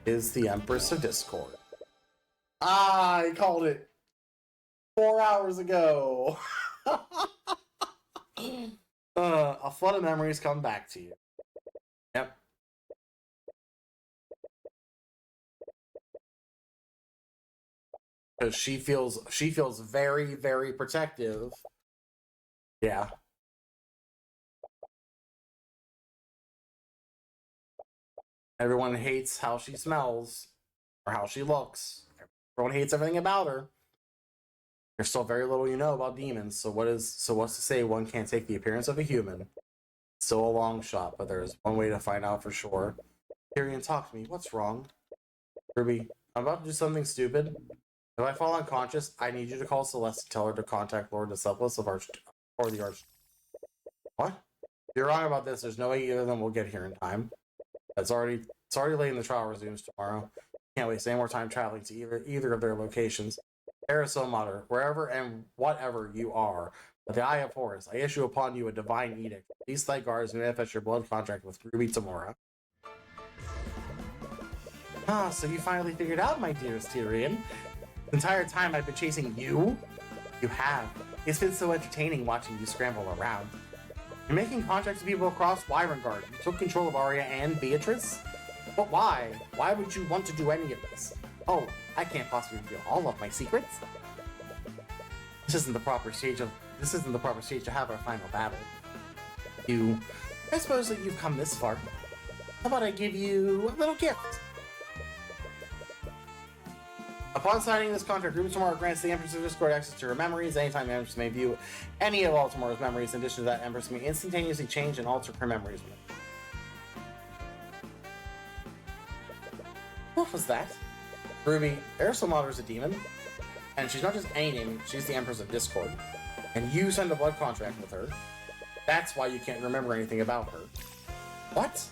is the Empress of Discord. Ah, I called it 4 hours ago. A flood of memories come back to you. Yep. Because she feels very, very protective. Yeah. Everyone hates how she smells or how she looks. Everyone hates everything about her. There's still very little you know about demons, so what's to say one can't take the appearance of a human? Still a long shot, but there's one way to find out for sure. Tyrion, talk to me. What's wrong? Ruby, I'm about to do something stupid. If I fall unconscious, I need you to call Celeste and tell her to contact Lord Decephalus of the Arch. What? If you're wrong about this, there's no way either of them will get here in time. It's already late and the trial resumes tomorrow. Can't waste any more time traveling to either of their locations. Aristomater, wherever and whatever you are, by the Eye of Horus, I issue upon you a divine edict. These thy guards and manifest your blood contract with Ruby Tamura. Ah, so you finally figured out, my dearest Tyrion. The entire time I've been chasing you? You have. It's been so entertaining watching you scramble around. You're making contracts with people across Wyrengard. You took control of Arya and Beatrice? But why? Why would you want to do any of this? Oh, I can't possibly reveal all of my secrets. This isn't the proper stage to have our final battle. I suppose that you've come this far. How about I give you a little gift? Upon signing this contract, Ruby Tamura grants the Empress of Discord access to her memories. Anytime the Empress may view any of all Tamura's memories, in addition to that, Empress may instantaneously change and alter her memories. What was that? Ruby, Aristomater is a demon, and she's not just any demon, she's the Empress of Discord. And you signed a blood contract with her. That's why you can't remember anything about her. What?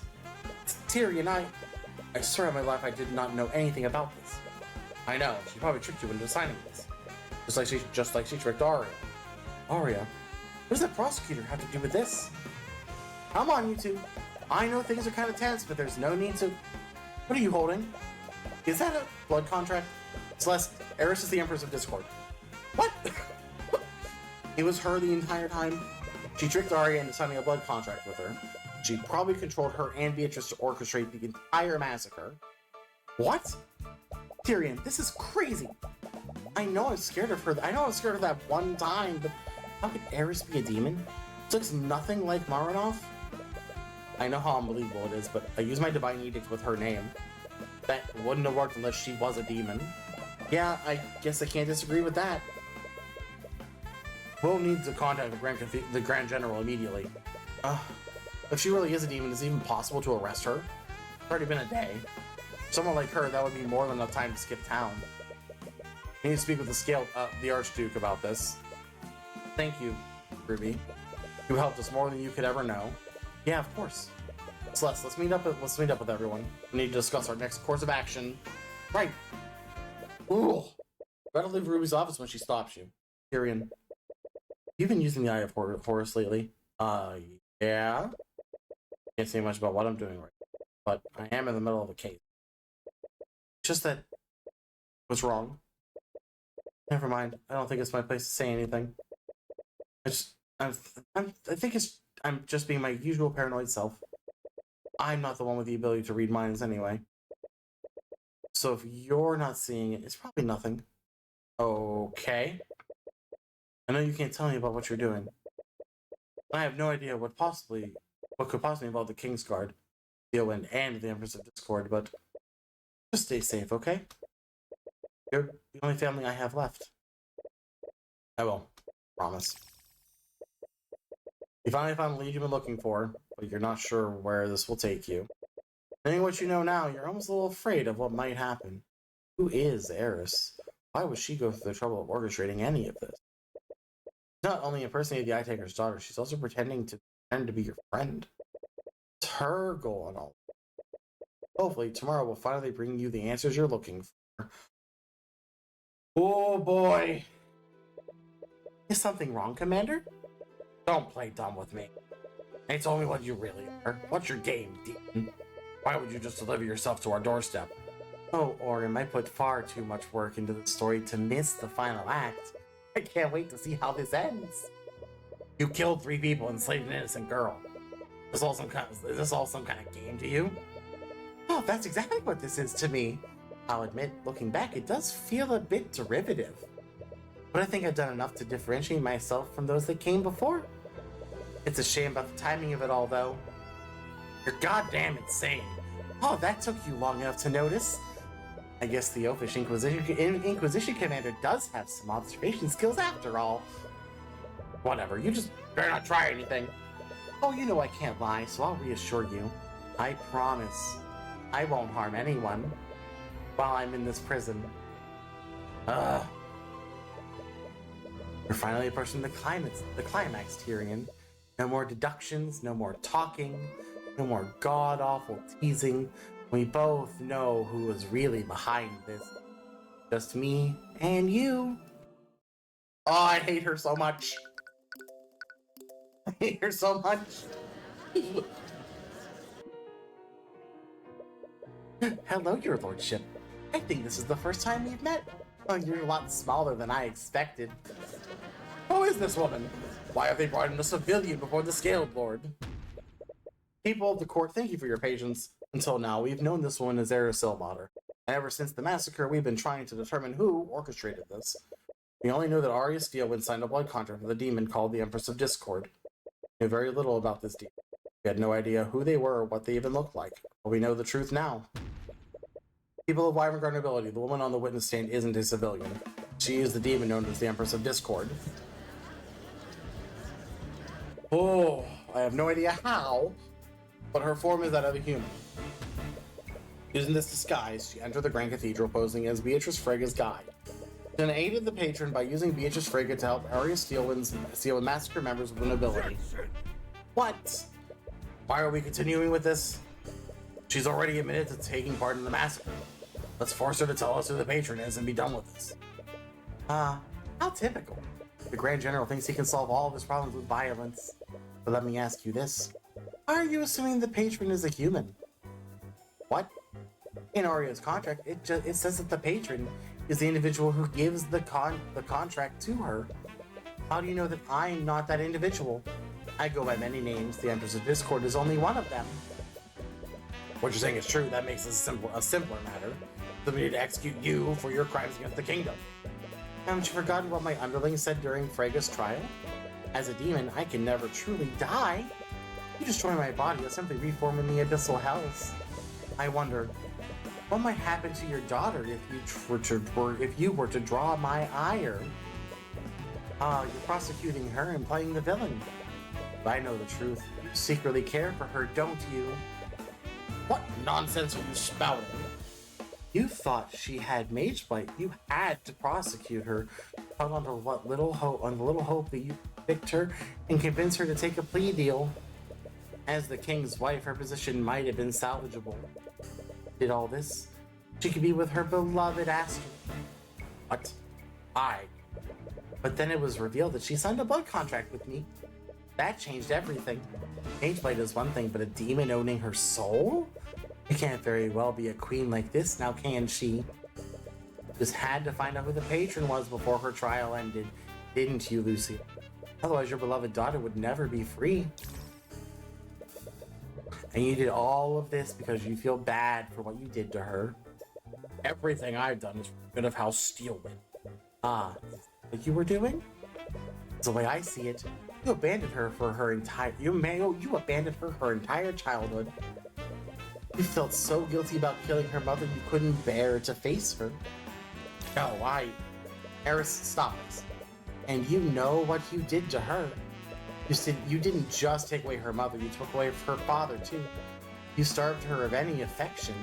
Tyrion, I swear on my life I did not know anything about this. I know, she probably tricked you into signing this. Just like she tricked Arya. Arya? What does that prosecutor have to do with this? Come on, you two. I know things are kind of tense, but there's no need to... What are you holding? Is that a blood contract? Celeste, Eris is the Empress of Discord. What? It was her the entire time? She tricked Arya into signing a blood contract with her. She probably controlled her and Beatrice to orchestrate the entire massacre. What? Tyrion, this is crazy. I know I'm scared of her. I know I was scared of that one time, but how could Eris be a demon? It looks nothing like Marinov. I know how unbelievable it is, but I use my divine edict with her name. That wouldn't have worked unless she was a demon. Yeah, I guess I can't disagree with that. We'll need to contact the Grand General immediately. If she really is a demon, is it even possible to arrest her? It's already been a day. Someone like her, that would be more than enough time to skip town. I need to speak with the Archduke about this. Thank you, Ruby. You helped us more than you could ever know. Yeah, of course. Celeste, let's meet up with everyone. We need to discuss our next course of action. Right. Ooh. Better leave Ruby's office when she stops you. Tyrion. You've been using the Eye of Horus lately. Yeah. Can't say much about what I'm doing right now, but I am in the middle of a case. Just that... What's wrong? Never mind. I don't think it's my place to say anything. I think I'm just being my usual paranoid self. I'm not the one with the ability to read minds anyway. So if you're not seeing it, it's probably nothing. Okay. I know you can't tell me about what you're doing. I have no idea what could possibly involve the Kingsguard, the Owen, and the Empress of Discord, but just stay safe, okay? You're the only family I have left. I will. Promise. You finally found the lead you've been looking for, but you're not sure where this will take you. Knowing what you know now, you're almost a little afraid of what might happen. Who is Eris? Why would she go through the trouble of orchestrating any of this? She's not only impersonating the Eye Taker's daughter, she's also pretending to be your friend. It's her goal and all. Hopefully, tomorrow will finally bring you the answers you're looking for. Oh boy! Is something wrong, Commander? Don't play dumb with me. Hey, tell me what you really are. What's your game, demon? Why would you just deliver yourself to our doorstep? Oh, Orin, I put far too much work into the story to miss the final act. I can't wait to see how this ends. You killed 3 people and enslaved an innocent girl. Is this all some kind of game to you? Oh, that's exactly what this is to me. I'll admit, looking back, it does feel a bit derivative. But I think I've done enough to differentiate myself from those that came before. It's a shame about the timing of it all, though. You're goddamn insane. Oh, that took you long enough to notice. I guess the Oafish Inquisition Commander does have some observation skills after all. Whatever, you just better not try anything. Oh, you know I can't lie, so I'll reassure you. I promise. I won't harm anyone while I'm in this prison. You're finally approaching the climax, Tyrion. No more deductions, no more talking, no more god-awful teasing. We both know who is really behind this. Just me and you. Oh, I hate her so much. I hate her so much. Hello, your lordship. I think this is the first time we've met. Oh, you're a lot smaller than I expected. Who is this woman? Why have they brought in a civilian before the Scaled Lord? People of the court, thank you for your patience. Until now, we've known this woman as Eris Silmater. And ever since the massacre, we've been trying to determine who orchestrated this. We only know that Arya Steelwind signed a blood contract with a demon called the Empress of Discord. We knew very little about this demon. We had no idea who they were or what they even looked like. But we know the truth now. People of Wyvern nobility, the woman on the witness stand isn't a civilian. She is the demon known as the Empress of Discord. Oh, I have no idea how, but her form is that of a human. Using this disguise, she entered the Grand Cathedral posing as Beatrice Frega's guide. She then aided the patron by using Beatrice Frega to help Arya Steelwind massacre members of the nobility. What? Why are we continuing with this? She's already admitted to taking part in the massacre. Let's force her to tell us who the patron is and be done with this. How typical. The Grand General thinks he can solve all of his problems with violence. But let me ask you this. Why are you assuming the patron is a human? What? In Arya's contract, it says that the patron is the individual who gives the contract to her. How do you know that I'm not that individual? I go by many names. The Empress of Discord is only one of them. What you're saying is true. That makes it a simpler matter. So we need to execute you for your crimes against the kingdom. Haven't you forgotten what my underling said during Frega's trial? As a demon, I can never truly die. You destroy my body, you'll simply reform in the abyssal hells. I wonder, what might happen to your daughter if you were to draw my ire? You're prosecuting her and playing the villain. But I know the truth. You secretly care for her, don't you? What nonsense are you spouting? You thought she had mage bite. You had to prosecute her. Held on to what little hope, that you picked her and convinced her to take a plea deal. As the king's wife, her position might have been salvageable. Did all this? She could be with her beloved Aster. What? But then it was revealed that she signed a blood contract with me. That changed everything. Magebite is one thing, but a demon owning her soul? She can't very well be a queen like this, now can she? Just had to find out who the patron was before her trial ended, didn't you, Lucy? Otherwise your beloved daughter would never be free. And you did all of this because you feel bad for what you did to her. Everything I've done is for the good of House Steelwind. What you were doing? That's the way I see it. You abandoned her for her entire you abandoned her entire childhood. You felt so guilty about killing her mother you couldn't bear to face her. No, Eris, stop this. And you know what you did to her. You didn't just take away her mother, you took away her father too. You starved her of any affection.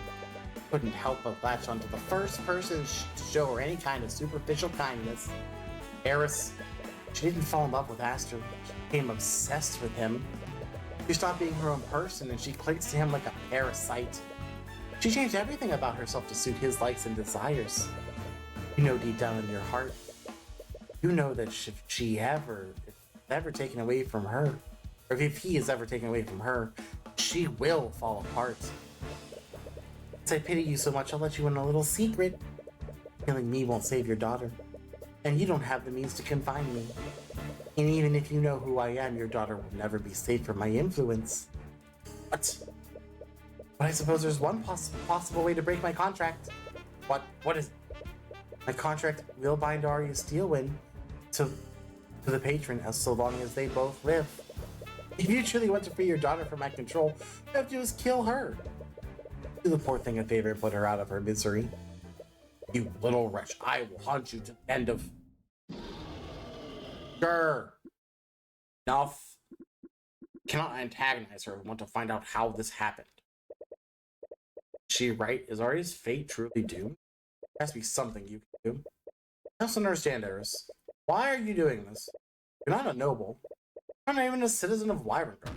Couldn't help but latch onto the first person to show her any kind of superficial kindness. Eris, she didn't fall in love with Aster. She became obsessed with him. She stopped being her own person and she clings to him like a parasite. She changed everything about herself to suit his likes and desires. You know deep down in your heart, you know that if she ever taken away from her, or if he is ever taken away from her, she will fall apart. Since I pity you so much, I'll let you in a little secret. Killing me won't save your daughter, and you don't have the means to confine me. And even if you know who I am, your daughter will never be safe from my influence. What? But I suppose there's one possible way to break my contract. What is it? My contract will bind Arya Steelwind to the patron as so long as they both live. If you truly want to free your daughter from my control, you have to just kill her. Do the poor thing a favor and put her out of her misery. You little wretch, I will hunt you to the end of... Sure. Enough. Cannot antagonize her. I want to find out how this happened. Is she right? Is Arya's fate truly doomed? There has to be something you can do. I also understand, Eris. Why are you doing this? You're not a noble. You're not even a citizen of Wyverngard.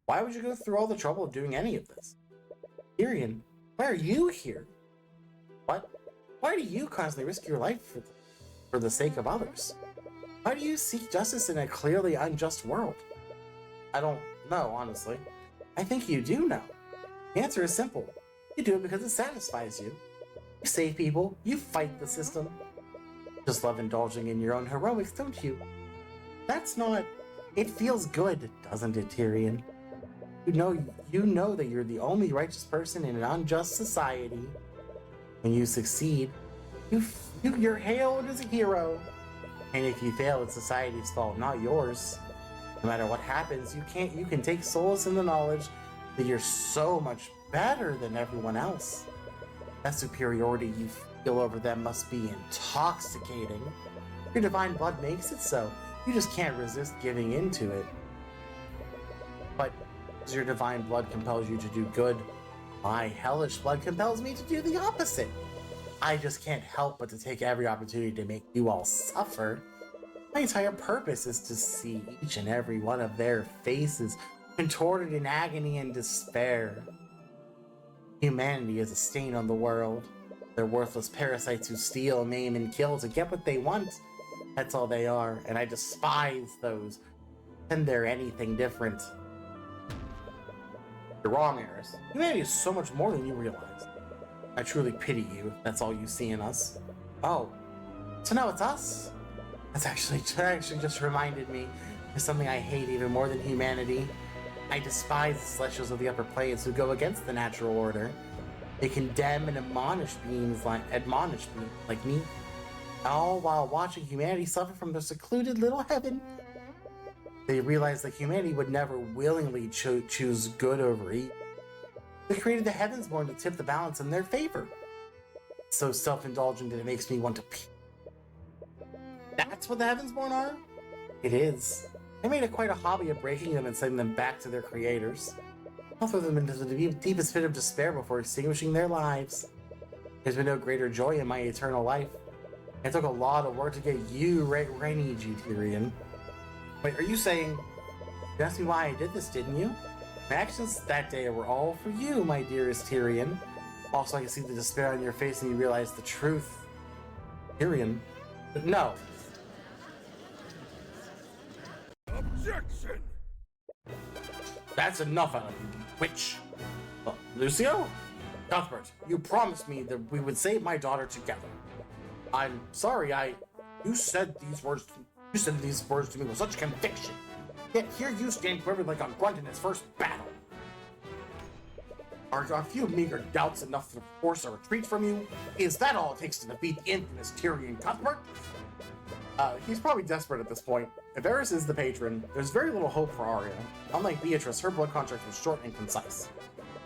Why would you go through all the trouble of doing any of this? Tyrion, why are you here? What? Why do you constantly risk your life for the sake of others? Why do you seek justice in a clearly unjust world? I don't know, honestly. I think you do know. The answer is simple. You do it because it satisfies you. You save people, you fight the system. You just love indulging in your own heroics, don't you? That's not... It feels good, doesn't it, Tyrion? You know that you're the only righteous person in an unjust society. When you succeed, you're hailed as a hero. And if you fail, it's society's fault, not yours. No matter what happens, you can take solace in the knowledge that you're so much better than everyone else. That superiority you feel over them must be intoxicating. Your divine blood makes it so. You just can't resist giving into it. But as your divine blood compels you to do good, my hellish blood compels me to do the opposite. I just can't help but to take every opportunity to make you all suffer. My entire purpose is to see each and every one of their faces contorted in agony and despair. Humanity is a stain on the world. They're worthless parasites who steal, maim, and kill to get what they want. That's all they are, and I despise those. And they're anything different. You're wrong, Eris. Humanity is so much more than you realize. I truly pity you if that's all you see in us. Oh, so now it's us? That actually just reminded me of something I hate even more than humanity. I despise the celestials of the upper planes who go against the natural order. They condemn and admonish beings like me, all while watching humanity suffer from their secluded little heaven. They realize that humanity would never willingly choose good over evil. They created the Heavensborn to tip the balance in their favor. It's so self-indulgent that it makes me want to pee. That's what the Heavensborn are? It is. I made it quite a hobby of breaking them and sending them back to their creators. I'll throw them into the deepest pit of despair before extinguishing their lives. There's been no greater joy in my eternal life. It took a lot of work to get you where I need you, Tyrion. Wait, are you saying... You asked me why I did this, didn't you? My actions that day were all for you, my dearest Tyrion. Also, I can see the despair on your face and you realize the truth. Tyrion. But no. Objection! That's enough out of you, witch. Lucio? Cuthbert, you promised me that we would save my daughter together. I'm sorry, you said these words to me with such conviction. Yet here you stand quivering like a grunt in his first battle. Are a few meager doubts enough to force a retreat from you? Is that all it takes to defeat the infamous Tyrion Cuthbert? He's probably desperate at this point. If Eris is the patron, there's very little hope for Arya. Unlike Beatrice, her blood contract was short and concise.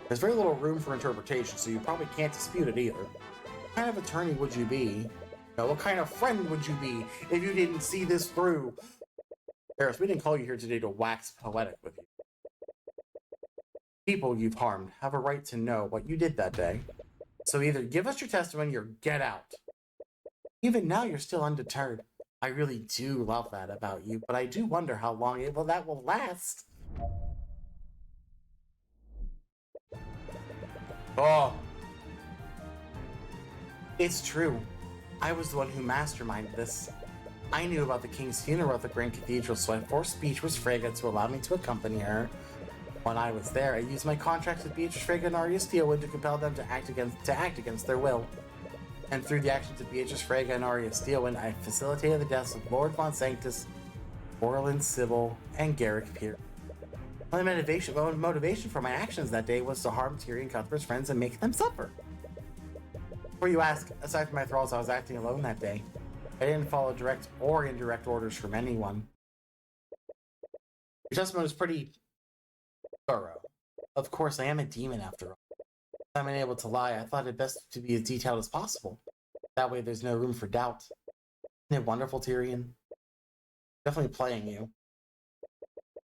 There's very little room for interpretation, so you probably can't dispute it either. What kind of attorney would you be? What kind of friend would you be if you didn't see this through? Eris, we didn't call you here today to wax poetic with you. People you've harmed have a right to know what you did that day. So either give us your testimony or get out. Even now, you're still undeterred. I really do love that about you, but I do wonder how long that will last. Oh. It's true. I was the one who masterminded this. I knew about the king's funeral at the Grand Cathedral, so I forced Beatrice Frege to allow me to accompany her. When I was there, I used my contract with Beatrice Frege and Arya Steelwind to compel them to act against their will. And through the actions of Beatrice Frege and Arya Steelwind, I facilitated the deaths of Lord Von Sanctus, Orlin Sybil, and Garrick Pier. My motivation for my actions that day was to harm Tyrion Cuthbert's friends and make them suffer. Before you ask, aside from my thralls, I was acting alone that day. I didn't follow direct or indirect orders from anyone. Your testimony is pretty thorough. Of course, I am a demon after all. If I'm unable to lie, I thought it best to be as detailed as possible. That way there's no room for doubt. Isn't it wonderful, Tyrion? Definitely playing you.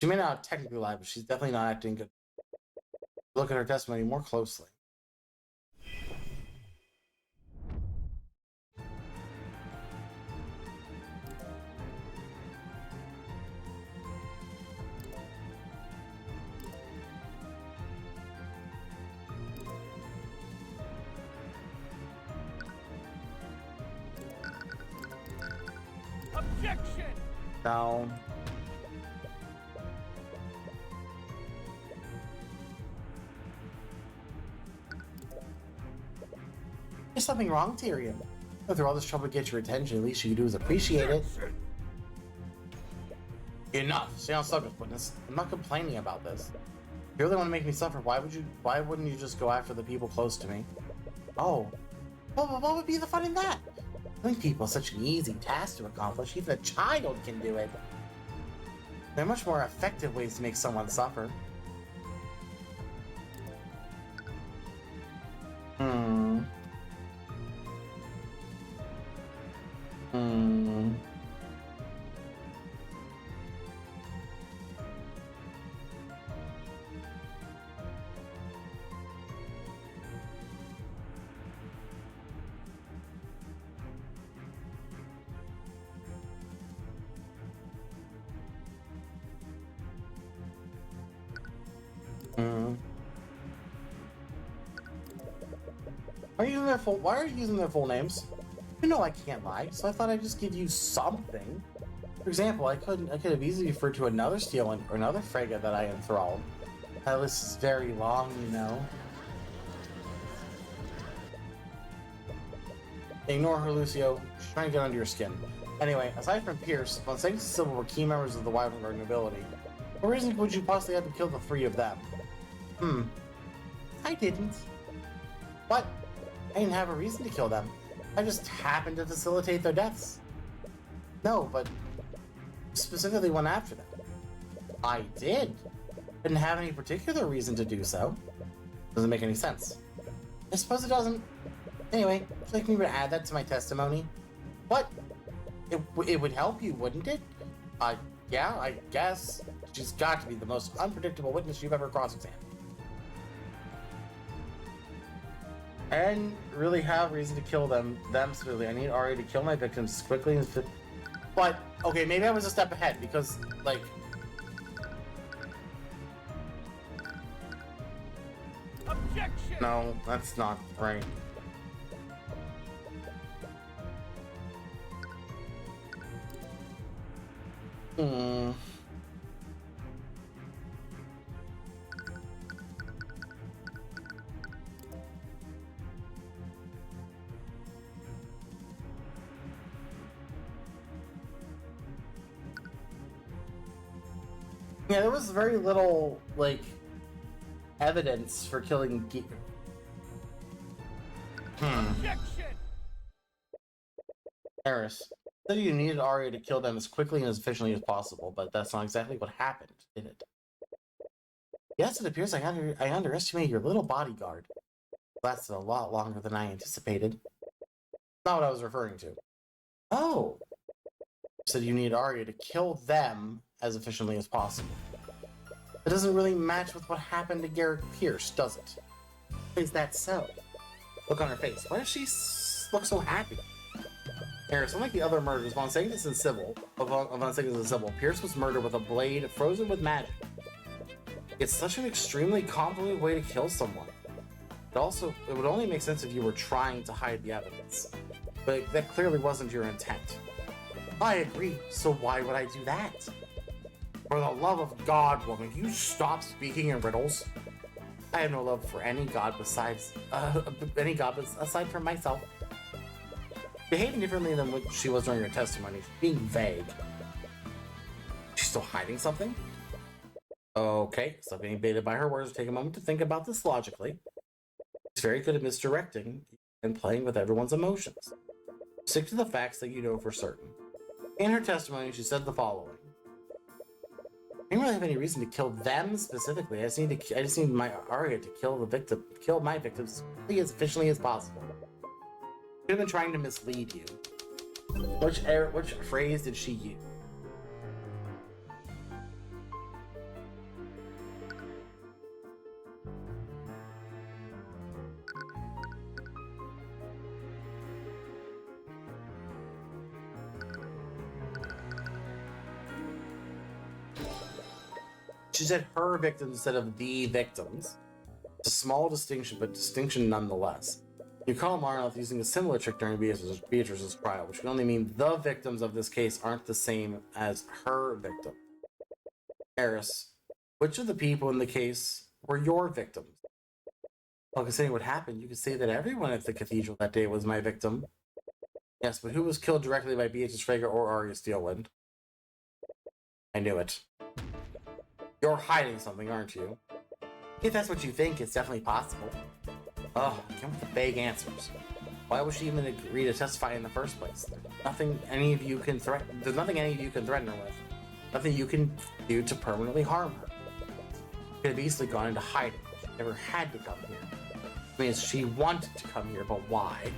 She may not technically lie, but she's definitely not acting good. Look at her testimony more closely. Objection! No. There's something wrong, Tyrion. Go through all this trouble to get your attention. At least you can do is appreciate it. Objection! Enough. Stay on subject, witness. I'm not complaining about this. If you really want to make me suffer, why wouldn't you just go after the people close to me? Oh. Well, what would be the fun in that? Killing people is such an easy task to accomplish. Even a child can do it. There are much more effective ways to make someone suffer. Hmm. Why are you using their full names? You know I can't lie, so I thought I'd just give you something. For example, I could have easily referred to another stealing or another frigate that I enthralled. That list is very long, you know. Ignore her, Lucio. She's trying to get under your skin. Anyway, aside from Pierce, Von Sanctus and Sybil were key members of the Wyvern Guard nobility. What reason would you possibly have to kill the three of them? I didn't. What? I didn't have a reason to kill them. I just happened to facilitate their deaths. No, but specifically went after them. I did. Didn't have any particular reason to do so. Doesn't make any sense. I suppose it doesn't. Anyway, would you like me to add that to my testimony? What? It would help you, wouldn't it? Yeah, I guess. She's got to be the most unpredictable witness you've ever cross-examined. I didn't really have reason to kill them specifically. I need Arya to kill my victims as quickly as... But, okay, maybe I was a step ahead, because, like... Objection! No, that's not right. Yeah, there was very little, like, evidence for killing Objection! Harris. Said you needed Arya to kill them as quickly and as efficiently as possible, but that's not exactly what happened, did it? Yes, it appears I underestimated your little bodyguard. Lasted a lot longer than I anticipated. Not what I was referring to. Oh! Said you needed Arya to kill them as efficiently as possible. It doesn't really match with what happened to Garrett Pierce, does it? Is that so? Look on her face. Why does she look so happy? Harris, unlike the other murders, Von Sanctus and Sybil, Pierce was murdered with a blade frozen with magic. It's such an extremely convoluted way to kill someone. It would only make sense if you were trying to hide the evidence. But that clearly wasn't your intent. I agree, so why would I do that? For the love of God, woman, you stop speaking in riddles. I have no love for any god aside from myself. Behaving differently than what she was during her testimony, being vague. She's still hiding something? Okay, so being baited by her words, take a moment to think about this logically. She's very good at misdirecting and playing with everyone's emotions. Stick to the facts that you know for certain. In her testimony, she said the following. I didn't really have any reason to kill them specifically. I just need my Arya to kill my victims as efficiently as possible. She could have been trying to mislead you. Which phrase did she use? She said her victims instead of the victims. It's a small distinction, but distinction nonetheless. You call Marnoth using a similar trick during Beatrice's trial, which can only mean the victims of this case aren't the same as her victim. Eris, which of the people in the case were your victims? While considering what happened, you could say that everyone at the cathedral that day was my victim. Yes, but who was killed directly by Beatrice Frege or Arya Steelwind? I knew it. You're hiding something, aren't you? If that's what you think, it's definitely possible. Ugh, come with the vague answers. Why would she even agree to testify in the first place? There's nothing any of you can threaten her with. Nothing you can do to permanently harm her. She could have easily gone into hiding. She never had to come here. I mean, she wanted to come here, but why?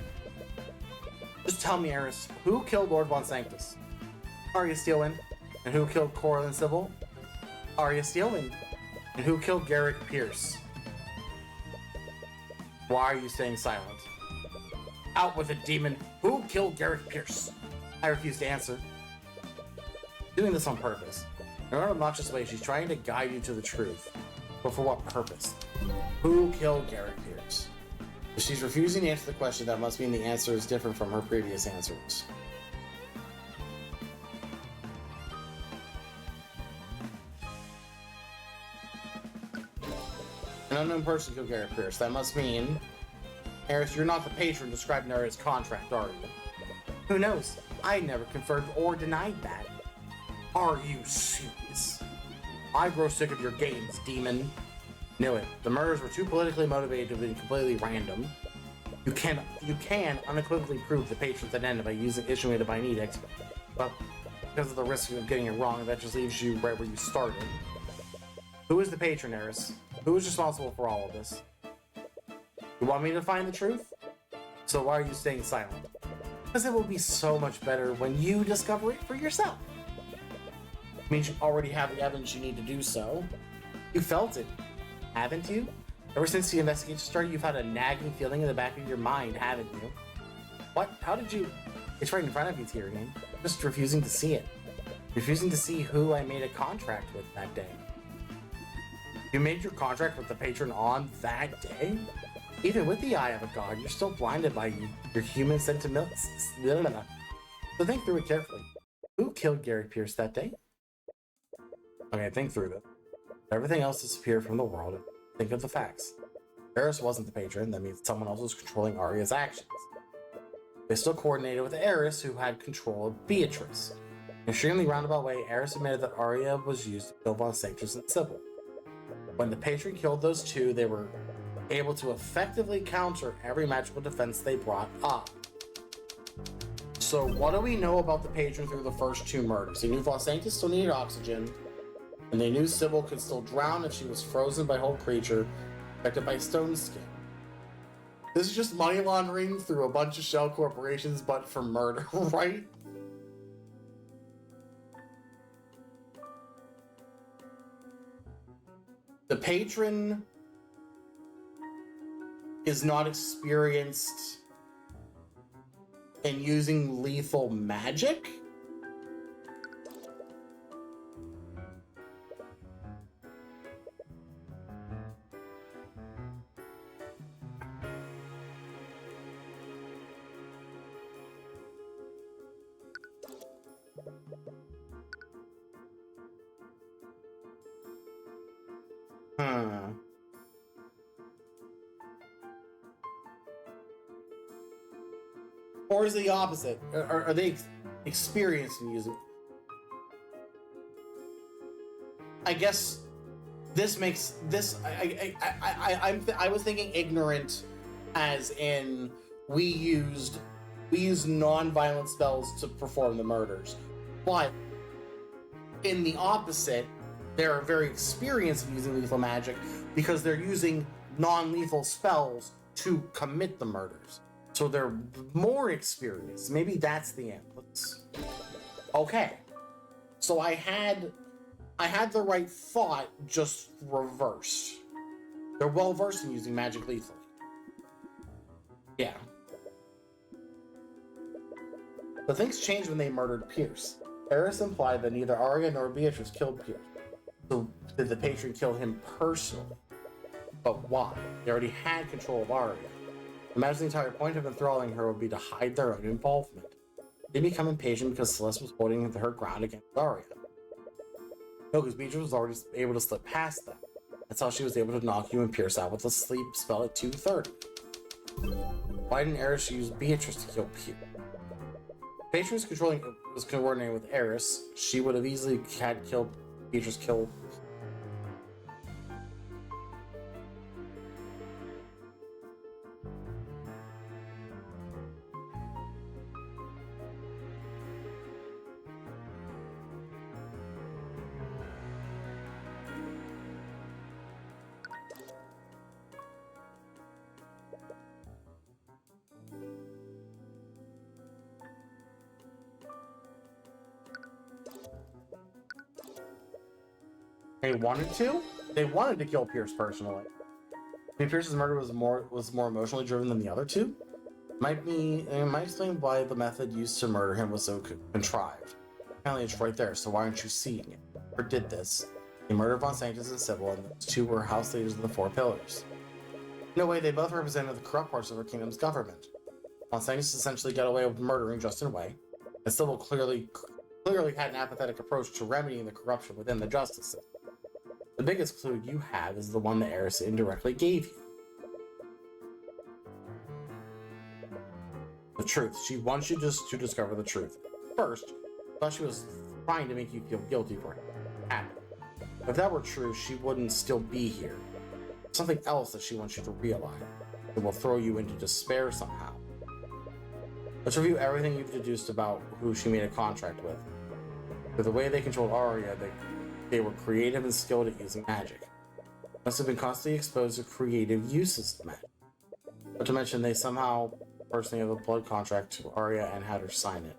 Just tell me, Eris, who killed Lord Von Sanctus? Arya Steelwind. And who killed Corlin Sybil? Arya Steelwind. And who killed Garrick Pierce? Why are you staying silent? Out with it, demon! Who killed Garrick Pierce? I refuse to answer. Doing this on purpose. In her obnoxious way, she's trying to guide you to the truth. But for what purpose? Who killed Garrick Pierce? If she's refusing to answer the question, that must mean the answer is different from her previous answers. An unknown person killed Garrett Pierce. That must mean, Eris, you're not the patron described in Arya's contract, are you? Who knows? I never confirmed or denied that. Are you serious? I grow sick of your games, demon. Knew it. The murders were too politically motivated to be completely random. You can unequivocally prove the patron's identity by issuing a divine edict, but because of the risk of getting it wrong, that just leaves you right where you started. Who is the patron, Eris? Who is responsible for all of this? You want me to find the truth? So why are you staying silent? Because it will be so much better when you discover it for yourself. It means you already have the evidence you need to do so. You felt it, haven't you? Ever since the investigation started, you've had a nagging feeling in the back of your mind, haven't you? What? How did you... It's right in front of you, Tyrion. Just refusing to see it. Refusing to see who I made a contract with that day. You made your contract with the patron on that day? Even with the eye of a god, you're still blinded by your human sentiments. So think through it carefully. Who killed Garrett Pierce that day? Okay, think through this. Everything else disappeared from the world. Think of the facts. Eris wasn't the patron, that means someone else was controlling Arya's actions. They still coordinated with Eris, who had control of Beatrice. In an extremely roundabout way, Eris admitted that Arya was used to kill Von Sanctus and Sybil. When the patron killed those two, they were able to effectively counter every magical defense they brought up. So what do we know about the patron through the first two murders? They knew Von Sanctus still needed oxygen, and they knew Sybil could still drown if she was frozen by whole creature, affected by stone skin. This is just money laundering through a bunch of shell corporations, but for murder, right? The patron is not experienced in using lethal magic? Or is it the opposite? Are they experienced in using? I guess this makes this. I was thinking ignorant, as in we used non-violent spells to perform the murders, but in the opposite, they're very experienced in using lethal magic because they're using non-lethal spells to commit the murders. So they're more experienced. Maybe that's the end. Okay. So I had the right thought, just reversed. They're well versed in using magic lethally. Yeah. But things changed when they murdered Pierce. Eris implied that neither Arya nor Beatrice killed Pierce. So did the patron kill him personally? But why? They already had control of Arya. Imagine the entire point of enthralling her would be to hide their own involvement. They become impatient because Celeste was holding her ground against Daria. No, because Beatrice was already able to slip past them. That's how she was able to knock you and Pierce out with a sleep spell at 2:30. Why didn't Eris use Beatrice to kill Pierce? If Beatrice was coordinating with Eris, she would have easily had Beatrice killed. They wanted to? They wanted to kill Pierce personally. I mean, Pierce's murder was more emotionally driven than the other two. It might explain why the method used to murder him was so contrived. Apparently it's right there, so why aren't you seeing it? Or did this? He murdered Von Sanctus and Sybil, and those two were house leaders of the Four Pillars. In a way, they both represented the corrupt parts of our kingdom's government. Von Sanctus essentially got away with murdering Justin Way, and Sybil clearly had an apathetic approach to remedying the corruption within the justice system. The biggest clue you have is the one that Eris indirectly gave you. The truth. She wants you just to discover the truth. First, I thought she was trying to make you feel guilty for it happening. If that were true, she wouldn't still be here. Something else that she wants you to realize. It will throw you into despair somehow. Let's review everything you've deduced about who she made a contract with. With the way they controlled Arya, they were creative and skilled at using magic. Must have been constantly exposed to creative uses of magic. Not to mention they somehow personally have a blood contract to Arya and had her sign it.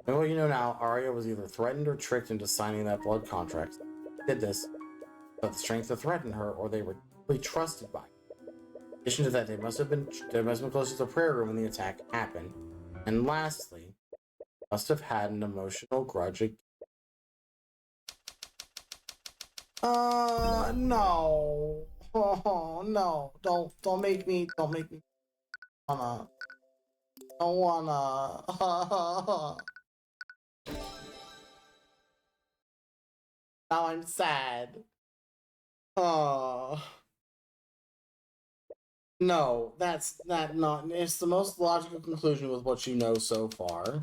And what you know now, Arya was either threatened or tricked into signing that blood contract. Did this, but the strength to threaten her, or they were really trusted by her. In addition to that, they must have been close to the prayer room when the attack happened. And lastly, must have had an emotional grudge against. No. Oh, no. Don't make me wanna. Don't wanna. Now I'm sad. Oh. No, that's not. It's the most logical conclusion with what you know so far.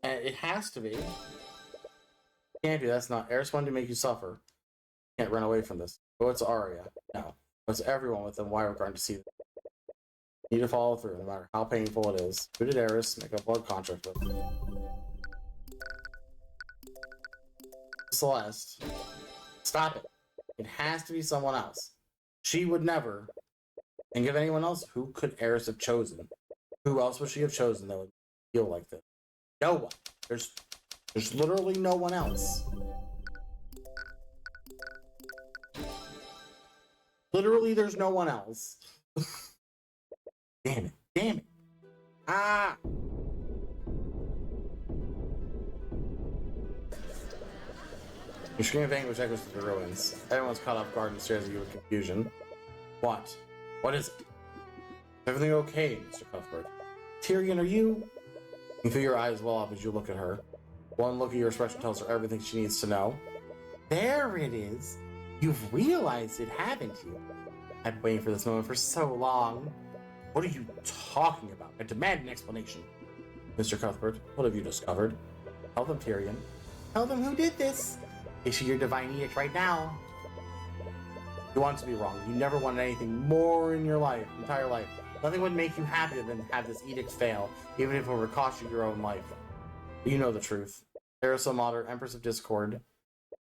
It has to be. Can't be. That's not. Eris wanted to make you suffer. Can't run away from this. Oh, it's Arya. No. It's everyone with them. Why we're going to see them. Need to follow through, no matter how painful it is. Who did Eris make a blood contract with? Celeste. Stop it. It has to be someone else. She would never. And give anyone else, who could Eris have chosen? Who else would she have chosen that would feel like this? No one. There's literally no one else. Literally, there's no one else. Damn it. Damn it. Ah! Your scream of anguish echoes through the ruins. Everyone's caught off guard and stares at you with confusion. What? What is it? Is everything okay, Mr. Cuthbert? Tyrion, are you? You feel your eyes well up as you look at her. One look at your expression tells her everything she needs to know. There it is. You've realized it, haven't you? I've been waiting for this moment for so long. What are you talking about? I demand an explanation. Mr. Cuthbert, what have you discovered? Tell them, Tyrion. Tell them who did this. Issue your divine edict right now. You want to be wrong. You never wanted anything more in your entire life. Nothing would make you happier than have this edict fail, even if it would cost you your own life. But you know the truth. Eris Mater, Empress of Discord.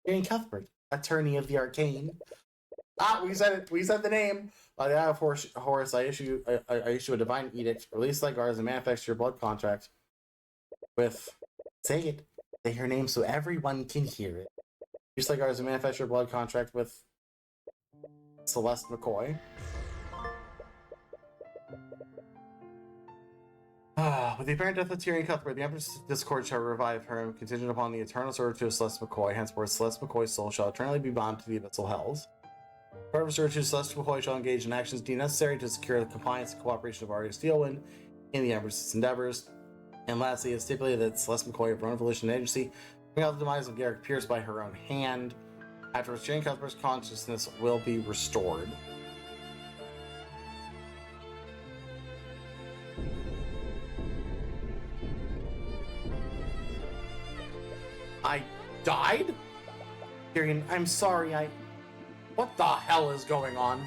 Tyrion Cuthbert, Attorney of the Arcane. Ah, we said it. We said the name. By the eye of Horus, I issue a divine edict. Release thy guards and manifest your blood contract with. Say it. Say her name so everyone can hear it. Release thy guards and manifest your blood contract with Celeste McCoy. With the apparent death of Tyrion Cuthbert, the Empress' discord shall revive her, contingent upon the eternal servitude of Celeste McCoy. Henceforth, Celeste McCoy's soul shall eternally be bound to the abyssal hells. Forever servitude, Celeste McCoy shall engage in actions deemed necessary to secure the compliance and cooperation of Arya Steelwind in the Empress' endeavors. And lastly, it is stipulated that Celeste McCoy, of her own volition and agency, bring out the demise of Garrick Pierce by her own hand. Afterwards, Tyrion Cuthbert's consciousness will be restored. I died? Tyrion, I'm sorry, What the hell is going on?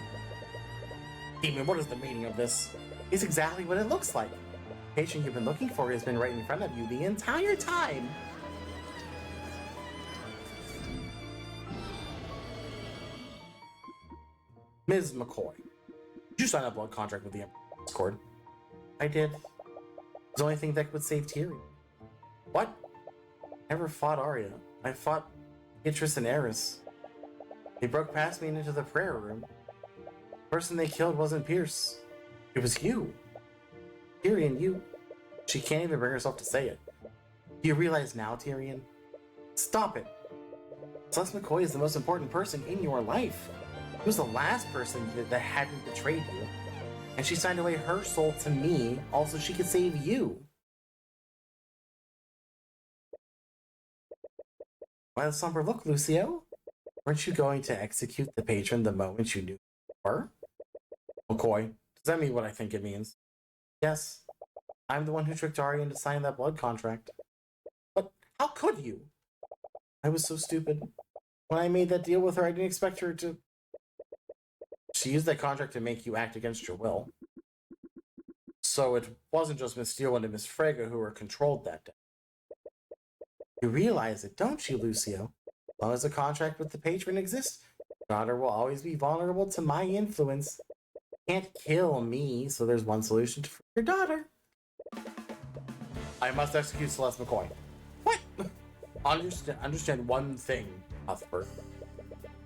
Demon, what is the meaning of this? It's exactly what it looks like. The patient you've been looking for has been right in front of you the entire time. Ms. McCoy, did you sign a blood contract with the Emperor's Discord? I did. It's the only thing that would save Tyrion. What? I never fought Arya. I fought Beatrice and Eris. They broke past me and into the prayer room. The person they killed wasn't Pierce. It was you. Tyrion, you. She can't even bring herself to say it. Do you realize now, Tyrion? Stop it. Celeste McCoy is the most important person in your life. She was the last person that hadn't betrayed you. And she signed away her soul to me, also she could save you. Why the somber look, Lucio? Weren't you going to execute the patron the moment you knew you were? McCoy, does that mean what I think it means? Yes. I'm the one who tricked Arya into signing that blood contract. But how could you? I was so stupid. When I made that deal with her, I didn't expect her to... She used that contract to make you act against your will. So it wasn't just Miss Steelwind and Miss Frege who were controlled that day. You realize it, don't you, Lucio? As long as the contract with the patron exists, your daughter will always be vulnerable to my influence. You can't kill me, so there's one solution for your daughter. I must execute Celeste McCoy. What? Understand one thing, Cuthbert.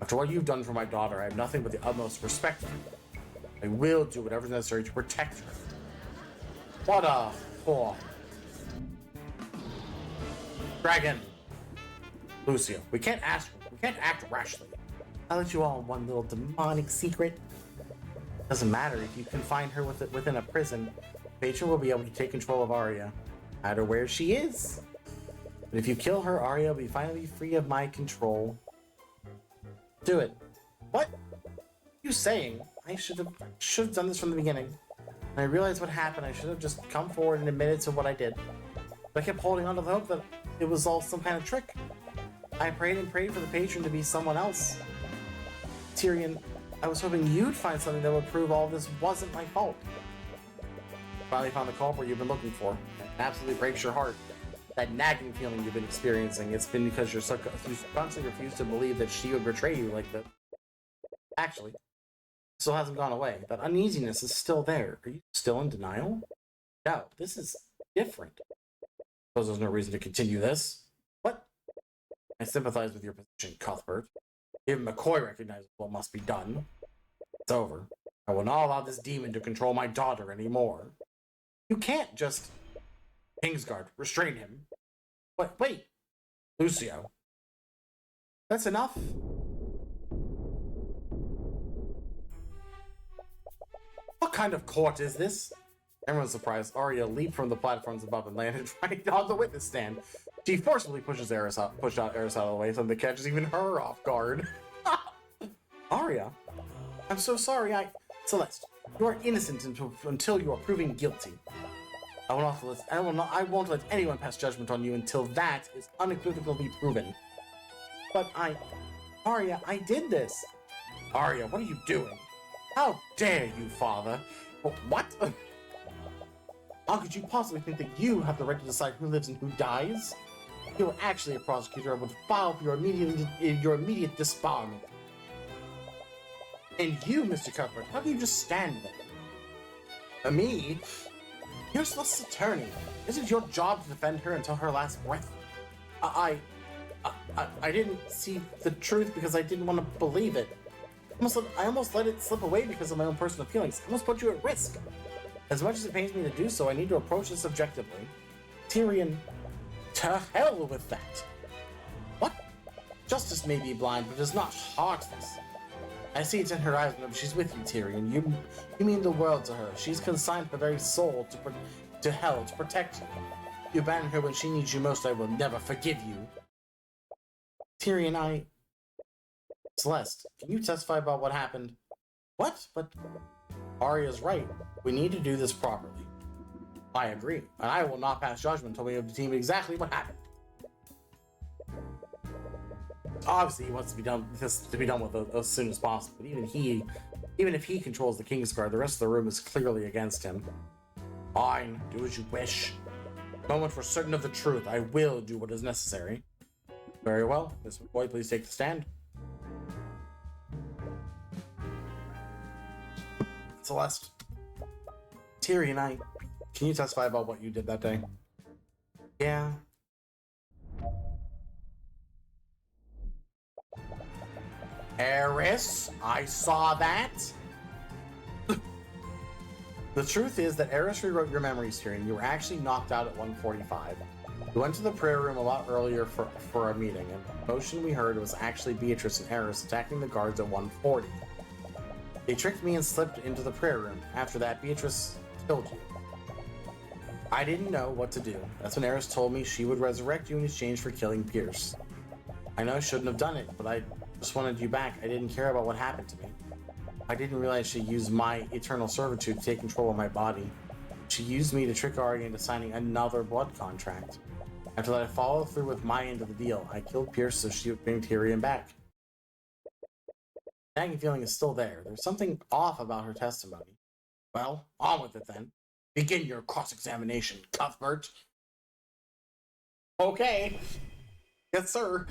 After what you've done for my daughter, I have nothing but the utmost respect for you. I will do whatever's necessary to protect her. What a whore. Dragon! Lucio, we can't act rashly. I'll let you all in one little demonic secret. Doesn't matter if you confine her within a prison, the patron will be able to take control of Arya, no matter where she is. But if you kill her, Arya will be finally free of my control. Do it. What? What are you saying? I should have done this from the beginning. When I realized what happened, I should have just come forward and admitted to what I did. But I kept holding on to the hope that it was all some kind of trick. I prayed and prayed for the patron to be someone else. Tyrion, I was hoping you'd find something that would prove all this wasn't my fault. Finally found the culprit you've been looking for. It absolutely breaks your heart. That nagging feeling you've been experiencing, it's been because you constantly refuse to believe that she would betray you like that. Actually, it still hasn't gone away. That uneasiness is still there. Are you still in denial? No, this is different. Suppose there's no reason to continue this. What? I sympathize with your position, Cuthbert. Even McCoy recognizes what must be done. It's over. I will not allow this demon to control my daughter anymore. You can't just... Kingsguard, restrain him. Wait. Lucio. That's enough? What kind of court is this? Everyone's surprised. Arya leaped from the platforms above and landed right on the witness stand. She forcibly pushed Eris out of the way, something that catches even her off guard. Arya, I'm so sorry. Celeste, you are innocent until you are proven guilty. I won't let anyone pass judgment on you until that is unequivocally proven. But Arya, I did this. Arya, what are you doing? How dare you, father? What? How could you possibly think that you have the right to decide who lives and who dies? You are actually a prosecutor and would file for your immediate disbarment. And you, Mr. Cuthbert, how can you just stand there? Me? You're Celeste's attorney. Isn't your job to defend her until her last breath? I didn't see the truth because I didn't want to believe it. I almost let it slip away because of my own personal feelings. I almost put you at risk. As much as it pains me to do so, I need to approach this objectively. Tyrion, to hell with that. What? Justice may be blind, but it is not heartless. I see it in her eyes whenever she's with you, Tyrion. You mean the world to her. She's consigned her very soul to hell to protect you. You abandon her when she needs you most. I will never forgive you. Tyrion, Celeste, can you testify about what happened? What? But Arya's right. We need to do this properly. I agree, and I will not pass judgment until we have determined exactly what happened. Obviously, he wants to be done with as soon as possible. But even if he controls the Kingsguard, the rest of the room is clearly against him. Fine, do as you wish. Moment for certain of the truth. I will do what is necessary. Very well, Miss McCoy, please take the stand. Celeste, Tyrion, can you testify about what you did that day? Yeah. Eris, I saw that. The truth is that Eris rewrote your memories, Tyrion. You were actually knocked out at 1:45. We went to the prayer room a lot earlier for a meeting, and the motion we heard was actually Beatrice and Eris attacking the guards at 1:40. They tricked me and slipped into the prayer room. After that, Beatrice killed you. I didn't know what to do. That's when Eris told me she would resurrect you in exchange for killing Pierce. I know I shouldn't have done it, but I just wanted you back. I didn't care about what happened to me. I didn't realize she used my eternal servitude to take control of my body. She used me to trick Arya into signing another blood contract. After that, I followed through with my end of the deal. I killed Pierce so she would bring Tyrion back. The nagging feeling is still there. There's something off about her testimony. Well, on with it then. Begin your cross-examination, Cuthbert. Okay. Yes, sir.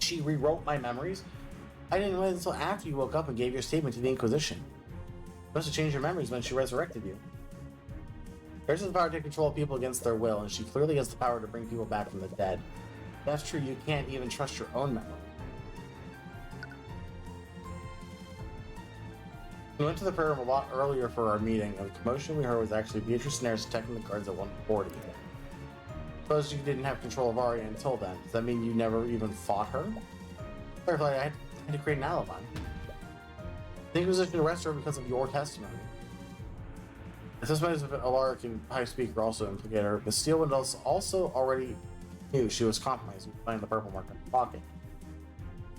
She rewrote my memories? I didn't realize until after you woke up and gave your statement to the Inquisition. She must have changed your memories when she resurrected you. Hers has the power to take control of people against their will, and she clearly has the power to bring people back from the dead. If that's true, you can't even trust your own memory. We went to the prayer room a lot earlier for our meeting, and the commotion we heard was actually Beatrice and Eris attacking the guards at 1:40. Suppose you didn't have control of Arya until then. Does that mean you never even fought her? Clarify, I had to create an alibi. The Inquisition arrested her because of your testimony. The suspects of Alaric and High Speaker also implicated her, but Steel Windows also already knew she was compromised and finding the purple mark in her pocket.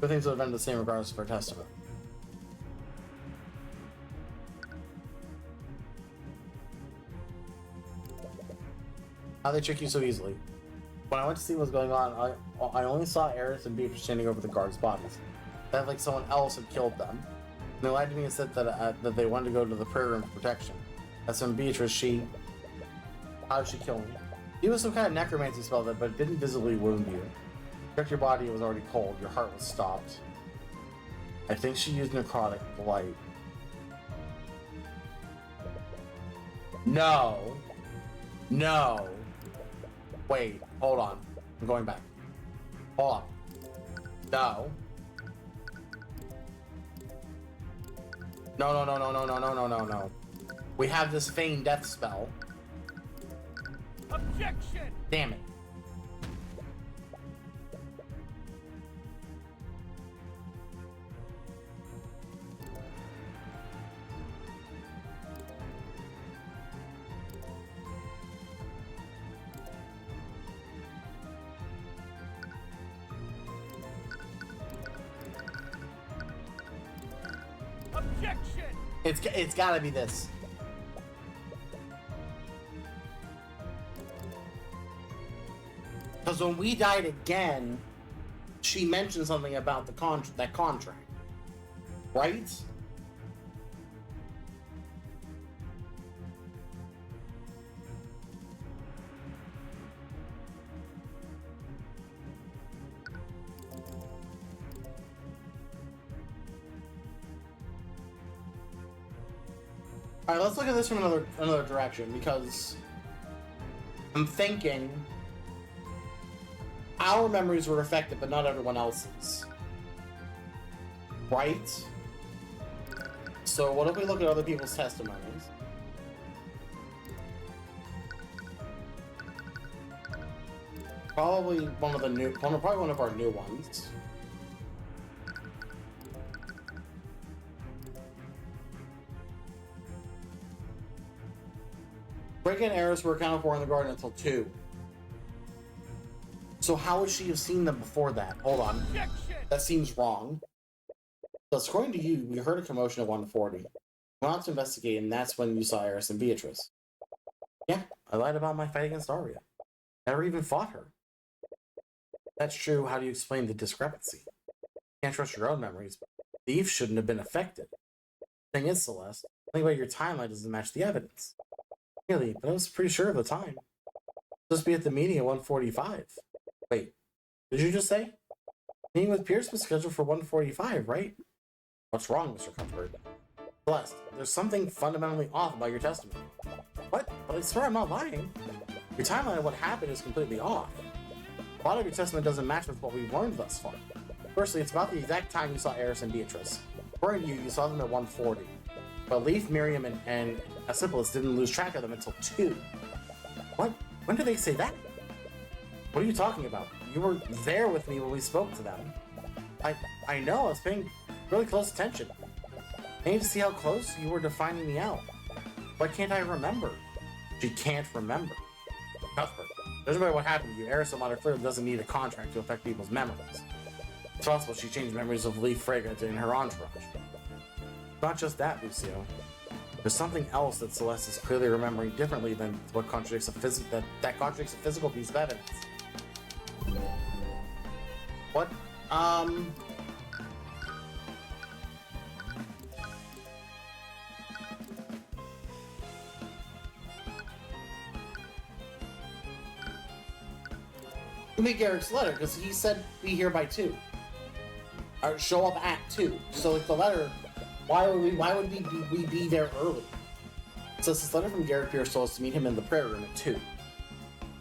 But things would have been the same regardless of her testimony. How they trick you so easily? When I went to see what was going on, I only saw Eris and Beatrice standing over the guards' bodies. It felt like someone else had killed them. And they lied to me and said that they wanted to go to the prayer room for protection. That's when Beatrice, how did she kill me? It was some kind of necromancy spell but it didn't visibly wound you. Checked your body, it was already cold. Your heart was stopped. I think she used necrotic blight. No. No. Wait, hold on. I'm going back. Hold on. No. No. We have this feigned death spell. Objection! Damn it. Objection! It's gotta be this. Because when we died again, she mentioned something about that contract, right? All right, let's look at this from another direction, because I'm thinking our memories were affected, but not everyone else's. Right? So what if we look at other people's testimonies? Probably one of our new ones. Break and errors were accounted for in the garden until 2. So how would she have seen them before that? Hold on. Objection! That seems wrong. So according to you, we heard a commotion at 140. Went out to investigate, and that's when you saw Eris and Beatrice. Yeah, I lied about my fight against Arya. Never even fought her. That's true. How do you explain the discrepancy? Can't trust your own memories, but thieves shouldn't have been affected. Thing is, Celeste, think about your timeline doesn't match the evidence. Really, but I was pretty sure of the time. Supposed to be at the meeting at 1:45. Wait, did you just say? Meeting with Pierce was scheduled for 1:45, right? What's wrong, Mr. Cuthbert? Celeste, there's something fundamentally off about your testimony. What? But I swear I'm not lying. Your timeline of what happened is completely off. A lot of your testimony doesn't match with what we've learned thus far. Firstly, it's about the exact time you saw Eris and Beatrice. According to you, you saw them at 1:40. But Leif, Miriam, and Asipolis didn't lose track of them until 2. What? When did they say that? What are you talking about? You were there with me when we spoke to them. I know, I was paying really close attention. I need to see how close you were to finding me out. Why can't I remember? She can't remember. Cuthbert, judging by what happened to you, Eris clearly doesn't need a contract to affect people's memories. It's possible she changed memories of Leif Frege in her entourage. Not just that, Lucio. There's something else that Celeste is clearly remembering differently than what contradicts that contradicts a physical piece of evidence. What? Give me Garrick's letter, because he said be here by 2. Or show up at 2. So like the letter, why would we be there early? So this letter from Garrick Pierce told us to meet him in the prayer room at 2.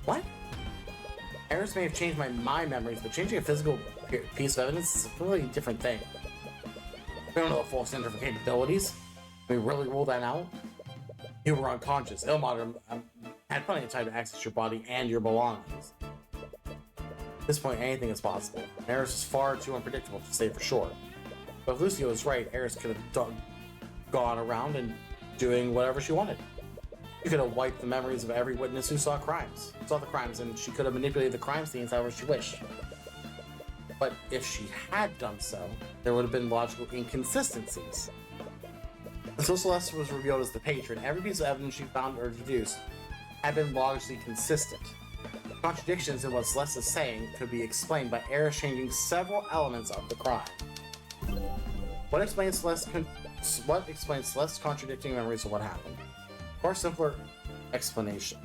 What? Eris may have changed my memories, but changing a physical piece of evidence is a completely different thing. We don't know the full extent of her capabilities. Can we really rule that out? You were unconscious. Ilmater had plenty of time to access your body and your belongings. At this point, anything is possible. Eris is far too unpredictable to say for sure. But if Lucio is right, Eris could have gone around and doing whatever she wanted. She could have wiped the memories of every witness who saw the crimes, and she could have manipulated the crime scenes however she wished. But if she had done so, there would have been logical inconsistencies. Until Celeste was revealed as the patron, every piece of evidence she found or deduced had been largely consistent. Contradictions in what Celeste is saying could be explained by Eris changing several elements of the crime. What explains Celeste's contradicting memories of what happened? Or simpler explanation.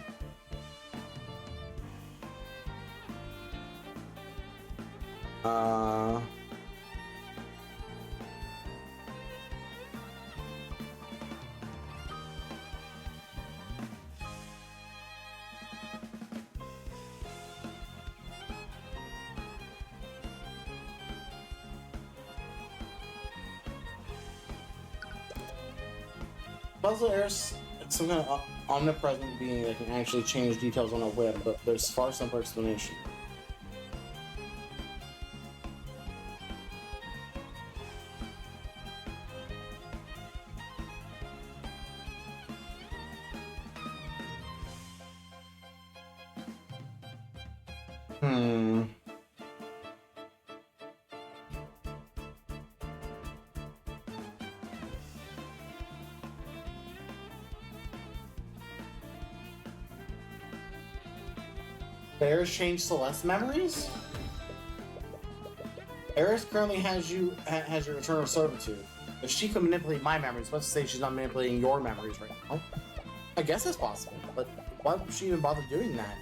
Puzzle Eris, it's some kind of omnipresent being that can actually change details on a whim, but there's far simpler explanation. Eris changed Celeste's memories? Eris currently has your eternal servitude. If she can manipulate my memories, let's say she's not manipulating your memories right now. I guess it's possible, but why would she even bother doing that?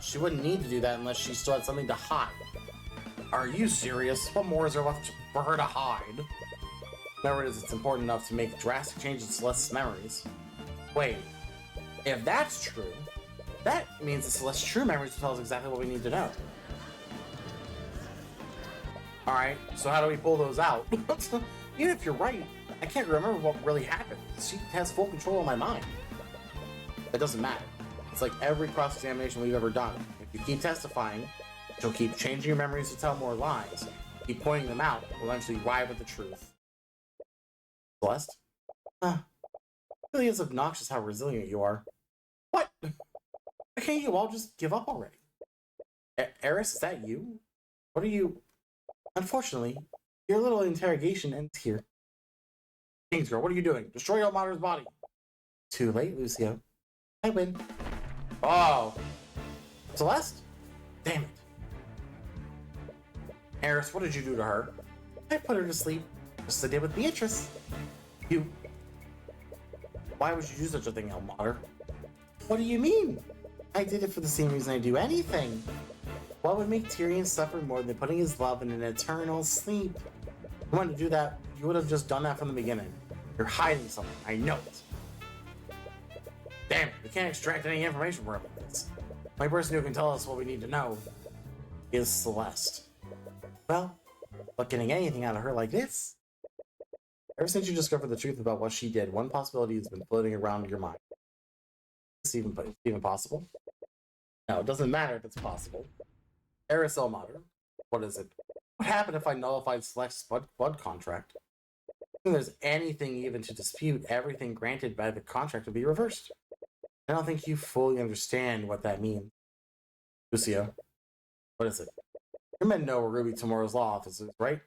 She wouldn't need to do that unless she still had something to hide. Are you serious? What more is there left for her to hide? Whatever it is, it's important enough to make drastic changes to Celeste's memories. Wait, if that's true, that means that Celeste's true memories will tell us exactly what we need to know. Alright, so how do we pull those out? Even if you're right, I can't remember what really happened. She has full control of my mind. It doesn't matter. It's like every cross-examination we've ever done. If you keep testifying, she'll keep changing your memories to tell more lies. Keep pointing them out, will eventually arrive at the truth. Celeste? It really is obnoxious how resilient you are. What? Why can't you all just give up already? Eris, is that you? What are you... Unfortunately, your little interrogation ends here. Kingsgirl, what are you doing? Destroy Elmater's body. Too late, Lucio. I win. Oh. Celeste? Damn it. Eris, what did you do to her? I put her to sleep, just as I did with Beatrice. You... Why would you do such a thing, Elmater? What do you mean? I did it for the same reason I do anything. What would make Tyrion suffer more than putting his love in an eternal sleep? If you wanted to do that, you would have just done that from the beginning. You're hiding something. I know it. Damn it, we can't extract any information from her like this. The only person who can tell us what we need to know is Celeste. Well, but getting anything out of her like this? Ever since you discovered the truth about what she did, one possibility has been floating around your mind. Is this even possible? No, it doesn't matter if it's possible. Eris Elmater, what is it? What happened if I nullified Celeste's blood contract? If there's anything even to dispute, everything granted by the contract will be reversed. I don't think you fully understand what that means. Lucio, what is it? Your men know where Ruby Tomorrow's law office is, right?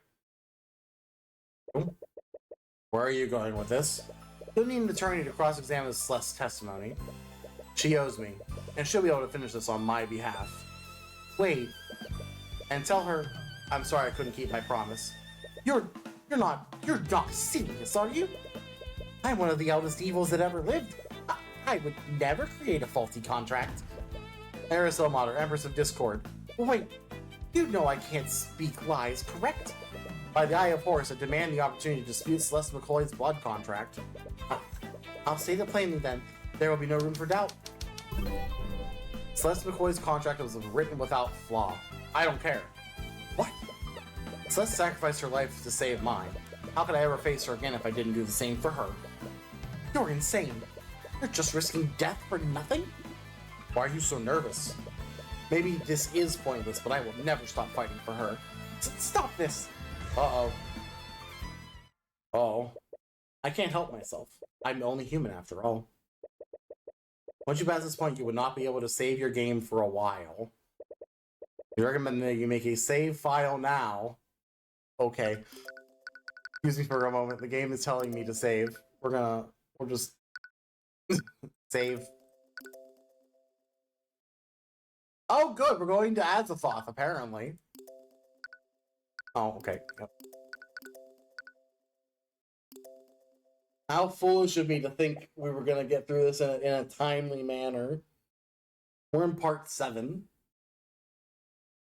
Where are you going with this? You'll need an attorney to cross-examine Celeste's testimony. She owes me, and she'll be able to finish this on my behalf. Wait, and tell her I'm sorry I couldn't keep my promise. You're not serious, are you? I'm one of the eldest evils that ever lived. I would never create a faulty contract. Eris Elmater, Empress of Discord. Well, wait, you know I can't speak lies, correct? By the Eye of Horus, I demand the opportunity to dispute Celeste McCoy's blood contract. I'll state it plainly then. There will be no room for doubt. Celeste McCoy's contract was written without flaw. I don't care. What? Celeste sacrificed her life to save mine. How could I ever face her again if I didn't do the same for her? You're insane. You're just risking death for nothing? Why are you so nervous? Maybe this is pointless, but I will never stop fighting for her. Stop this! Uh-oh. Uh-oh. I can't help myself. I'm only human after all. Once you pass this point, you would not be able to save your game for a while. We recommend that you make a save file now. Okay. Excuse me for a moment. The game is telling me to save. We'll just save. Oh, good. We're going to Azathoth, apparently. Oh, okay. Yep. How foolish of me to think we were going to get through this in a timely manner. We're in part 7.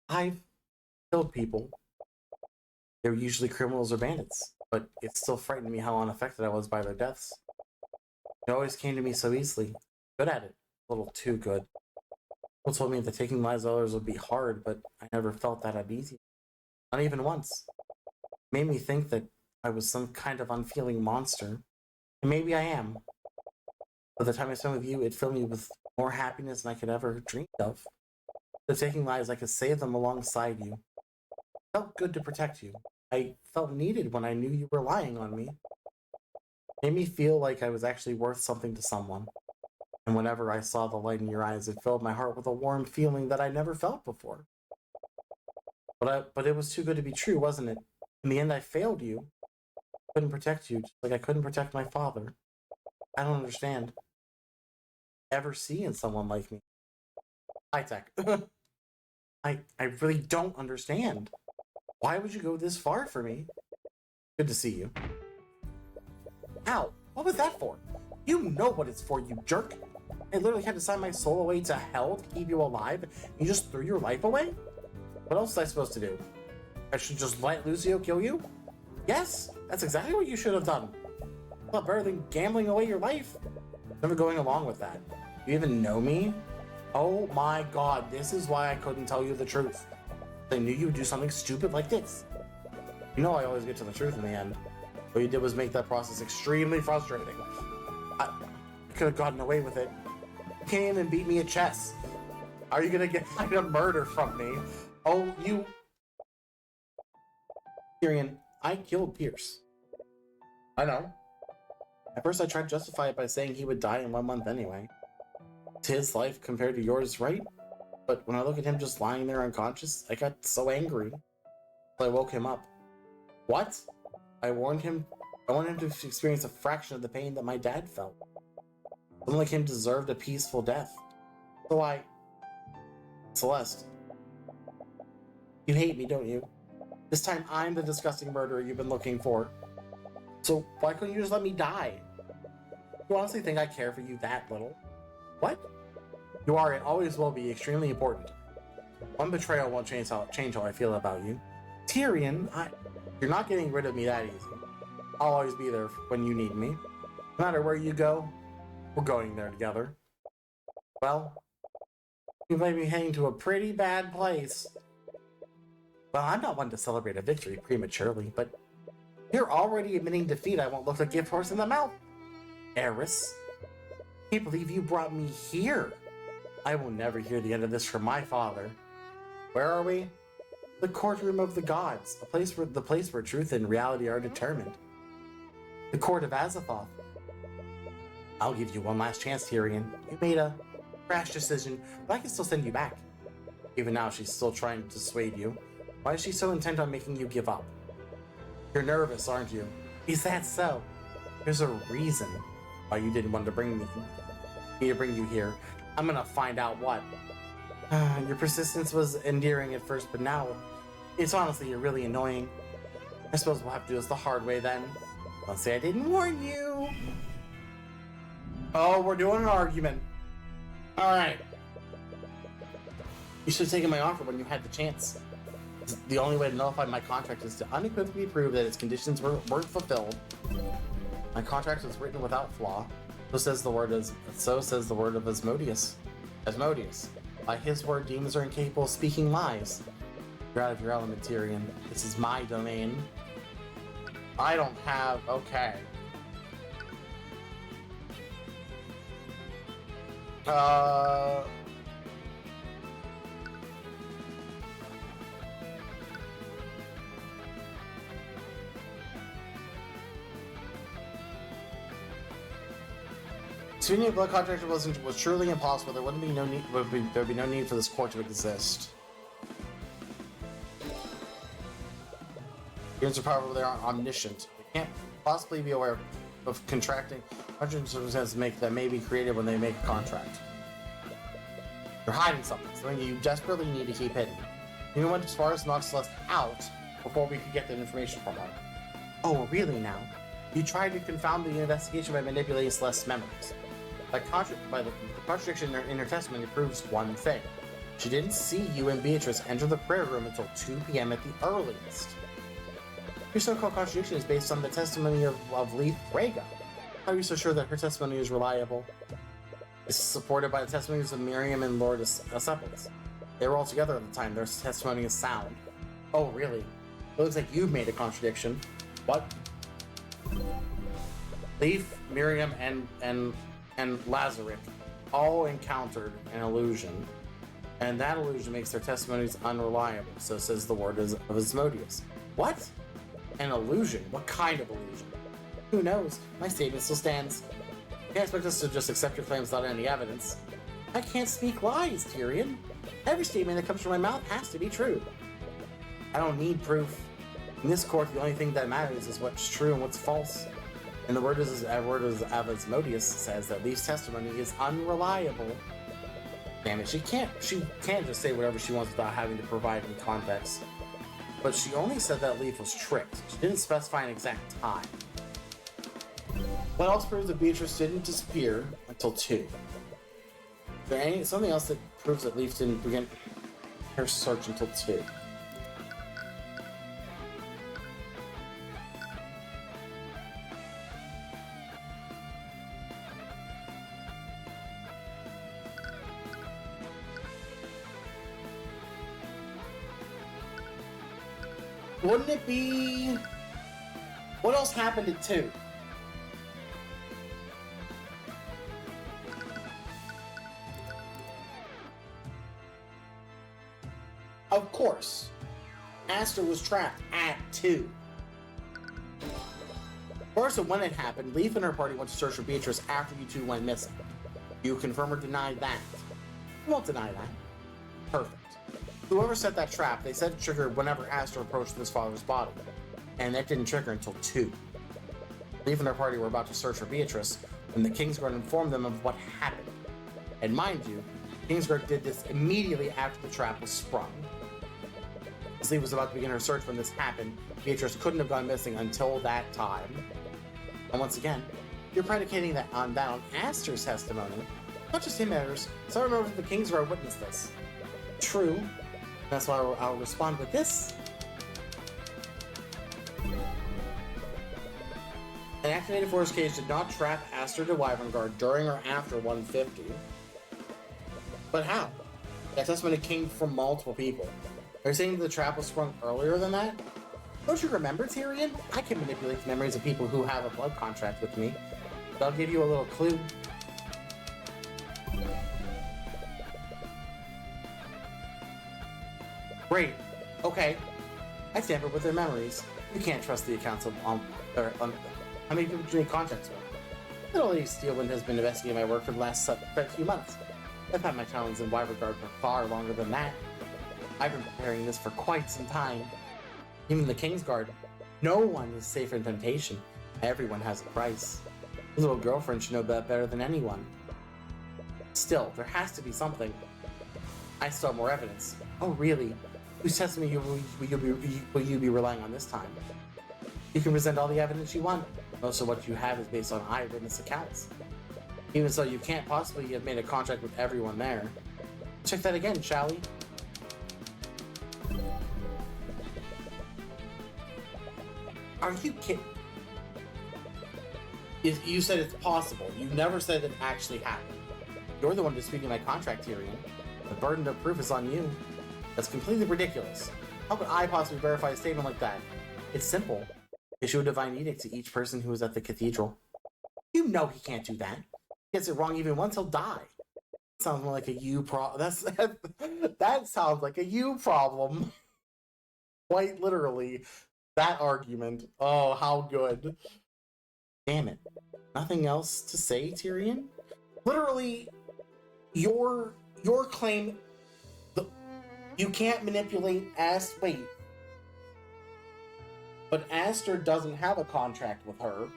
I've killed people. They were usually criminals or bandits, but it still frightened me how unaffected I was by their deaths. It always came to me so easily. Good at it. A little too good. People told me that taking lives of others would be hard, but I never felt that uneasy. Not even once. It made me think that I was some kind of unfeeling monster. And maybe I am. By the time I spent with you, it filled me with more happiness than I could ever dream of. Instead of taking lives, I could save them alongside you. It felt good to protect you. I felt needed when I knew you were relying on me. It made me feel like I was actually worth something to someone. And whenever I saw the light in your eyes, it filled my heart with a warm feeling that I never felt before. But it was too good to be true, wasn't it? In the end, I failed you. I couldn't protect you, just like I couldn't protect my father. I don't understand. Ever see in someone like me? High tech. I really don't understand. Why would you go this far for me? Good to see you. Ow, what was that for? You know what it's for, you jerk. I literally had to sign my soul away to hell to keep you alive, and you just threw your life away? What else was I supposed to do? I should just let Lucio kill you? Yes, that's exactly what you should have done. A lot better than gambling away your life. Never going along with that. You even know me? Oh my god, this is why I couldn't tell you the truth. I knew you would do something stupid like this. You know I always get to the truth in the end. What you did was make that process extremely frustrating. I could have gotten away with it. You can't even beat me at chess. Are you gonna get a murder from me? Oh, you... Tyrion, I killed Pierce. I know. At first I tried to justify it by saying he would die in 1 month anyway. It's his life compared to yours, right? But when I look at him just lying there unconscious, I got so angry. So I woke him up. What? I wanted him to experience a fraction of the pain that my dad felt. Someone like him deserved a peaceful death. So I... Celeste. You hate me, don't you? This time I'm the disgusting murderer you've been looking for. So why couldn't you just let me die? You honestly think I care for you that little? What? You are and always will be extremely important. One betrayal won't change how I feel about you. Tyrion, you're not getting rid of me that easy. I'll always be there when you need me. No matter where you go, we're going there together. Well, you might be heading to a pretty bad place. Well, I'm not one to celebrate a victory prematurely, but you're already admitting defeat. I won't look a gift horse in the mouth. Eris, I can't believe you brought me here. I will never hear the end of this from my father. Where are we? The courtroom of the gods, the place where truth and reality are determined. The court of Azathoth. I'll give you one last chance, Tyrion. You made a rash decision, but I can still send you back. Even now, she's still trying to dissuade you. Why is she so intent on making you give up? You're nervous, aren't you? Is that so? There's a reason why you didn't want to bring me to bring you here. I'm gonna find out what. Your persistence was endearing at first, but now it's honestly you're really annoying. I suppose we'll have to do this the hard way then. Don't say I didn't warn you. Oh, we're doing an argument. Alright. You should have taken my offer when you had the chance. The only way to nullify my contract is to unequivocally prove that its conditions weren't fulfilled. My contract was written without flaw. So says the word of Asmodeus. Asmodeus. By his word, demons are incapable of speaking lies. You're out of your element, Tyrion. This is my domain. I don't have... Okay. Assuming a blood contract was truly impossible, there would be no need for this court to exist. Humans are powerful, they aren't omniscient. They can't possibly be aware of contracting circumstances that may be created when they make a contract. You're hiding something you desperately need to keep hidden. You went as far as to knock Celeste out before we could get the information from her. Oh, really now? You tried to confound the investigation by manipulating Celeste's memories. The contradiction in her testimony proves one thing. She didn't see you and Beatrice enter the prayer room until 2 p.m. at the earliest. Your so-called contradiction is based on the testimony of Leith Rhaega. How are you so sure that her testimony is reliable? It's supported by the testimonies of Miriam and Lord Asepens. They were all together at the time. Their testimony is sound. Oh, really? It looks like you've made a contradiction. What? Leith, Miriam, and Lazarick all encountered an illusion, and that illusion makes their testimonies unreliable, so says the word of Asmodeus. What? An illusion? What kind of illusion? Who knows? My statement still stands. You can't expect us to just accept your claims without any evidence. I can't speak lies, Tyrion. Every statement that comes from my mouth has to be true. I don't need proof. In this court, the only thing that matters is what's true and what's false. And the word of Asmodeus says that Leith's testimony is unreliable. Damn it, she can't just say whatever she wants without having to provide any context. But she only said that Leaf was tricked. She didn't specify an exact time. What else proves that Beatrice didn't disappear until 2? Is there something else that proves that Leaf didn't begin her search until 2? Wouldn't it be... What else happened at 2? Of course, Aster was trapped at 2. First, when it happened, Leaf and her party went to search for Beatrice after you two went missing. You confirm or deny that? You won't deny that. Perfect. Whoever set that trap, they said it triggered whenever Aster approached his father's body, and that didn't trigger until 2. Leaf and her party were about to search for Beatrice when the Kingsguard informed them of what happened. And mind you, Kingsguard did this immediately after the trap was sprung. As Leaf was about to begin her search when this happened, Beatrice couldn't have gone missing until that time. And once again, you're predicating that on Aster's testimony. Not just him matters, so remember that the Kingsguard witnessed this. True. That's why I'll respond with this. An activated force cage did not trap Aster to Wyvern Guard during or after 150. But how? That testimony came from multiple people. Are you saying the trap was sprung earlier than that? Don't you remember, Tyrion? I can manipulate the memories of people who have a blood contract with me. But I'll give you a little clue. Great. Okay. I tampered with their memories. You can't trust the accounts of how many people do you make contacts with? Little Lady Steelwind has been investigating my work for the last few months. I've had my talents in Wyvern Guard for far longer than that. I've been preparing this for quite some time. Even the Kingsguard. No one is safe from temptation. Everyone has a price. His little girlfriend should know that better than anyone. Still, there has to be something. I still have more evidence. Oh, really? Whose testimony will you be relying on this time? You can present all the evidence you want. Most of what you have is based on eyewitness accounts. Even so, you can't possibly have made a contract with everyone there. Check that again, shall we? Are you kidding? You said it's possible. You never said it actually happened. You're the one disputing my contract, Tyrion. The burden of proof is on you. That's completely ridiculous. How could I possibly verify a statement like that? It's simple. Issue a divine edict to each person who was at the cathedral. You know he can't do that. He gets it wrong even once, he'll die. Sounds more like a you problem. That sounds like a you problem. Quite literally. That argument. Oh, how good. Damn it. Nothing else to say, Tyrion? Literally, your claim... You can't manipulate Wait. But Aster doesn't have a contract with her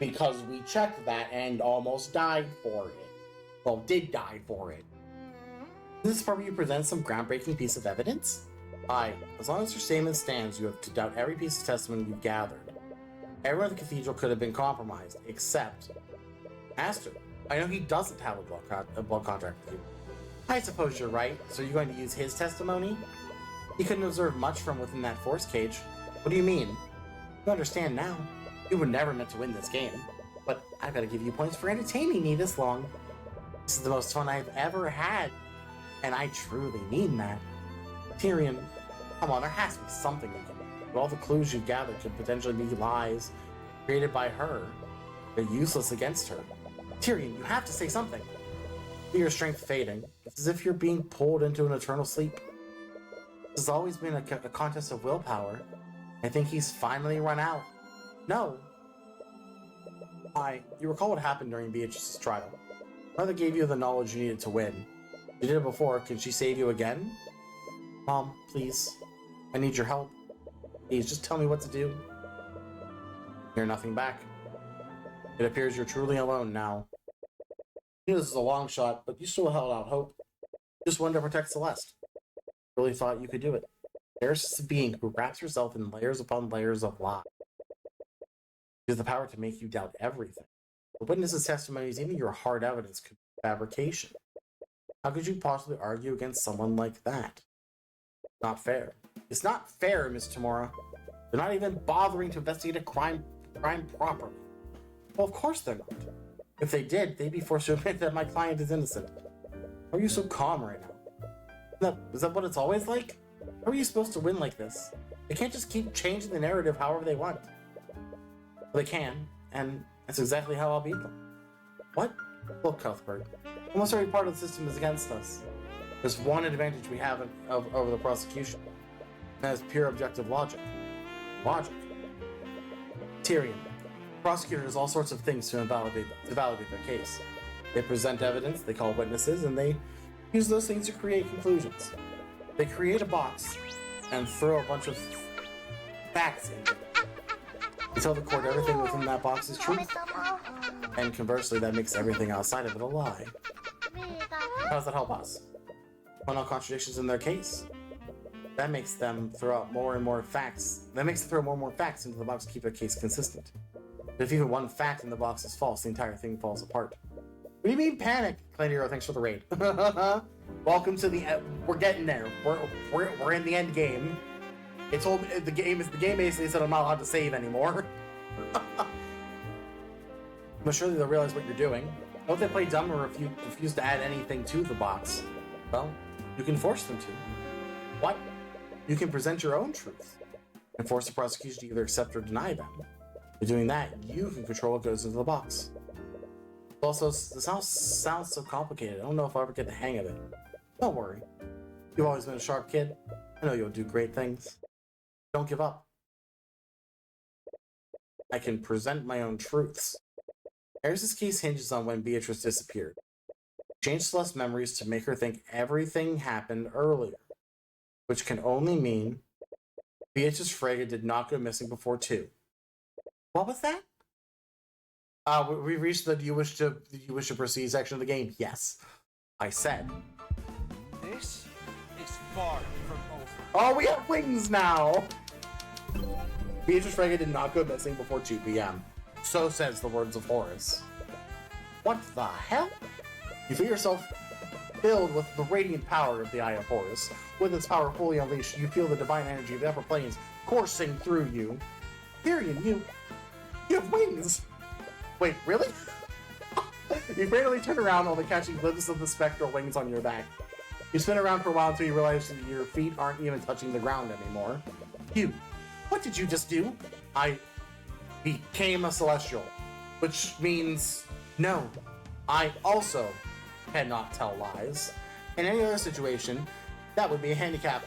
because we checked that and almost died for it. Well, did die for it. This is where you present some groundbreaking piece of evidence? Aye, as long as your statement stands, you have to doubt every piece of testimony you've gathered. Everyone at the cathedral could have been compromised, except Aster. I know he doesn't have a blood contract with you. I suppose you're right, so you're going to use his testimony? He couldn't observe much from within that force cage. What do you mean? You understand now. You were never meant to win this game. But I've got to give you points for entertaining me this long. This is the most fun I've ever had. And I truly mean that. Tyrion, come on, there has to be something you can do. But all the clues you've gathered could potentially be lies created by her. They're useless against her. Tyrion, you have to say something. Feel your strength fading. It's as if you're being pulled into an eternal sleep. This has always been a contest of willpower. I think he's finally run out. No. You recall what happened during Beatrice's trial. Mother gave you the knowledge you needed to win. She did it before. Can she save you again? Mom, please. I need your help. Please, just tell me what to do. Hear nothing back. It appears you're truly alone now. I knew this is a long shot, but you still held out hope. Just wanted to protect Celeste. Really thought you could do it. There's just a being who wraps herself in layers upon layers of lies. She has the power to make you doubt everything. The witnesses' testimonies, even your hard evidence, could be fabrication. How could you possibly argue against someone like that? Not fair. It's not fair, Miss Tamura. They're not even bothering to investigate a crime properly. Well, of course they're not. If they did, they'd be forced to admit that my client is innocent. Why are you so calm right now? Is that what it's always like? How are you supposed to win like this? They can't just keep changing the narrative however they want. Well, they can, and that's exactly how I'll beat them. What? Look, Cuthbert. Almost every part of the system is against us. There's one advantage we have over the prosecution. And that is pure objective logic. Logic. Tyrion. Prosecutor does all sorts of things to validate their case. They present evidence, they call witnesses, and they use those things to create conclusions. They create a box and throw a bunch of facts in it. They tell the court everything within that box is true. And conversely, that makes everything outside of it a lie. How does that help us? Point out contradictions in their case. That makes them throw out more and more facts. That makes them throw more and more facts into the box to keep their case consistent. But if even one fact in the box is false, the entire thing falls apart. What do you mean panic? Claniro, thanks for the raid. Welcome to the we're getting there. We're in the end game. It told me the game basically said I'm not allowed to save anymore. But surely they'll realize what you're doing. Don't they play dumb or refuse to add anything to the box? Well, you can force them to. What? You can present your own truth and force the prosecution to either accept or deny them. By doing that, you can control what goes into the box. Also, this house sounds so complicated. I don't know if I'll ever get the hang of it. Don't worry. You've always been a sharp kid. I know you'll do great things. Don't give up. I can present my own truths. Eris's case hinges on when Beatrice disappeared. Change Celeste's memories to make her think everything happened earlier, which can only mean Beatrice Frege did not go missing before 2. What was that? We reached the do you wish to proceed section of the game. Yes, I said. This is far from over. Oh, we have wings now. Beatrice Frege did not go missing before 2 p.m. So says the words of Horus. What the hell? You feel yourself filled with the radiant power of the Eye of Horus. With its power fully unleashed, you feel the divine energy of the upper planes coursing through you. Tyrion, you have wings. Wait, really? You barely turn around, only catching glimpses of the spectral wings on your back. You spin around for a while until you realize that your feet aren't even touching the ground anymore. What did you just do? I became a celestial, which means no. I also cannot tell lies. In any other situation, that would be a handicap.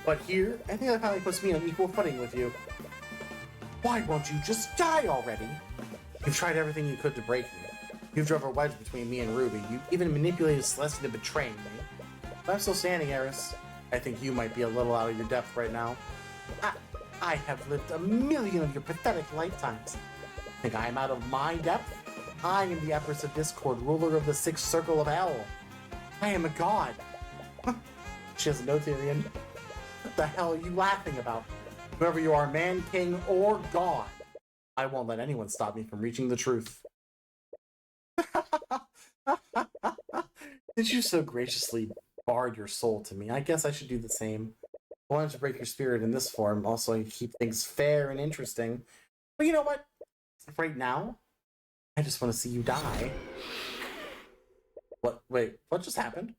But here, I think that finally puts me on equal footing with you. Why won't you just die already? You've tried everything you could to break me. You've drove a wedge between me and Ruby. You even manipulated Celeste into betraying me. But I'm still standing, Eris. I think you might be a little out of your depth right now. I have lived a million of your pathetic lifetimes. Think I am out of my depth? I am the Empress of Discord, ruler of the Sixth Circle of Hell. I am a god. She doesn't know, Tyrion. What the hell are you laughing about? Whoever you are, man, king, or god, I won't let anyone stop me from reaching the truth. Did you so graciously barred your soul to me? I guess I should do the same. I wanted to break your spirit in this form, also to keep things fair and interesting. But you know what? Right now, I just want to see you die. What? Wait, what just happened?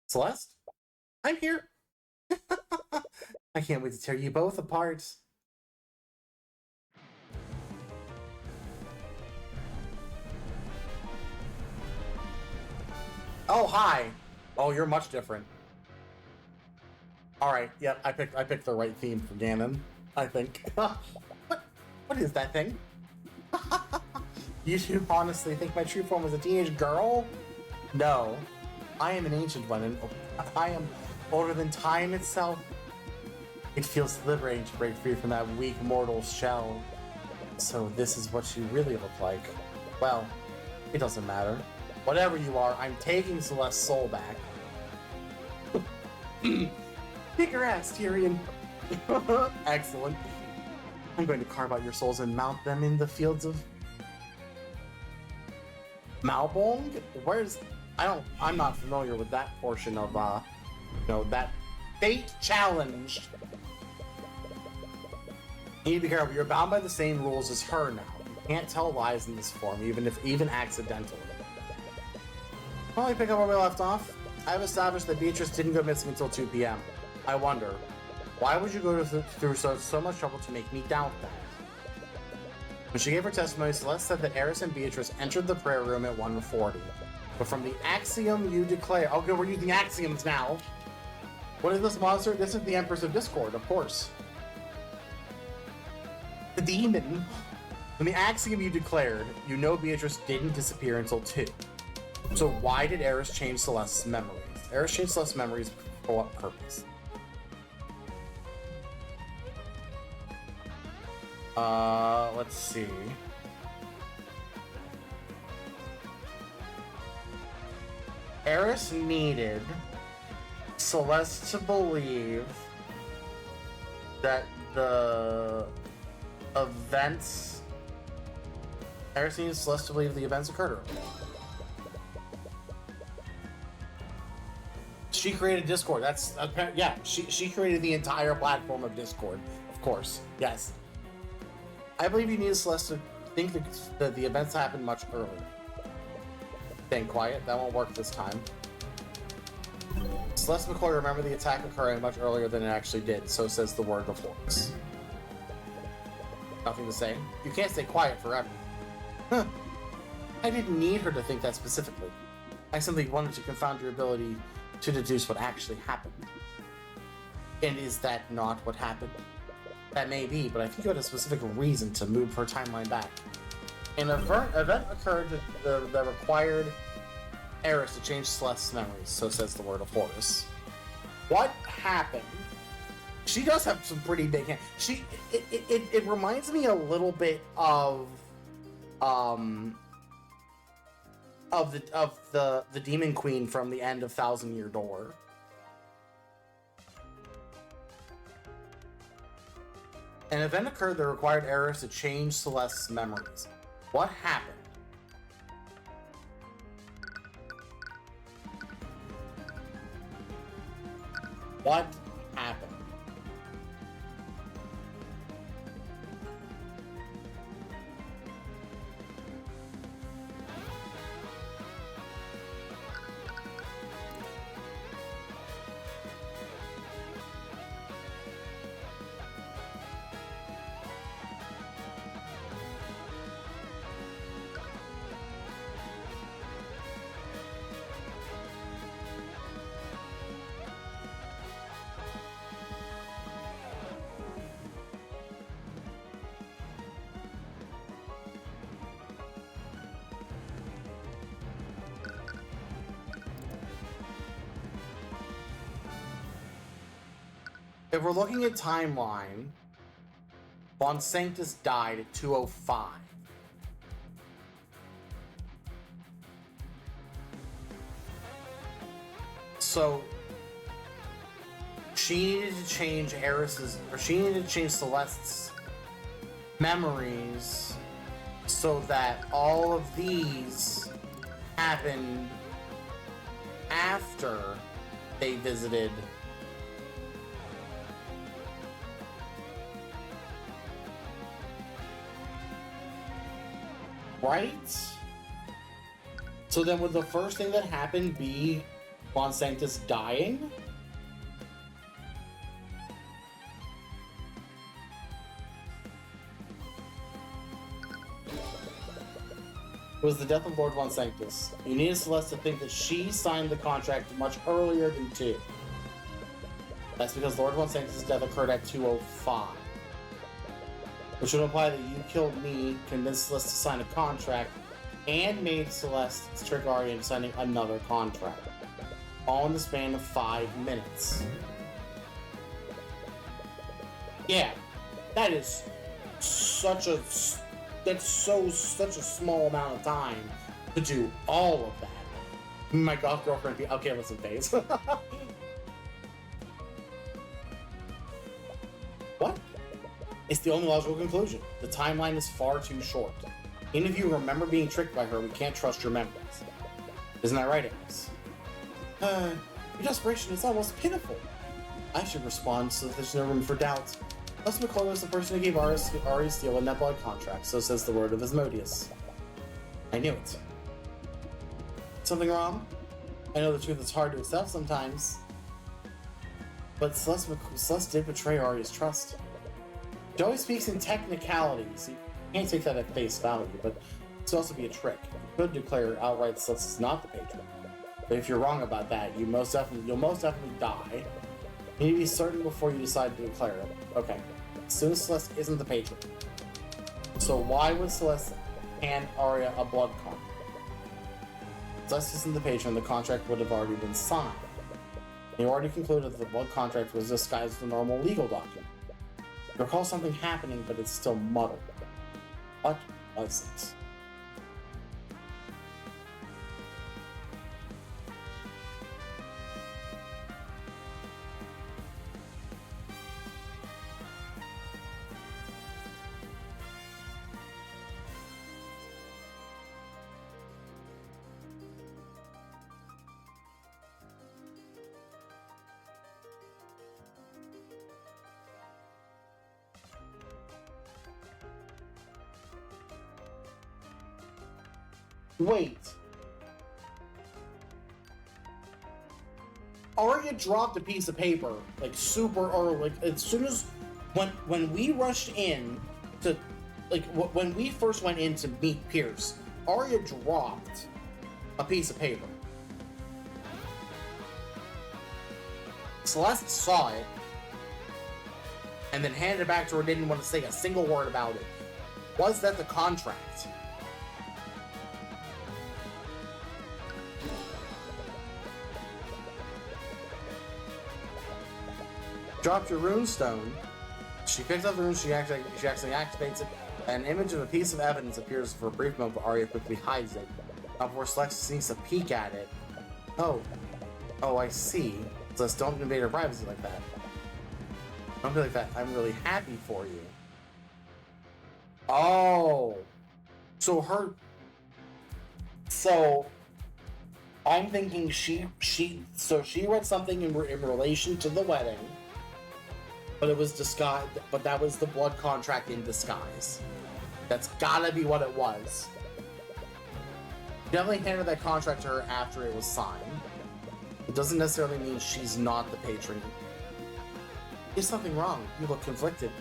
Celeste? I'm here. I can't wait to tear you both apart. Oh, hi. Oh, you're much different. Alright, yep, I picked the right theme for Ganon, I think. What is that thing? You two honestly think my true form was a teenage girl? No. I am an ancient one, and I am older than time itself. It feels liberating to break free from that weak mortal shell. So this is what you really look like. Well, it doesn't matter. Whatever you are, I'm taking Celeste's soul back. Kick your ass, Tyrion. Excellent. I'm going to carve out your souls and mount them in the fields of Malbong? I'm not familiar with that portion of, that fate challenged. You need to be careful. You're bound by the same rules as her now. You can't tell lies in this form, even accidentally. Well, we pick up where we left off. I've established that Beatrice didn't go missing until 2 p.m. I wonder, why would you go through so much trouble to make me doubt that? When she gave her testimony, Celeste said that Eris and Beatrice entered the prayer room at 1:40. But from the axiom you declare... Okay, we're using axioms now. What is this monster? This is the Empress of Discord, of course. The demon. From the axiom you declared, you know Beatrice didn't disappear until 2. So why did Eris change Celeste's memories? Eris changed Celeste's memories for what purpose? Let's see. Eris needed Celeste to believe that the events... Eris needed Celeste to believe the events occurred. She created Discord. That's apparent. Yeah, she created the entire platform of Discord. Of course, yes. I believe you need Celeste to think that the events happened much earlier. Staying quiet. That won't work this time. Celeste McCoy remember the attack occurring much earlier than it actually did. So says the word of Horus. Nothing to say. You can't stay quiet forever. Huh. I didn't need her to think that specifically. I simply wanted to confound your ability to deduce what actually happened. And is that not what happened? That may be, but I think you had a specific reason to move her timeline back. An event occurred that required Eris to change Celeste's memories, so says the word of Horus. What happened? She does have some pretty big hands. It reminds me a little bit of the Demon Queen from the end of Thousand Year Door. An event occurred that required Eris to change Celeste's memories. What happened? What happened? If we're looking at timeline, Von Sanctus died at 2:05. So she needed to change Celeste's memories so that all of these happened after they visited right? So then would the first thing that happened be Von Sanctus dying? It was the death of Lord Von Sanctus. You needed Celeste to think that she signed the contract much earlier than 2. That's because Lord Von Sanctus' death occurred at 2:05. Which would imply that you killed me, convinced Celeste to sign a contract, and made Celeste Strigarian signing another contract. All in the span of 5 minutes. Yeah, that is such a small amount of time to do all of that. My goth girlfriend be okay, listen, Faze. It's the only logical conclusion. The timeline is far too short. Even if you remember being tricked by her, we can't trust your memories. Isn't that right, Ace? Your desperation is almost pitiful. I should respond so that there's no room for doubt. Les McCoy was the person who gave Arya Steele a net blood contract, so says the word of Asmodeus. I knew it. Something wrong? I know the truth is hard to accept sometimes. But Celeste did betray Arya's trust. She always speaks in technicalities. You can't take that at face value, but it's also be a trick. You could declare outright Celeste is not the patron. But if you're wrong about that, you'll most definitely die. You need to be certain before you decide to declare it. Okay. As soon as Celeste isn't the patron. So why would Celeste hand Arya a blood contract? Celeste isn't the patron, the contract would have already been signed. You already concluded that the blood contract was disguised as a normal legal document. You recall something happening, but it's still muddled. What was it? Wait. Arya dropped a piece of paper, like super early, like as soon as when we rushed in to, like when we first went in to meet Pierce, Arya dropped a piece of paper. Celeste saw it and then handed it back to her, didn't want to say a single word about it. Was that the contract? Dropped your runestone. She picks up the rune, she actually activates it. An image of a piece of evidence appears for a brief moment, but Arya quickly hides it. Before Celeste sneaks a peek at it. Oh, I see. Celeste, don't invade her privacy like that. Don't be like that. I'm really happy for you. Oh. So I'm thinking she read something in relation to the wedding. But it was disguised. But that was the blood contract in disguise. That's gotta be what it was. Definitely handed that contract to her after it was signed. It doesn't necessarily mean she's not the patron. There's something wrong. You look conflicted.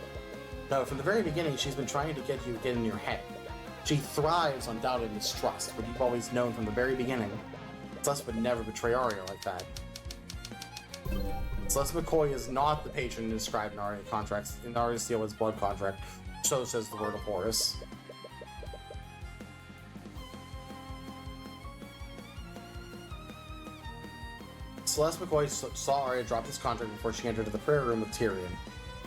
No, from the very beginning, she's been trying to get you to get in your head. She thrives on doubt and mistrust, but you've always known from the very beginning. Celeste would never betray Arya like that. Celeste McCoy is not the patron inscribed in Arya contracts. In Arya Steele's blood contract, so says the word of Horus. Celeste McCoy saw Arya drop this contract before she entered the prayer room with Tyrion.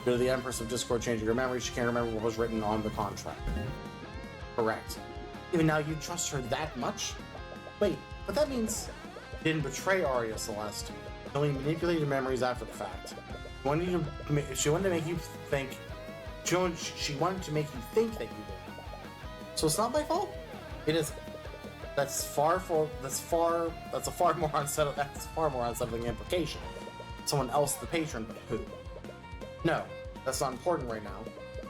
Due to the Empress of Discord changing her memory, she can't remember what was written on the contract. Correct. Even now, you trust her that much? Wait, but that means you didn't betray Arya, Celeste. You only manipulated memories after the fact. She wanted to make you think. She wanted to make you think that you did. So it's not my fault. It is. That's far more unsettling implication. Someone else, the patron, but who? No, that's not important right now.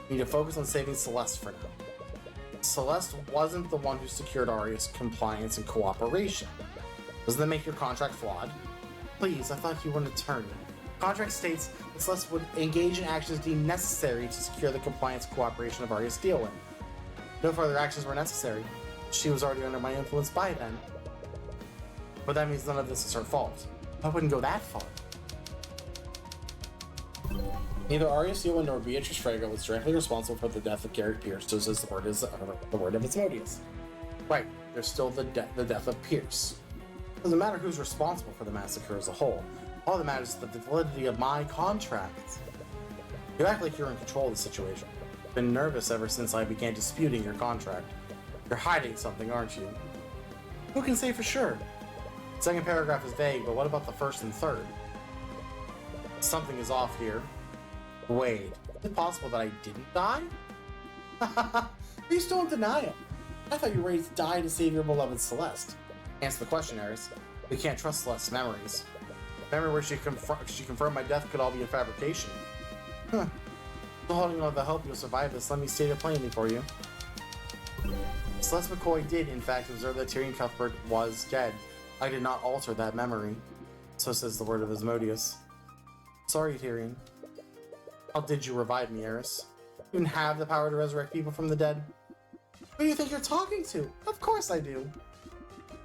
You need to focus on saving Celeste for now. Celeste wasn't the one who secured Arya's compliance and cooperation. Doesn't that make your contract flawed? Please, I thought you wouldn't turn. Contract states that Celeste would engage in actions deemed necessary to secure the compliance and cooperation of Arya Steele. No further actions were necessary. She was already under my influence by then. But that means none of this is her fault. I wouldn't go that far. Neither Arya Steele nor Beatrice Frege was directly responsible for the death of Garrett Pierce, just as the word of Asmodeus. Right, there's still the death of Pierce. Doesn't matter who's responsible for the massacre as a whole. All that matters is the validity of my contract. You act like you're in control of the situation. I've been nervous ever since I began disputing your contract. You're hiding something, aren't you? Who can say for sure? The second paragraph is vague, but what about the first and third? Something is off here. Wait, Is it possible that I didn't die? You still don't deny it. I thought you were ready to die to save your beloved Celeste. Answer the question, Eris. We can't trust Celeste's memories. The memory where she confirmed my death could all be a fabrication. Huh. Still holding on to the hope you'll survive this, let me state it plainly for you. Celeste McCoy did, in fact, observe that Tyrion Cuthbert was dead. I did not alter that memory. So says the word of Asmodeus. Sorry, Tyrion. How did you revive me, Eris? You even have the power to resurrect people from the dead? Who do you think you're talking to? Of course I do.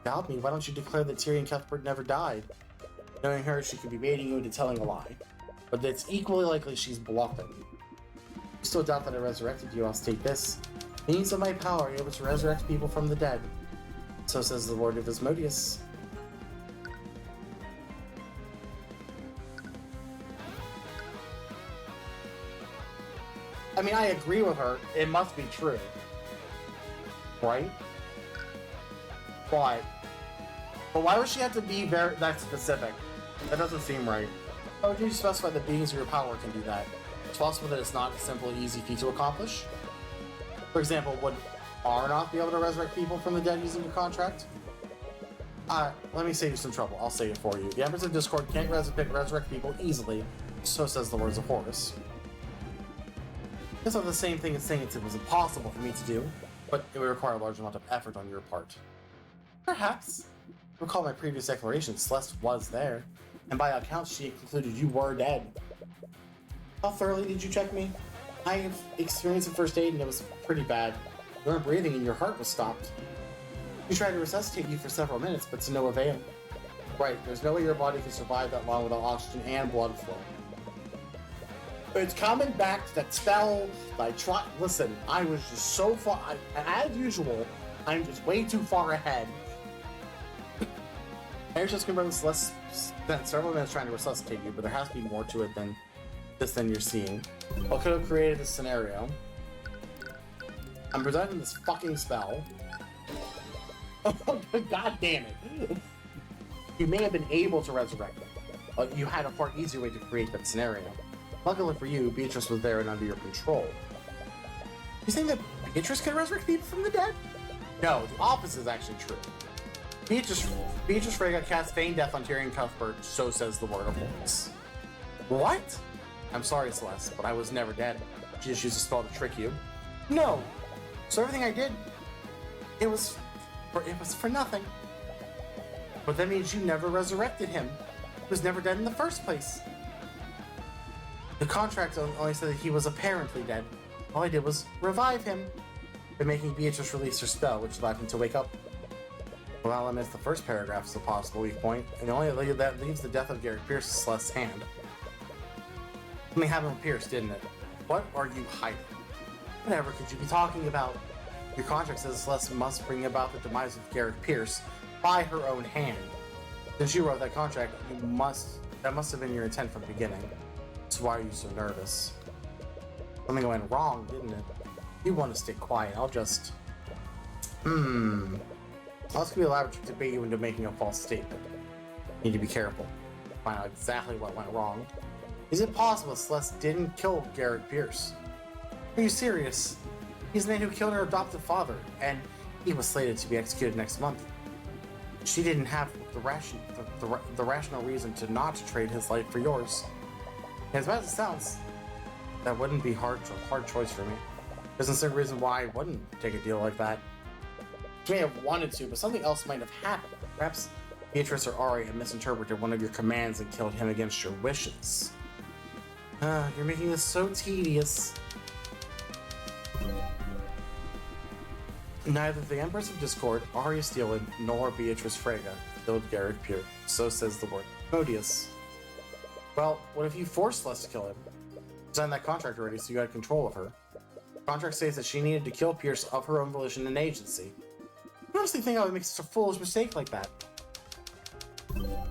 Doubt me, why don't you declare that Tyrion Cuthbert never died? Knowing her, she could be baiting you into telling a lie. But it's equally likely she's bluffing. If you still doubt that I resurrected you, I'll state this. Means of my power, you're able to resurrect people from the dead. So says the word of Asmodeus. I mean, I agree with her. It must be true. Right? But why would she have to be that specific? That doesn't seem right. How would you specify that beings of your power can do that? It's possible that it's not a simple, easy feat to accomplish. For example, would Arnoth be able to resurrect people from the dead using your contract? Let me save you some trouble. I'll say it for you. The Empress of Discord can't resurrect people easily, so says the words of Horus. It's not the same thing as saying it was impossible for me to do, but it would require a large amount of effort on your part. Perhaps. Recall my previous declaration, Celeste was there, and by accounts she concluded you were dead. How thoroughly did you check me? I have experienced a first aid and it was pretty bad. You weren't breathing and your heart was stopped. We tried to resuscitate you for several minutes, but to no avail. Right, there's no way your body can survive that long without oxygen and blood flow. It's coming back to that spell that I tried. Listen, I was just so far. As usual, I'm just way too far ahead. Eris just confirmed Celeste spent several minutes trying to resuscitate you, but there has to be more to it than you're seeing. What could have created this scenario? I'm presenting this fucking spell. Oh, god damn it. You may have been able to resurrect them, but you had a far easier way to create that scenario. Luckily for you, Beatrice was there and under your control. You saying that Beatrice can resurrect people from the dead? No, the opposite is actually true. Beatrice Freyga cast Feign Death on Tyrion Cuthbert, so says the word of Horus. What? I'm sorry, Celeste, but I was never dead. She just used a spell to trick you. No. So everything I did, it was for nothing. But that means you never resurrected him. He was never dead in the first place. The contract only said that he was apparently dead. All I did was revive him by making Beatrice release her spell, which allowed him to wake up. Well, I'll admit the first paragraph is a possible weak point, and only that leaves the death of Garrett Pierce in Celeste's hand. Something happened with Pierce, didn't it? What are you hiding? Whatever could you be talking about? Your contract says Celeste must bring about the demise of Garrett Pierce by her own hand. Since you wrote that contract, that must have been your intent from the beginning. So why are you so nervous? Something went wrong, didn't it? You want to stay quiet, I'll just... This could be a laboratory to bait you into making a false statement. You need to be careful. Find out exactly what went wrong. Is it possible Celeste didn't kill Garrett Pierce? Are you serious? He's the man who killed her adoptive father, and he was slated to be executed next month. She didn't have the rational reason to not trade his life for yours. As bad as it sounds, that wouldn't be a hard choice for me. There's no certain reason why I wouldn't take a deal like that. She may have wanted to, but something else might have happened. Perhaps Beatrice or Ari had misinterpreted one of your commands and killed him against your wishes. You're making this so tedious. Neither the Empress of Discord, Arya Steelwood, nor Beatrice Freyga killed Garrett Pierce, so says the word Asmodeus. Well, what if you forced Celeste to kill him? You signed that contract already, so you had control of her. The contract states that she needed to kill Pierce of her own volition and agency. I honestly think I would make such a foolish mistake like that.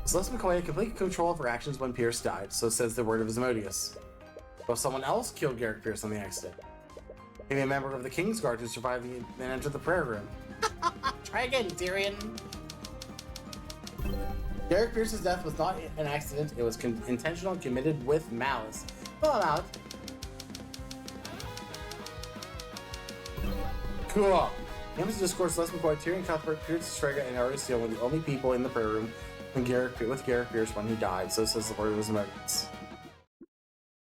Celeste McCoy had complete control of her actions when Pierce died, so says the word of Asmodeus. But if someone else killed Garrett Pierce on the accident, maybe a member of the Kingsguard who survived and entered the prayer room. Try again, Tyrion. Garrett Pierce's death was not an accident, it was intentional and committed with malice. Well, Cool. Games discourse, Les McCoy, Tyrion, Cuthbert, Pierce Strega, and Arya Steele were the only people in the prayer room with Garrett Pierce when he died. So says the word of his emergence.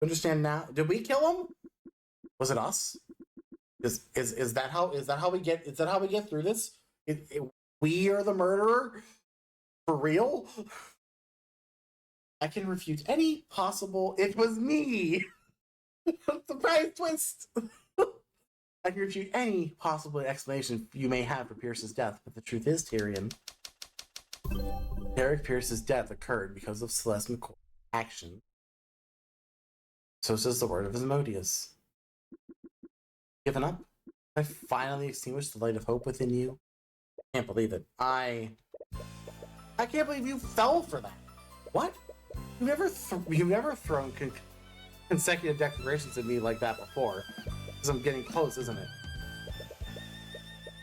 Understand now? Did we kill him? Was it us? Is that how we get through this? We are the murderer? For real? I can refute any possible it was me. Surprise twist. I can refute any possible explanation you may have for Pierce's death, but the truth is, Tyrion, Derek Pierce's death occurred because of Celeste McCoy's action. So says the word of Asmodeus. Given up? I finally extinguished the light of hope within you. Can't believe it. I can't believe you fell for that. What? You've never thrown consecutive declarations at me like that before. Because I'm getting close, isn't it?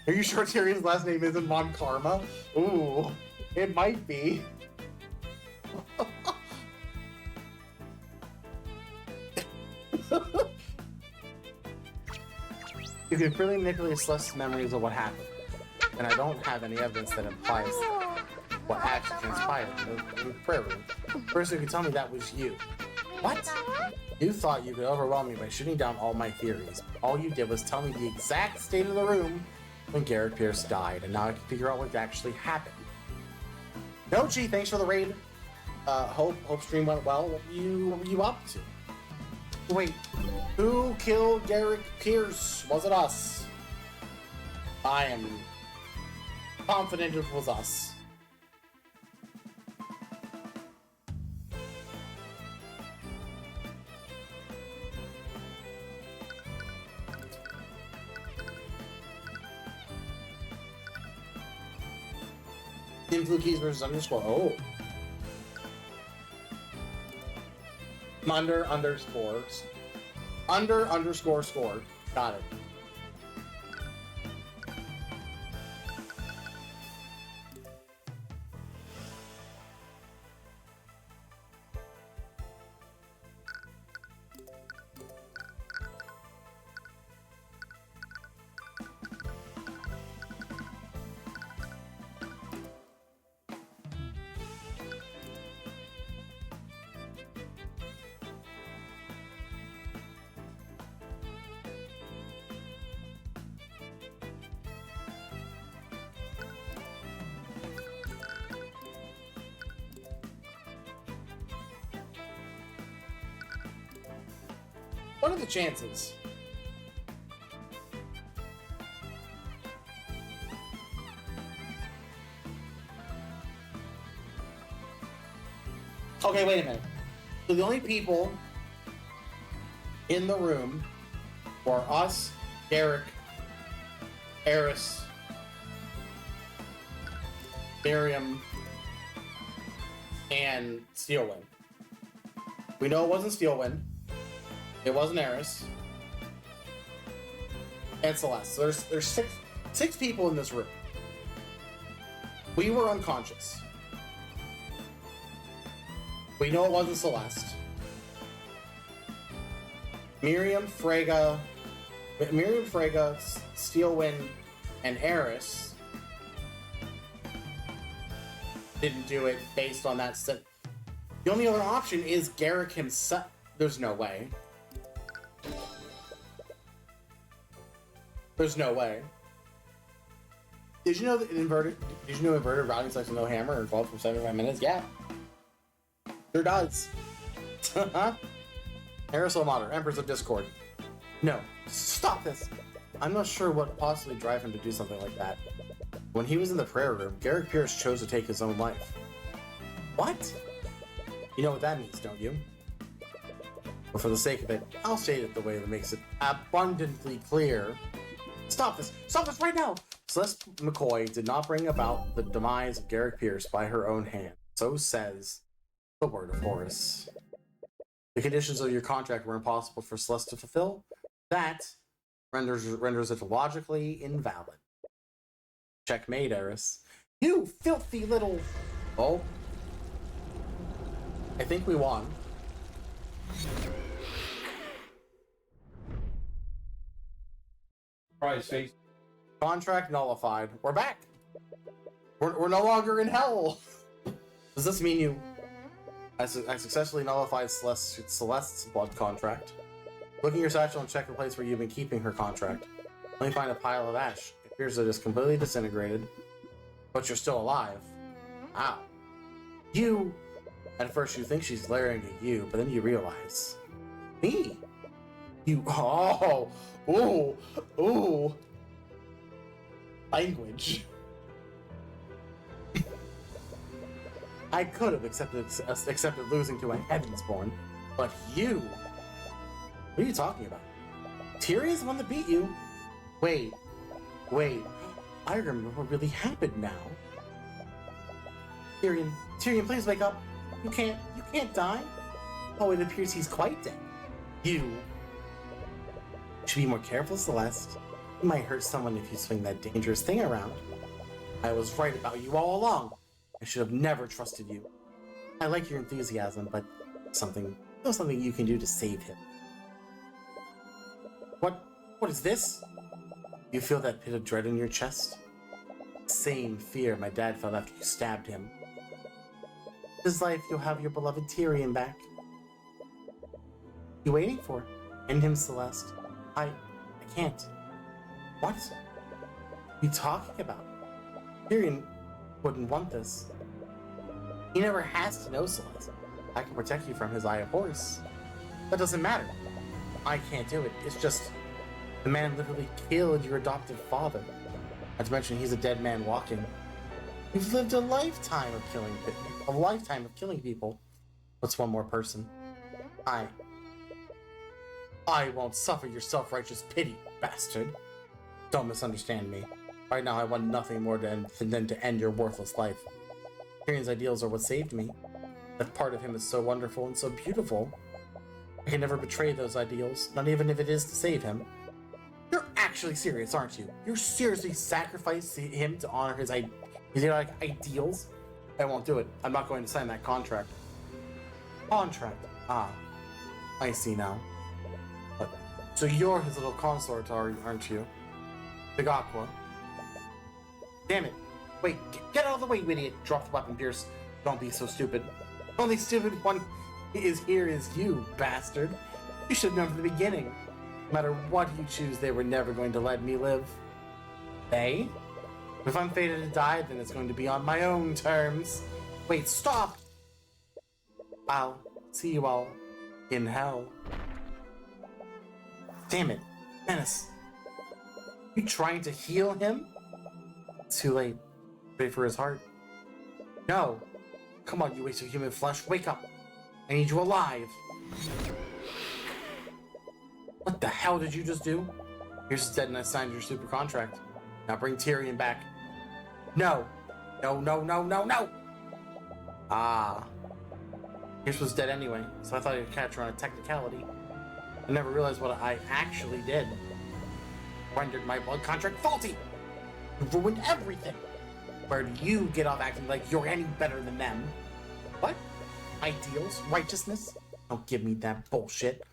Are you sure Tyrion's last name isn't Mon Karma? Ooh, it might be. You can freely manipulate Celeste's memories of what happened, and I don't have any evidence that implies what actually transpired in the prayer room. First, you can tell me that was you. What? You thought you could overwhelm me by shooting down all my theories. All you did was tell me the exact state of the room when Garrett Pierce died, and now I can figure out what actually happened. No, G, thanks for the raid. Hope stream went well. What were you up to? Wait, who killed Garrett Pierce? Was it us? I am confident it was us. Team Flukies versus underscore. Oh. Underscore score. Got it. What are the chances? Okay, wait a minute. So the only people in the room were us, Derek, Eris, Miriam, and Steelwind. We know it wasn't Steelwind. It wasn't Eris. And Celeste. So there's six people in this room. We were unconscious. We know it wasn't Celeste. Miriam, Frege, Steelwind, and Eris didn't do it based on that set. The only other option is Garrick himself. There's no way. There's no way. Did you know that inverted routing sucks with no hammer and 12 for 75 minutes? Yeah. Sure does. Aerosol Modder, Empress of Discord. No. Stop this. I'm not sure what would possibly drive him to do something like that. When he was in the prayer room, Garrett Pierce chose to take his own life. What? You know what that means, don't you? But for the sake of it, I'll state it the way that makes it abundantly clear. Stop this! Stop this right now! Celeste McCoy did not bring about the demise of Garrett Pierce by her own hand. So says the word of Horus. The conditions of your contract were impossible for Celeste to fulfill. That renders it logically invalid. Checkmate, Eris. You filthy little... Oh. I think we won. Prize face. Contract nullified. We're back. We're no longer in hell. Does this mean you... I successfully nullified Celeste's blood contract. Look in your satchel and check the place where you've been keeping her contract. Let me find a pile of ash. It appears that it's completely disintegrated. But you're still alive. Wow. You... At first you think she's glaring at you, but then you realize... Me? You... Oh! Ooh! Ooh! Language. I could have accepted losing to a Heavensborn, but you... What are you talking about? Tyrion's the one that beat you. Wait. I remember what really happened now. Tyrion, please wake up. You can't die. Oh, it appears he's quite dead. You should be more careful, Celeste. You might hurt someone if you swing that dangerous thing around. I was right about you all along. I should have never trusted you. I like your enthusiasm, but something you can do to save him. What is this? You feel that pit of dread in your chest? Same fear my dad felt after you stabbed him. This life, you'll have your beloved Tyrion back. You waiting for? End him, Celeste. I can't. What? What are you talking about? Tyrion wouldn't want this. He never has to know, Celeste. I can protect you from his Eye of Horse. That doesn't matter. I can't do it. It's just... The man literally killed your adopted father. Not to mention he's a dead man walking. You've lived a lifetime of killing people. What's one more person? I won't suffer your self-righteous pity, bastard. Don't misunderstand me. Right now I want nothing more than to end your worthless life. Tyrion's ideals are what saved me. That part of him is so wonderful and so beautiful. I can never betray those ideals, not even if it is to save him. You're actually serious, aren't you? You're seriously sacrificing him to honor his ideals? I won't do it. I'm not going to sign that contract. Contract? Ah. I see now. So you're his little consort, aren't you? Big Aqua. Damn it. Wait, get out of the way, you idiot. Drop the weapon, Pierce. Don't be so stupid. The only stupid one is you, bastard. You should have known from the beginning. No matter what you choose, they were never going to let me live. They? If I'm fated to die, then it's going to be on my own terms. Wait, stop! I'll see you all in hell. Damn it. Menace. You trying to heal him? Too late. Pray for his heart. No. Come on, you waste of human flesh. Wake up. I need you alive. What the hell did you just do? Pierce is dead and I signed your super contract. Now bring Tyrion back. No. No. Ah. Pierce was dead anyway, so I thought I'd catch her on a technicality. I never realized what I actually did. Rendered my blood contract faulty. You ruined everything. Where do you get off acting like you're any better than them? What? Ideals? Righteousness? Don't give me that bullshit.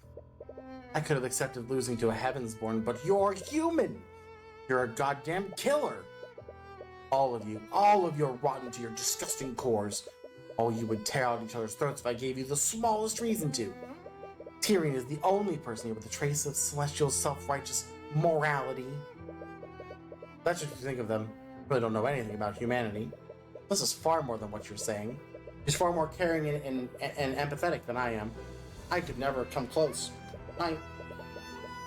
I could have accepted losing to a Heavensborn, but you're human! You're a goddamn killer! All of you are rotten to your disgusting cores. All you would tear out each other's throats if I gave you the smallest reason to. Tyrion is the only person here with a trace of celestial self-righteous morality. That's what you think of them. You really don't know anything about humanity. This is far more than what you're saying. He's far more caring and empathetic than I am. I could never come close. Nothing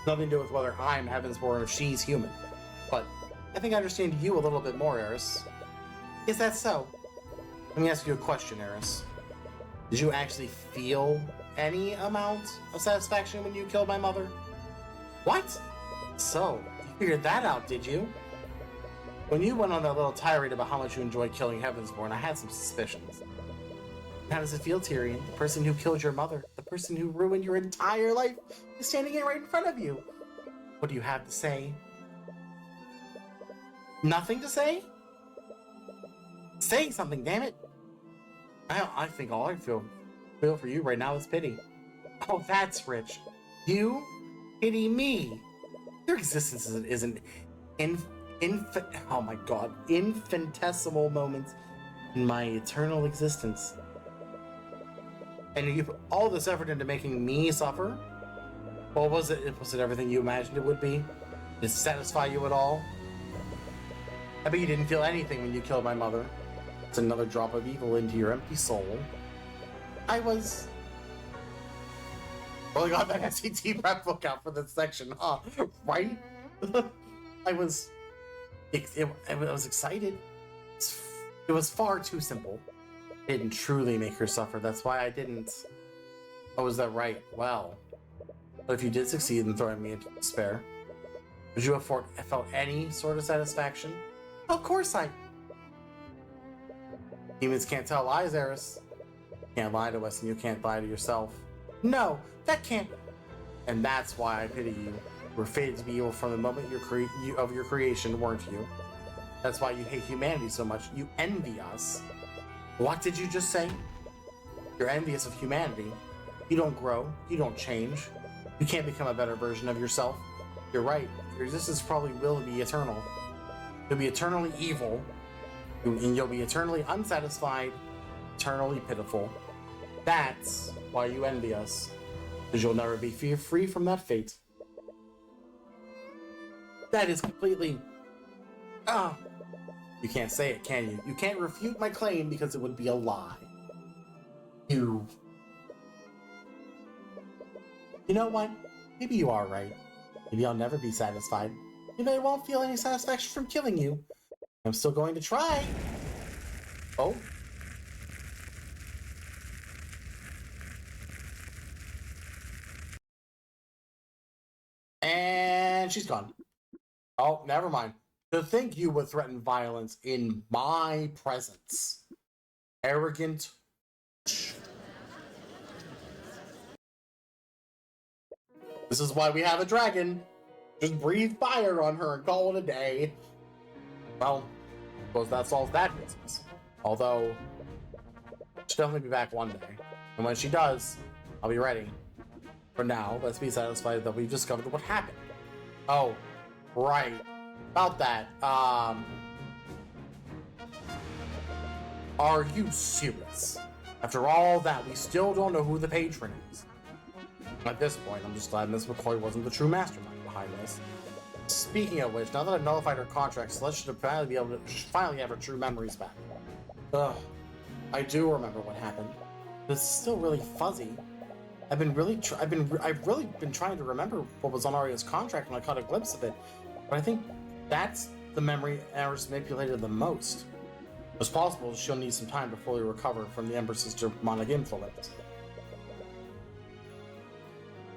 to do with whether I'm Heavensborn or she's human. But I think I understand you a little bit more, Eris. Is that so? Let me ask you a question, Eris. Did you actually feel any amount of satisfaction when you killed my mother? What? So, you figured that out, did you? When you went on that little tirade about how much you enjoyed killing Heavensborn, I had some suspicions. How does it feel, Tyrion? The person who killed your mother, the person who ruined your entire life, is standing here right in front of you. What do you have to say? Nothing to say? Say something, damn it! I think all I feel for you right now is pity. Oh, that's rich. You pity me. Your existence isn't oh my god, infinitesimal moments in my eternal existence. And you put all this effort into making me suffer? Or was it everything you imagined it would be? Did it satisfy you at all? I bet you didn't feel anything when you killed my mother. It's another drop of evil into your empty soul. I was... Well, I got that SAT prep book out for this section, huh? Right? I was excited. It was far too simple. I didn't truly make her suffer. That's why I didn't. Oh, is that right? Well, but if you did succeed in throwing me into despair, would you have felt any sort of satisfaction? Of course I. Humans can't tell lies, Eris. You can't lie to us, and you can't lie to yourself. No, that can't. And that's why I pity you. You were fated to be evil from the moment of your creation, weren't you? That's why you hate humanity so much. You envy us. What did you just say? You're envious of humanity. You don't grow. You don't change. You can't become a better version of yourself. You're right. Your existence probably will be eternal. You'll be eternally evil, and you'll be eternally unsatisfied, eternally pitiful. That's why you envy us, because you'll never be free from that fate. That is completely... You can't say it, can you? You can't refute my claim because it would be a lie. You know what? Maybe you are right. Maybe I'll never be satisfied. Maybe I won't feel any satisfaction from killing you. I'm still going to try. Oh. And she's gone. Oh, never mind. To think you would threaten violence in my presence. Arrogant. This is why we have a dragon. Just breathe fire on her and call it a day. Well, I suppose that solves that business. Although, she'll definitely be back one day. And when she does, I'll be ready. For now, let's be satisfied that we've discovered what happened. Oh, right. About that, are you serious? After all that, we still don't know who the patron is. At this point, I'm just glad Miss McCoy wasn't the true mastermind behind this. Speaking of which, now that I've nullified her contract, Celeste should finally have her true memories back. Ugh, I do remember what happened. It's still really fuzzy. I've really been trying to remember what was on Arya's contract when I caught a glimpse of it, but I think that's the memory Eris manipulated the most. It's possible she'll need some time to fully recover from the Empress's demonic influence.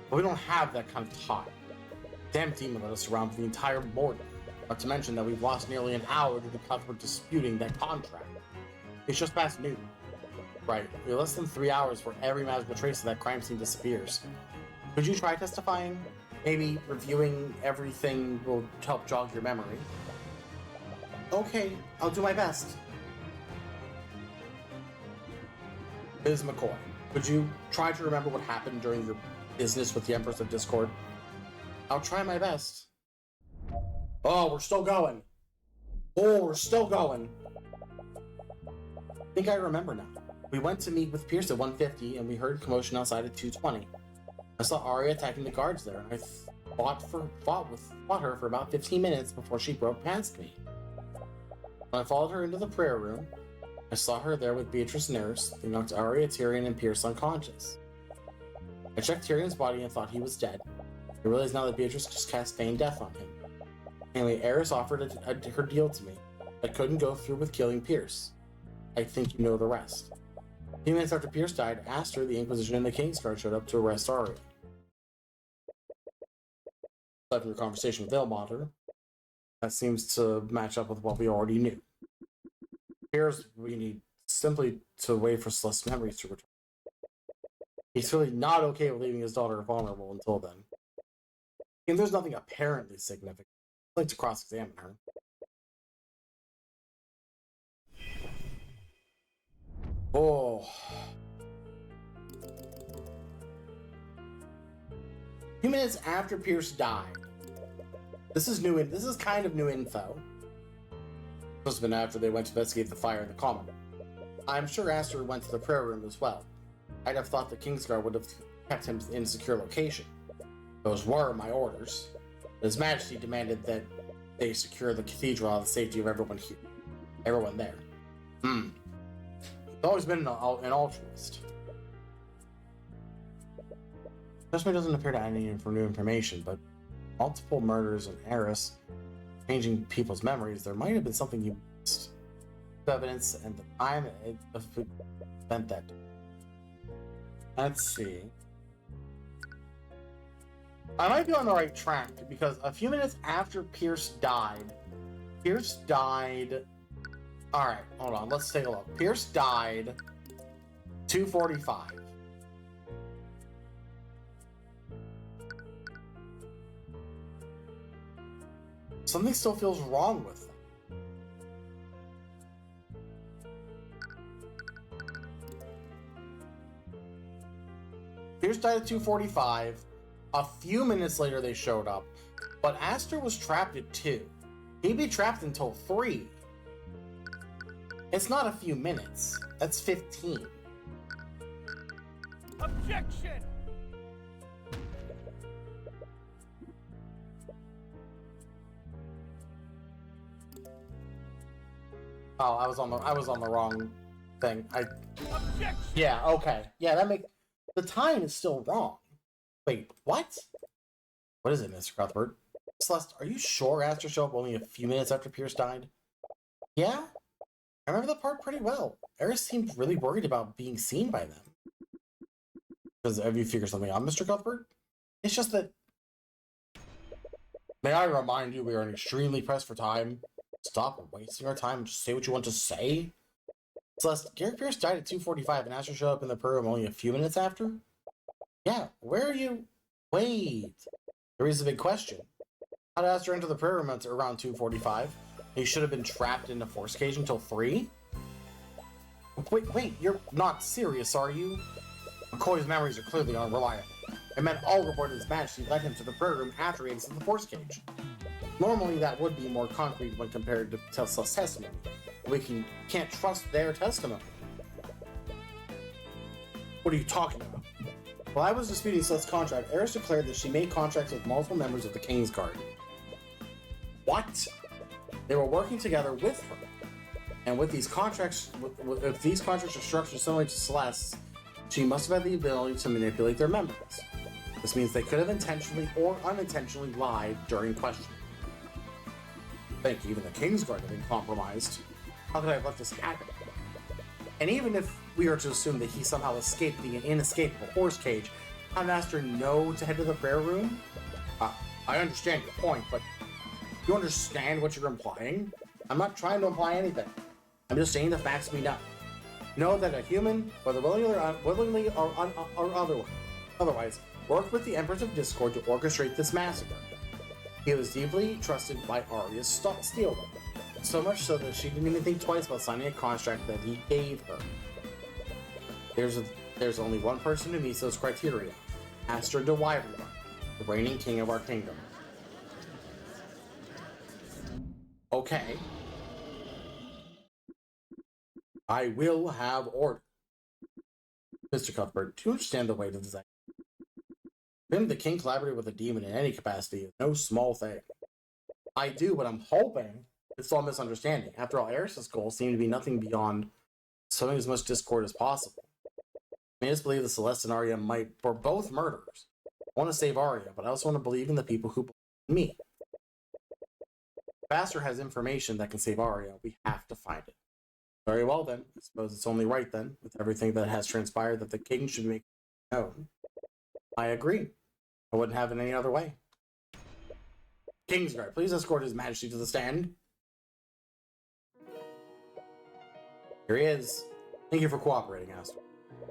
But we don't have that kind of time. Damn demon let us around for the entire morning. Not to mention that we've lost nearly an hour due to Cuthbert disputing that contract. It's just past noon. Right, we're less than 3 hours before every magical trace of that crime scene disappears. Could you try testifying? Maybe reviewing everything will help jog your memory. Okay, I'll do my best. Ms. McCoy, could you try to remember what happened during your business with the Empress of Discord? I'll try my best. Oh, we're still going. Oh, we're still going. I think I remember now. We went to meet with Pierce at 150, and we heard commotion outside at 220. I saw Arya attacking the guards there, and I fought her for about 15 minutes before she broke past me. When I followed her into the prayer room, I saw her there with Beatrice and Eris. They knocked Arya, Tyrion, and Pierce unconscious. I checked Tyrion's body and thought he was dead. I realized now that Beatrice just cast feigned death on him. Anyway, Eris offered her deal to me. I couldn't go through with killing Pierce. I think you know the rest. A few minutes after Pierce died, after the Inquisition and the Kingsguard showed up to arrest Arya. After your conversation with Ilmater, that seems to match up with what we already knew. Here's we need simply to wait for Celeste's memories to return. He's really not okay with leaving his daughter vulnerable until then. And there's nothing apparently significant. I'd like to cross-examine her. Oh. A few minutes after Pierce died, This is new. This is kind of new info. Must have been after they went to investigate the fire in the common. I'm sure Aster went to the prayer room as well. I'd have thought the Kingsguard would have kept him in a secure location. Those were my orders. His Majesty demanded that they secure the cathedral and the safety of everyone here. Everyone there. He's always been an altruist. Testimony doesn't appear to add any new information, but multiple murders and heiress changing people's memories, there might have been something you missed. Evidence and the time it spent that. Let's see. I might be on the right track because a few minutes after Pierce died. Alright, hold on, let's take a look. Pierce died 2:45. Something still feels wrong with them. Pierce died at 2:45. A few minutes later they showed up, but Aster was trapped at 2. He'd be trapped until 3. It's not a few minutes. That's 15. Objection! Oh, I was on the wrong thing. Objection! Yeah, okay. Yeah, the time is still wrong. Wait, what? What is it, Mr. Cuthbert? Celeste, are you sure Aster showed up only a few minutes after Pierce died? Yeah? I remember that part pretty well. Eris seemed really worried about being seen by them. Have you figured something out, Mr. Cuthbert? It's just that... May I remind you we are extremely pressed for time? Stop wasting our time and just say what you want to say? Celeste, Garrett Pierce died at 2:45 and Aster showed up in the prayer room only a few minutes after? Yeah, where are you? Wait. There is a big question. How did Aster enter the prayer room at around 2:45? He should have been trapped in a force cage until 3? Wait, you're not serious, are you? McCoy's memories are clearly unreliable. It meant all reported His Majesty led him to the prayer room after he exited the force cage. Normally that would be more concrete when compared to Celeste's testimony. We can't trust their testimony. What are you talking about? While I was disputing Celeste's contract, Eris declared that she made contracts with multiple members of the Kingsguard. What? They were working together with her. And with these contracts, if these contracts are structured similar to Celeste's, she must have had the ability to manipulate their memories. This means they could have intentionally or unintentionally lied during questioning. I think even the Kingsguard have been compromised. How could I have let this happen? And even if we are to assume that he somehow escaped the inescapable horse cage, how did Aster know to head to the prayer room? I understand your point, but you understand what you're implying? I'm not trying to imply anything. I'm just saying the facts we know. Know that a human, whether willingly or otherwise, worked with the Empress of Discord to orchestrate this massacre. He was deeply trusted by Arya's Steelman, so much so that she didn't even think twice about signing a contract that he gave her. There's only one person who meets those criteria: Aster de Wyvern, the reigning king of our kingdom. Okay. I will have order. Mr. Cuthbert, do you understand the weight of this act? Him, the king collaborated with a demon in any capacity is no small thing. I do, but I'm hoping it's all misunderstanding. After all, Eris's goals seem to be nothing beyond sowing as much discord as possible. I made us believe that Celeste and Arya were both murderers. I want to save Arya, but I also want to believe in the people who believe in me. If Aster has information that can save Arya, we have to find it. Very well then. I suppose it's only right then, with everything that has transpired, that the king should make it known. I agree. I wouldn't have it any other way. Kingsguard, please escort His Majesty to the stand. Here he is. Thank you for cooperating, Aster.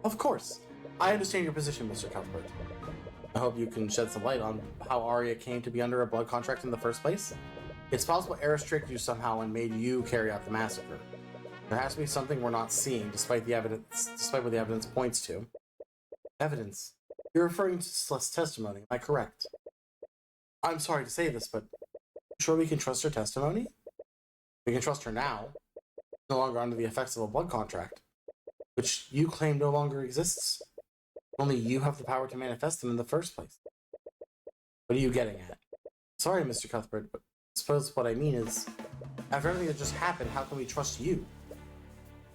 Of course. I understand your position, Mr. Cuthbert. I hope you can shed some light on how Arya came to be under a blood contract in the first place. It's possible Eris tricked you somehow and made you carry out the massacre. There has to be something we're not seeing, despite what the evidence points to. Evidence? You're referring to Celeste's testimony, am I correct? I'm sorry to say this, but Sure we can trust her testimony? We can trust her now. No longer under the effects of a blood contract, which you claim no longer exists. Only you have the power to manifest them in the first place. What are you getting at? Sorry, Mr. Cuthbert, but I suppose what I mean is, after everything that just happened, how can we trust you?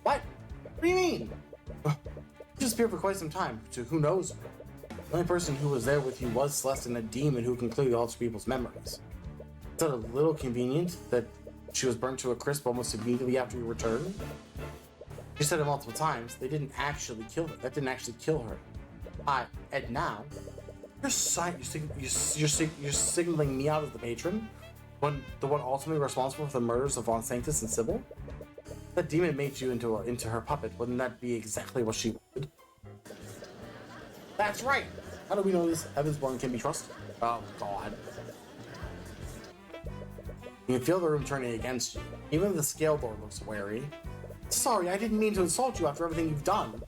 What? What do you mean? You disappeared for quite some time, to who knows? The only person who was there with you was Celeste, and a demon who can clearly alter people's memories. Is that a little convenient that she was burnt to a crisp almost immediately after your return? You said it multiple times. They didn't actually kill her. That didn't actually kill her. And now, you're signaling me out as the patron? The one ultimately responsible for the murders of Von Sanctus and Sybil? That demon made you into her puppet. Wouldn't that be exactly what she wanted? That's right! How do we know this Evansborn can be trusted? Oh, God. You can feel the room turning against you. Even the scale door looks wary. Sorry, I didn't mean to insult you after everything you've done.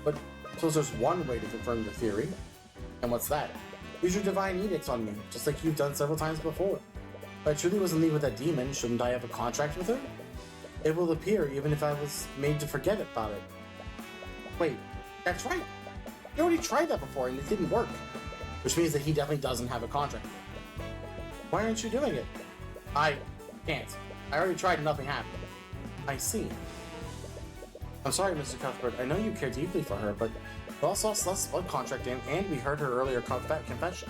But suppose there's one way to confirm your theory. And what's that? Use your divine edicts on me, just like you've done several times before. If I truly was in league with that demon, shouldn't I have a contract with her? It will appear even if I was made to forget about it. Wait, that's right. You already tried that before and it didn't work. Which means that he definitely doesn't have a contract. Why aren't you doing it? I can't. I already tried and nothing happened. I see. I'm sorry, Mr. Cuthbert. I know you care deeply for her, but we also saw Celeste's blood contract in, and we heard her earlier confession.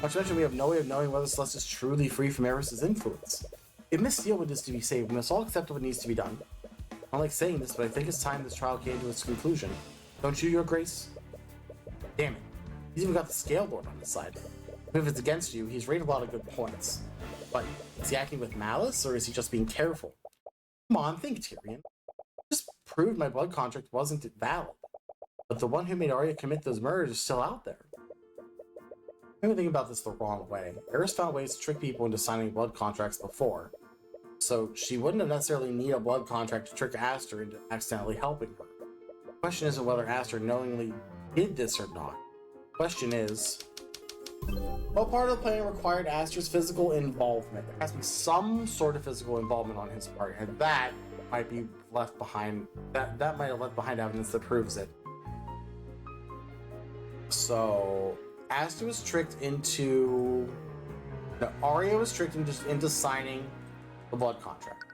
Not to mention, we have no way of knowing whether Celeste is truly free from Eris's influence. If Miss Steele is to be saved, we must all accept what needs to be done. I don't like saying this, but I think it's time this trial came to its conclusion. Don't you, Your Grace? Damn it. He's even got the scale board on his side. If it's against you, he's rated a lot of good points. But is he acting with malice, or is he just being careful? Come on, think, Tyrion. Just proved my blood contract wasn't valid. But the one who made Arya commit those murders is still out there. I'm thinking about this the wrong way. Eris found ways to trick people into signing blood contracts before. So she wouldn't have necessarily need a blood contract to trick Aster into accidentally helping her. The question isn't whether Aster knowingly did this or not. The question is, what part of the plan required Aster's physical involvement? There has to be some sort of physical involvement on his part, and that might be left behind. That might have left behind evidence that proves it. So Aster was tricked into. No, Arya was tricked into signing the blood contract.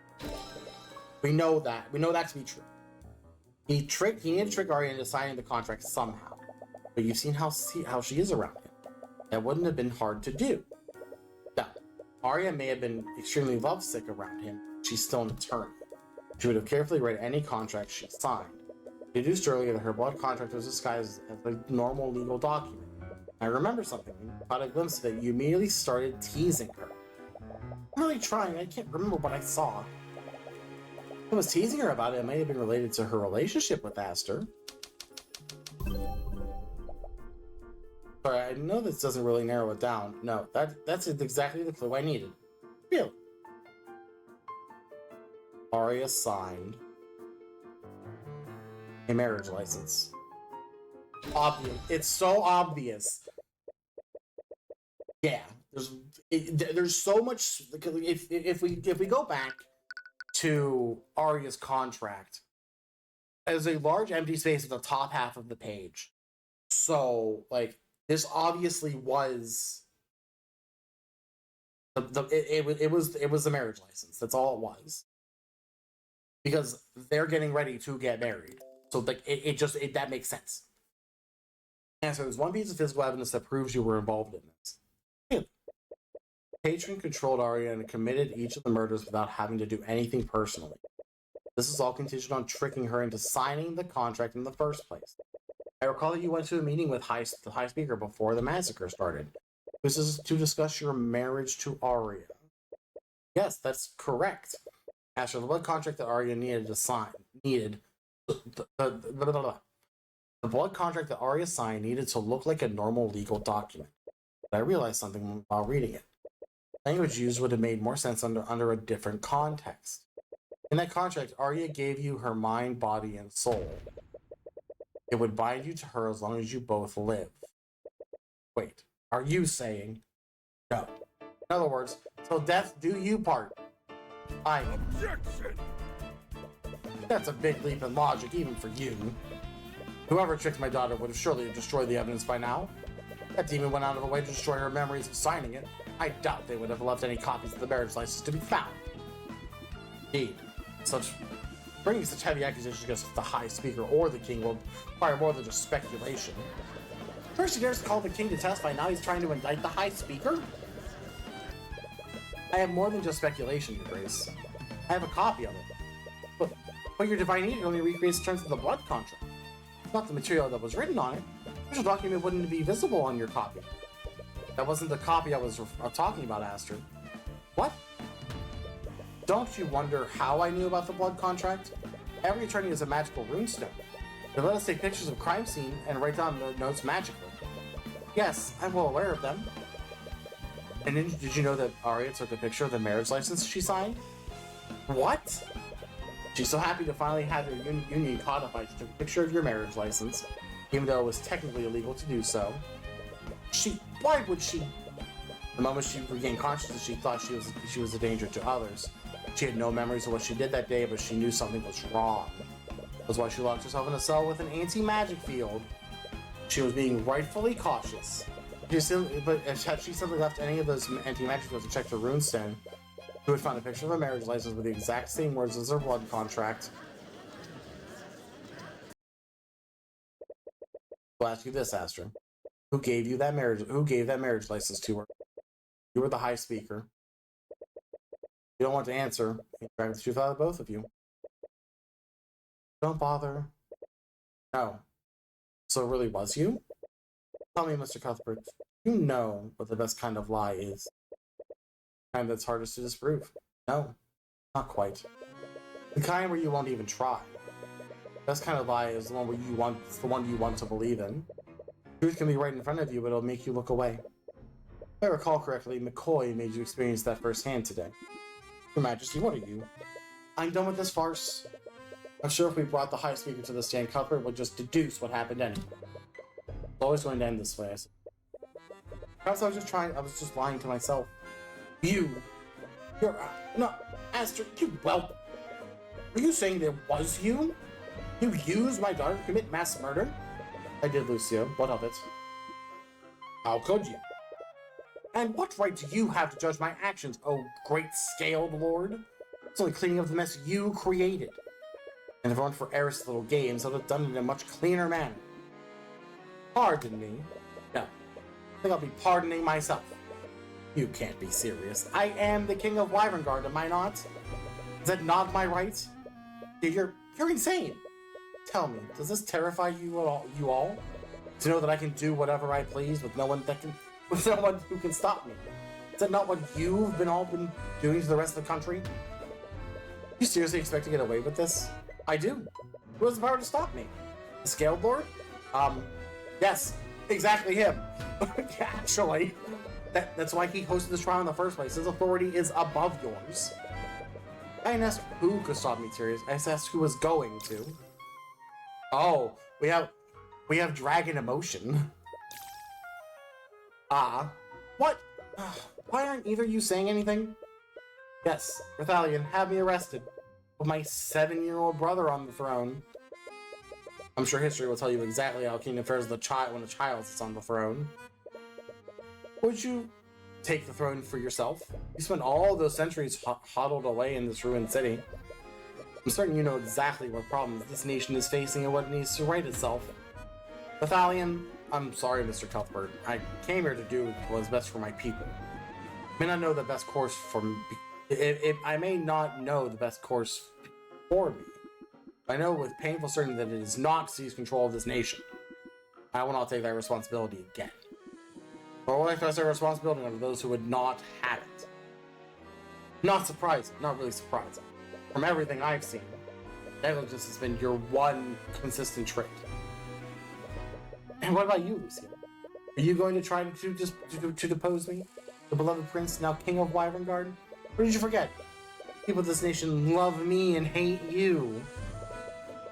We know that. We know that to be true. He needed to trick Arya into signing the contract somehow. But you've seen how she is around him. That wouldn't have been hard to do. Now, Arya may have been extremely lovesick around him. She's still an attorney. She would have carefully read any contract she signed. She deduced earlier that her blood contract was disguised as a normal legal document. I remember something. When you caught a glimpse of it, you immediately started teasing her. I'm really trying. I can't remember what I saw. If I was teasing her about it, it may have been related to her relationship with Aster. But I know this doesn't really narrow it down. No, that's exactly the clue I needed. Really. Arya signed a marriage license. Obvious. It's so obvious. Yeah. There's so much. If we go back to Arya's contract, there's a large empty space at the top half of the page. So like this obviously was it was the marriage license. That's all it was. Because they're getting ready to get married. So like that makes sense. And so there's one piece of physical evidence that proves you were involved in this. Really. Patron controlled Arya and committed each of the murders without having to do anything personally. This is all contingent on tricking her into signing the contract in the first place. I recall that you went to a meeting with the High Speaker before the massacre started. This is to discuss your marriage to Arya. Yes, that's correct. As for the blood contract that Arya needed to sign, the blood contract that Arya signed needed to look like a normal legal document. But I realized something while reading it. Language used would have made more sense under a different context. In that contract, Arya gave you her mind, body, and soul. It would bind you to her as long as you both live. Wait, are you saying no? In other words, till death do you part. Objection! That's a big leap in logic, even for you. Whoever tricked my daughter would have surely destroyed the evidence by now. That demon went out of a way to destroy her memories of signing it. I doubt they would have left any copies of the marriage license to be found. Indeed, bringing such heavy accusations against the High Speaker or the King will require more than just speculation. First he dares to call the King to testify, now he's trying to indict the High Speaker? I have more than just speculation, Your Grace. I have a copy of it. But your divine edict only recreates the terms of the blood contract, not the material that was written on it. The official document wouldn't be visible on your copy. That wasn't the copy I was talking about, Aster. What? Don't you wonder how I knew about the blood contract? Every attorney has a magical runestone. They let us take pictures of crime scene and write down the notes magically. Yes, I'm well aware of them. And then, did you know that Arya took a picture of the marriage license she signed? What? She's so happy to finally have your union codified. She took a picture of your marriage license, even though it was technically illegal to do so. Why would she? The moment she regained consciousness, she thought she was a danger to others. She had no memories of what she did that day, but she knew something was wrong. That's why she locked herself in a cell with an anti-magic field. She was being rightfully cautious. But had she simply left any of those anti-magic fields and checked her runestone, who would find a picture of a marriage license with the exact same words as her blood contract. I'll ask you this, Astra. Who gave that marriage license to her? You were the High Speaker. You don't want to answer. You drag the truth out of both of you. Don't bother. No. So it really was you? Tell me, Mr. Cuthbert, you know what the best kind of lie is. The kind that's hardest to disprove. No, not quite. The kind where you won't even try. The best kind of lie is the one the one you want to believe in. Truth can be right in front of you, but it'll make you look away. If I recall correctly, McCoy made you experience that firsthand today. Your Majesty, what are you? I'm done with this farce. I'm sure if we brought the High Speaker to the stand, Cuthbert would just deduce what happened anyway. It's always going to end this way. Perhaps I was just lying to myself. You're no, Aster, you whelp. Are you saying there was you? You used my daughter to commit mass murder? I did, Lucio. What of it? How could you? And what right do you have to judge my actions, oh great-scaled lord? It's only cleaning up the mess you created. And if it weren't for Eris' little games, I would have done it in a much cleaner manner. Pardon me? No. I think I'll be pardoning myself. You can't be serious. I am the King of Wyverngard, am I not? Is that not my right? You're insane. Tell me, does this terrify you all? To know that I can do whatever I please with no one who can stop me? Is that not what you've all been doing to the rest of the country? You seriously expect to get away with this? I do. Who has the power to stop me? The Scaled Lord? Yes, exactly him. Actually, that's why he hosted this trial in the first place. His authority is above yours. I didn't ask who could stop me, Tyrion. I just asked who was going to. Oh, we have dragon emotion. What? Why aren't either of you saying anything? Yes, Rathalion, have me arrested. With my 7-year-old brother on the throne. I'm sure history will tell you exactly how kingdom fares when a child sits on the throne. Would you take the throne for yourself? You spent all those centuries huddled away in this ruined city. I'm certain you know exactly what problems this nation is facing and what it needs to right itself. Rathalion, I'm sorry, Mr. Cuthbert. I came here to do what was best for my people. I may not know the best course for me. I may not know the best course for me. I know with painful certainty that it is not to seize control of this nation. I will not take that responsibility again. Or will I face that responsibility over those who would not have it? Not surprising, not really surprising. From everything I've seen, negligence has been your one consistent trait. And what about you, Lucia? Are you going to try to depose me? The beloved prince, now king of Wyverngard? Or did you forget? People of this nation love me and hate you.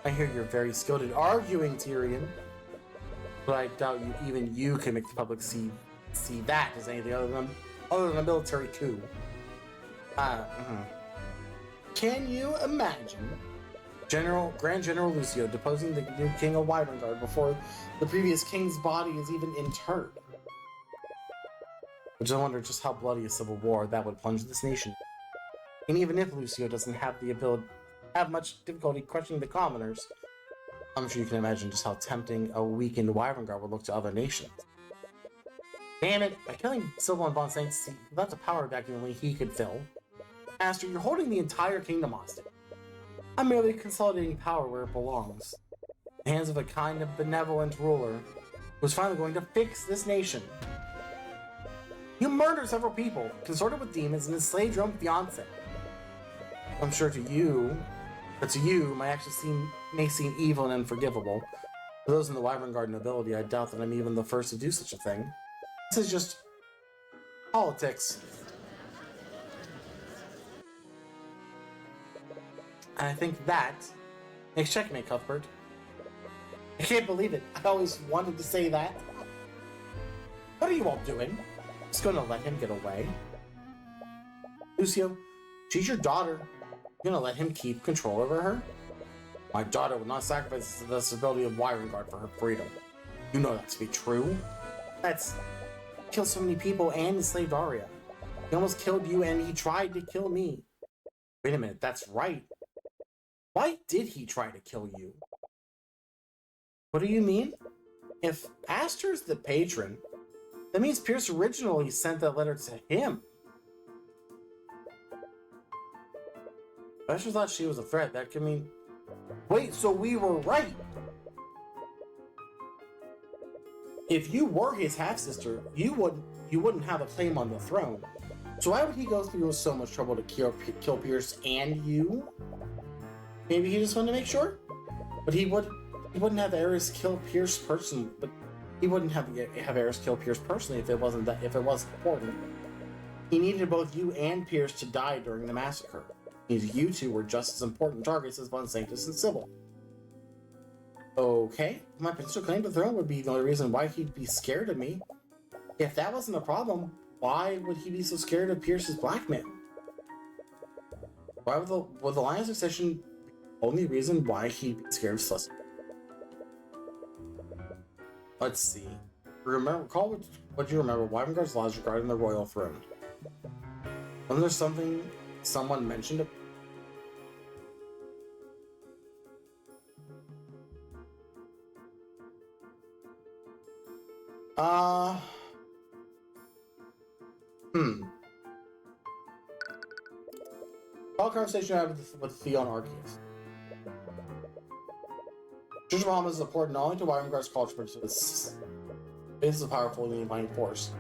I hear you're very skilled at arguing, Tyrion. But I doubt even you can make the public see that as anything other than other than a military coup. Can you imagine Grand General Lucio deposing the new king of Wyverngard before the previous king's body is even interred? Which I wonder just how bloody a civil war that would plunge this nation. And even if Lucio doesn't have much difficulty crushing the commoners, I'm sure you can imagine just how tempting a weakened Wyverngard would look to other nations. Damn it, by killing Silva and Von Saints, that's a power vacuum only he could fill. Master, you're holding the entire kingdom hostage. I'm merely consolidating power where it belongs. In the hands of a kind of benevolent ruler who's finally going to fix this nation. You murdered several people, consorted with demons, and enslaved your own fiancé. I'm sure to you, my actions may seem evil and unforgivable. For those in the Wyverngard nobility, I doubt that I'm even the first to do such a thing. This is just politics. And I think that makes checkmate, Cuthbert. I can't believe it. I always wanted to say that. What are you all doing? Just gonna let him get away? Lucio, she's your daughter. You're gonna let him keep control over her? My daughter would not sacrifice the stability of Wyverngard for her freedom. You know that to be true. That's killed so many people and enslaved Arya. He almost killed you and he tried to kill me. Wait a minute, that's right. Why did he try to kill you? What do you mean? If Aster's the patron, that means Pierce originally sent that letter to him. I just thought she was a threat. That could mean... Wait, so we were right! If you were his half-sister, you wouldn't have a claim on the throne. So why would he go through so much trouble to kill Pierce and you? Maybe he just wanted to make sure? But he wouldn't have Aerys kill Pierce personally. But he wouldn't have Aerys kill Pierce personally if it wasn't important. He needed both you and Pierce to die during the massacre. You two were just as important targets as Von Sanctus and Sybil. Okay, my potential claim to the throne would be the only reason why he'd be scared of me. If that wasn't a problem, why would he be so scared of Pierce's blackmail? Why would the line of succession be the only reason why he'd be scared of Celestia? Let's see. Recall what you remember Wyverngard's laws regarding the royal throne. Wasn't there something someone mentioned it? Call conversation I had with Theon Arceus. Church of Bahamut is important not only to Wyverngard's culture, but to its basis of powerful and unifying force.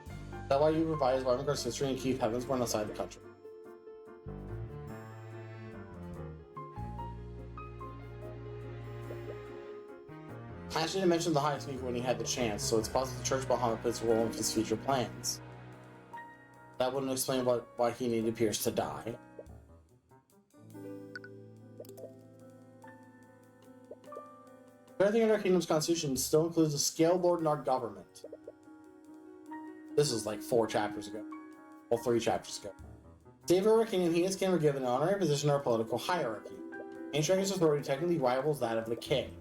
Is that why you revise Wyverngard's history and keep Heavensborn outside the country? Ash didn't mention the High Speaker when he had the chance, so it's possible the Church of Bahamut plays a role in his future plans. That wouldn't explain why he needed Pierce to die. Everything in our kingdom's constitution still includes a scale lord in our government. This is like 4 chapters ago. Well, 3 chapters ago. Save our kingdom, he and his kin were given an honorary position in our political hierarchy. Ancient Dragon's authority technically rivals that of the king.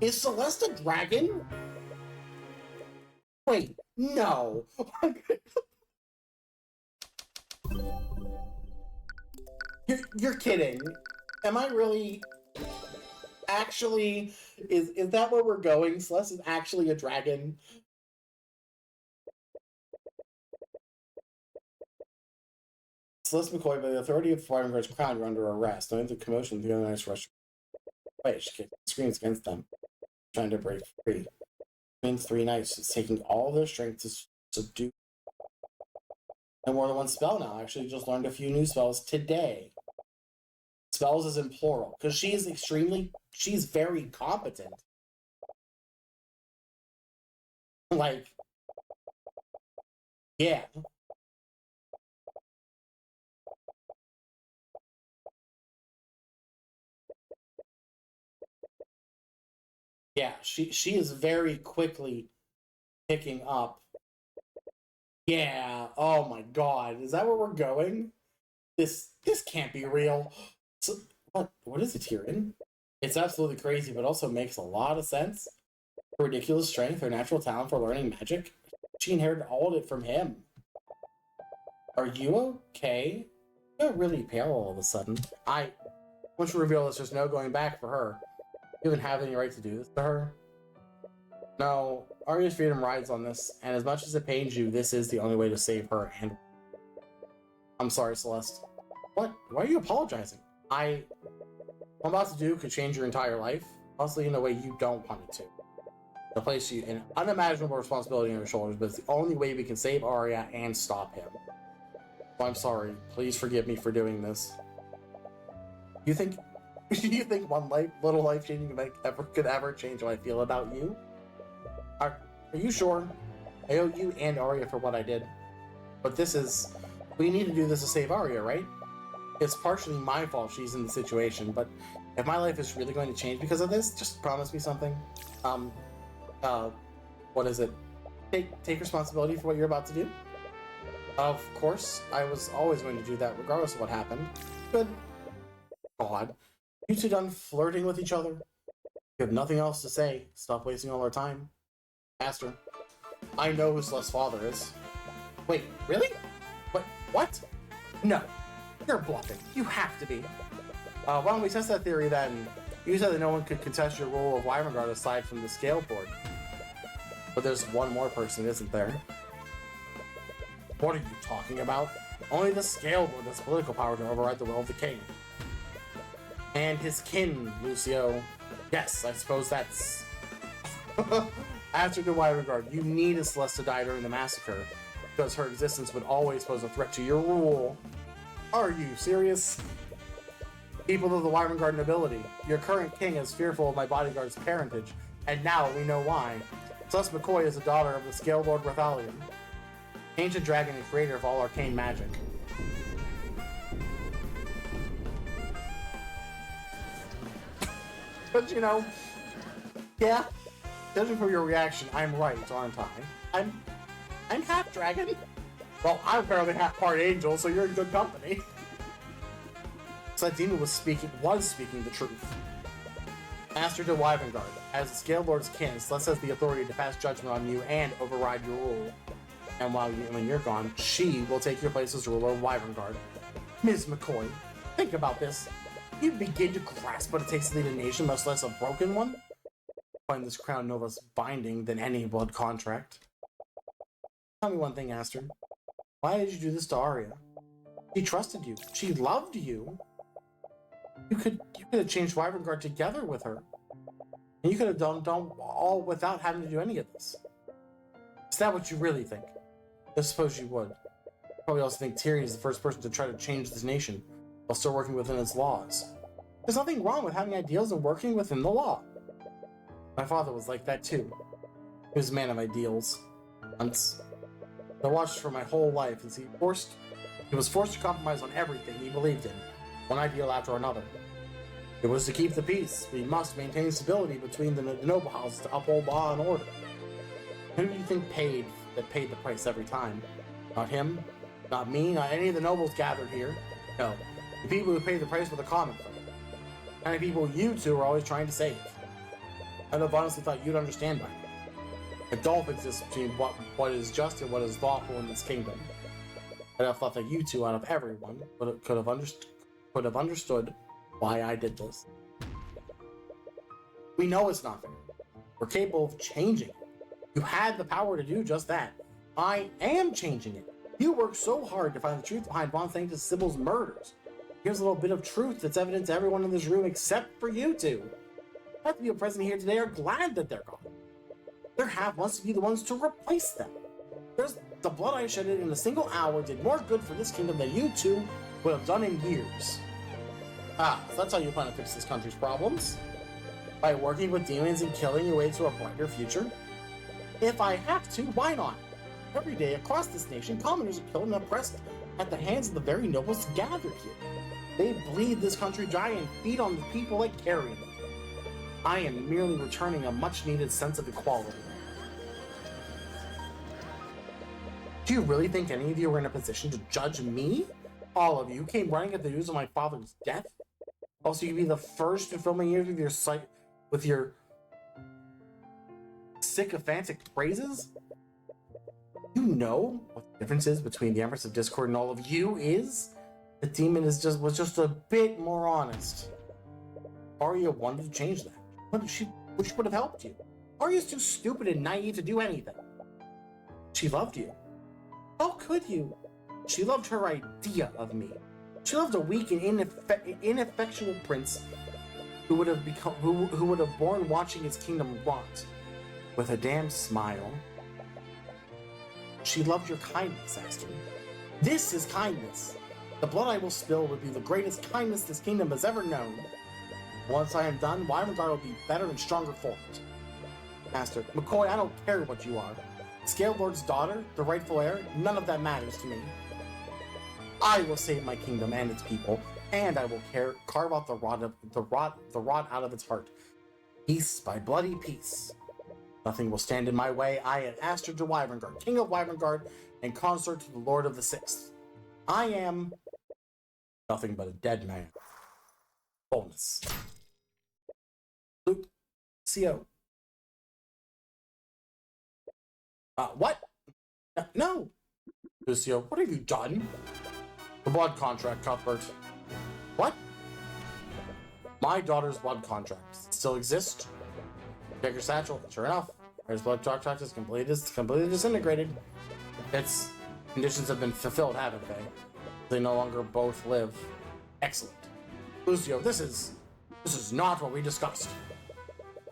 Is Celeste a dragon? Wait, no. You're kidding. Am I really... Actually, is that where we're going? Celeste is actually a dragon? Celeste McCoy, by the authority of Wyverngard's crown, you're under arrest. Knowing the commotion, the other nice rush. Wait, she screams against them, trying to break free. Means 3 nights. It's taking all their strength to subdue. And more than one spell now. I actually just learned a few new spells today. Spells is in plural, because she's very competent. Like, yeah. Yeah, she is very quickly picking up. Yeah, oh my god, is that where we're going? This can't be real. So, what is it, Tyrion? It's absolutely crazy, but also makes a lot of sense. Her ridiculous strength, her natural talent for learning magic. She inherited all of it from him. Are you okay? You're really pale all of a sudden. Once you reveal this, there's no going back for her. You even have any right to do this to her? No, Arya's freedom rides on this, and as much as it pains you, this is the only way to save her and... I'm sorry, Celeste. What? Why are you apologizing? What I'm about to do could change your entire life, possibly in a way you don't want it to. It'll place you an unimaginable responsibility on your shoulders, but it's the only way we can save Arya and stop him. So I'm sorry. Please forgive me for doing this. You think one little life-changing event could ever change how I feel about you? Are you sure? I owe you and Arya for what I did. But we need to do this to save Arya, right? It's partially my fault she's in the situation, but if my life is really going to change because of this, just promise me something. What is it? Take responsibility for what you're about to do? Of course, I was always going to do that regardless of what happened. Good. God. You two done flirting with each other? You have nothing else to say. Stop wasting all our time. Master, I know who Celeste's father is. Wait, really? What? No. You're bluffing. You have to be. Why don't we test that theory then? You said that no one could contest your role of Wyvern aside from the scale board. But there's one more person, isn't there? What are you talking about? Only the scale board has political power to override the will of the king. And his kin, Lucio. Yes, I suppose that's... Answer to Wyvern, you need a Celeste to die during the massacre, because her existence would always pose a threat to your rule. Are you serious? People of the Wyvern Guard nobility, your current king is fearful of my bodyguard's parentage, and now we know why. Celeste McCoy is the daughter of the Scale Lord Rathalion, ancient dragon and creator of all arcane magic. But yeah, judging from your reaction, I'm right, aren't I? I'm half dragon. Well, I'm apparently half part angel, so you're in good company. So that demon was speaking the truth. Master to Wyvern, as the Scale Lord's kin, Celeste has the authority to pass judgment on you and override your rule. And when you're gone, she will take your place as ruler of Wyvern. Ms. McCoy, think about this. You begin to grasp what it takes to lead a nation, much less a broken one? I find this crown no less binding than any blood contract. Tell me one thing, Aster. Why did you do this to Arya? She trusted you. She loved you. You could have changed Wyvern together with her. And you could have done all without having to do any of this. Is that what you really think? I suppose you would. Probably also think Tyrion is the first person to try to change this nation while still working within its laws. There's nothing wrong with having ideals and working within the law. My father was like that too. He was a man of ideals. Once. I watched for my whole life as he was forced to compromise on everything he believed in, one ideal after another. It was to keep the peace. We must maintain stability between the noble houses to uphold law and order. Who do you think paid the price every time? Not him, not me, not any of the nobles gathered here. No, the people who paid the price were the common folk. The kind of people you two are always trying to save. I'd have honestly thought you'd understand by now. A gulf exists between what is just and what is lawful in this kingdom. I'd have thought that you two, out of everyone, could have understood why I did this. We know it's not fair. We're capable of changing it. You had the power to do just that. I am changing it. You worked so hard to find the truth behind Von Sanctus Sybil's murders. Here's a little bit of truth that's evident to everyone in this room except for you two. Half the people present here today are glad that they're gone. Their half wants to be the ones to replace them. The blood I shedded in a single hour did more good for this kingdom than you two would have done in years. So that's how you plan to fix this country's problems? By working with demons and killing your way to a brighter future? If I have to, why not? Every day across this nation, commoners are killed and oppressed at the hands of the very nobles gathered here. They bleed this country dry and feed on the people like carrion. I am merely returning a much-needed sense of equality. Do you really think any of you are in a position to judge me? All of you came running at the news of my father's death? Also, you'd be the first to fill my ears with your sycophantic praises? You know what the difference is between the Empress of Discord and all of you is? The demon was just a bit more honest. Arya wanted to change that. But she would have helped you. Arya's too stupid and naive to do anything. She loved you. How could you? She loved her idea of me. She loved a weak and ineffectual prince who would have borne watching his kingdom rot with a damn smile. She loved your kindness, Aster. This is kindness. The blood I will spill would be the greatest kindness this kingdom has ever known. Once I am done, Wyvern will be better and stronger for it. Aster, McCoy, I don't care what you are. Scale Lord's daughter, the rightful heir, none of that matters to me. I will save my kingdom and its people, and I will carve out the rot out of its heart. Peace by bloody peace. Nothing will stand in my way. I am Aster de Wyverngard, King of Wyverngard, and consort to the Lord of the Sixth. I am nothing but a dead man. Fullness. Luke, CO. What? No. Lucio, what have you done? The blood contract, Cuthbert. What? My daughter's blood contract still exists? Check your satchel. Sure enough, her blood contract is completely disintegrated. Its conditions have been fulfilled, haven't they? They no longer both live. Excellent. Lucio, this is not what we discussed.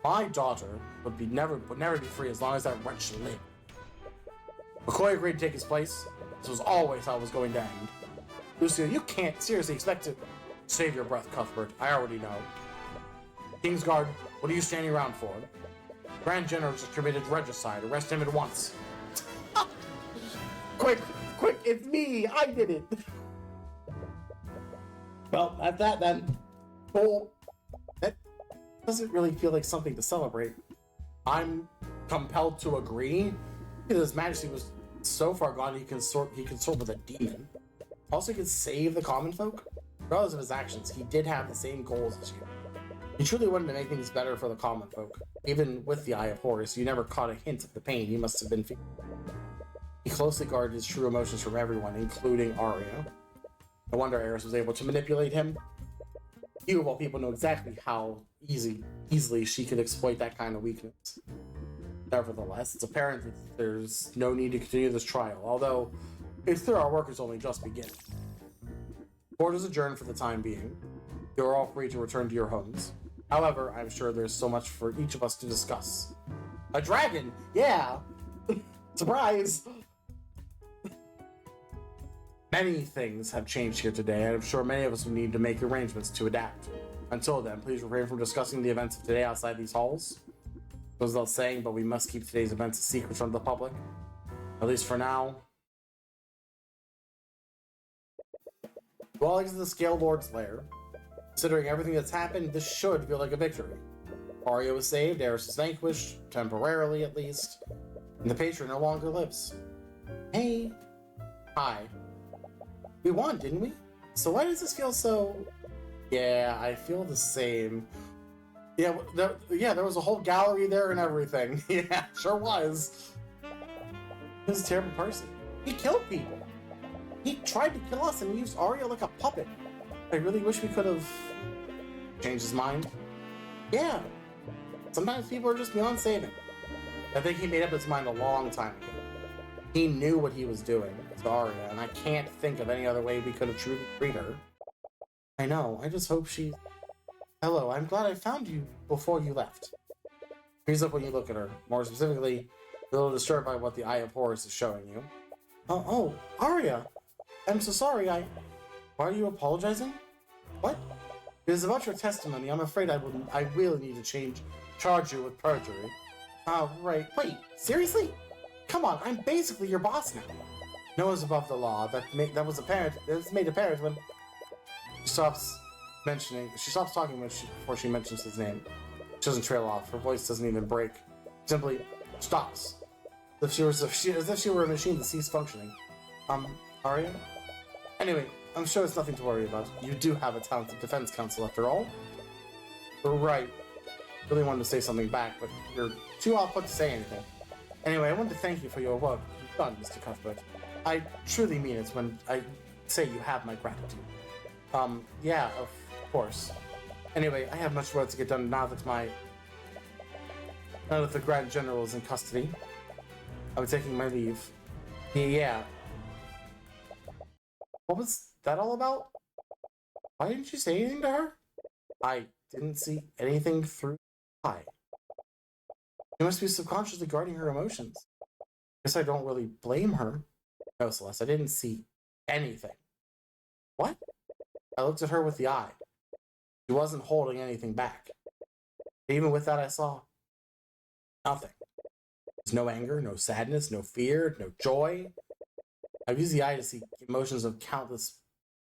My daughter would never be free as long as that wretch lived. McCoy agreed to take his place. This was always how it was going to end. Lucio, you can't seriously expect to save your breath, Cuthbert. I already know. Kingsguard, what are you standing around for? Grand General just committed regicide. Arrest him at once. Quick, it's me. I did it. Well, at that then. Oh, that doesn't really feel like something to celebrate. I'm compelled to agree. His Majesty was so far gone he can consort with a demon. Also, he can save the common folk. Regardless of his actions, he did have the same goals as you. He truly wanted to make things better for the common folk. Even with the Eye of Horus, you never caught a hint of the pain he must have been feeling. He closely guarded his true emotions from everyone, including Arya. No wonder Eris was able to manipulate him. You of all people know exactly how easily she could exploit that kind of weakness. Nevertheless, it's apparent that there's no need to continue this trial, although it's clear our work is only just beginning. Court is adjourned for the time being. You are all free to return to your homes. However, I'm sure there's so much for each of us to discuss. A dragon! Yeah! Surprise! Many things have changed here today, and I'm sure many of us will need to make arrangements to adapt. Until then, please refrain from discussing the events of today outside these halls. Goes without saying, but we must keep today's events a secret from the public. At least for now. To all exit the Scale Lord's lair. Considering everything that's happened, this should feel like a victory. Arya was saved, Eris is vanquished, temporarily at least, and the patron no longer lives. Hey. Hi. We won, didn't we? So why does this feel so... Yeah, I feel the same. Yeah, there was a whole gallery there and everything. Yeah, sure was. He was a terrible person. He killed people. He tried to kill us and used Arya like a puppet. I really wish we could have changed his mind. Yeah. Sometimes people are just beyond saving. I think he made up his mind a long time ago. He knew what he was doing to Arya, and I can't think of any other way we could have truly freed her. I know, I just hope she... Hello, I'm glad I found you before you left. Freeze up when you look at her. More specifically, a little disturbed by what the Eye of Horus is showing you. Oh, Arya! I'm so sorry, Why are you apologizing? What? It is about your testimony. I'm afraid I will need to charge you with perjury. Right. Wait, seriously? Come on, I'm basically your boss now. No one's above the law. That was apparent. It was made apparent when she stops talking before she mentions his name. She doesn't trail off. Her voice doesn't even break. Simply stops. As if she were a machine that ceased functioning. Arya? Anyway, I'm sure it's nothing to worry about. You do have a talented defense counsel after all. Right. Really wanted to say something back, but you're too off put to say anything. Anyway, I wanted to thank you for your work you've done, Mr. Cuthbert. I truly mean it when I say you have my gratitude. Yeah, of course. Anyway, I have much work to get done now that the Grand General is in custody. I'm taking my leave. Yeah. What was that all about? Why didn't you say anything to her? I didn't see anything through the eye. You must be subconsciously guarding her emotions. Guess I don't really blame her. No, Celeste, I didn't see anything. What? I looked at her with the eye. She wasn't holding anything back. Even with that, I saw nothing. There's no anger, no sadness, no fear, no joy. I've used the eye to see emotions of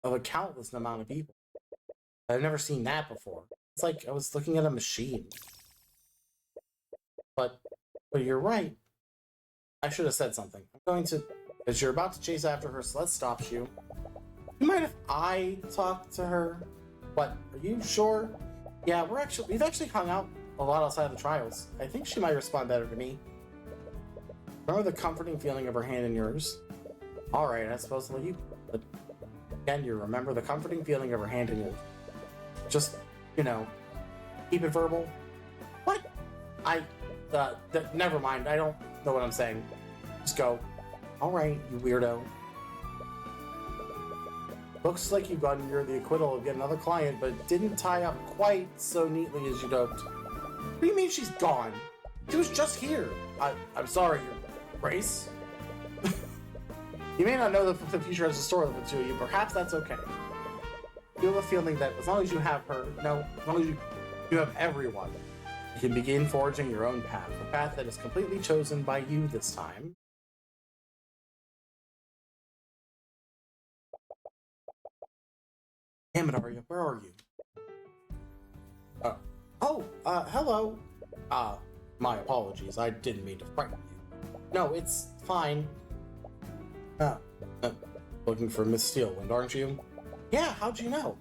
a countless amount of people. I've never seen that before. It's like I was looking at a machine. But you're right. I should have said something. I'm going to, as you're about to chase after her, Celeste stops you. You mind if I talk to her? What? Are you sure? Yeah, we've actually hung out a lot outside the trials. I think she might respond better to me. Remember the comforting feeling of her hand in yours? Alright, I suppose I'll let you. But again, you remember the comforting feeling of her hand in yours. Just, keep it verbal. What? Never mind. I don't know what I'm saying. Just go. Alright, you weirdo. Looks like you got the acquittal of getting another client, but it didn't tie up quite so neatly as you'd hoped. What do you mean she's gone? She was just here. I'm sorry, Grace. You may not know the future has a story with the two of you. Perhaps that's okay. You have a feeling that as long as you have her, as long as you have everyone, you can begin forging your own path. A path that is completely chosen by you this time. Damn it, Arya, where are you? Hello. My apologies, I didn't mean to frighten you. No, it's fine. Looking for Miss Steelwind, aren't you? Yeah, how'd you know?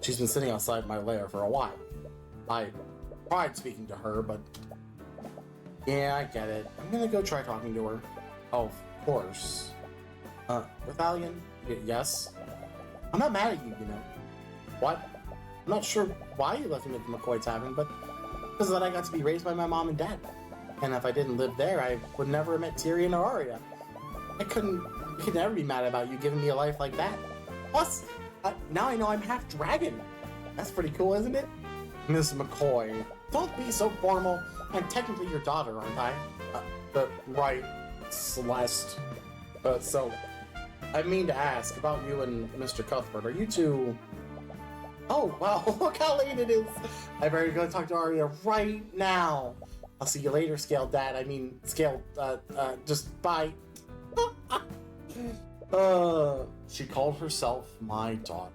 She's been sitting outside my lair for a while. I tried speaking to her, but... Yeah, I get it. I'm gonna go try talking to her. Oh, of course. Ithalian? Yes? I'm not mad at you, What? I'm not sure why you left me at the McCoy Tavern, but because that I got to be raised by my mom and dad. And if I didn't live there, I would never have met Tyrion or Arya. I could never be mad about you giving me a life like that. Plus, now I know I'm half dragon. That's pretty cool, isn't it? Miss McCoy, don't be so formal. I'm technically your daughter, aren't I? Right, Celeste. So, I mean to ask about you and Mr. Cuthbert. Are you two... Oh, wow, look how late it is. I better go talk to Arya right now. I'll see you later, Scale Dad. I mean, Scale, just bye. She called herself my daughter.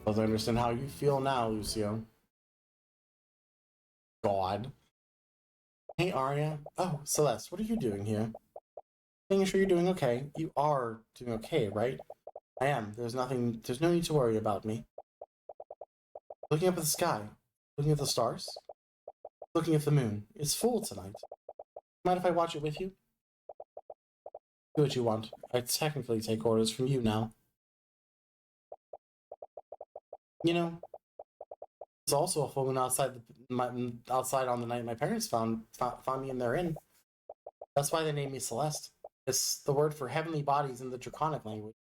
Doesn't understand how you feel now, Lucio. God. Hey, Arya. Oh, Celeste, what are you doing here? Making sure you're doing okay. You are doing okay, right? I am. There's no need to worry about me. Looking up at the sky. Looking at the stars. Looking at the moon. It's full tonight. Mind if I watch it with you? Do what you want. I technically take orders from you now. There's also a full moon outside on the night my parents found me in their inn. That's why they named me Celeste. It's the word for heavenly bodies in the Draconic language.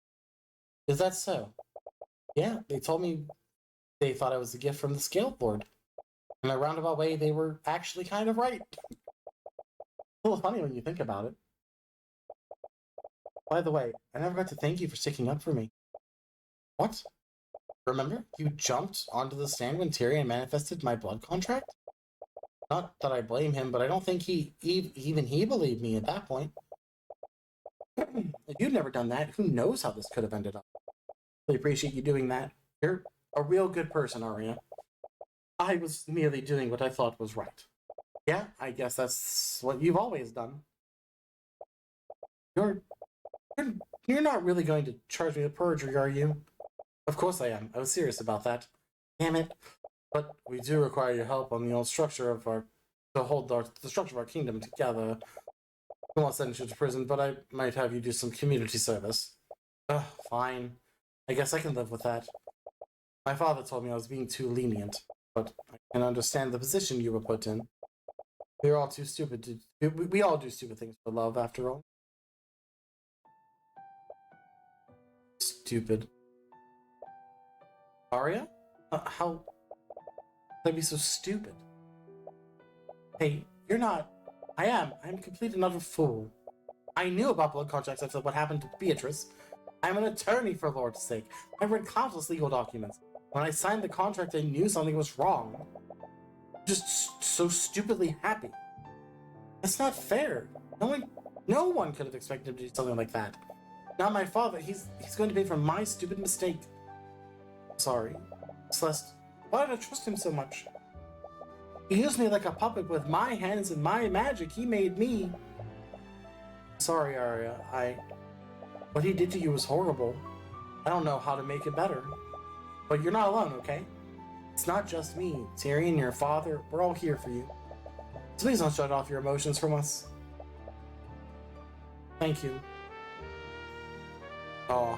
Is that so? Yeah, they told me they thought I was a gift from the Scale Lord. In a roundabout way, they were actually kind of right. A little funny when you think about it. By the way, I never got to thank you for sticking up for me. What? Remember? You jumped onto the stand when Tyrion manifested my blood contract? Not that I blame him, but I don't think even he believed me at that point. If you'd never done that, who knows how this could have ended up. Really appreciate you doing that. You're a real good person, Arya. I was merely doing what I thought was right. Yeah, I guess that's what you've always done. You're you're, you're not really going to charge me with perjury, are you? Of course I am. I was serious about that. Damn it. But we do require your help on the old structure of our to hold the structure of our kingdom together. I won't send you to prison, but I might have you do some community service. Fine. I guess I can live with that. My father told me I was being too lenient, but I can understand the position you were put in. We're all too stupid to. We all do stupid things for love, after all. Stupid. Arya? How could I be so stupid? Hey, you're not. I am. I'm a complete and utter fool. I knew about blood contracts after what happened to Beatrice. I'm an attorney, for Lord's sake. I've read countless legal documents. When I signed the contract, I knew something was wrong. Just so stupidly happy. That's not fair. No one could have expected him to do something like that. Not my father. He's going to pay for my stupid mistake. Sorry. Celeste, why did I trust him so much? He used me like a puppet with my hands and my magic. He made me. Sorry, Arya. What he did to you was horrible. I don't know how to make it better. But you're not alone, okay? It's not just me. Tyrion, your father, we're all here for you. So please don't shut off your emotions from us. Thank you. Aw.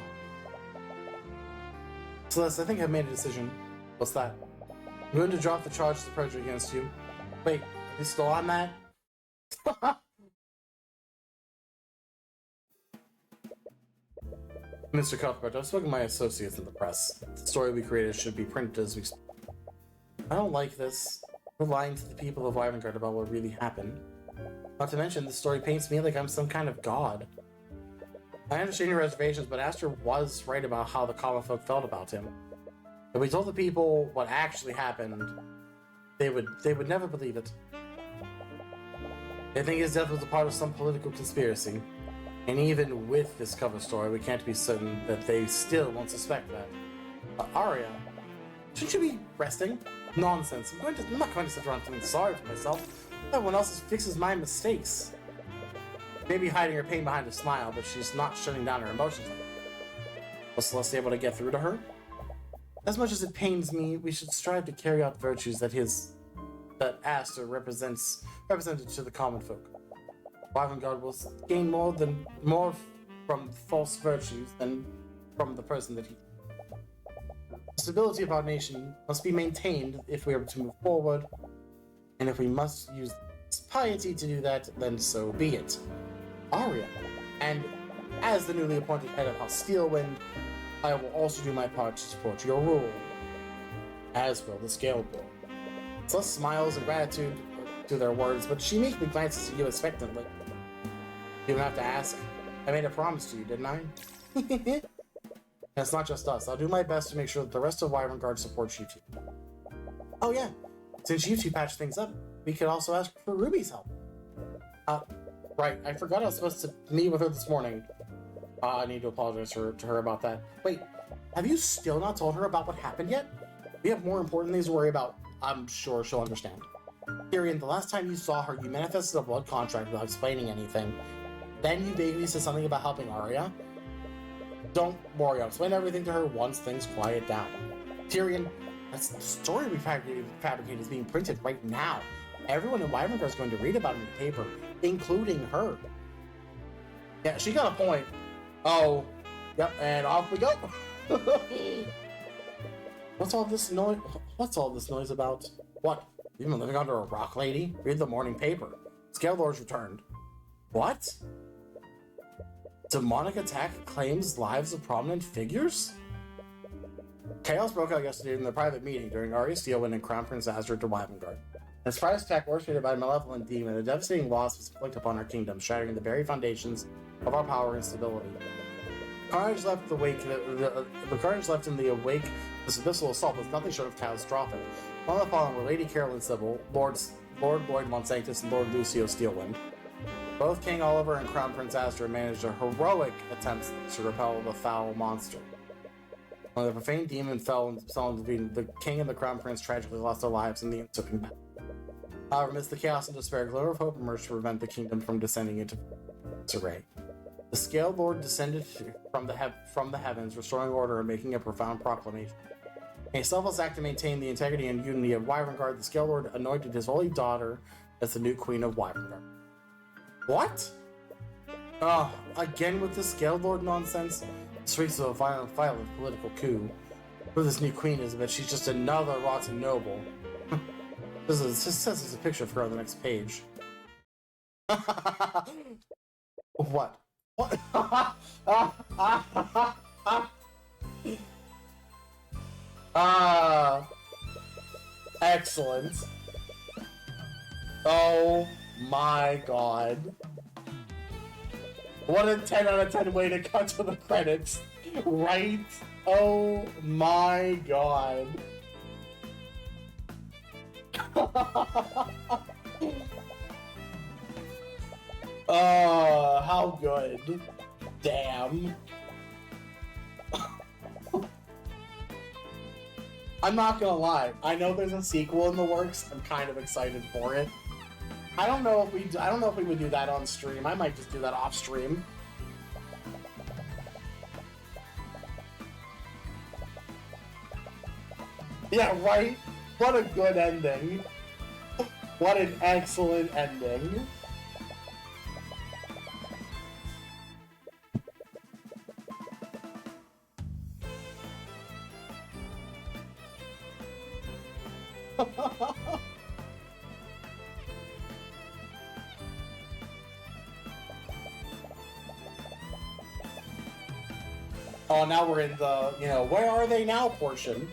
Celeste, I think I've made a decision. What's that? I'm going to drop the charges of perjury against you. Wait, are you still on that? Mr. Cuthbert, I've spoken to my associates in the press. The story we created should be printed as we... I don't like this. We're lying to the people of Ivengard about what really happened. Not to mention, the story paints me like I'm some kind of god. I understand your reservations, but Aster was right about how the common folk felt about him. If we told the people what actually happened, they would never believe it. They think his death was a part of some political conspiracy. And even with this cover story, we can't be certain that they still won't suspect that. Arya, shouldn't you be resting? Nonsense. I'm not going to sit around feeling sorry for myself. Everyone else fixes my mistakes. Maybe hiding her pain behind a smile, but she's not shutting down her emotions. Was Celeste able to get through to her? As much as it pains me, we should strive to carry out virtues that Aster represented to the common folk. Ivengard will gain more from false virtues than from the person that he. The stability of our nation must be maintained if we are to move forward, and if we must use piety to do that, then so be it. Arya, and as the newly appointed head of House Steelwind, I will also do my part to support your rule, as will the Scale Board. Celeste smiles in gratitude to their words, but she meekly glances at you expectantly. You don't have to ask. I made a promise to you, didn't I? And it's not just us. I'll do my best to make sure that the rest of Ivengard supports you two. Oh yeah, since you two patched things up, we could also ask for Ruby's help. Right, I forgot I was supposed to meet with her this morning. I need to apologize to her about that. Wait, have you still not told her about what happened yet? We have more important things to worry about. I'm sure she'll understand. Tyrion, the last time you saw her, you manifested a blood contract without explaining anything. Then you vaguely said something about helping Arya. Don't worry, I'll explain everything to her once things quiet down. Tyrion, that's the story we fabricated is being printed right now. Everyone in Ivengard is going to read about it in the paper, including her. Yeah, she got a point. Oh, yep, and off we go. What's all this noise about? What? You've been living under a rock, lady? Read the morning paper. Scale Lord's returned. What? Demonic attack claims lives of prominent figures? Chaos broke out yesterday in the private meeting during Arya Steelwind and Crown Prince Azure to Ivengard. A surprise attack orchestrated by a malevolent demon, a devastating loss was inflicted upon our kingdom, shattering the very foundations of our power and stability. Carnage left in the wake of this abyssal assault was nothing short of catastrophic. Among the fallen were Lady Carolyn Sybil, Lord Boyd Monsanctus, and Lord Lucio Steelwind. Both King Oliver and Crown Prince Astor managed a heroic attempt to repel the foul monster. When the profane demon fell into being, the king and the crown prince tragically lost their lives in the ensuing battle. However, amidst the chaos and despair, a glimmer of hope emerged to prevent the kingdom from descending into disarray. The Scaled Lord descended from the heavens, restoring order and making a profound proclamation. In a selfless act to maintain the integrity and unity of Wyverngard, the Scaled Lord anointed his holy daughter as the new queen of Wyverngard. What? Oh, again with this Scaled Lord nonsense? This reeks of a violent political coup. Who this new queen is, but she's just another rotten noble. This says there's a picture of her on the next page. What? What? Excellent. Oh my god. What a 10 out of 10 way to cut to the credits. Right? Oh my god. Oh, how good. Damn. I'm not gonna lie. I know there's a sequel in the works. I'm kind of excited for it. I don't know if we would do that on stream. I might just do that off stream. Yeah, right? What a good ending. What an excellent ending. Oh, now we're in the, where are they now portion.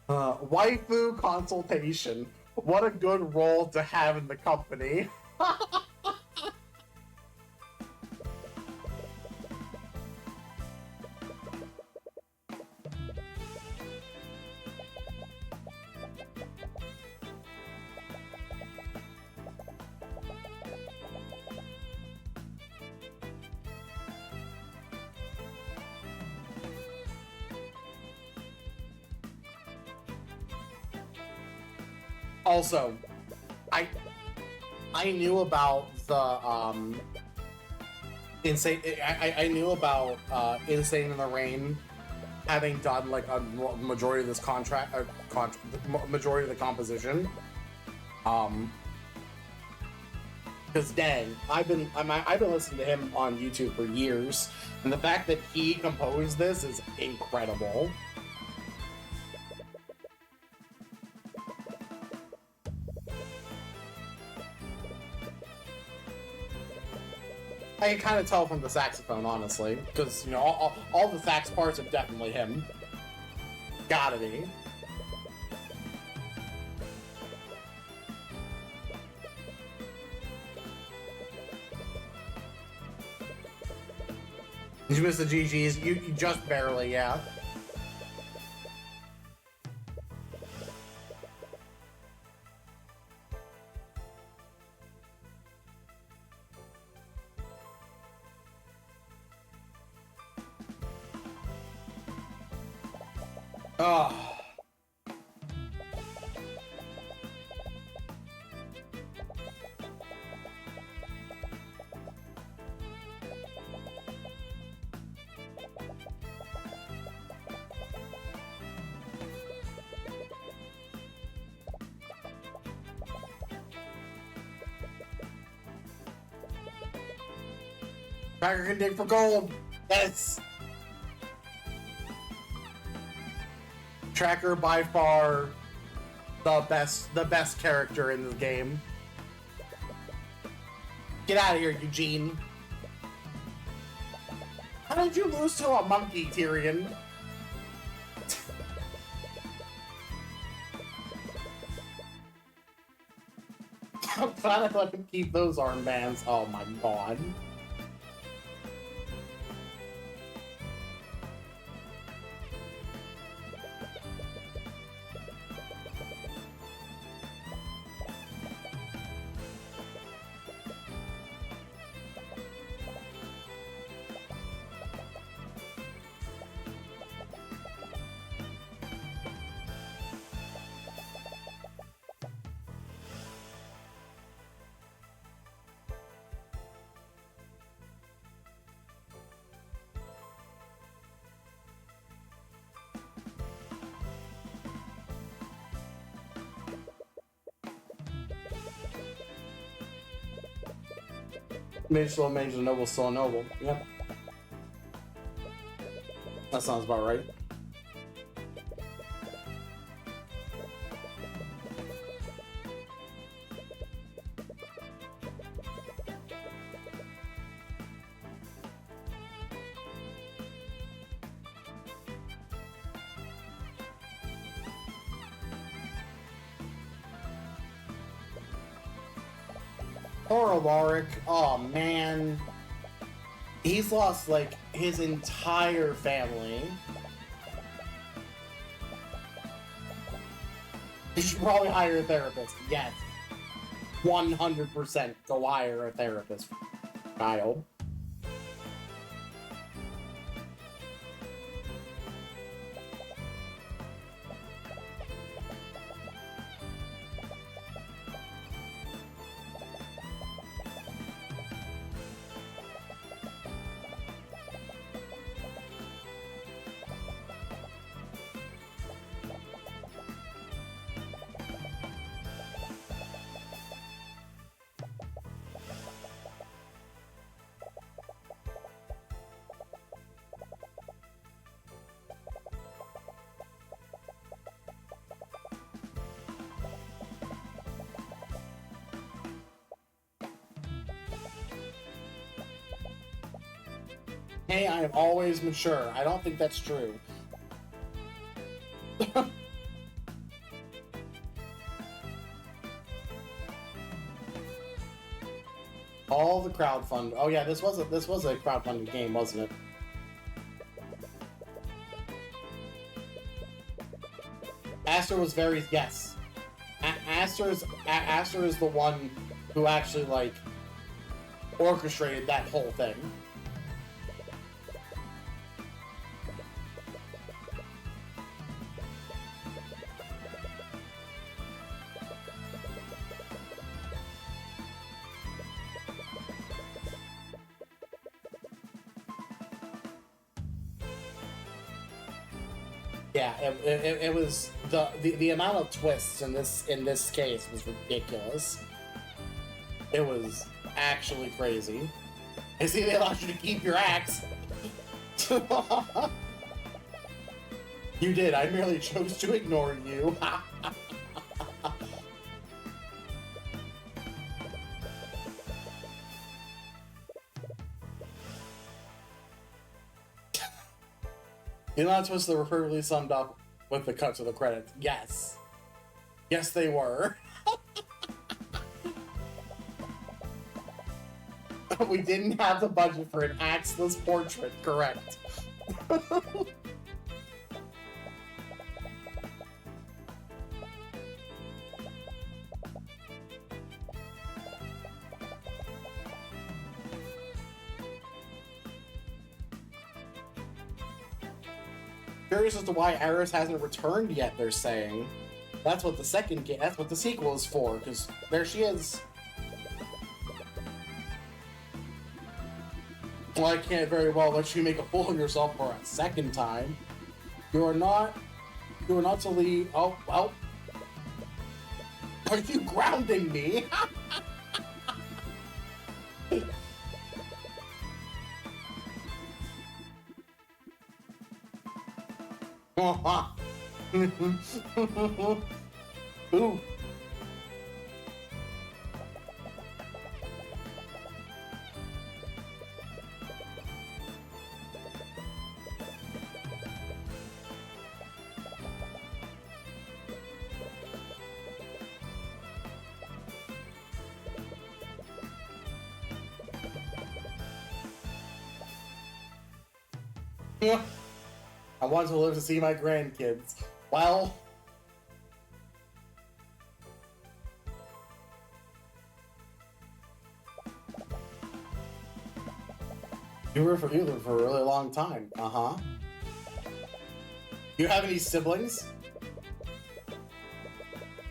Waifu consultation. What a good role to have in the company. Also, I knew about the Insane. I knew about Insane in the Rain having done like a majority of this majority of the composition. Because dang, I've been listening to him on YouTube for years, and the fact that he composed this is incredible. I can kind of tell from the saxophone, honestly, because all the sax parts are definitely him. Gotta be. Did you miss the GGs? You just barely, yeah. Oh. Tracker can dig for gold. Yes. Tracker by far the best character in the game. Get out of here, Eugene. How did you lose to a monkey, Tyrion? I'm glad I let him keep those armbands. Oh my god. Mage still a mage, a noble still a noble. Yep. That sounds about right. Poor Alaric. Oh man. He's lost like his entire family. You should probably hire a therapist. Yes. 100% go hire a therapist, child. Hey, I am always mature. I don't think that's true. All the crowdfund. Oh yeah, this was a crowdfunded game, wasn't it? Aster was very yes. Aster is the one who actually like orchestrated that whole thing. Yeah, it was the amount of twists in this case was ridiculous. It was actually crazy. I see they allowed you to keep your axe. You did. I merely chose to ignore you. The amount of twists that were perfectly summed up with the cut to the credits. Yes. Yes, they were. We didn't have the budget for an axeless portrait, correct. Curious as to why Eris hasn't returned yet, they're saying. That's what the second game, that's what the sequel is for, because there she is. Well, I can't very well let you make a fool of yourself for a second time. You are not to leave. Oh, well. Are you grounding me? Ooh. I want to live to see my grandkids. Well, you were for a really long time. Uh-huh. Do you have any siblings?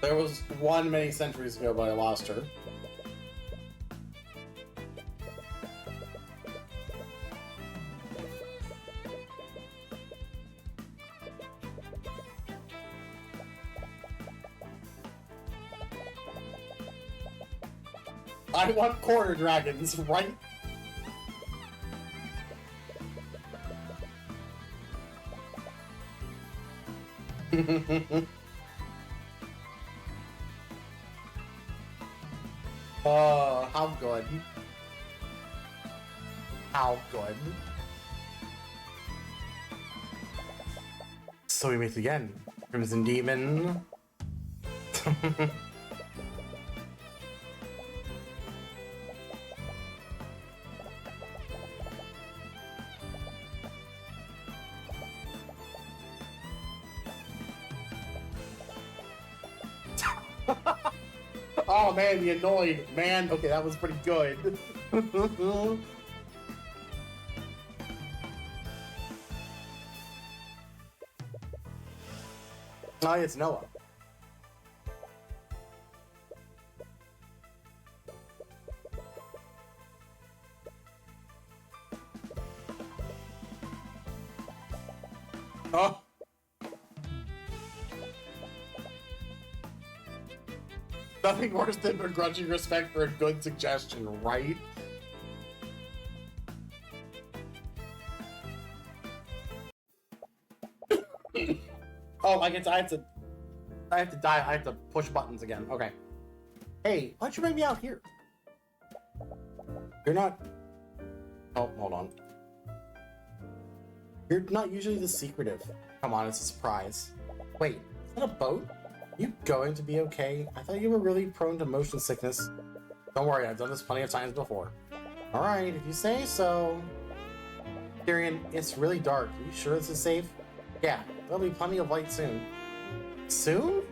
There was one many centuries ago, but I lost her. I want quarter dragons, right? Oh, how good. How good. So we meet again. Crimson Demon. Oh man, the annoyed man. Okay, that was pretty good. Oh, it's Noah. Oh. Nothing worse than begrudging respect for a good suggestion, right? Oh, I guess I have to die. I have to push buttons again. Okay. Hey, why'd you bring me out here? You're not. Oh, hold on. You're not usually this secretive. Come on, it's a surprise. Wait, is that a boat? You going to be okay? I thought you were really prone to motion sickness. Don't worry, I've done this plenty of times before. Alright, if you say so. Tyrion, it's really dark. Are you sure this is safe? Yeah, there'll be plenty of light soon. Soon?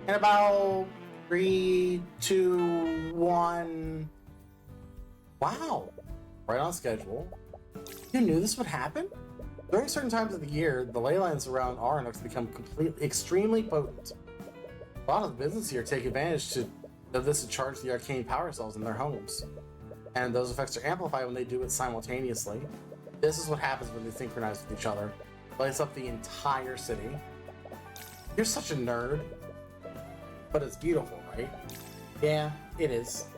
In about 3, 2, 1. Wow. Right on schedule. You knew this would happen? During certain times of the year, the ley lines around Aronux become extremely potent. A lot of the business here take advantage of this to charge the arcane power cells in their homes. And those effects are amplified when they do it simultaneously. This is what happens when they synchronize with each other. Lights up the entire city. You're such a nerd. But it's beautiful, right? Yeah, it is.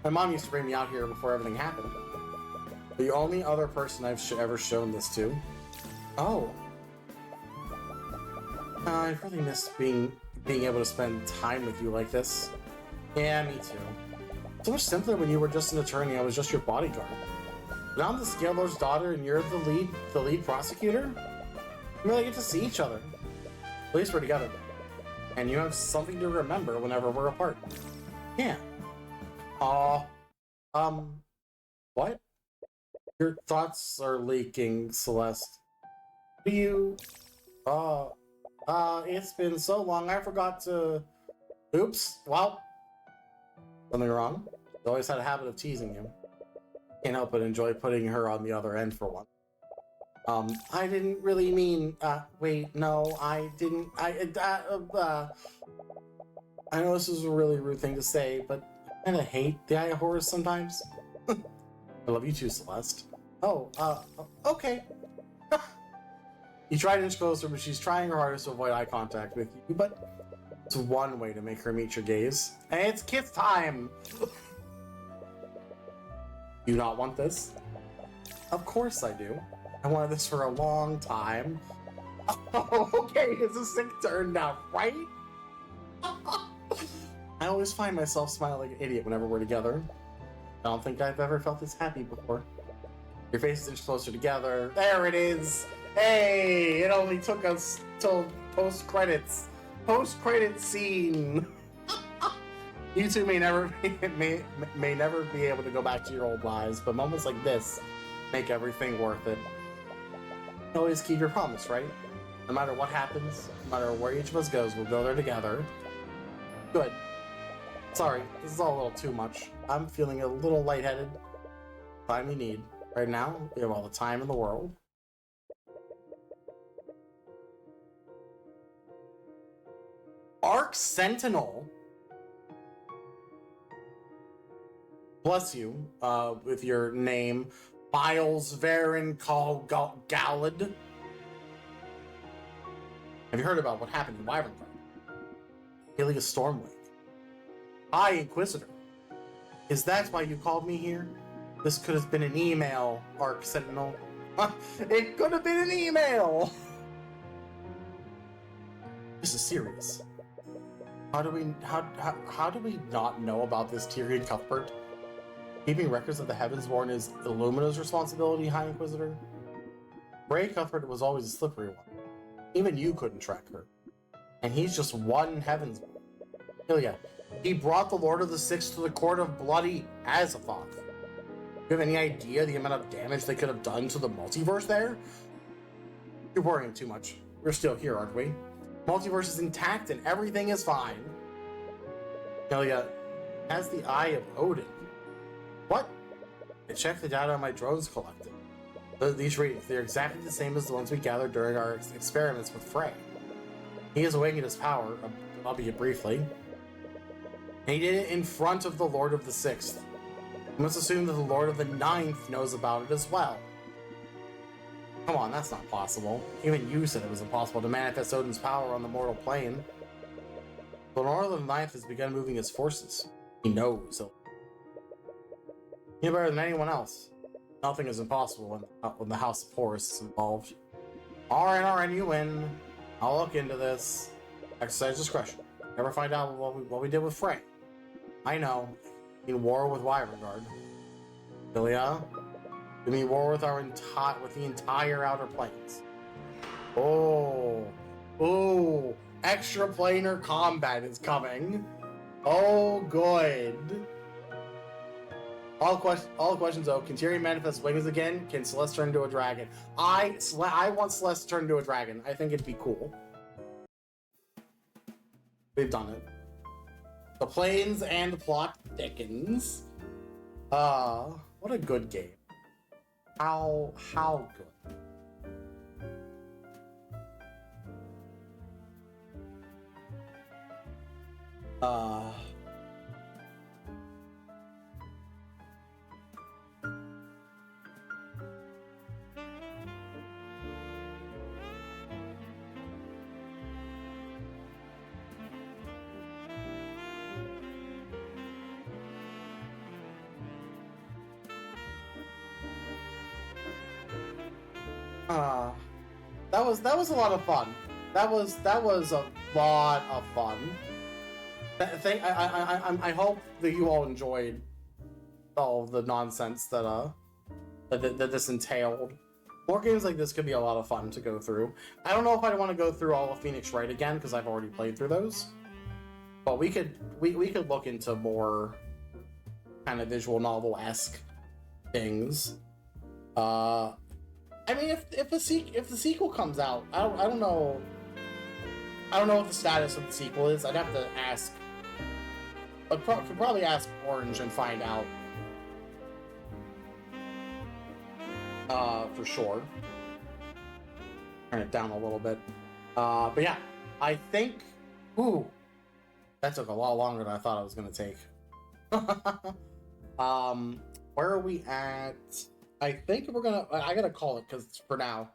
My mom used to bring me out here before everything happened. The only other person I've ever shown this to. Oh. I really miss being able to spend time with you like this. Yeah, me too. So much simpler when you were just an attorney. I was just your bodyguard. Now I'm the Scale Lord's daughter, and you're the lead prosecutor. We really get to see each other. At least we're together, and you have something to remember whenever we're apart. Yeah. What? Your thoughts are leaking, Celeste. Do you? It's been so long, I forgot to... Oops, well... Something wrong? I always had a habit of teasing you. Can't help but enjoy putting her on the other end for one. I didn't really mean... wait, no, I didn't... I know this is a really rude thing to say, but I kinda hate the eye of horrors sometimes. I love you too, Celeste. Oh, okay. You try to inch closer, but she's trying her hardest to avoid eye contact with you, but it's one way to make her meet your gaze. And it's kiss time! You not want this? Of course I do. I wanted this for a long time. Oh, okay, it's a sick turn now, right? I always find myself smiling like an idiot whenever we're together. I don't think I've ever felt this happy before. Your faces inch closer together. There it is! Hey! It only took us till post-credits. Post-credit scene! You two may never be able to go back to your old lives, but moments like this make everything worth it. Always keep your promise, right? No matter what happens, no matter where each of us goes, we'll go there together. Good. Sorry, this is all a little too much. I'm feeling a little lightheaded. Time we need. Right now, we have all the time in the world. Arc Sentinel? Bless you, with your name, Miles Varen Gallad. Have you heard about what happened in Wyvern Park? Helios Stormwake. Hi, Inquisitor. Is that why you called me here? This could have been an email, Arc Sentinel. It could have been an email! This is serious. How do we not know about this Tyrion Cuthbert? Keeping records of the Heavensborn is Illumina's responsibility, High Inquisitor. Bray Cuthbert was always a slippery one. Even you couldn't track her. And he's just one Heavensborn. Ilya, he brought the Lord of the Six to the Court of Bloody Azathoth. Do you have any idea the amount of damage they could have done to the multiverse there? You're worrying too much. We're still here, aren't we? Multiverse is intact and everything is fine. Ilya has the Eye of Odin. What? I checked the data my drones collected. These readings, they're exactly the same as the ones we gathered during our experiments with Frey. He has awakened his power, albeit briefly. And he did it in front of the Lord of the Sixth. We must assume that the Lord of the Ninth knows about it as well. Come on, that's not possible. Even you said it was impossible to manifest Odin's power on the mortal plane. The Lord of the Ninth has begun moving his forces. He knows. He's better than anyone else. Nothing is impossible when the House of Horus is involved. Alright, you win. I'll look into this. Exercise discretion. Never find out what we did with Frey. I know. In war with Wyvernguard. Ilya? We mean war with the entire Outer Planes. Oh. Ooh. Extra planar combat is coming. Oh, good. All questions though. Can Tyrion manifest wings again? Can Celeste turn into a dragon? I want Celeste to turn into a dragon. I think it'd be cool. They've done it. The planes and the plot thickens. What a good game. How good. That was a lot of fun. That was a lot of fun. I hope that you all enjoyed all the nonsense that this entailed. More games like this could be a lot of fun to go through. I don't know if I want to go through all of Phoenix Wright again because I've already played through those. But we could look into more kind of visual novel-esque things. I mean, if the sequel comes out, I don't know. I don't know what the status of the sequel is. I'd have to ask. I could probably ask Orange and find out. For sure. Turn it down a little bit. But yeah, I think. Ooh, that took a lot longer than I thought it was gonna take. Where are we at? I think I gotta call it because for now,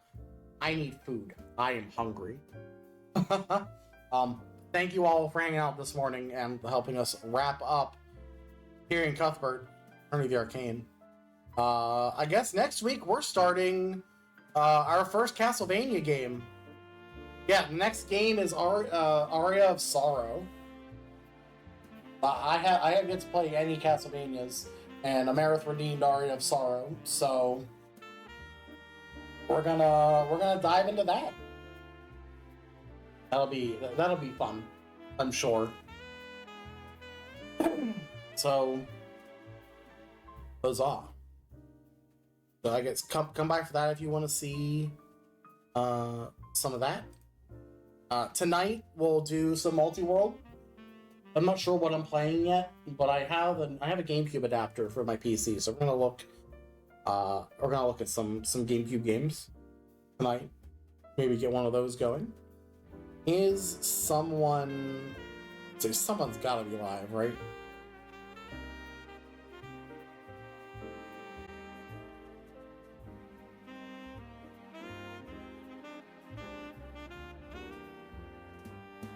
I need food. I am hungry. Thank you all for hanging out this morning and helping us wrap up Tyrion Cuthbert, Journey of the Arcane. I guess next week we're starting our first Castlevania game. Yeah, the next game is Aria of Sorrow. I have yet to play any Castlevanias. And Amarith redeemed Aria of Sorrow, so we're gonna dive into that. That'll be fun, I'm sure. So, huzzah! So I guess come by for that if you want to see some of that. Tonight we'll do some multi-world. I'm not sure what I'm playing yet, but I have a GameCube adapter for my PC, so we're gonna look at some GameCube games tonight. Maybe get one of those going. Someone's gotta be live, right?